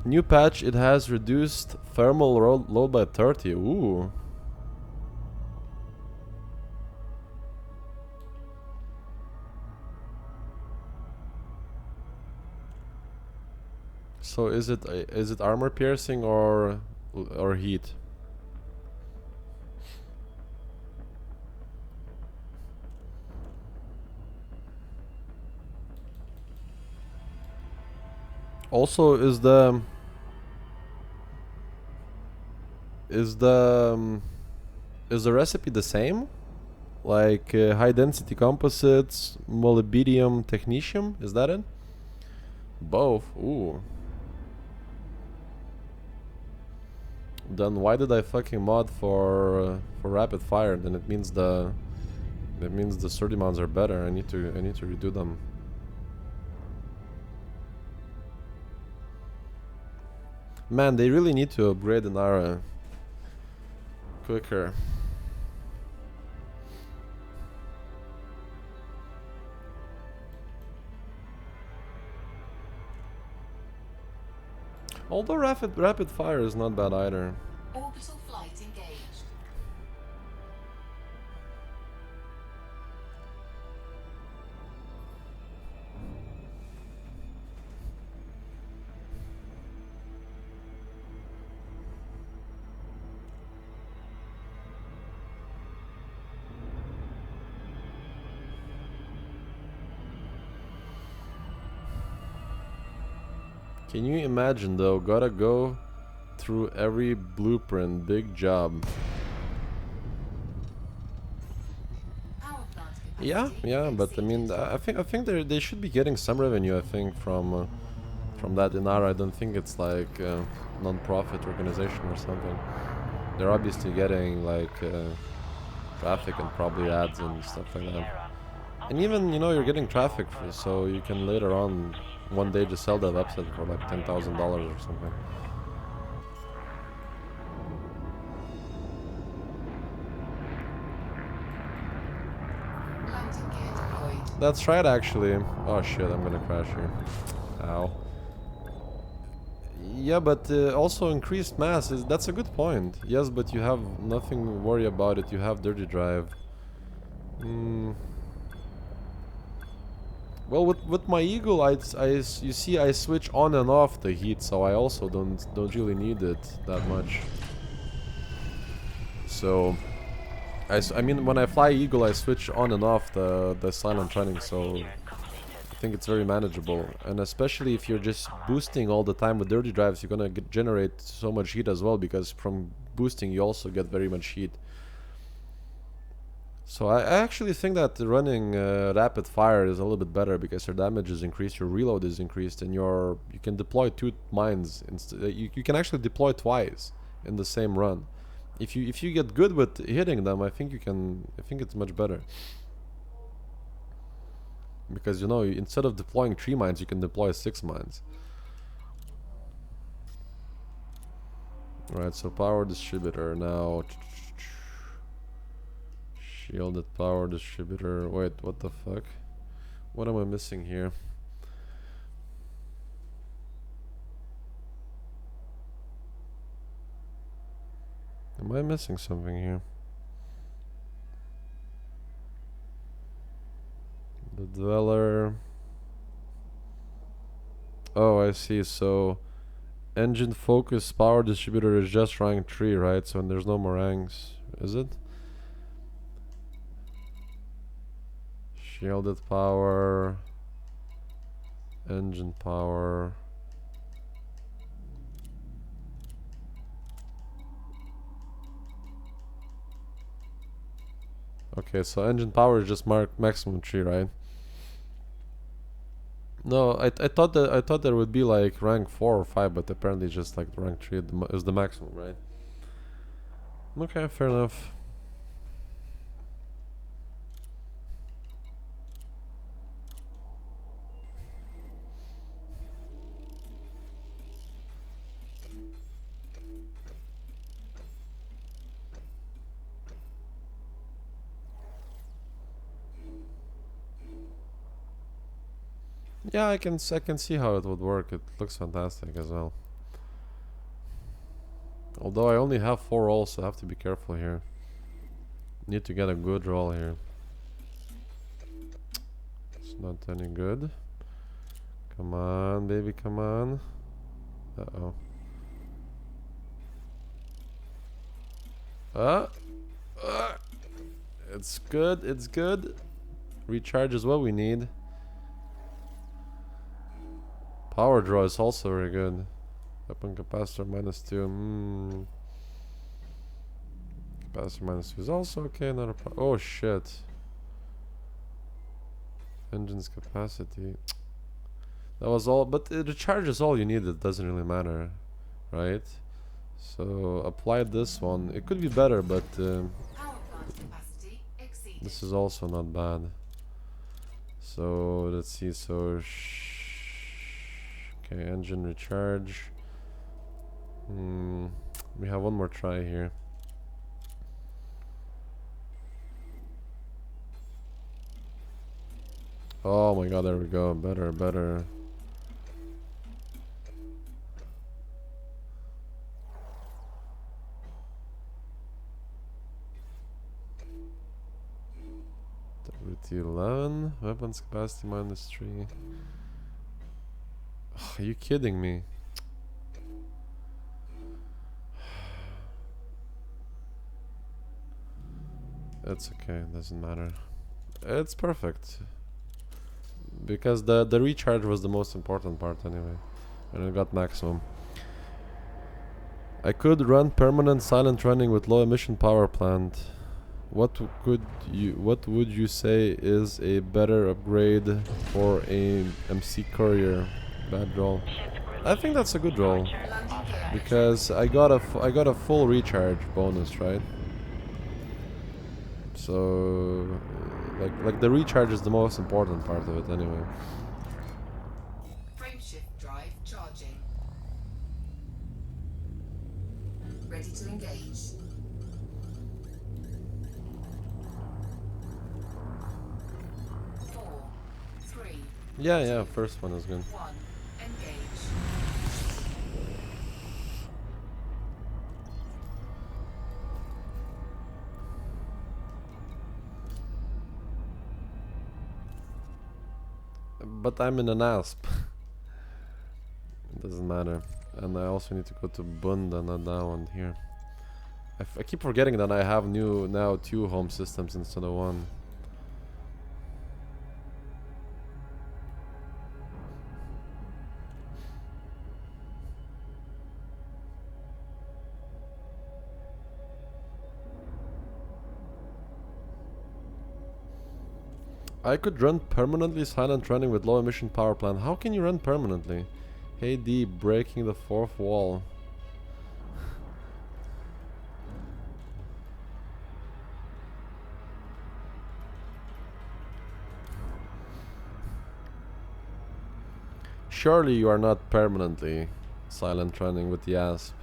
New patch, it has reduced thermal load by 30. Ooh. So is it armor piercing or heat? Also, is the recipe the same? Like high density composites, molybdenum, technetium, is that it? Both. Ooh. Then why did I fucking mod for rapid fire? Then it means the sturdy mounts are better. I need to redo them. Man, they really need to upgrade Inara quicker. Although rapid fire is not bad either.
Orbital flight engaged.
Can you imagine though? Gotta go through every blueprint. Big job.
Power plant capacity
Yeah, yeah, but I mean, I think they should be getting some revenue. I think from that Inara. I don't think it's like a non-profit organization or something. They're obviously getting like traffic and probably ads and stuff like that. And even you're getting traffic for, so you can later on one day just sell that website for like $10,000 or something.
landing gear deployed.
That's right, actually. Oh shit, I'm gonna crash here. Ow. Yeah, but also increased mass that's a good point. Yes, but you have nothing to worry about it. You have dirty drive. Well, with my Eagle, you see, I switch on and off the heat, so I also don't really need it that much. So, I mean, when I fly Eagle, I switch on and off the silent running, so I think it's very manageable. And especially if you're just boosting all the time with dirty drives, you're gonna generate so much heat as well, because from boosting you also get very much heat. So I actually think that running rapid fire is a little bit better, because your damage is increased, your reload is increased, and you can deploy 2 mines. You can actually deploy twice in the same run. If you get good with hitting them, I think it's much better. Because instead of deploying 3 mines, you can deploy 6 mines. Alright, so power distributor now. Shielded power distributor. Wait, what the fuck? What am I missing here? Am I missing something here? The dweller. Oh, I see. So engine focus power distributor is just rank 3, right? So there's no more ranks, is it? Shielded power, engine power. Okay, so engine power is just maximum 3, right? No, I thought there would be like rank 4 or 5, but apparently just like rank 3 is the maximum, right? Okay, fair enough. Yeah, I can see how it would work. It looks fantastic as well. Although I only have 4 rolls, so I have to be careful here. Need to get a good roll here. It's not any good. Come on, baby, come on. Uh-oh. It's good, it's good. Recharge is what we need. Power draw is also very good. Weapon capacitor -2. Capacitor -2 is also okay. Not a oh shit. Engine's capacity. That was all, but the charge is all you need. It doesn't really matter, right? So apply this one. It could be better, but
Power plant capacity exceeded.
this is also not bad. So let's see. So okay, engine recharge. We have one more try here. Oh my god, there we go. Better, better. capacity 11. Weapons capacity -3. Ugh, are you kidding me? It's okay, doesn't matter. It's perfect. Because the recharge was the most important part anyway. And it got maximum. I could run permanent silent running with low emission power plant. What would you say is a better upgrade for a MC courier? Bad roll. I think that's a good roll
Landing gear.
because I got a full recharge bonus, right? So like the recharge is the most important part of it anyway.
Frameshift drive charging. Ready to engage. 4, 3,
Yeah, first one is good.
1. Engage.
But I'm in an asp. It doesn't matter. And I also need to go to Bunda, not that one here. I keep forgetting that I have now 2 home systems instead of 1. I could run permanently silent running with low emission power plant. How can you run permanently? Hey D, breaking the 4th wall. Surely you are not permanently silent running with the ASP.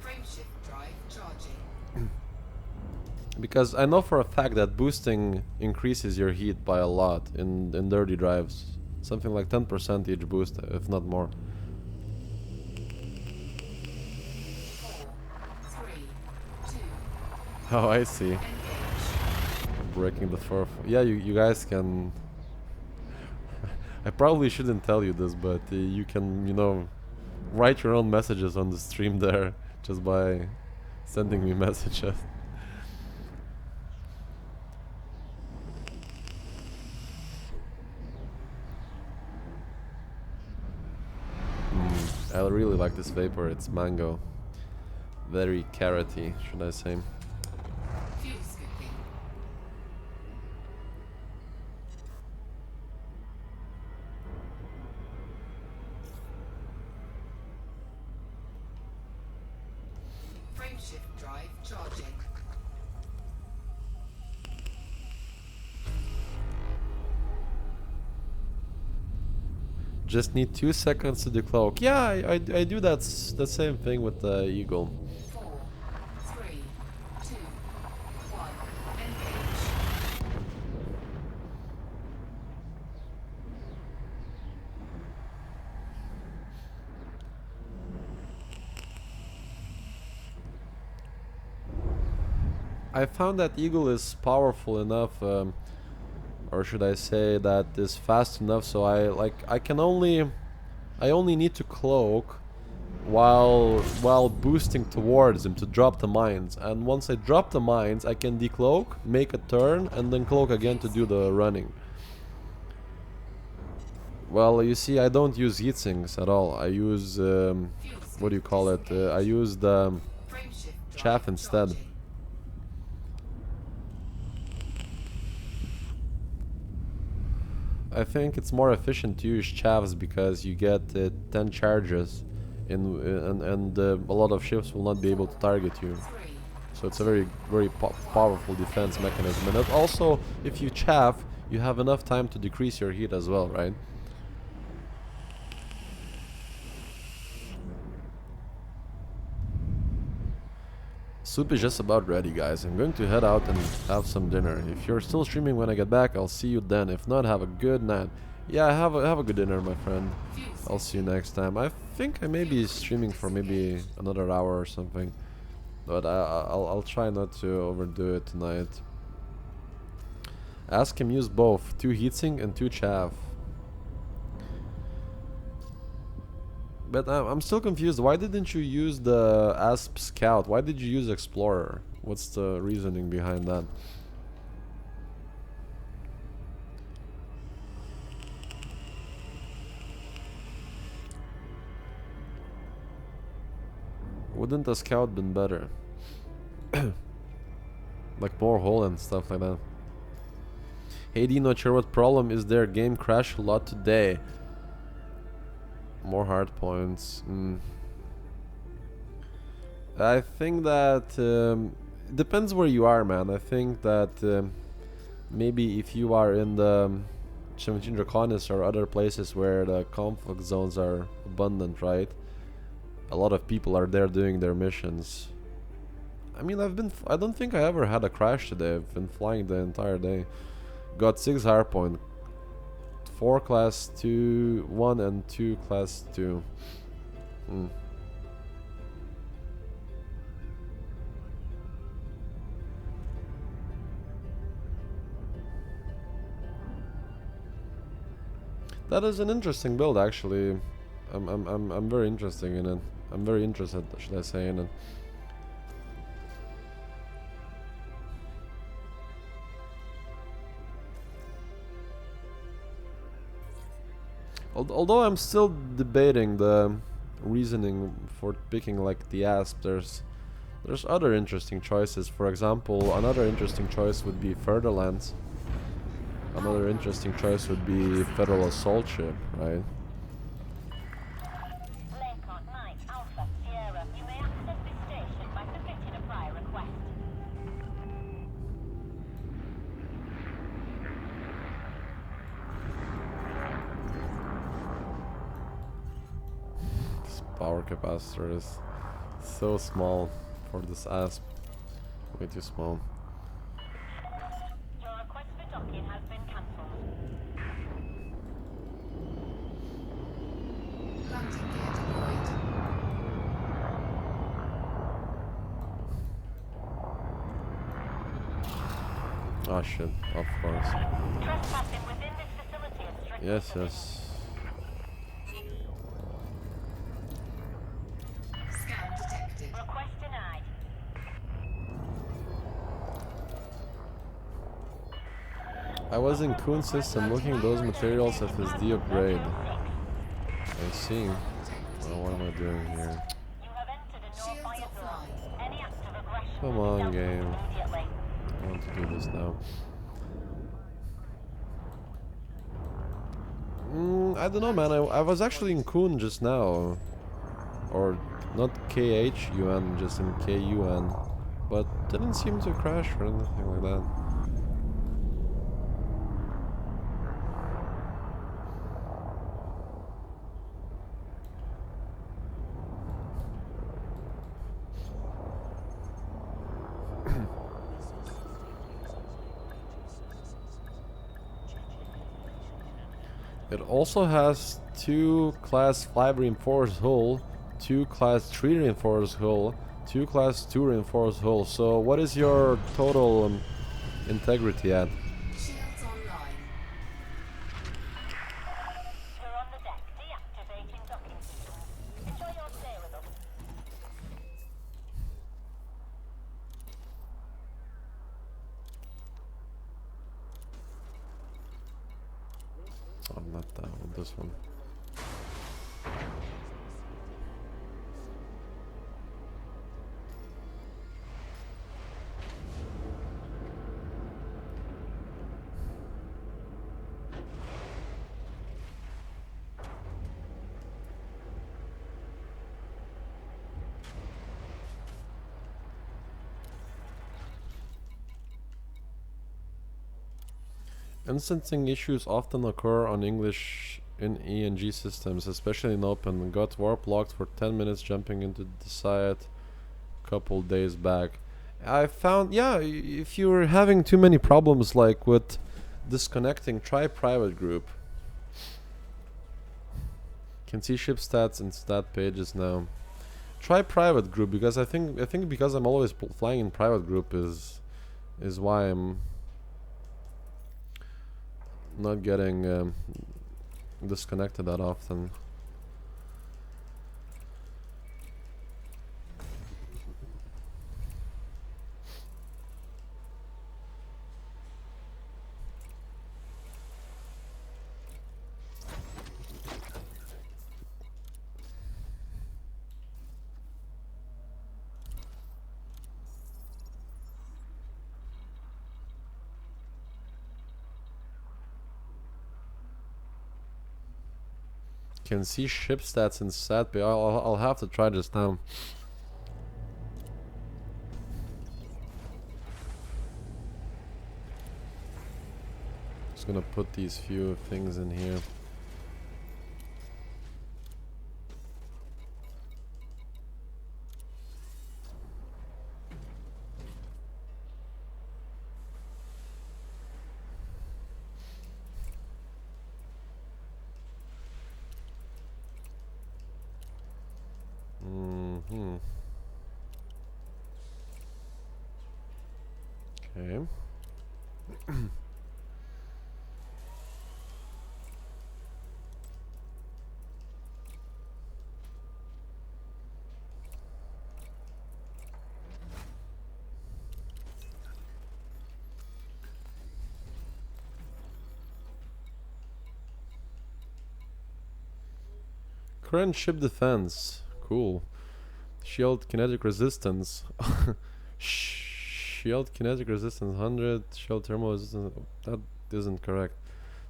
Frameshift drive charging.
Because I know for a fact that boosting increases your heat by a lot in dirty drives. Something like 10% each boost, if not more.
4, 3, 2.
Oh, I see.
Engage.
Breaking the 4th. Yeah, you guys can... I probably shouldn't tell you this, but you can, you know, write your own messages on the stream there just by sending me messages. I really like this vapor, it's mango. Very carroty, should I say.
Fuel scooping. Frameshift drive charging.
Just need 2 seconds to decloak. Yeah, I do that the same thing with the Eagle.
4, 3, 2, 1. Engage.
I found that Eagle is powerful enough, or should I say that is fast enough, so I only need to cloak while boosting towards him to drop the mines, and once I drop the mines I can decloak, make a turn, and then cloak again to do the running. Well, you see, I don't use heat sinks at all. I use what do you call it? I use the
Frameshift
chaff
drive
instead.
charging.
I think it's more efficient to use chavs because you get 10 charges and a lot of ships will not be able to target you.
3,
So it's a very powerful defense mechanism. And it also, if you chaff, you have enough time to decrease your heat as well, right? Soup is just about ready, guys. I'm going to head out and have some dinner. If you're still streaming when I get back, I'll see you then. If not, have a good night. Yeah, have a good dinner, my friend.
fuel
I'll see you next time. I think I may be streaming for maybe another hour or something, but I'll try not to overdo it tonight. Ask him use both 2 heatsink and 2 chaff. But I'm still confused. Why didn't you use the ASP Scout? Why did you use Explorer? What's the reasoning behind that? Wouldn't a Scout been better? Like more hull and stuff like that. Hey D, not sure what problem is there. Game crashed a lot today. More hard points. I think that it depends where you are, man. I think that maybe if you are in the 17 Draconis or other places where the conflict zones are abundant, right? A lot of people are there doing their missions. I mean, I don't think I ever had a crash today. I've been flying the entire day. Got 6 hardpoint. 4 class 2, 1 and 2 class 2. That is an interesting build, actually. I'm very interested in it. I'm very interested, should I say, in it. Although I'm still debating the reasoning for picking like the ASP, there's other interesting choices. For example, another interesting choice would be Furtherlands. Another interesting choice would be Federal Assault Ship, right?
Laycott, Mike, Alpha, Sierra, you may access this station by submitting a prior request.
This power capacitor is so small for this ASP. Way too small.
Your request for docking has been cancelled.
Landing gear deployed.
Ah shit, of course.
Trespassing within this facility is strictly
Yes,
forbidden.
yes.
Scan detected.
Request denied.
I was in Kuhn system looking at those materials FSD upgrade. I see. Well, what am I doing here?
You have entered a
Shields
no-fire zone.
offline.
Any act of aggression
Come
will be
on,
dealt with
game.
immediately.
I want to do this now. I don't know, man. I was actually in Kuhn just now. Or not KHUN, just in KUN. But didn't seem to crash or anything like that. It also has 2 class 5 reinforced hull, 2 class 3 reinforced hull, 2 class 2 reinforced hull. So what is your total integrity at?
Shields online.
You're on the deck, deactivating docking systems. Enjoy your stay with us.
Oh, not that one, this one. Instancing issues often occur on English in ENG systems, especially in open. Got warp locked for 10 minutes jumping into the site couple days back. I found, yeah, if you're having too many problems like with disconnecting, try private group. Can see ship stats and stat pages now. Try private group because I think because I'm always flying in private group is why I'm not getting disconnected that often. Can see ship stats in SAT, but I'll have to try this now. Just gonna put these few things in here. Okay. Current ship defense. Cool. Shield kinetic resistance. Shield kinetic resistance 100. Shield thermal resistance. That isn't correct.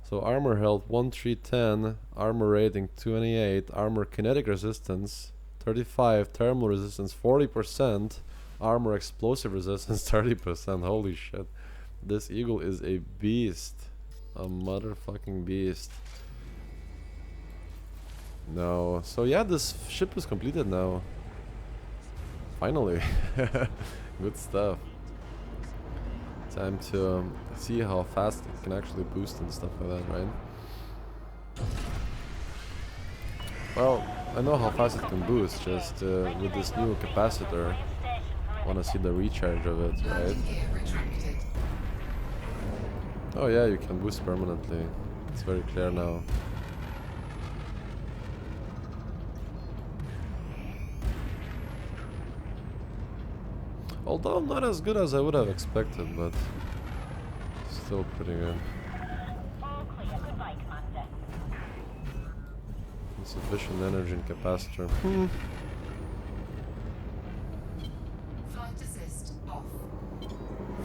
So armor health 1310. Armor rating 28. Armor kinetic resistance 35. Thermal resistance 40%. Armor explosive resistance 30%. Holy shit. This eagle is a beast. A motherfucking beast. No. So yeah, this ship is completed now. Finally. Good stuff. Time to see how fast it can actually boost and stuff like that, right? Well, I know how fast it can boost, just with this new capacitor. Wanna see the recharge of it, right?
Landing gear retracted.
Oh yeah, you can boost permanently. It's very clear now. Although not as good as I would have expected, but still pretty good.
All clear. Goodbye, Commander.
Insufficient energy and capacitor.
Flight assist off.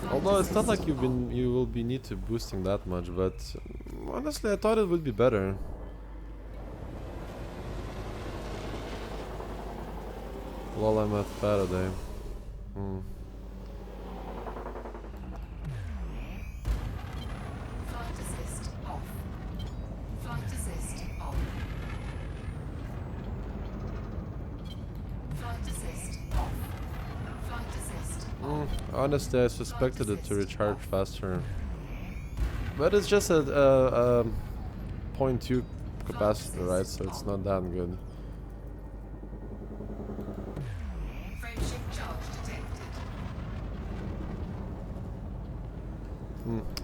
Flight
Although it's not
assist
like you will be need to boosting that much, but honestly I thought it would be better. Lol, I'm at Faraday.
Flight assist off. Flight assist on. Flight assist off. Flight assist on.
Honestly, I suspected it to recharge faster, but it's just a 0.2 capacitor, right? So it's not that good.
Frameshift charge detected.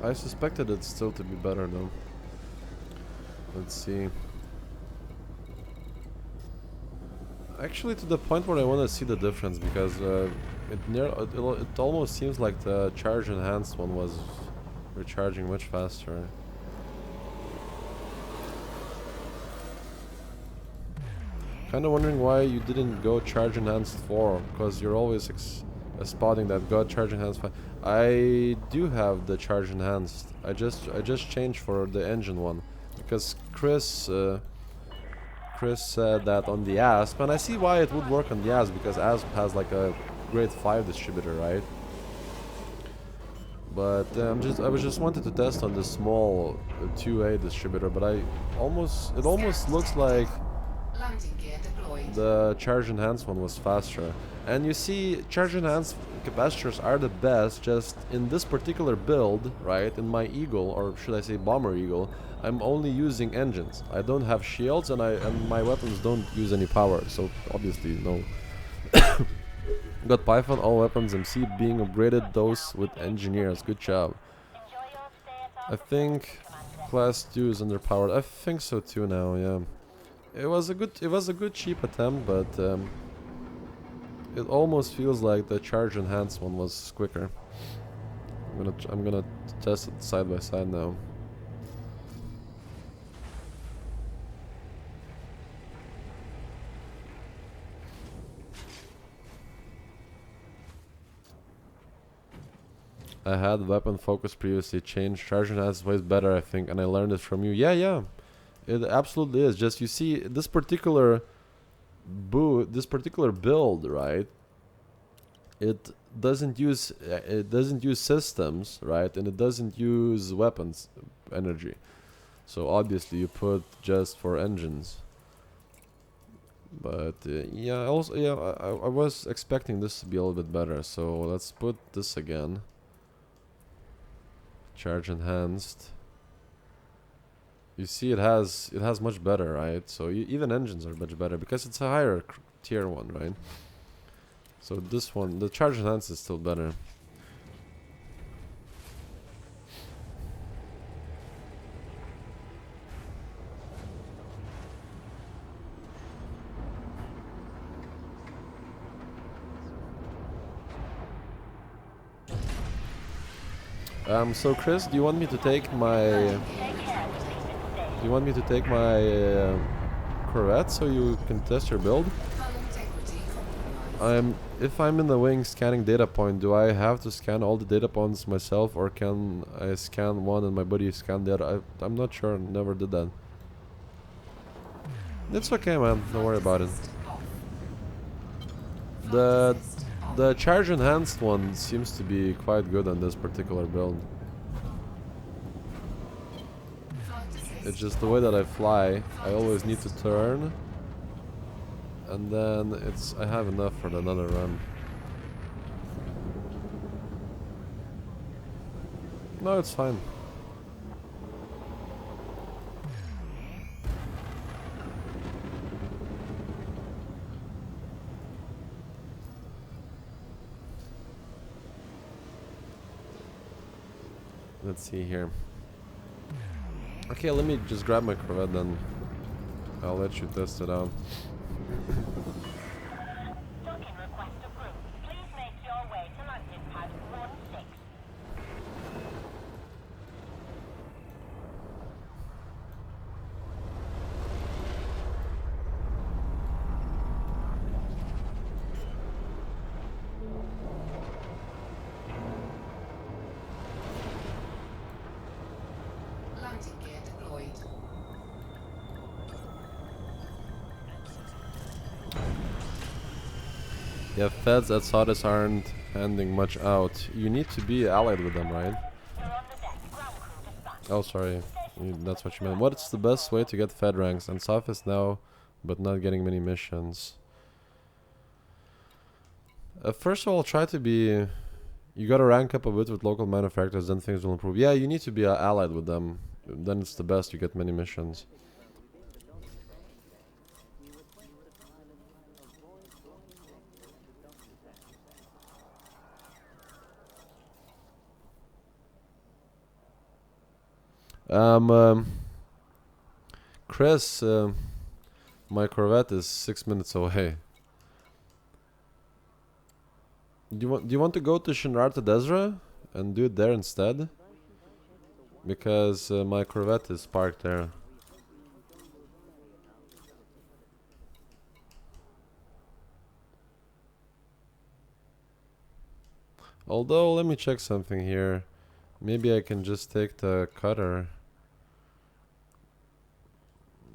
I suspected it still to be better though. Let's see. Actually, to the point where I want to see the difference, because it almost seems like the charge enhanced one was recharging much faster. Kind of wondering why you didn't go charge enhanced 4, because you're always spotting that got charge enhanced 5. I do have the charge enhanced. I just changed for the engine one, because Chris said that on the ASP, and I see why it would work on the ASP, because ASP has like a grade 5 distributor, right? But I was just wanted to test on the small 2A distributor, but it almost looks like
Landing gear deployed.
the charge enhanced one was faster. And you see, charge enhanced capacitors are the best just in this particular build, right? In my Eagle, or should I say Bomber Eagle, I'm only using engines. I don't have shields, and my weapons don't use any power, so obviously no. Got Python, all weapons MC being upgraded, those with engineers. Good job.
Enjoy your stay at our
I think
Commander.
Class 2 is underpowered. I think so too now, yeah. It was a good cheap attempt, but it almost feels like the charge enhanced one was quicker. I'm gonna test it side by side now. I had weapon focus previously changed. Charge enhanced way better, I think, and I learned it from you. Yeah. It absolutely is. Just you see this particular build, right? It doesn't use systems, right? And it doesn't use weapons energy. So obviously you put just for engines. But yeah, also yeah, I was expecting this to be a little bit better. So let's put this again. Charge enhanced. You see, it has much better, right? So even engines are much better because it's a higher tier one, right? So this one, the charge enhanced is still better. So Chris, do you want me to take my Corvette so you can test your build? If I'm in the wing scanning data point, do I have to scan all the data points myself, or can I scan one and my buddy scan the other? I'm not sure. Never did that. It's okay, man. Don't worry about it. The charge enhanced one seems to be quite good on this particular build. It's just the way that I fly. I always need to turn, and then I have enough for another run. No, it's fine. Let's see here. Okay, let me just grab my Corvette, then I'll let you test it out.
Docking request approved. Please make your way to landing pad 16.
Landing gear deployed.
Yeah, feds at Sardis aren't handing much out. You need to be allied with them, right?
You're on the deck. Ground crew dispatched.
Oh, sorry. That's what you meant. What's the best way to get fed ranks? And Sofis now, but not getting many missions. First of all, try to be... You gotta rank up a bit with local manufacturers, then things will improve. Yeah, you need to be allied with them. Then it's the best, you get many missions. Chris, my Corvette is 6 minutes away. Do you want to go to Shinrarta Desra and do it there instead? Because my Corvette is parked there. Although, let me check something here. Maybe I can just take the cutter.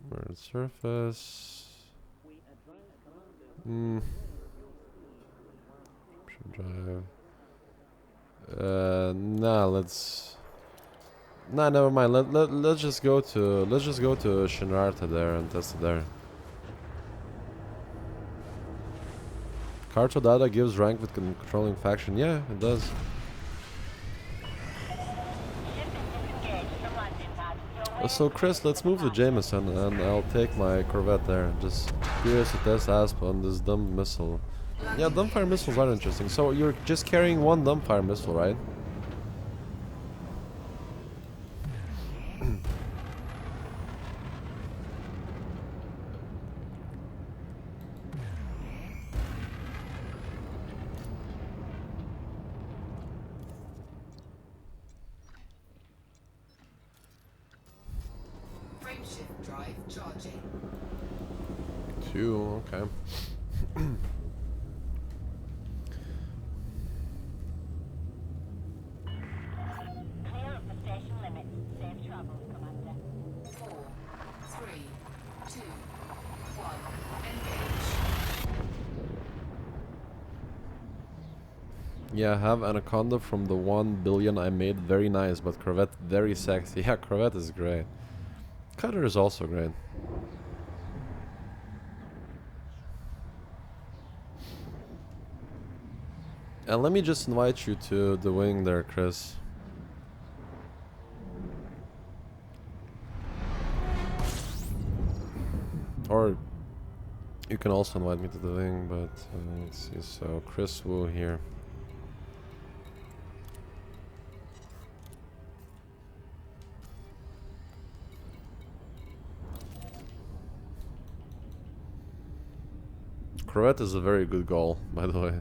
Where's surface? Drive. Nah, never mind. Let's just go to Shinrarta there and test it there. Carto data gives rank with controlling faction. Yeah, it does.
Ship is disengaged from landing pad. Your way
So Chris, let's move to Jameson and I'll take my Corvette there. Just curious to test ASP on this dumb missile. Yeah, dumbfire missiles are interesting. So you're just carrying one dumbfire missile, right?
Frameshift drive charging.
2, okay.
Clear of the station limits. Safe travels, Commander.
4, 3, 2, 1. Engage.
Yeah, have Anaconda from the 1 billion I made. Very nice, but Corvette very sexy. Yeah, Corvette is great. Cutter is also great. And let me just invite you to the wing there, Chris. Or you can also invite me to the wing, but let's see. So Chris Wu here. Corvette is a very good goal, by the way.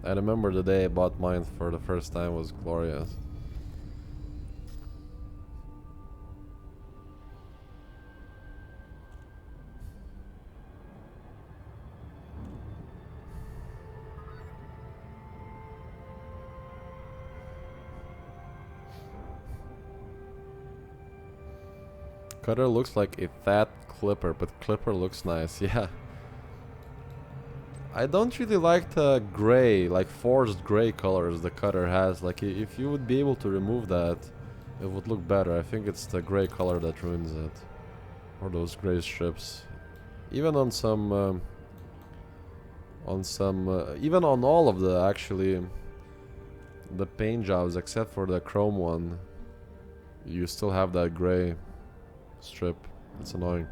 I remember the day I bought mine for the first time was glorious. Cutter looks like a fat Clipper, but Clipper looks nice, yeah. I don't really like the gray, like forced gray colors the Cutter has. Like if you would be able to remove that, it would look better. I think it's the gray color that ruins it. Or those gray strips. Even on some, even on all of the, actually, the paint jobs except for the chrome one, you still have that gray strip. It's annoying.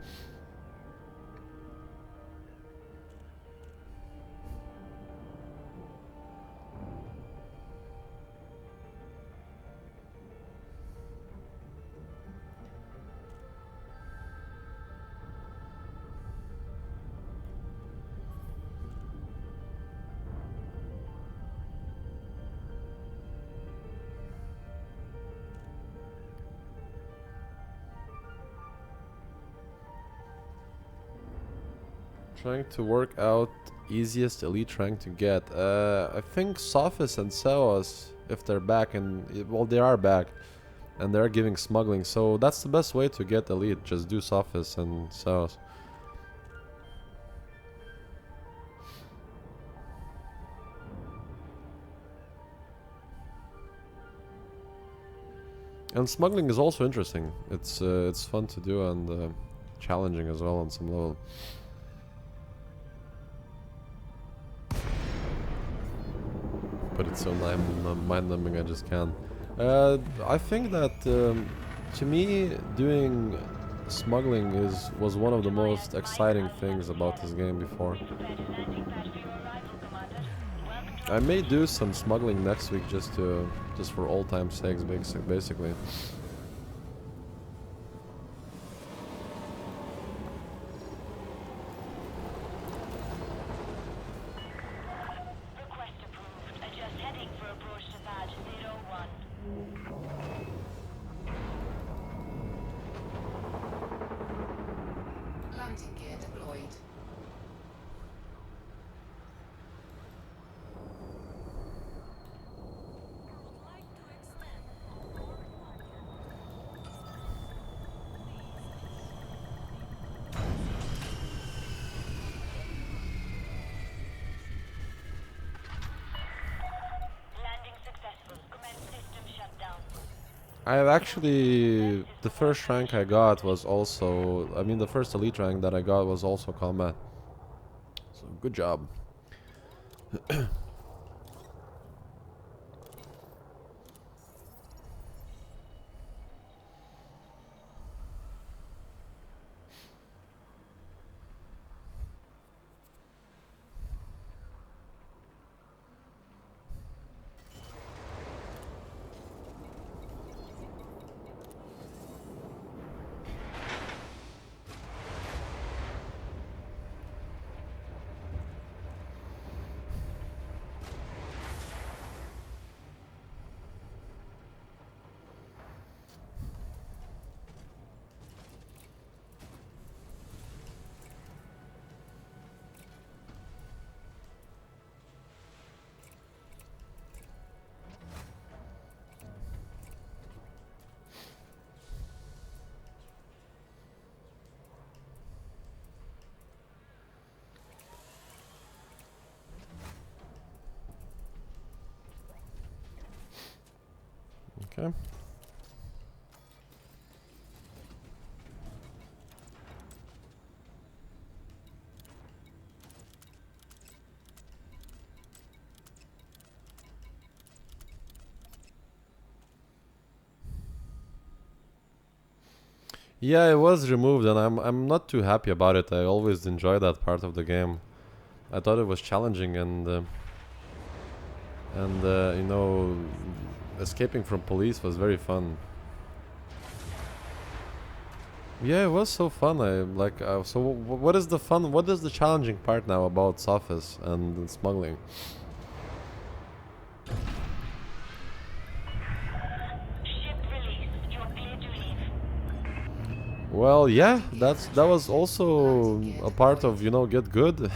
Trying to work out easiest elite rank to get. I think Sophis and Seos, if they're back, and well, they are back, and they're giving smuggling, so that's the best way to get elite. Just do Sophis and Seos. And smuggling is also interesting. It's fun to do and challenging as well on some level. But it's so mind-numbing, I just can't. I think that to me, doing smuggling was one of the most exciting things about this game before. I may do some smuggling next week just for old time's sakes, basically.
Landing gear deployed.
Landing successful. Commence system shutdown.
I have actually, the first rank I got was also, I mean the first elite rank that I got was also combat. So good job. Okay. Yeah, it was removed, and I'm not too happy about it. I always enjoy that part of the game. I thought it was challenging, and you know, escaping from police was very fun. Yeah, it was so fun. I like. So, what is the fun? What is the challenging part now about Sophis and smuggling?
Ship released. You are clear to leave.
Well, yeah, that was also a part of, you know, get good,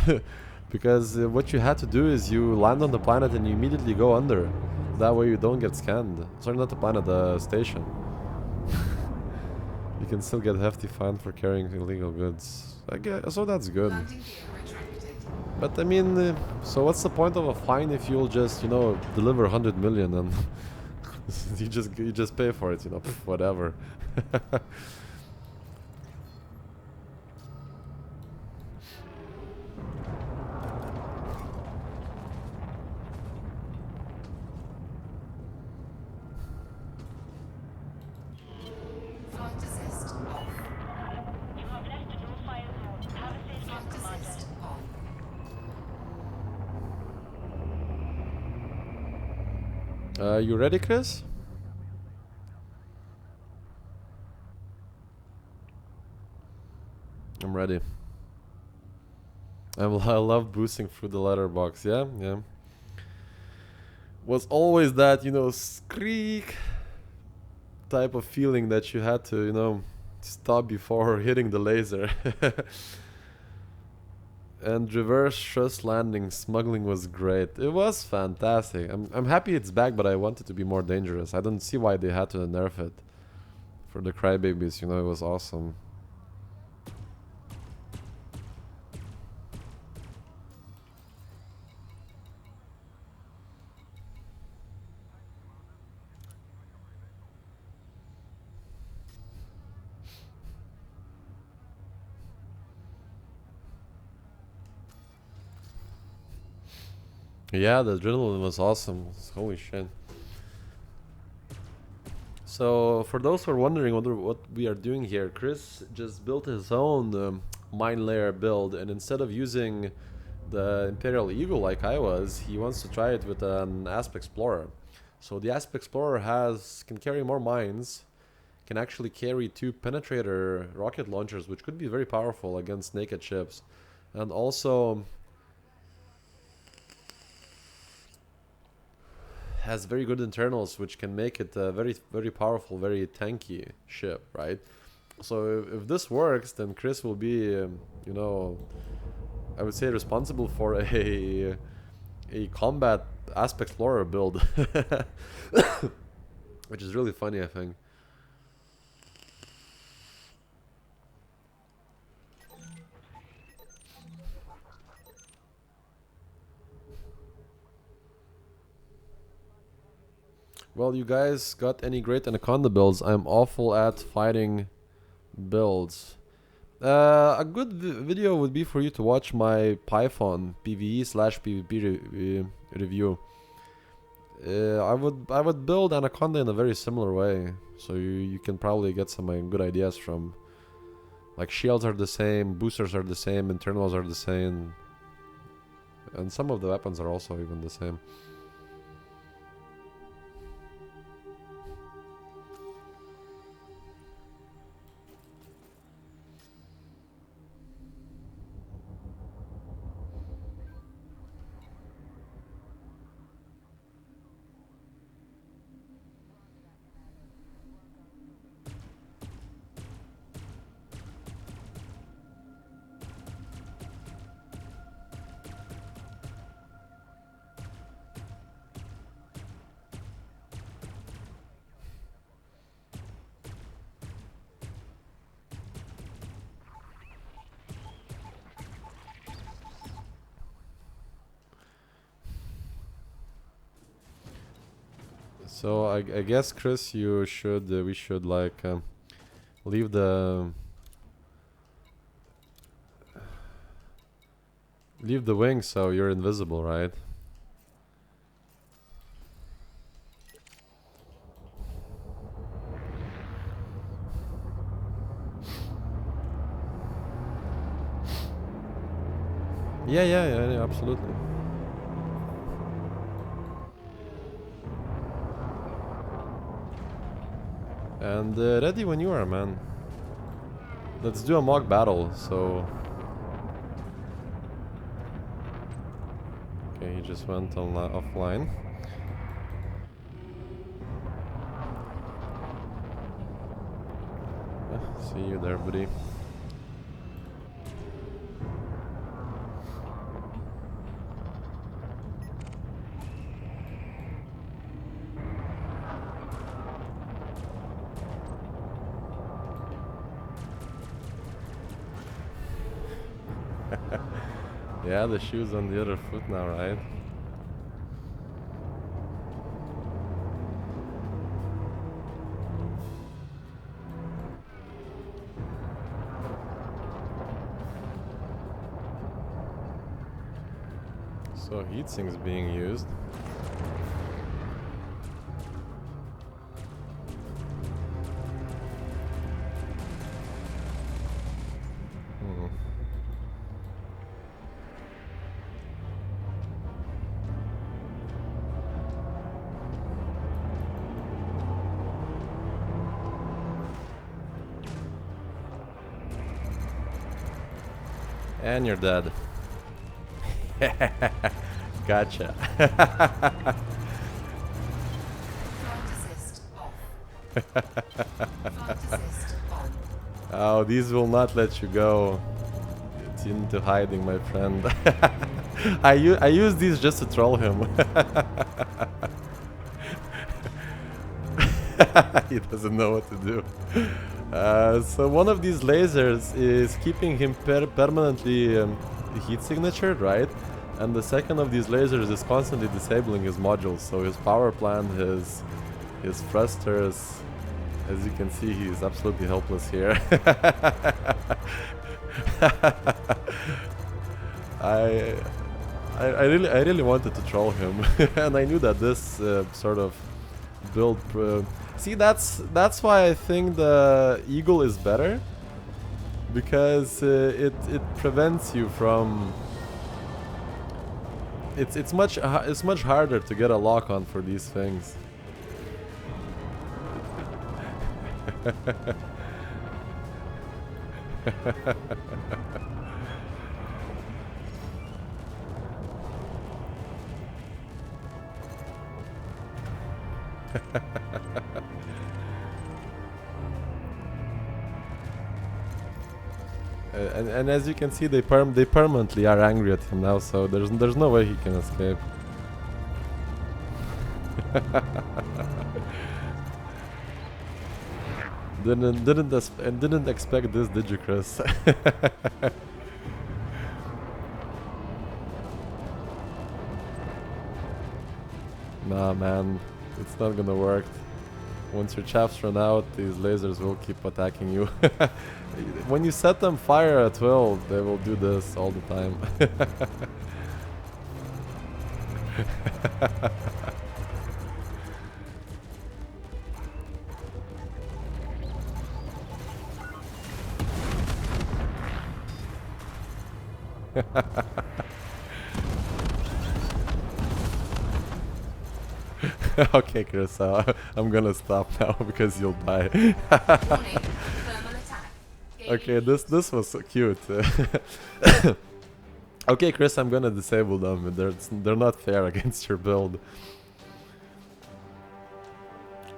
because what you had to do is you land on the planet and you immediately go under. That way you don't get scanned. Sorry, not the planet, the station. You can still get hefty fine for carrying illegal goods. I guess, so that's good.
Landing gear retracted.
But I mean, so what's the point of a fine if you'll just, you know, deliver 100 million and you just pay for it, you know, whatever.
Flight assist off.
You have left a no-fire zone. Have a safe
Flight
trip, Commander.
assist on.
You ready, Chris? I'm ready. I love boosting through the letterbox. Yeah, yeah. Was always that, you know, squeak type of feeling that you had to, you know, stop before hitting the laser. And reverse thrust landing smuggling was great. It was fantastic. I'm happy it's back, but I want it to be more dangerous. I don't see why they had to nerf it. For the crybabies, you know, it was awesome. Yeah, the adrenaline was awesome. Holy shit. So, for those who are wondering what we are doing here, Chris just built his own mine layer build, and instead of using the Imperial Eagle like I was, he wants to try it with an Asp Explorer. So the Asp Explorer can carry more mines, can actually carry 2 penetrator rocket launchers, which could be very powerful against naked ships, and also has very good internals, which can make it a very powerful, very tanky ship, right? So if this works, then Chris will be, you know, I would say responsible for a combat Asp Explorer build, which is really funny, I think. Well, you guys got any great Anaconda builds? I'm awful at fighting builds. A good video would be for you to watch my Python PvE/PvP review. I would build Anaconda in a very similar way, so you can probably get some good ideas from. Like, shields are the same, boosters are the same, internals are the same, and some of the weapons are also even the same. So I guess Chris, you should we should like leave the wing so you're invisible, right? Yeah, absolutely. And ready when you are, man. Let's do a mock battle. So okay, he just went offline. See you there, buddy. Yeah, the shoe's on the other foot now, right? So heatsink's being used. And you're dead. Gotcha.
Flight assist off. Flight assist on.
Oh, these will not let you go. It's into hiding, my friend. I use these just to troll him. He doesn't know what to do. So one of these lasers is keeping him permanently heat signatured, right? And the second of these lasers is constantly disabling his modules. So his power plant, his thrusters, as you can see, he's absolutely helpless here. I really wanted to troll him, and I knew that this sort of build. See, that's why I think the Eagle is better, because it prevents you from. It's much harder to get a lock on for these things. And as you can see, they permanently are angry at him now, so there's no way he can escape. Didn't expect this, did you, Chris? Nah, man, it's not gonna work. Once your chaffs run out, these lasers will keep attacking you. When you set them fire at will, they will do this all the time. Okay, Chris, I'm gonna stop now because you'll die.
Warning. Thermal attack.
Okay, this was so cute. Okay, Chris, I'm gonna disable them. They're not fair against your build.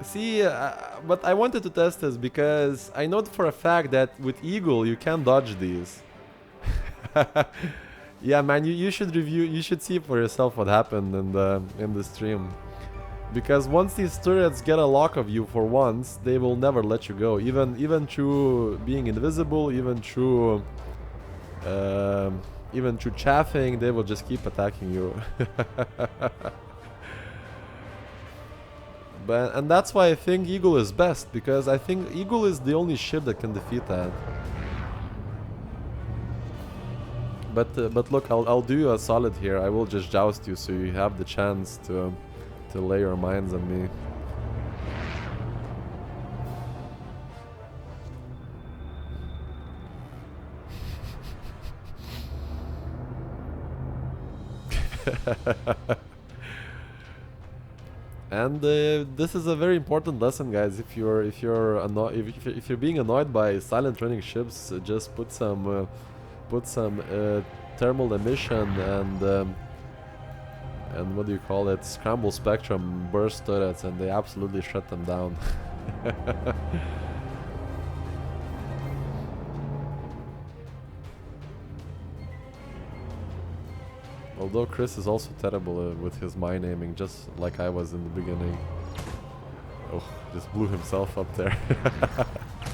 See, but I wanted to test this because I know for a fact that with Eagle you can dodge these. Yeah, man, you should review. You should see for yourself what happened in the stream. Because once these turrets get a lock of you for once, they will never let you go. Even through being invisible, even through chaffing, they will just keep attacking you. But and that's why I think Eagle is best, because I think Eagle is the only ship that can defeat that. But look, I'll do you a solid here. I will just joust you so you have the chance to lay your mines on me. And this is a very important lesson, guys. If you're being annoyed by silent running ships, just put some thermal emission and what do you call it? Scramble spectrum burst turrets, and they absolutely shut them down. Although Chris is also terrible with his mine aiming, just like I was in the beginning. Oh, just blew himself up there.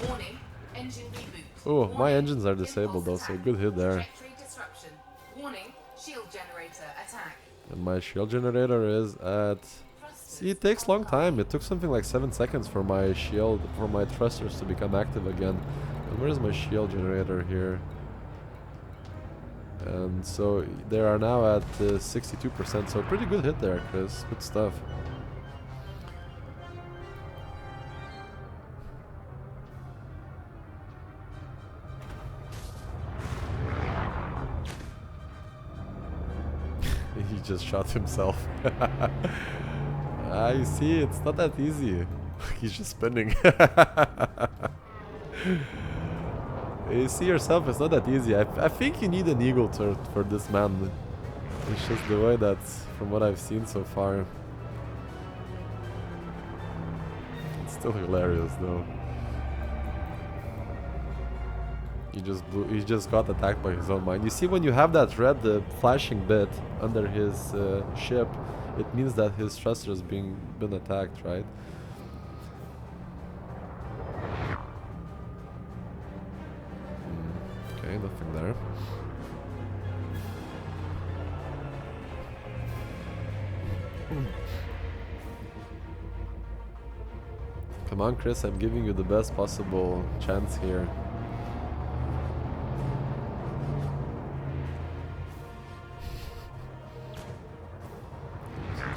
Warning, engine reboot.
Oh, my
Warning,
engines are disabled though,
impulse
so
attack.
good hit there.
Trajectory disruption. Warning, shield generator attack.
And my shield generator is at... See, it takes long time. It took something like 7 seconds for my shield, for my thrusters to become active again. And where is my shield generator here? And so they are now at 62%, so pretty good hit there, Chris. Good stuff. He just shot himself. You see, it's not that easy. He's just spinning. You see yourself, it's not that easy. I think you need an eagle turret for this man. It's just the way that's from what I've seen so far. It's still hilarious though. He just got attacked by his own mine. You see, when you have that red flashing bit under his ship, it means that his thruster has been attacked, right? Okay, nothing there. Come on, Chris, I'm giving you the best possible chance here.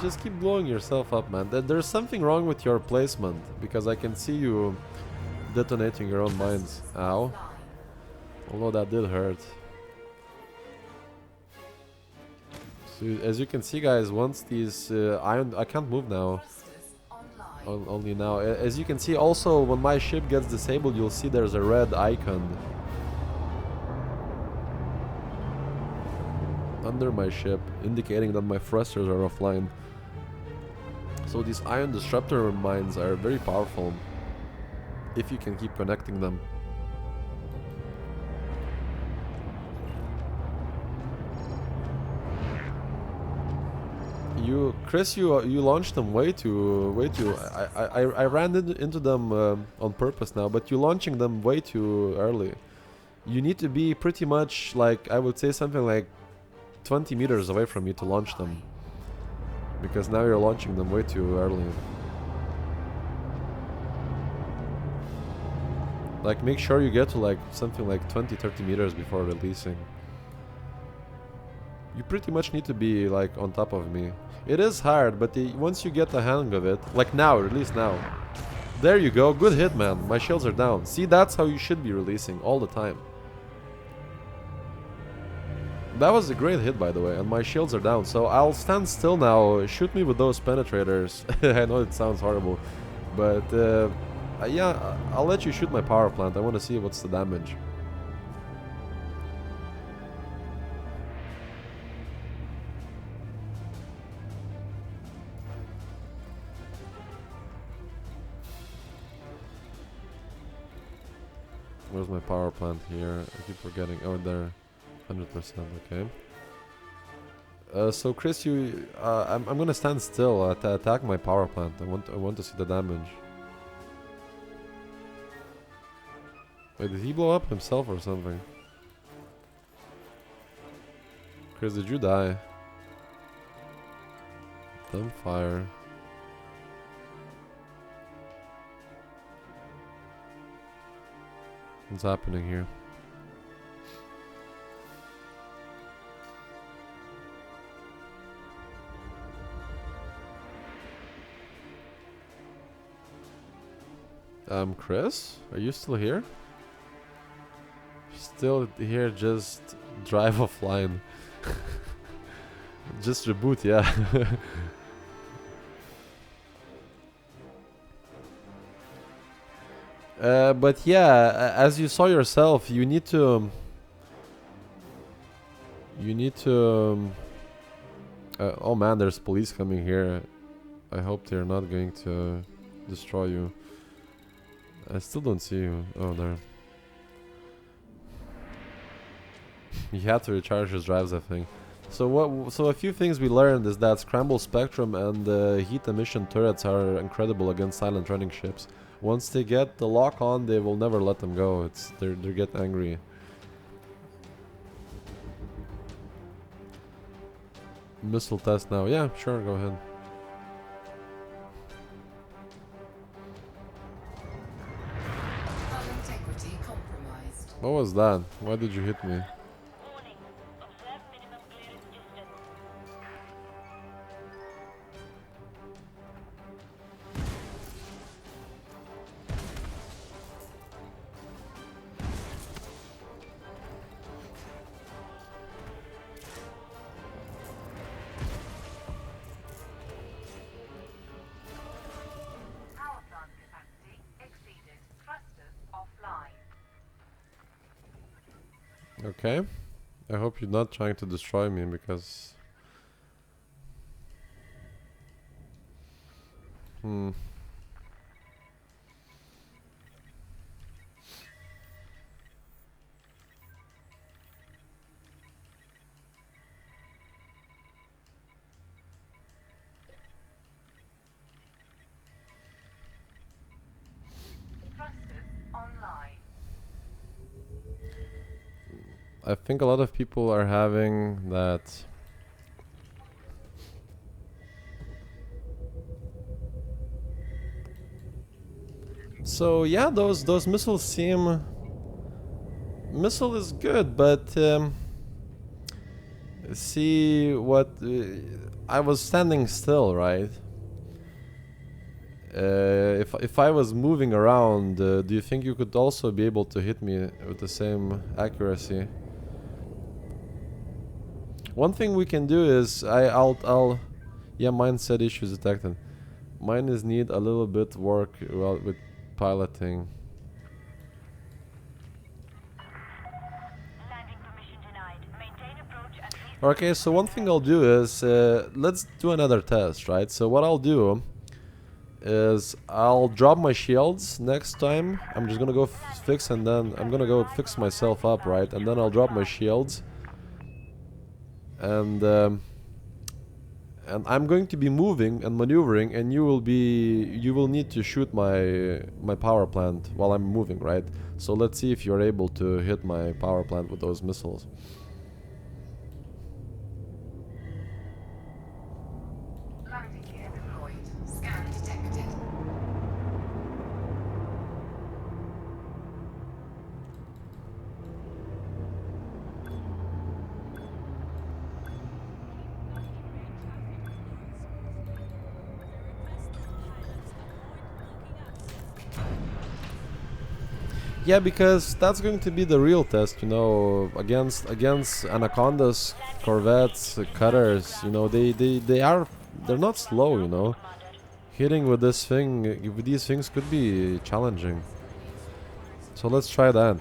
Just keep blowing yourself up, man. There's something wrong with your placement, because I can see you detonating your own mines. Ow. Although that did hurt. So as you can see, guys, once these iron... I can't move now. Only now. As you can see, also, when my ship gets disabled, you'll see there's a red icon under my ship, indicating that my thrusters are offline. So these ion disruptor mines are very powerful if you can keep connecting them. Chris, you launched them way too. I ran into them on purpose now, but you're launching them way too early. You need to be pretty much like, I would say something like 20 meters away from me to launch them, because now you're launching them way too early. Like, make sure you get to like something like 20-30 meters before releasing. You pretty much need to be like on top of me. It is hard, but once you get the hang of it, like now, release now. There you go, good hit, man. My shields are down. See, that's how you should be releasing all the time. That was a great hit, by the way, and my shields are down, so I'll stand still now. Shoot me with those penetrators. I know it sounds horrible, but yeah, I'll let you shoot my power plant. I want to see what's the damage. Where's my power plant here? I keep forgetting. Oh, there. 100%, okay. So Chris, I'm gonna stand still to attack my power plant. I want to see the damage. Wait, did he blow up himself or something? Chris, did you die? Dumbfire. What's happening here? Chris? Are you still here? Still here, just drive offline. Just reboot, yeah. But yeah, as you saw yourself, you need to... oh man, there's police coming here. I hope they're not going to destroy you. I still don't see you. Oh, there. He had to recharge his drives, I think. So a few things we learned is that scramble spectrum and heat emission turrets are incredible against silent running ships. Once they get the lock on, they will never let them go. They get angry. Missile test now. Yeah, sure, go ahead.
Hull integrity compromised.
What was that? Why did you hit me?
Warning. Observe minimum clearance distance.
Power plant capacity exceeded. Thrusters offline.
Okay. I hope you're not trying to destroy me because...
Thrusters online.
I think a lot of people are having that. So yeah, those missiles seem... Missile is good, but see what... I was standing still, right? If I was moving around, do you think you could also be able to hit me with the same accuracy? One thing we can do is I'll yeah, mine said issues detected. Mine is need a little bit work with piloting.
Landing permission denied. Maintain approach and please.
Okay, so one thing I'll do is let's do another test, right? So what I'll do is I'll drop my shields next time. I'm just gonna go fix and then I'm gonna go fix myself up, right? And then I'll drop my shields. And I'm going to be moving and maneuvering, and you will need to shoot my power plant while I'm moving, right? So let's see if you're able to hit my power plant with those missiles.
Landing gear deployed. Scan detected.
Yeah, because that's going to be the real test, you know, against Anacondas, Corvettes, Cutters, you know, they're not slow, you know. Hitting with this thing, with these things could be challenging. So let's try that.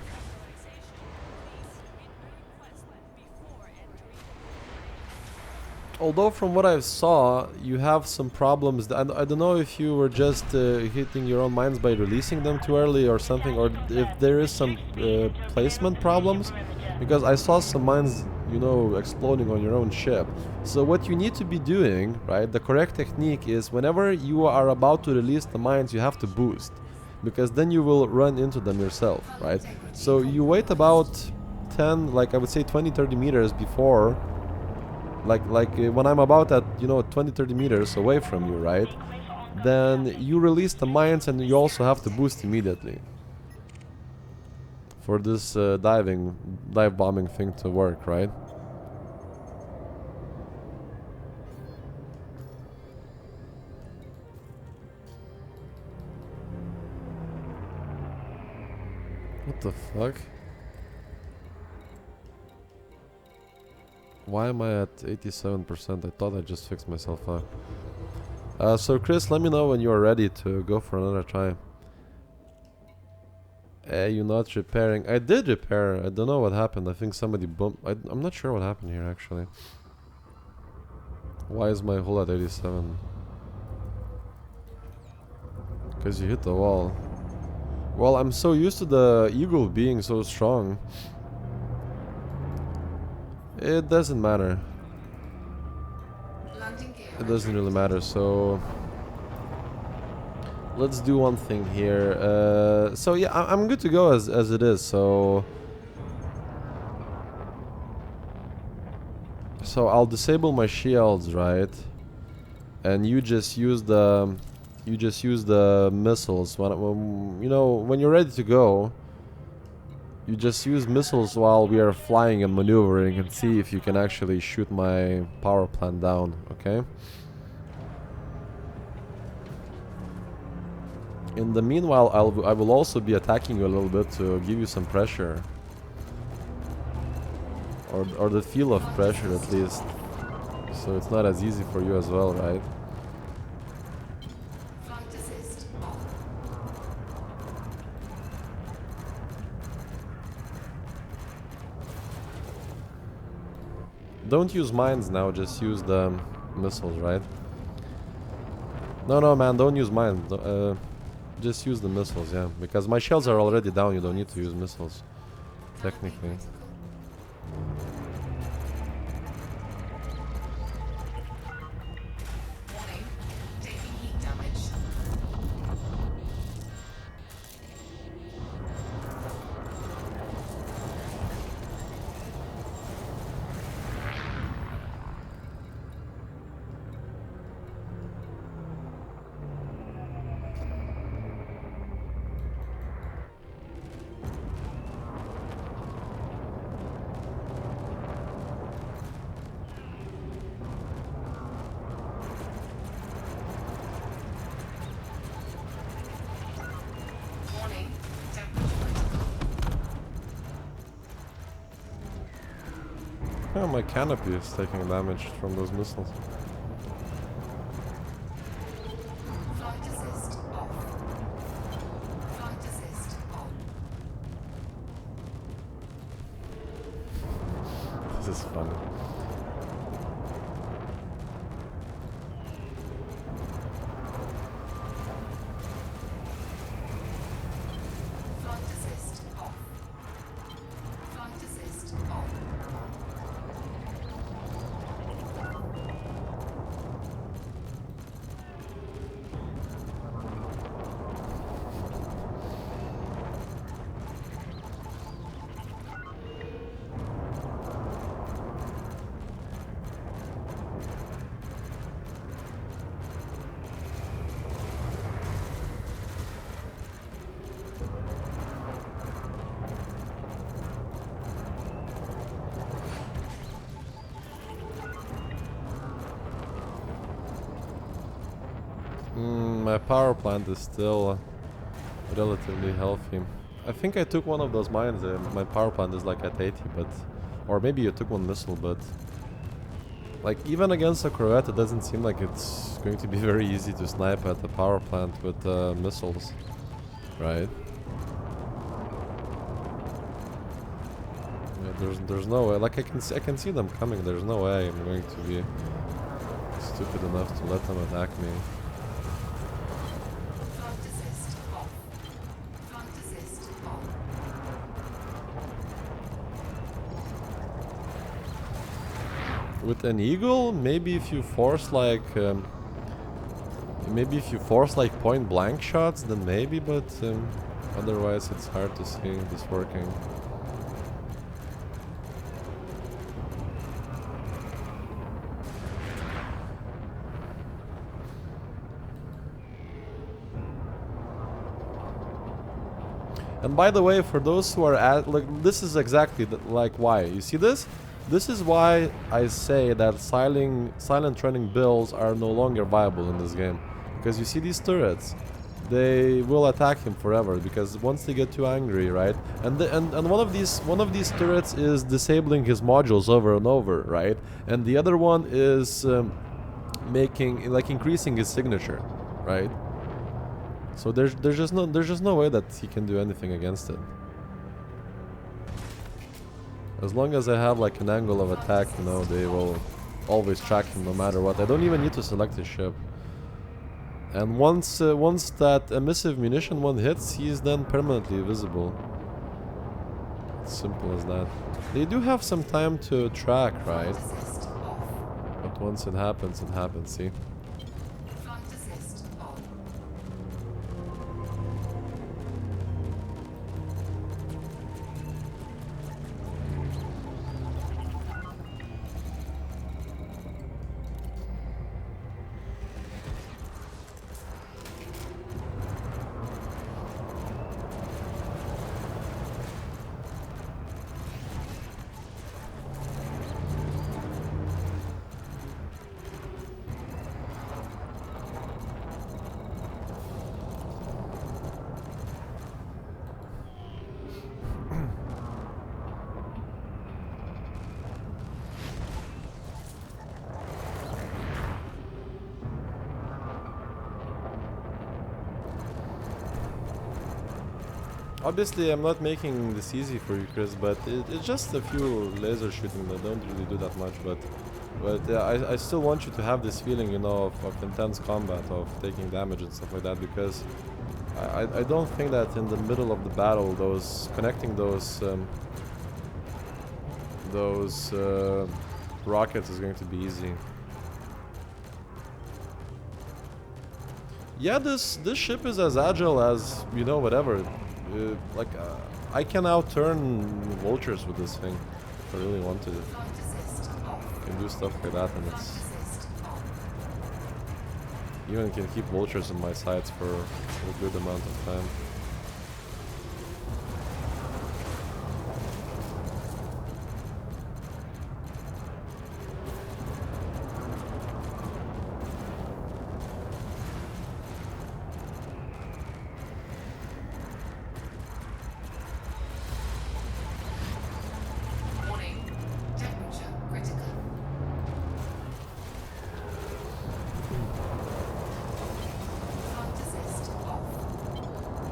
Although from what I saw, you have some problems. I don't know if you were just hitting your own mines by releasing them too early or something, or if there is some placement problems, because I saw some mines, you know, exploding on your own ship. So what you need to be doing, right, the correct technique is whenever you are about to release the mines, you have to boost, because then you will run into them yourself, right? So you wait about 10, like I would say 20-30 meters before, like when I'm about at, you know, 20-30 meters away from you, right? Then you release the mines and you also have to boost immediately. for this dive bombing thing to work, right? What the fuck? Why am I at 87%? I thought I just fixed myself up. So Chris, let me know when you are ready to go for another try. You not repairing? I did repair. I don't know what happened. I think somebody bumped. I'm not sure what happened here actually. Why is my hull at 87? Because you hit the wall. Well, I'm so used to the eagle being so strong. It doesn't matter.
Landing gear.
It doesn't really matter, so let's do one thing here. So yeah, I'm good to go as it is. So I'll disable my shields, right? And you just use the missiles. When you know, when you're ready to go, you just use missiles while we are flying and maneuvering, and see if you can actually shoot my power plant down. Okay. In the meanwhile, I will also be attacking you a little bit to give you some pressure, or the feel of pressure at least, so it's not as easy for you as well, right?
Flight assist on.
Don't use mines now, just use the missiles, right? No, man, don't use mines. Just use the missiles, yeah. Because my shells are already down, you don't need to use missiles, technically.
Warning. Taking heat damage. Warning. Temperature critical.
Yeah, my canopy is taking damage from those missiles.
Flight assist off. Flight assist on.
This is funny.
Flight assist off. Flight assist on.
My power plant is still relatively healthy. I think I took one of those mines. My power plant is like at 80, but or maybe you took one missile, but like even against a corvette, it doesn't seem like it's going to be very easy to snipe at the power plant with missiles, right? Yeah, there's no way. Like I can see them coming. There's no way I'm going to be stupid enough to let them attack me.
Flight assist off. Flight assist on.
With an eagle, maybe if you force like point blank shots, then maybe, but otherwise it's hard to see this working. And by the way, for those who are at like, this is exactly like why. You see this? This is why I say that silent running builds are no longer viable in this game. Because you see these turrets, they will attack him forever because once they get too angry, right? And one of these turrets is disabling his modules over and over, right? And the other one is making like increasing his signature, right? So there's just no way that he can do anything against it. As long as I have like an angle of attack, you know, they will always track him no matter what. I don't even need to select his ship. And once that emissive munition one hits, he's then permanently visible. Simple as that. They do have some time to track, right?
Assist off.
But once it happens, see?
Flight assist on.
Obviously, I'm not making this easy for you, Chris, but it's just a few laser shooting that don't really do that much. But I still want you to have this feeling, you know, of intense combat, of taking damage and stuff like that, because I don't think that in the middle of the battle, connecting those rockets is going to be easy. Yeah, this ship is as agile as, you know, whatever. I can outturn vultures with this thing if I really wanted it.
Flight assist off.
I can do stuff like that, and
Flight
it's
assist on.
even can keep vultures in my sights for a good amount of time.
Warning. Temperature critical. Flight assist off.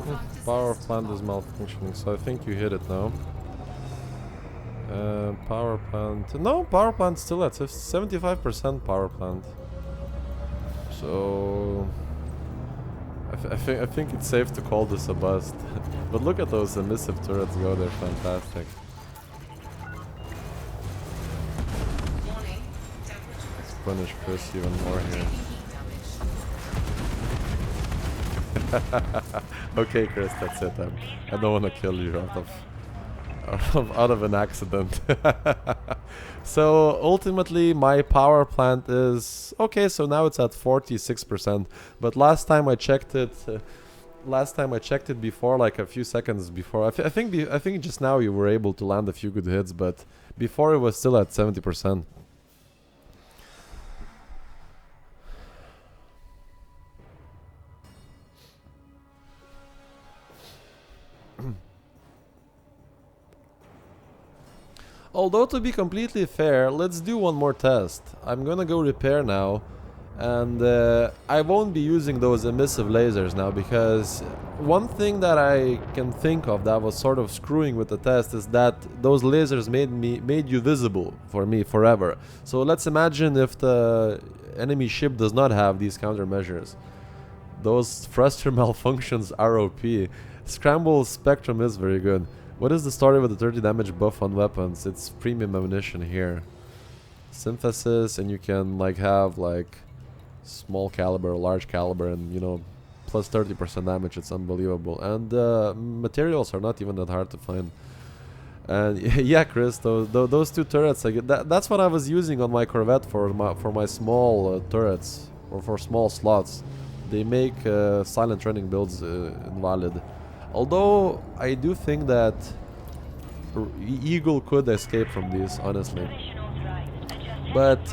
Flight
Power
assist
plant
off.
is malfunctioning, so I think you hit it now. Power plant. No, power plant still at 75% power plant. So I think it's safe to call this a bust. But look at those emissive turrets go, they're fantastic.
Warning. Temperature
Let's punish Chris even more here.
taking heat damage.
Okay, Chris, that's it. I don't want to kill you out of an accident. So ultimately, my power plant is okay. So now it's at 46%. But last time I checked it, before, like a few seconds before. I think just now you were able to land a few good hits, but before it was still at 70%. Although, to be completely fair, let's do one more test. I'm gonna go repair now, and I won't be using those emissive lasers now, because one thing that I can think of that was sort of screwing with the test is that those lasers made you visible for me forever. So let's imagine if the enemy ship does not have these countermeasures. Those thruster malfunctions are OP. Scramble Spectrum is very good. What is the story with the 30 damage buff on weapons? It's premium ammunition here. Synthesis, and you can like have like small caliber, large caliber, and you know, plus 30% damage. It's unbelievable. And materials are not even that hard to find. And yeah, Chris, those two turrets, that's what I was using on my Corvette for my small turrets, or for small slots. They make silent running builds invalid. Although I do think that Eagle could escape from these, honestly. But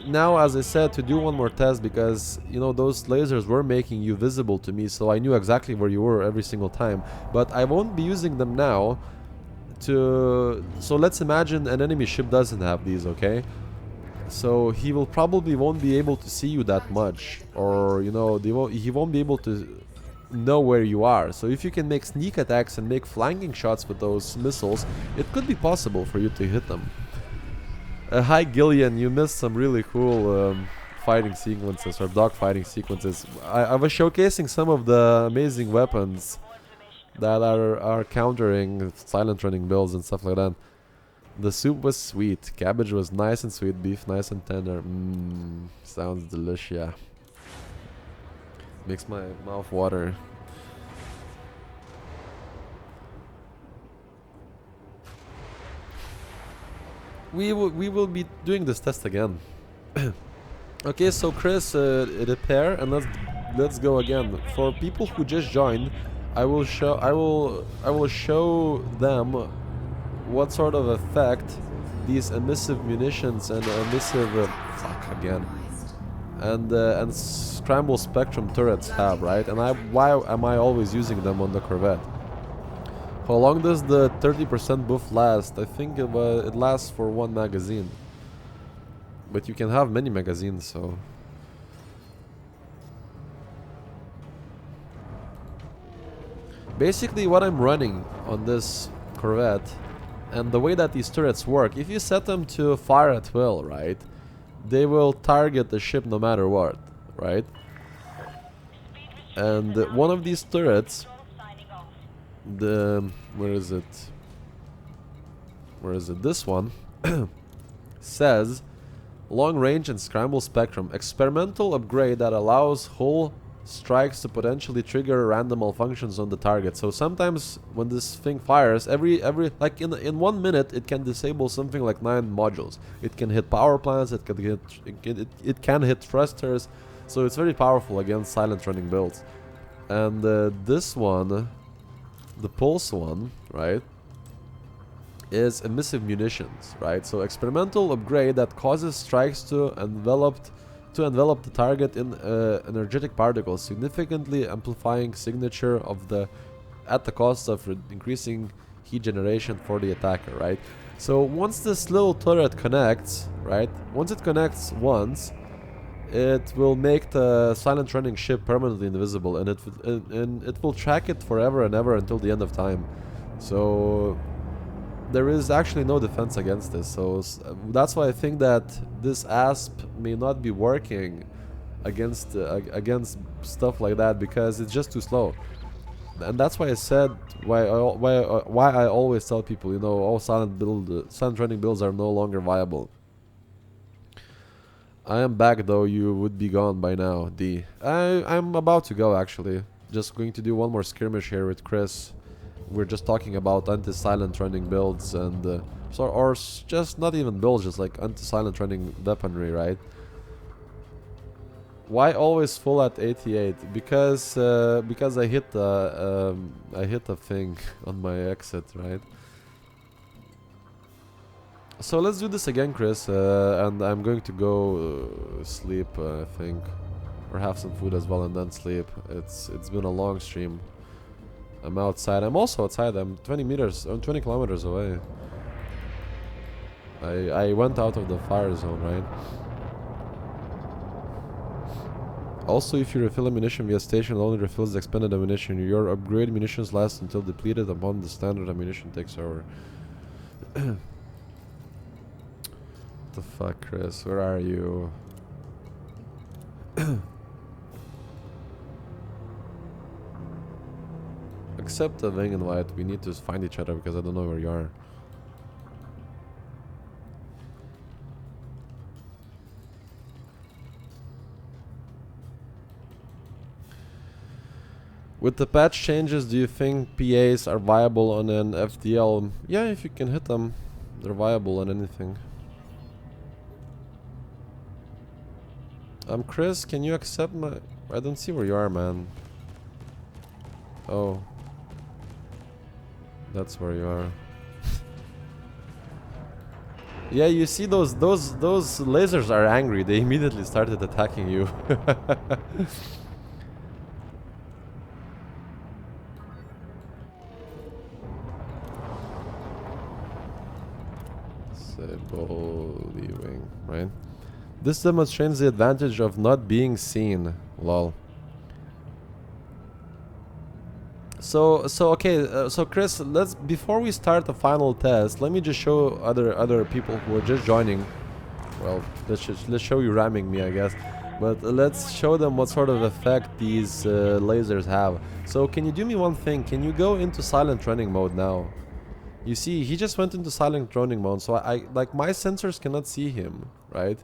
now, as I said, to do one more test, because you know those lasers were making you visible to me, so I knew exactly where you were every single time. But I won't be using them now. So let's imagine an enemy ship doesn't have these, okay? So he will probably won't be able to see you that much, or you know, he won't be able to know where you are. So if you can make sneak attacks and make flanking shots with those missiles, it could be possible for you to hit them. Hi Gillian, you missed some really cool fighting sequences or dog fighting sequences. I was showcasing some of the amazing weapons that are countering silent running builds and stuff like that. The soup was sweet, cabbage was nice and sweet, beef nice and tender. Mmm, sounds delicious. Makes my mouth water. We will be doing this test again. Okay, so Chris, repair, and let's go again. For people who just joined, I will show them what sort of effect these emissive munitions and emissive fuck again and scramble spectrum turrets have, right? And why am I always using them on the Corvette? How long does the 30% buff last? I think it lasts for one magazine. But you can have many magazines, so... Basically what I'm running on this Corvette, and the way that these turrets work, if you set them to fire at will, right? They will target the ship no matter what, right? And one of these turrets... where is it? This one says long range and scramble spectrum, experimental upgrade that allows hull strikes to potentially trigger random malfunctions on the target. So sometimes when this thing fires, every like in 1 minute it can disable something like 9 modules. It can hit power plants, it can hit thrusters, so it's very powerful against silent running builds. And this one, the pulse one, right, is emissive munitions, right? So experimental upgrade that causes strikes to envelop the target in energetic particles, significantly amplifying signature of at the cost of increasing heat generation for the attacker, right? So once this little turret connects, right? Once it connects once, it will make the silent running ship permanently invisible, and it will track it forever and ever until the end of time. So there is actually no defense against this. So that's why I think that this ASP may not be working against stuff like that, because it's just too slow. And that's why I said why I always tell people, you know, all silent running builds are no longer viable. I am back though, you would be gone by now, D. I'm about to go actually. Just going to do one more skirmish here with Chris. We're just talking about anti-silent running builds and just not even builds, just like anti-silent running weaponry, right? Why always full at 88? Because I hit a thing on my exit, right? So let's do this again, Chris, and I'm going to go sleep, I think, or have some food as well and then sleep. It's been a long stream. I'm outside. I'm also outside. I'm 20 kilometers away. I went out of the fire zone, right? Also, if you refill ammunition via station, it only refills the expended ammunition. Your upgrade munitions last until depleted upon the standard ammunition takes over. The fuck, Chris? Where are you? Accept the wing invite. We need to find each other because I don't know where you are. With the patch changes, do you think PAs are viable on an FDL? Yeah, if you can hit them, they're viable on anything. Chris, can you accept my... I don't see where you are, man. Oh. That's where you are. Yeah, you see those lasers are angry. They immediately started attacking you. Disable the wing, right? This demonstrates the advantage of not being seen. Lol. So okay, so Chris, let's before we start the final test, let me just show other people who are just joining. Well, let's show you ramming me, I guess, but let's show them what sort of effect these lasers have. So can you do me one thing? Can you go into silent running mode now? You see, he just went into silent running mode, so I like my sensors cannot see him, right?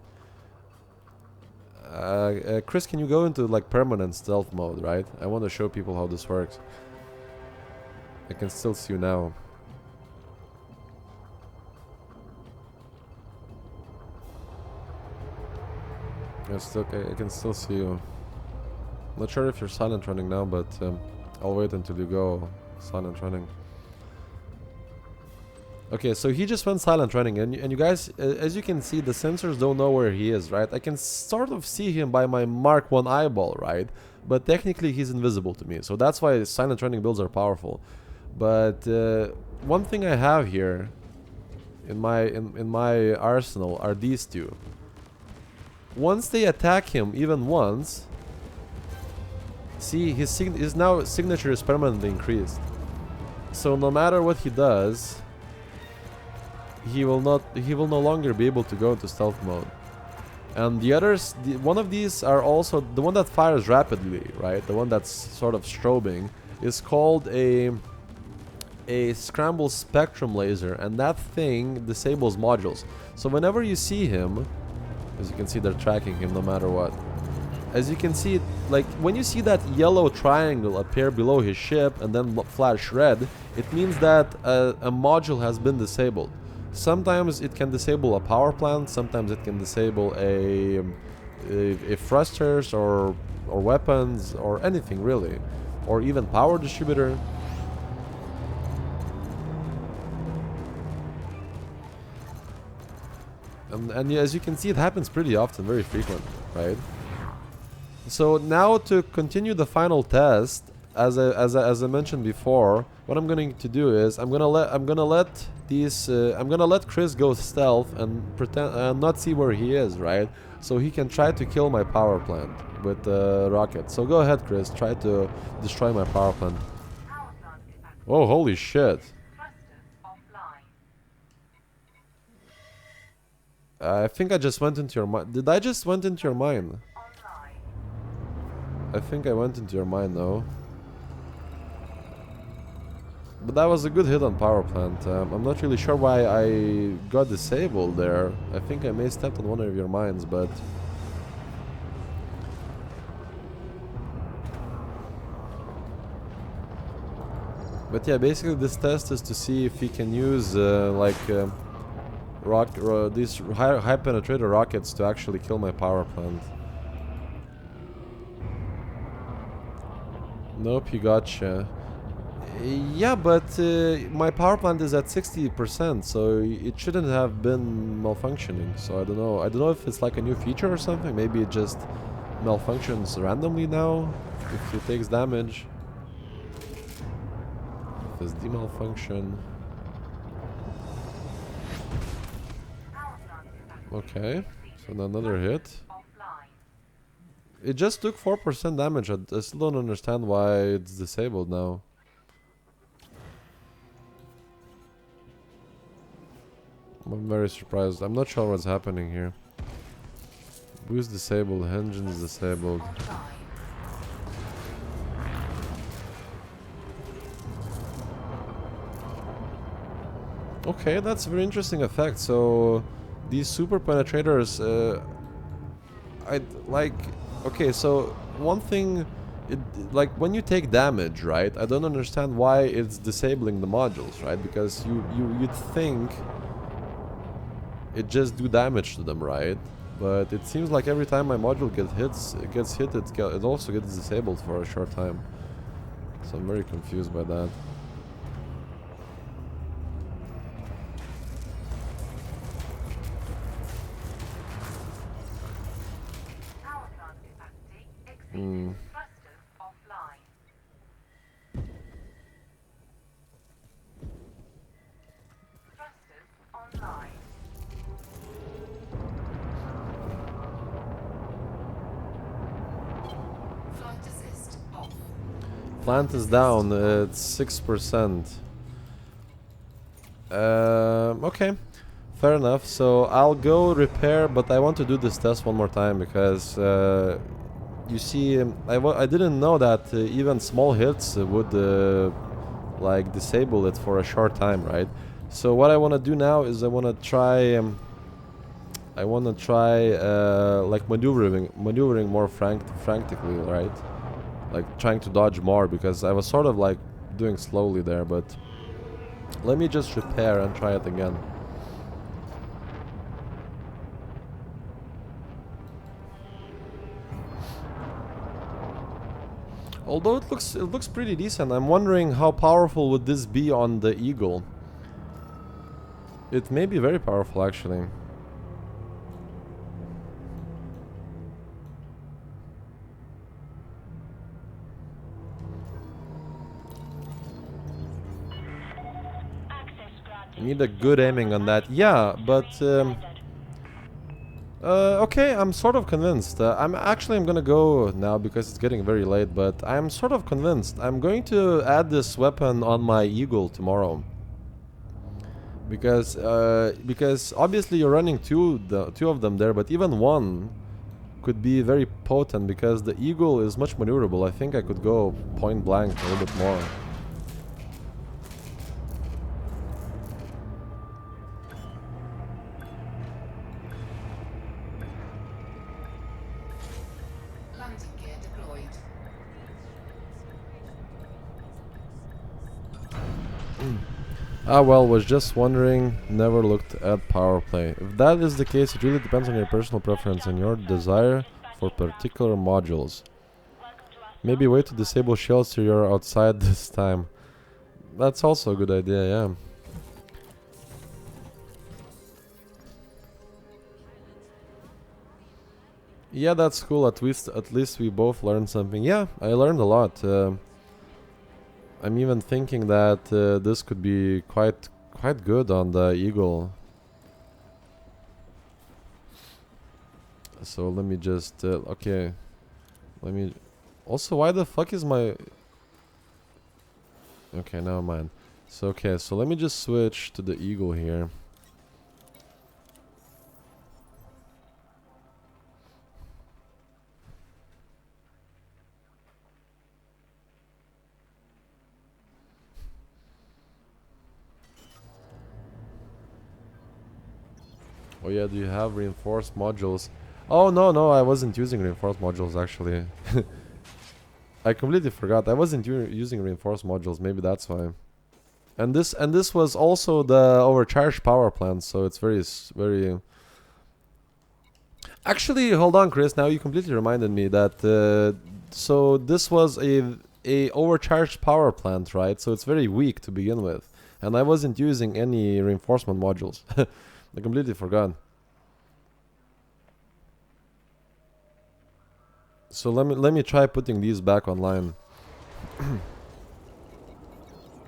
Chris, can you go into like permanent stealth mode, right? I want to show people how this works. I can still see you now. I can still see you. Not sure if you're silent running now, but I'll wait until you go silent running. Okay, so he just went silent running, and you guys, as you can see, the sensors don't know where he is, right? I can sort of see him by my Mark 1 eyeball, right? But technically he's invisible to me, so that's why silent running builds are powerful. But one thing I have here in my arsenal are these two. Once they attack him even once, see his signature is permanently increased. So no matter what he does, he will no longer be able to go into stealth mode. And the others, one of these are also the one that fires rapidly, right? The one that's sort of strobing is called a scramble spectrum laser, and that thing disables modules. So whenever you see him, as you can see, they're tracking him no matter what. As you can see, like when you see that yellow triangle appear below his ship and then flash red, it means that a module has been disabled. Sometimes it can disable a power plant, sometimes it can disable a thrusters or weapons or anything really, or even power distributor. And yeah, as you can see, it happens pretty often, very frequent, right? So now to continue the final test, as I mentioned before, what I'm going to do is I'm gonna let Chris go stealth and pretend not see where he is, right? So he can try to kill my power plant with the rocket. So go ahead, Chris, try to destroy my power plant. Oh, holy shit! I think I just went into your mind. Did I just went into your mind? I think I went into your mind though. But that was a good hit on power plant. I'm not really sure why I got disabled there. I think I may have stepped on one of your mines, but... But yeah, basically this test is to see if he can use these high penetrator rockets to actually kill my power plant. Nope, you gotcha. Yeah, but my power plant is at 60%, so it shouldn't have been malfunctioning. So I don't know. I don't know if it's like a new feature or something. Maybe it just malfunctions randomly now if it takes damage. If it's demalfunction. Okay, so another hit. It just took 4% damage. I still don't understand why it's disabled now. I'm very surprised. I'm not sure what's happening here. Boost disabled, engines disabled. Okay, that's a very interesting effect. So these super penetrators, okay, so one thing, like when you take damage, right? I don't understand why it's disabling the modules, right? Because you'd think it just do damage to them, right? But it seems like every time my module gets hit, it also gets disabled for a short time. So I'm very confused by that. Mm.
Thrusters offline. Thrusters online. Flight assist off.
Plant is down. It's 6%. Okay. Fair enough. So I'll go repair, but I want to do this test one more time because you see, I didn't know that even small hits would like disable it for a short time, right? So what I want to do now is I want to try like maneuvering more frantically, right? Like trying to dodge more because I was sort of like doing slowly there, but let me just repair and try it again. Although it looks pretty decent, I'm wondering how powerful would this be on the Eagle. It may be very powerful actually.
Access granted.
Need a good aiming on that. Yeah, but okay, I'm sort of convinced. I'm gonna go now because it's getting very late, but I'm sort of convinced. I'm going to add this weapon on my Eagle tomorrow. Because obviously you're running two of them there, but even one could be very potent because the Eagle is much maneuverable. I think I could go point blank a little bit more.
Landing gear deployed.
Ah well, was just wondering, never looked at power play. If that is the case, it really depends on your personal preference and your desire for particular modules.
Welcome to our
Maybe wait to disable shields till you're outside this time. That's also a good idea, yeah. Yeah, that's cool. At least we both learned something. Yeah, I learned a lot. I'm even thinking that this could be quite good on the Eagle. So let me just okay. Let me. Also, why the fuck is my? Okay, never mind. So okay, so let me just switch to the Eagle here. Oh yeah, do you have reinforced modules? Oh no, I wasn't using reinforced modules actually. I completely forgot. I wasn't using reinforced modules. Maybe that's why. And this was also the overcharged power plant, so it's very. Actually, hold on, Chris. Now you completely reminded me that. So this was a overcharged power plant, right? So it's very weak to begin with, and I wasn't using any reinforcement modules. I completely forgot. So let me try putting these back online.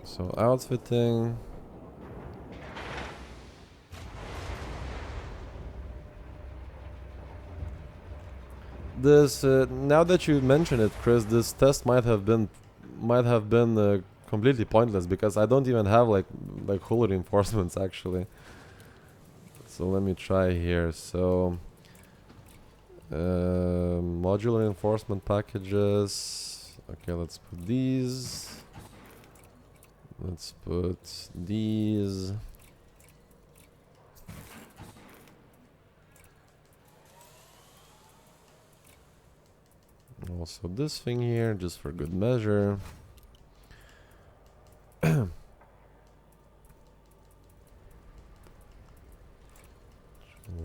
So outfitting. This now that you mention it, Chris, this test might have been completely pointless because I don't even have like hull reinforcements actually. So let me try here. So modular reinforcement packages. Okay, let's put these. Let's put these. Also this thing here, just for good measure.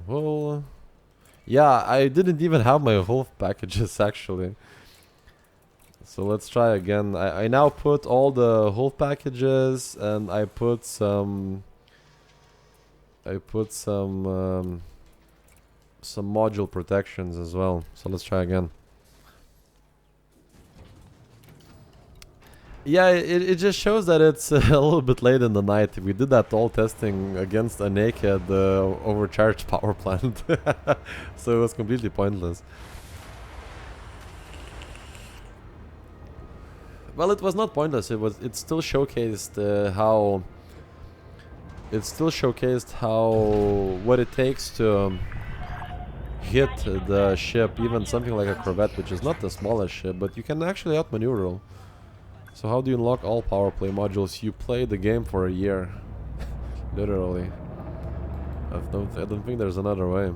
Well, yeah, I didn't even have my whole packages actually. So let's try again. I now put all the whole packages and I put some some module protections as well. So let's try again. Yeah, it just shows that it's a little bit late in the night. We did that all testing against a naked overcharged power plant. So it was completely pointless. Well, it was not pointless. It still showcased how what it takes to hit the ship, even something like a corvette, which is not the smallest ship, but you can actually outmaneuver. So how do you unlock all power play modules? You play the game for a year. Literally. I don't think there's another way.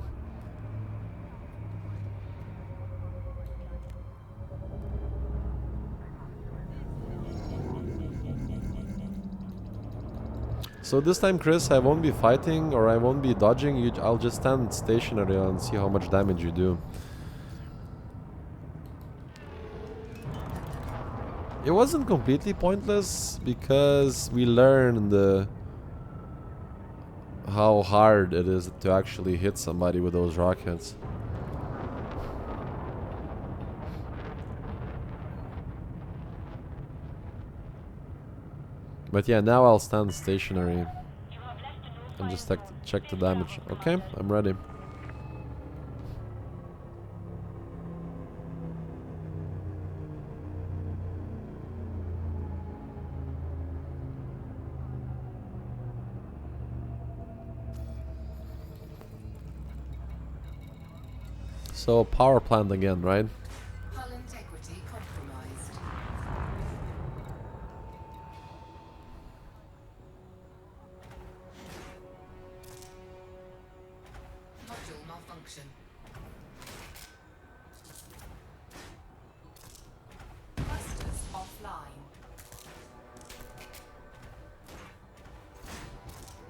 So this time, Chris, I won't be fighting or I won't be dodging. I'll just stand stationary and see how much damage you do. It wasn't completely pointless because we learned how hard it is to actually hit somebody with those rockets. But yeah, now I'll stand stationary and just check the damage. Okay, I'm ready. So power plant again, right?
Hull integrity compromised. Module malfunction. Thrusters offline.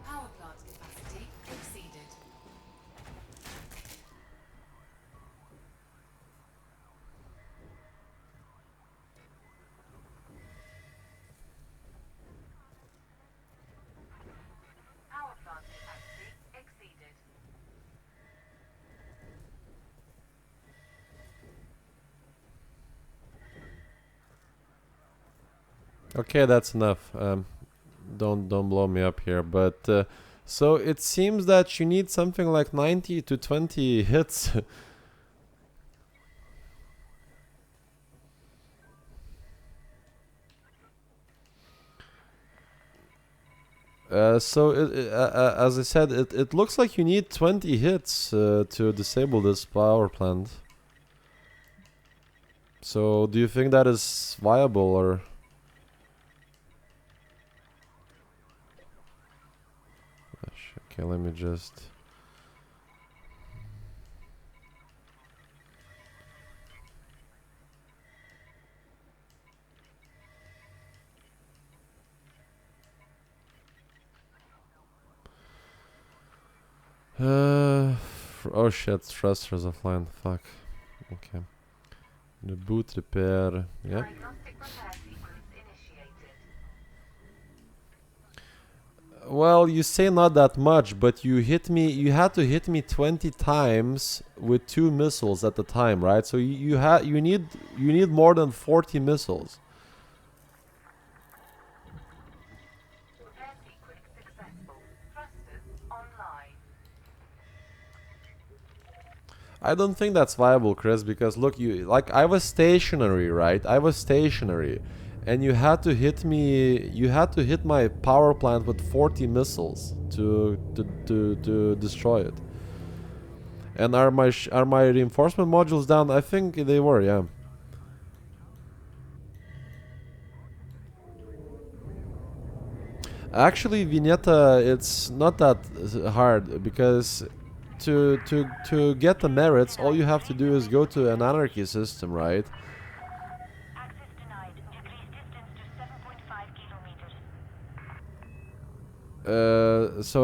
Power plant capacity exceeded.
Power plant capacity exceeded.
Okay, that's enough. Don't blow me up here. But so it seems that you need something like 90 to 20 hits. So as I said, it looks like you need 20 hits to disable this power plant. So do you think that is viable or? Okay, let me just. Oh shit, thrusters offline. Fuck. Okay. The boot repair. Yeah.
Diagnostic repair sequence initiated.
Well, you say not that much, but you hit me. You had to hit me 20 times with 2 missiles at the time, right? So you need more than 40 missiles.
Repair sequence successful. Thrusters online.
I don't think that's viable, Chris, because look, I was stationary, right? I was stationary, and you had to hit me. You had to hit my power plant with 40 missiles to destroy it. And are my reinforcement modules down? I think they were, yeah. Actually, Vignetta, it's not that hard because to get the merits, all you have to do is go to an anarchy system, right?
Access denied. Decrease distance to 7.5 kilometers.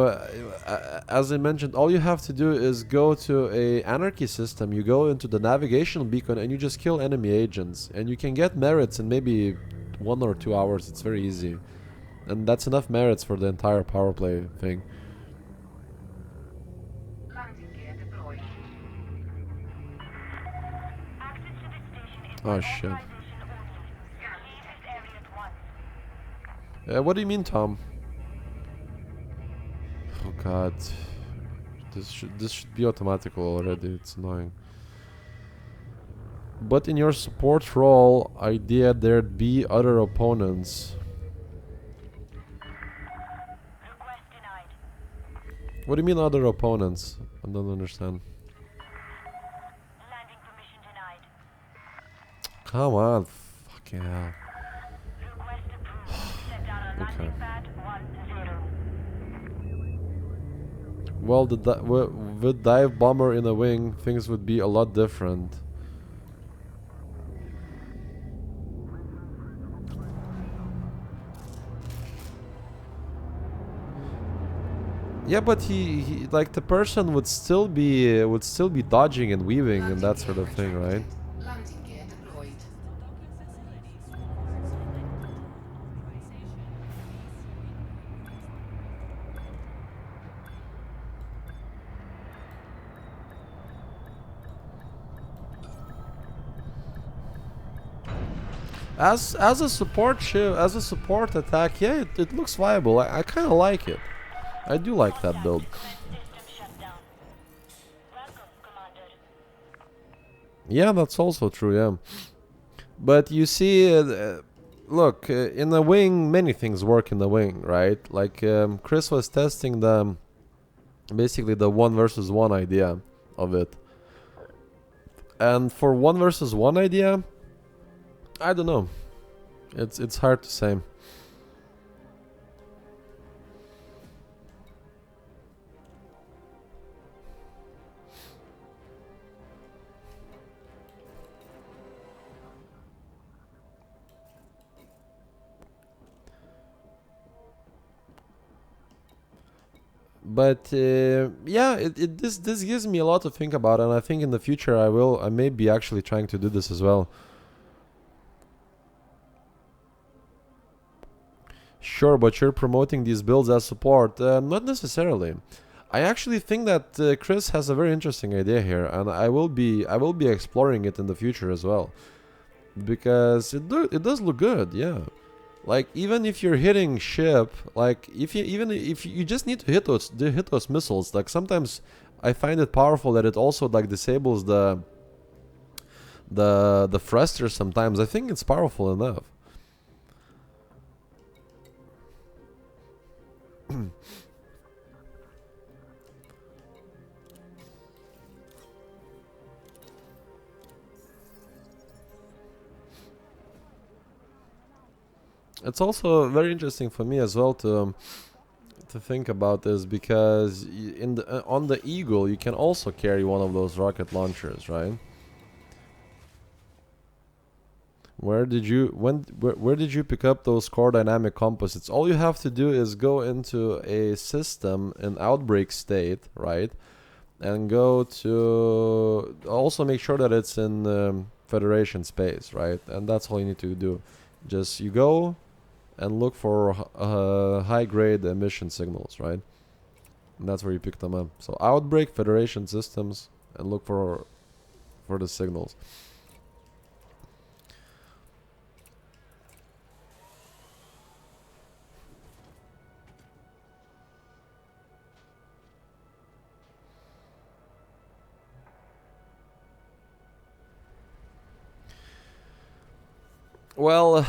As I mentioned, all you have to do is go to a anarchy system. You go into the navigation beacon and you just kill enemy agents, and you can get merits in maybe 1 or 2 hours. It's very easy, and that's enough merits for the entire power play thing.
Landing gear deployed. Access to this station is
Oh shit.
authorization only. Leave this area at once.
What do you mean, Tom? Oh God, this should be automatical already. It's annoying. But in your support role, idea there'd be other opponents.
Request denied.
What do you mean other opponents? I don't understand.
Landing permission denied.
Come on, fucking hell.
Request approved. Set down on
Okay.
landing pad 10.
Well, with dive bomber in a wing, things would be a lot different. Yeah, but he like the person would still be dodging and weaving and that sort of thing, right?
Landing gear deployed.
As a support ship, as a support attack, yeah, it looks viable. I kind of like it. I do like that build.
System shut down. Welcome, Commander.
Yeah, that's also true. Yeah, but you see, look, in the wing, many things work in the wing, right? Like Chris was testing basically the 1 versus 1 idea of it, and for 1 versus 1 idea, I don't know. It's hard to say. But yeah, this gives me a lot to think about, and I think in the future I may be actually trying to do this as well. Sure, but you're promoting these builds as support. Not necessarily. I actually think that Chris has a very interesting idea here, and I will be exploring it in the future as well, because it does look good. Yeah, like even if you're hitting ship, like if you just need to hit those missiles. Like sometimes I find it powerful that it also like disables the thrusters. Sometimes I think it's powerful enough. It's also very interesting for me as well to think about this, because in the on the Eagle you can also carry one of those rocket launchers, right? Where did you pick up those core dynamic composites? All you have to do is go into a system in outbreak state, right? And go to also make sure that it's in Federation space, right? And that's all you need to do. Just you go and look for high grade emission signals, right? And that's where you pick them up. So outbreak, Federation systems, and look for the signals. Well,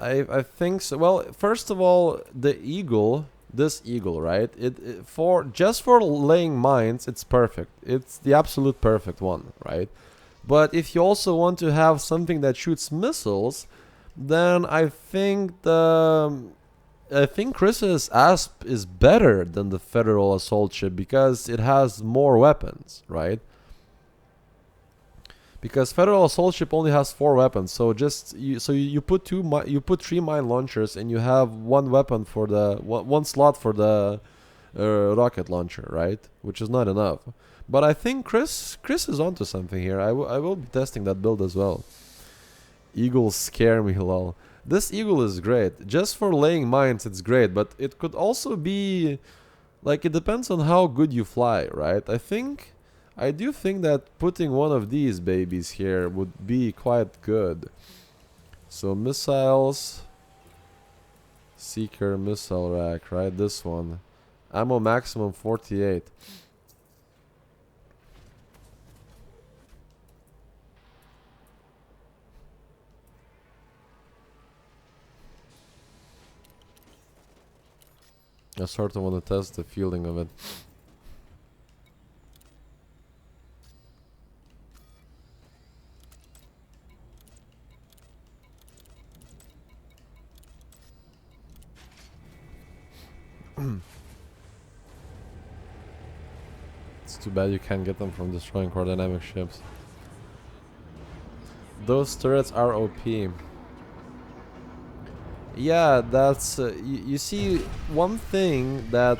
I think so. Well, first of all, the Eagle, this Eagle, right? It for just for laying mines, it's perfect. It's the absolute perfect one, right? But if you also want to have something that shoots missiles, then I think Chris's Asp is better than the Federal assault ship because it has more weapons, right? Because Federal assault ship only has 4 weapons, so you put 3 mine launchers and you have one weapon for the one slot for the rocket launcher, right? Which is not enough. But I think Chris is onto something here. I will be testing that build as well. Eagles scare me, lol. This Eagle is great. Just for laying mines, it's great, but it could also be like, it depends on how good you fly, right? I do think that putting one of these babies here would be quite good. So missiles. Seeker missile rack, right? This one. Ammo maximum 48. I sort of want to test the feeling of it. It's too bad you can't get them from destroying core dynamic ships. Those turrets are OP. Yeah, that's you see one thing that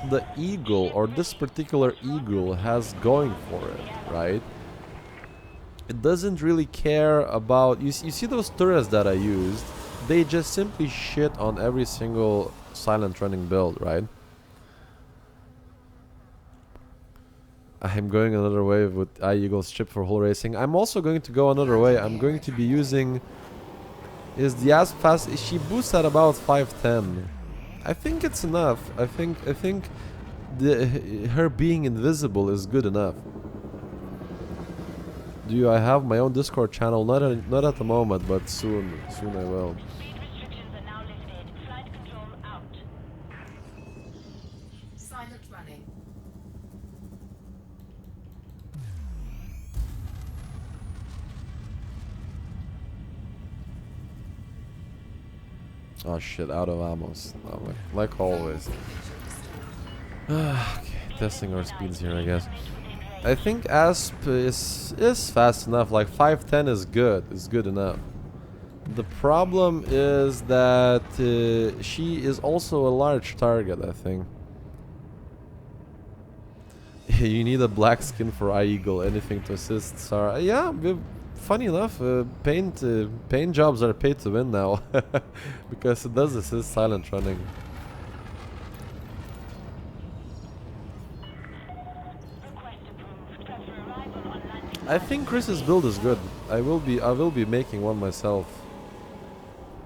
the Eagle, or this particular Eagle, has going for it, right? It doesn't really care about you see those turrets that I used, they just simply shit on every single silent running build, right? I'm going another way with Eagle's chip for hull racing. I'm also going to go another way. I'm going to be using is the as fast she boosts at about 510. I think it's enough. I think her being invisible is good enough. Do I have my own Discord channel? Not at the moment, but soon I will.
Speed restrictions are now lifted. Flight control out.
Silent running.
Oh shit, out of ammo. Like always. Okay, testing our speeds here, I guess. I think Asp is fast enough. Like 510 is good. It's good enough. The problem is that she is also a large target, I think. You need a black skin for Eagle. Anything to assist Sarah. Yeah, funny enough, paint jobs are paid to win now. Because it does assist silent running. I think Chris's build is good. I will be making one myself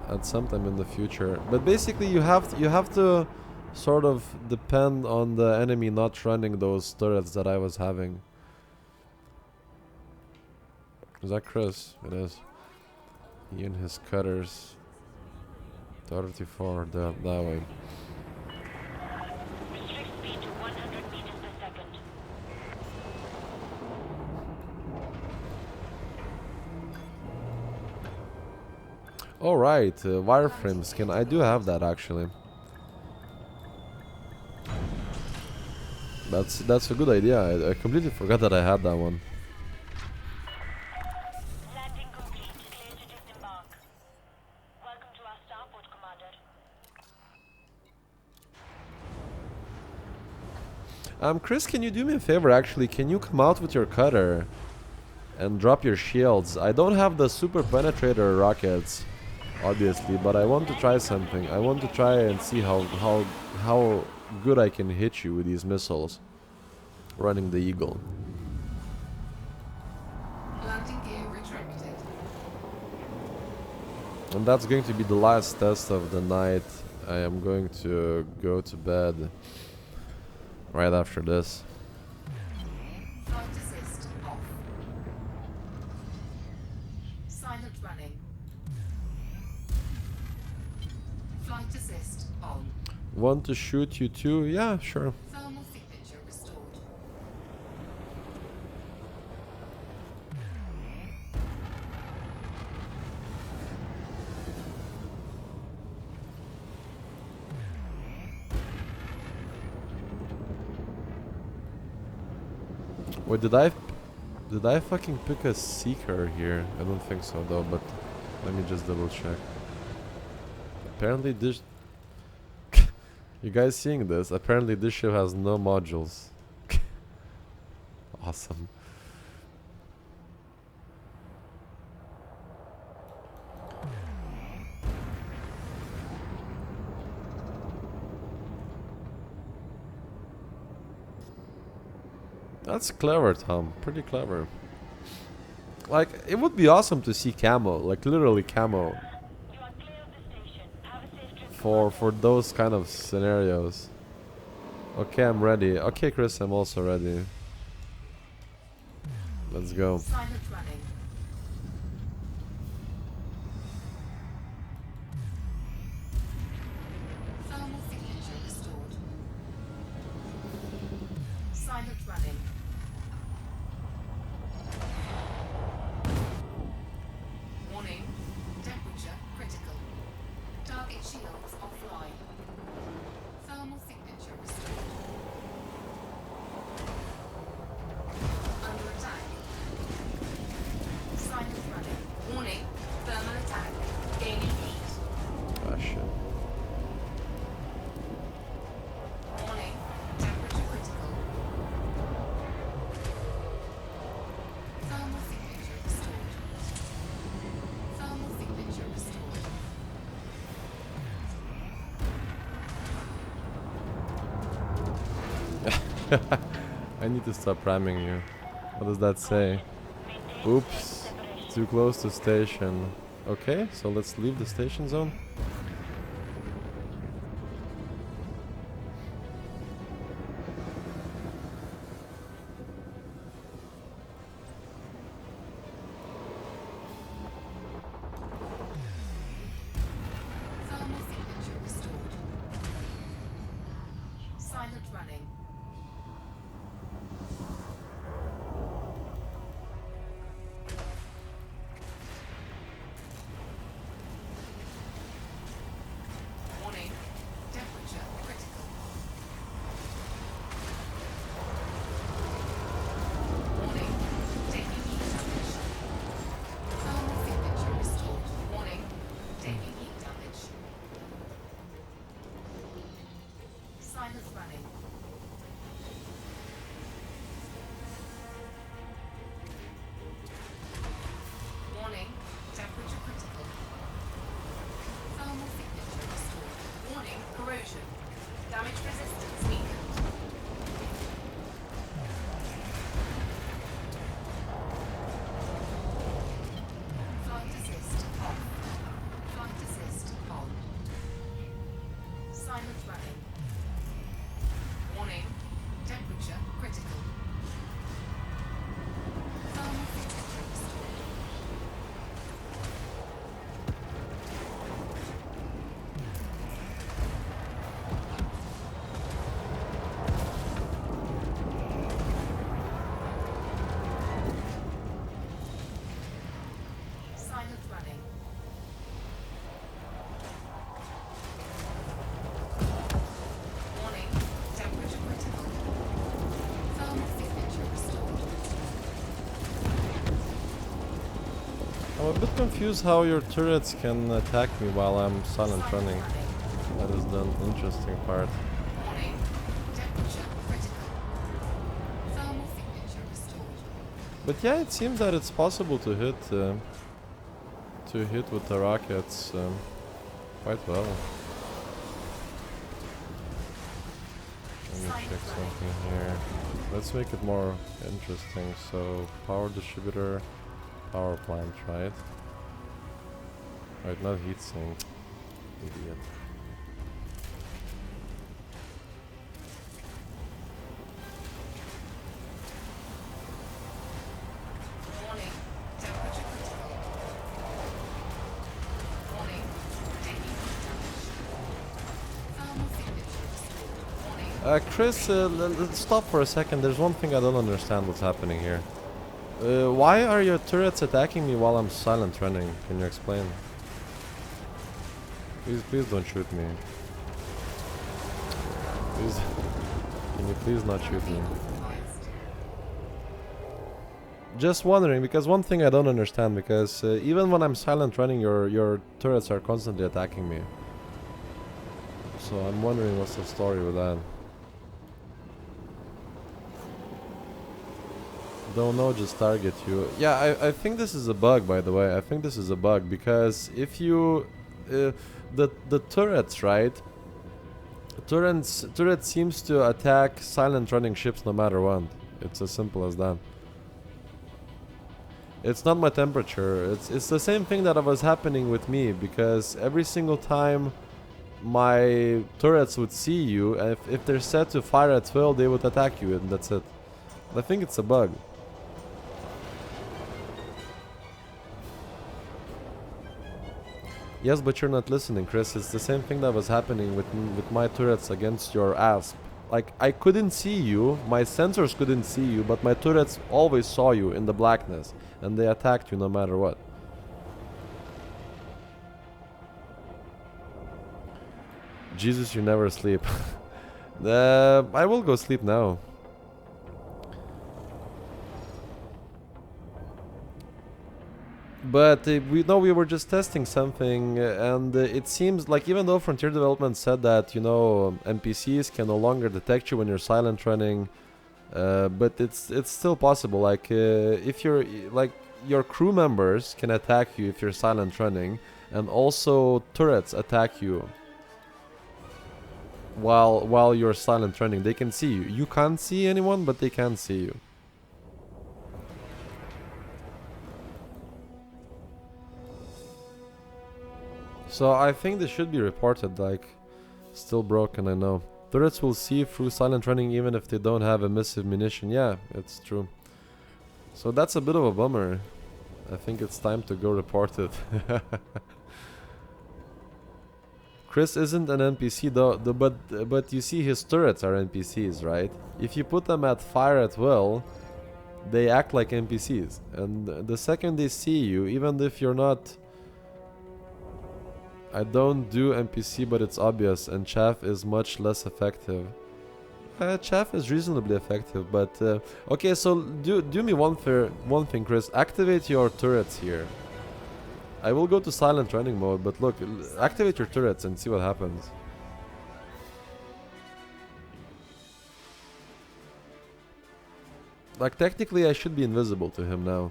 at some time in the future. But basically you have to sort of depend on the enemy not running those turrets that I was having. Is that Chris? It is. He and his cutters. 34 that way.
Restrict speed to 100 meters per second.
Alright, wireframe skin. I do have that actually. That's a good idea. I completely forgot that I had that one.
Landing complete. Clear to disembark. Welcome to our starport, Commander.
Chris, can you do me a favor actually? Can you come out with your cutter and drop your shields? I don't have the super penetrator rockets, obviously, but I want to try something. I want to try and see how good I can hit you with these missiles running the Eagle.
Landing gear retracted.
And that's going to be the last test of the night. I am going to go to bed right after this.
Flight assist off. Silent running. Flight assist on.
Want to shoot you too? Yeah, sure.
Thermal signature restored.
Wait, did I fucking pick a Seeker here? I don't think so though, but let me just double check. Apparently this you guys seeing this? Apparently this ship has no modules. Awesome. That's clever, Tom. Pretty clever. Like, it would be awesome to see camo. Like, literally camo.
You are clear of the station. Have a safe trip
for those kind of scenarios. Okay, I'm ready. Okay, Chris, I'm also ready. Let's go.
Silent running. Thermal signature restored. Silent running. Warning. Temperature critical. Target shields offline. Thermal signature restored. Under attack. Silent running. Warning. Thermal attack. Gaining heat.
Ah, shit.
Warning. Temperature critical. Thermal signature restored. Thermal signature restored.
I need to stop ramming you. What does that say? Oops. Too close to station. Okay, so let's leave the station zone.
Thermal signature restored. Silent running. Warning. Temperature critical. Warning. Taking heat damage. Thermal signature restored. Warning. Taking heat damage. Silent running. Warning. Temperature critical. Thermal signature restored. Warning. Corrosion. Damage resistance weakened. Flight assist on. Flight assist on. Silent running. Warning. Temperature critical. Thermal signature restored. Silent running. Warning. Temperature critical. Thermal signature restored.
I'm a bit confused how your turrets can attack me while I'm silent
Silent
running. That is the interesting part.
Warning. Temperature critical. Thermal signature restored.
But yeah, it seems that it's possible to hit with the rockets quite well. Let me check something here. Let's make it more interesting. So, power distributor, power plant, right? Right, not heatsink. Idiot.
Warning. Temperature critical. Warning. Taking heat damage. Thermal signature restored. Warning.
Chris, let's stop for a second. There's one thing I don't understand what's happening here. Why are your turrets attacking me while I'm silent running? Can you explain? Please don't shoot me. Please, can you please not shoot me?
Compromised.
Just wondering, because one thing I don't understand, because even when I'm silent running, your turrets are constantly attacking me. So I'm wondering what's the story with that. Don't know, just target you. Yeah, I think this is a bug, by the way. I think this is a bug, because if you... the turrets, right? Turret seems to attack silent running ships no matter what. It's as simple as that. It's not my temperature. It's the same thing that was happening with me, because every single time my turrets would see you, and if they're set to fire at will, they would attack you, and that's it. I think it's a bug. Yes, but you're not listening, Chris. It's the same thing that was happening with my turrets against your asp. Like, I couldn't see you, my sensors couldn't see you, but my turrets always saw you in the blackness, and they attacked you no matter what. Jesus, you never sleep. I will go sleep now. But we were just testing something, and it seems like even though Frontier Development said that, you know, NPCs can no longer detect you when you're silent running, but it's still possible. Like if you're like your crew members can attack you if you're silent running, and also turrets attack you while you're silent running. They can see you. You can't see anyone, but they can see you. So I think this should be reported, like, still broken, I know. Turrets will see through silent running even if they don't have emissive munition. Yeah, it's true. So that's a bit of a bummer. I think it's time to go report it. Chris isn't an NPC though, but you see his turrets are NPCs, right? If you put them at fire at will, they act like NPCs. And the second they see you, even if you're not... I don't do NPC, but it's obvious, and chaff is much less effective. Chaff is reasonably effective, but okay. So do me one thing, Chris. Activate your turrets here. I will go to silent running mode, but look, activate your turrets and see what happens. Like technically, I should be invisible to him now.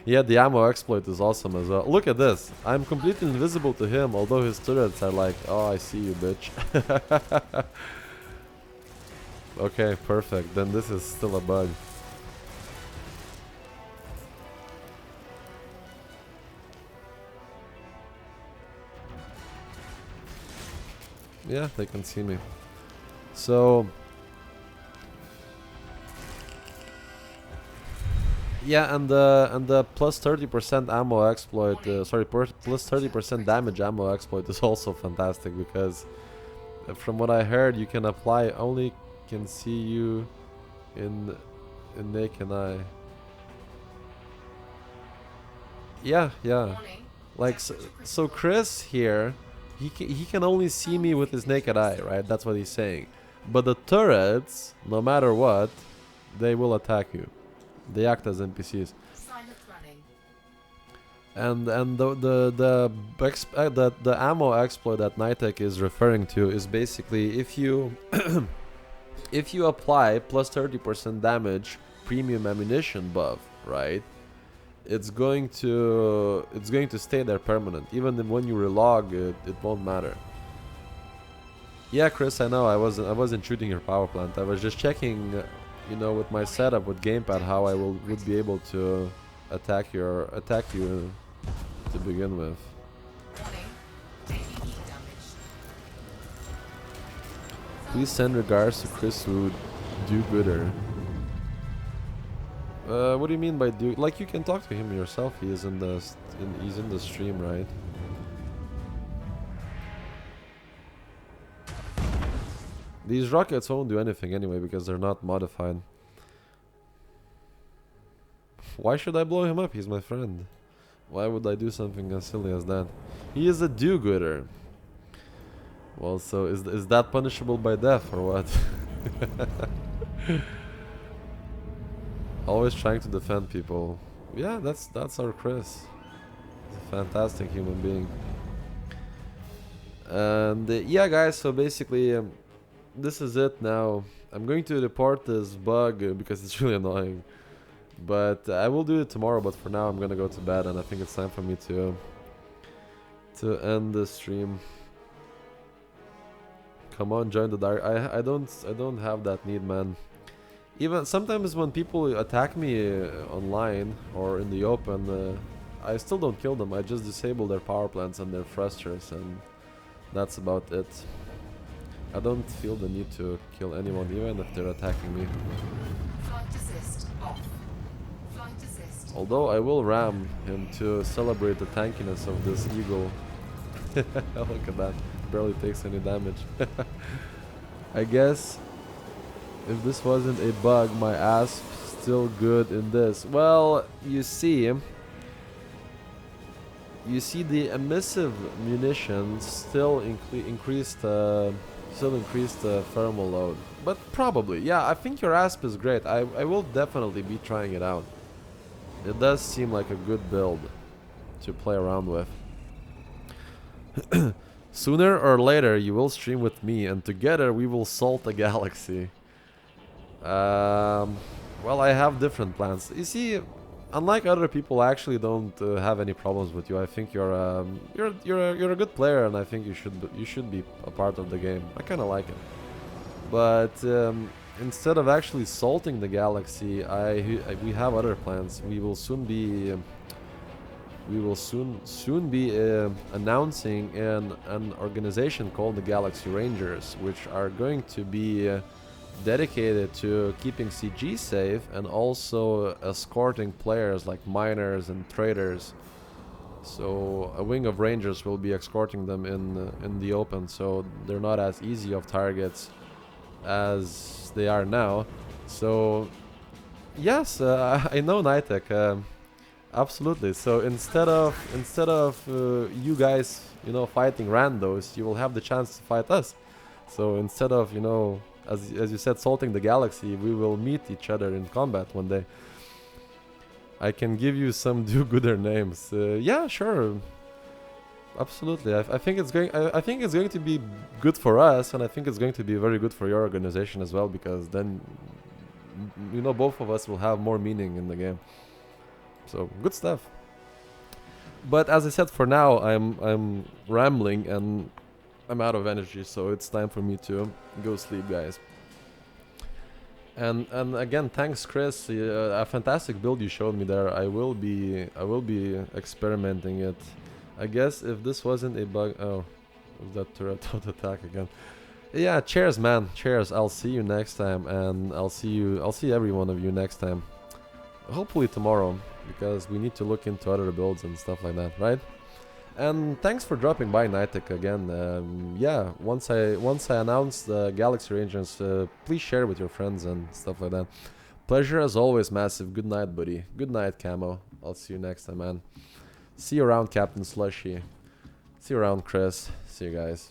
Yeah, the ammo exploit is awesome as well. Look at this. I'm completely invisible to him, although his turrets are like, oh, I see you, bitch. Okay, perfect. Then this is still a bug. Yeah, they can see me. So... yeah, and the plus 30% ammo exploit, plus 30% damage ammo exploit is also fantastic, because from what I heard, you can apply only can see you in naked eye. Yeah, yeah. Like so Chris here, he can only see me with his naked eye, right? That's what he's saying. But the turrets, no matter what, they will attack you. They act as NPCs. And the ammo exploit that Nitek is referring to is basically if you if you apply plus 30% damage premium ammunition buff, right? It's going to stay there permanent. Even when you relog it won't matter. Yeah, Chris, I know I wasn't shooting your power plant. I was just checking, you know, with my setup with gamepad how I would be able to attack you to begin with. Please send regards to Chris who do gooder. What do you mean by do? Like, you can talk to him yourself. He is he's in the stream, right? These rockets won't do anything anyway because they're not modified. Why should I blow him up? He's my friend. Why would I do something as silly as that? He is a do-gooder. Well, so is that punishable by death or what? Always trying to defend people. Yeah, that's our Chris. He's a fantastic human being. And yeah, guys. So basically. This is it now. I'm going to report this bug because it's really annoying. But I will do it tomorrow, but for now I'm gonna go to bed, and I think it's time for me to end the stream. Come on, join the dark. I don't have that need, man. Even sometimes when people attack me online or in the open, I still don't kill them. I just disable their power plants and their thrusters, and that's about it. I don't feel the need to kill anyone, even if they're attacking me.
Flight assist off. Flight assist.
Although I will ram him to celebrate the tankiness of this eagle. Look at that. Barely takes any damage. I guess if this wasn't a bug, my ass still good in this. Well, you see the emissive munitions still increased the thermal load. But probably, yeah, I think your asp is great. I will definitely be trying it out. It does seem like a good build to play around with. Sooner or later, you will stream with me, and together we will salt the galaxy. Well, I have different plans. You see, unlike other people, I actually don't have any problems with you. I think you're a good player, and I think you should be a part of the game. I kind of like it. But instead of actually salting the galaxy, we have other plans. We will soon be announcing an organization called the Galaxy Rangers, which are going to be dedicated to keeping CG safe and also escorting players like miners and traders. So a wing of Rangers will be escorting them in the open, so they're not as easy of targets as they are now. So yes, I know Nitek. Absolutely. So instead of you guys, fighting randos, you will have the chance to fight us. So instead of, as you said, salting the galaxy, we will meet each other in combat one day. I can give you some do-gooder names. Yeah, sure. Absolutely. I think it's going. I think it's going to be good for us, and I think it's going to be very good for your organization as well, because then, both of us will have more meaning in the game. So good stuff. But as I said, for now I'm rambling and I'm out of energy, so it's time for me to go sleep, guys. And again, thanks, Chris. A fantastic build you showed me there. I will be experimenting it. I guess if this wasn't a bug, that turret auto attack again. Yeah, cheers, man. Cheers. I'll see you next time, and I'll see every one of you next time. Hopefully tomorrow, because we need to look into other builds and stuff like that, right? And thanks for dropping by, Nitek, again. Yeah, once I announce the Galaxy Rangers, please share with your friends and stuff like that. Pleasure as always, Massive. Good night, buddy. Good night, Camo. I'll see you next time, man. See you around, Captain Slushy. See you around, Chris. See you guys.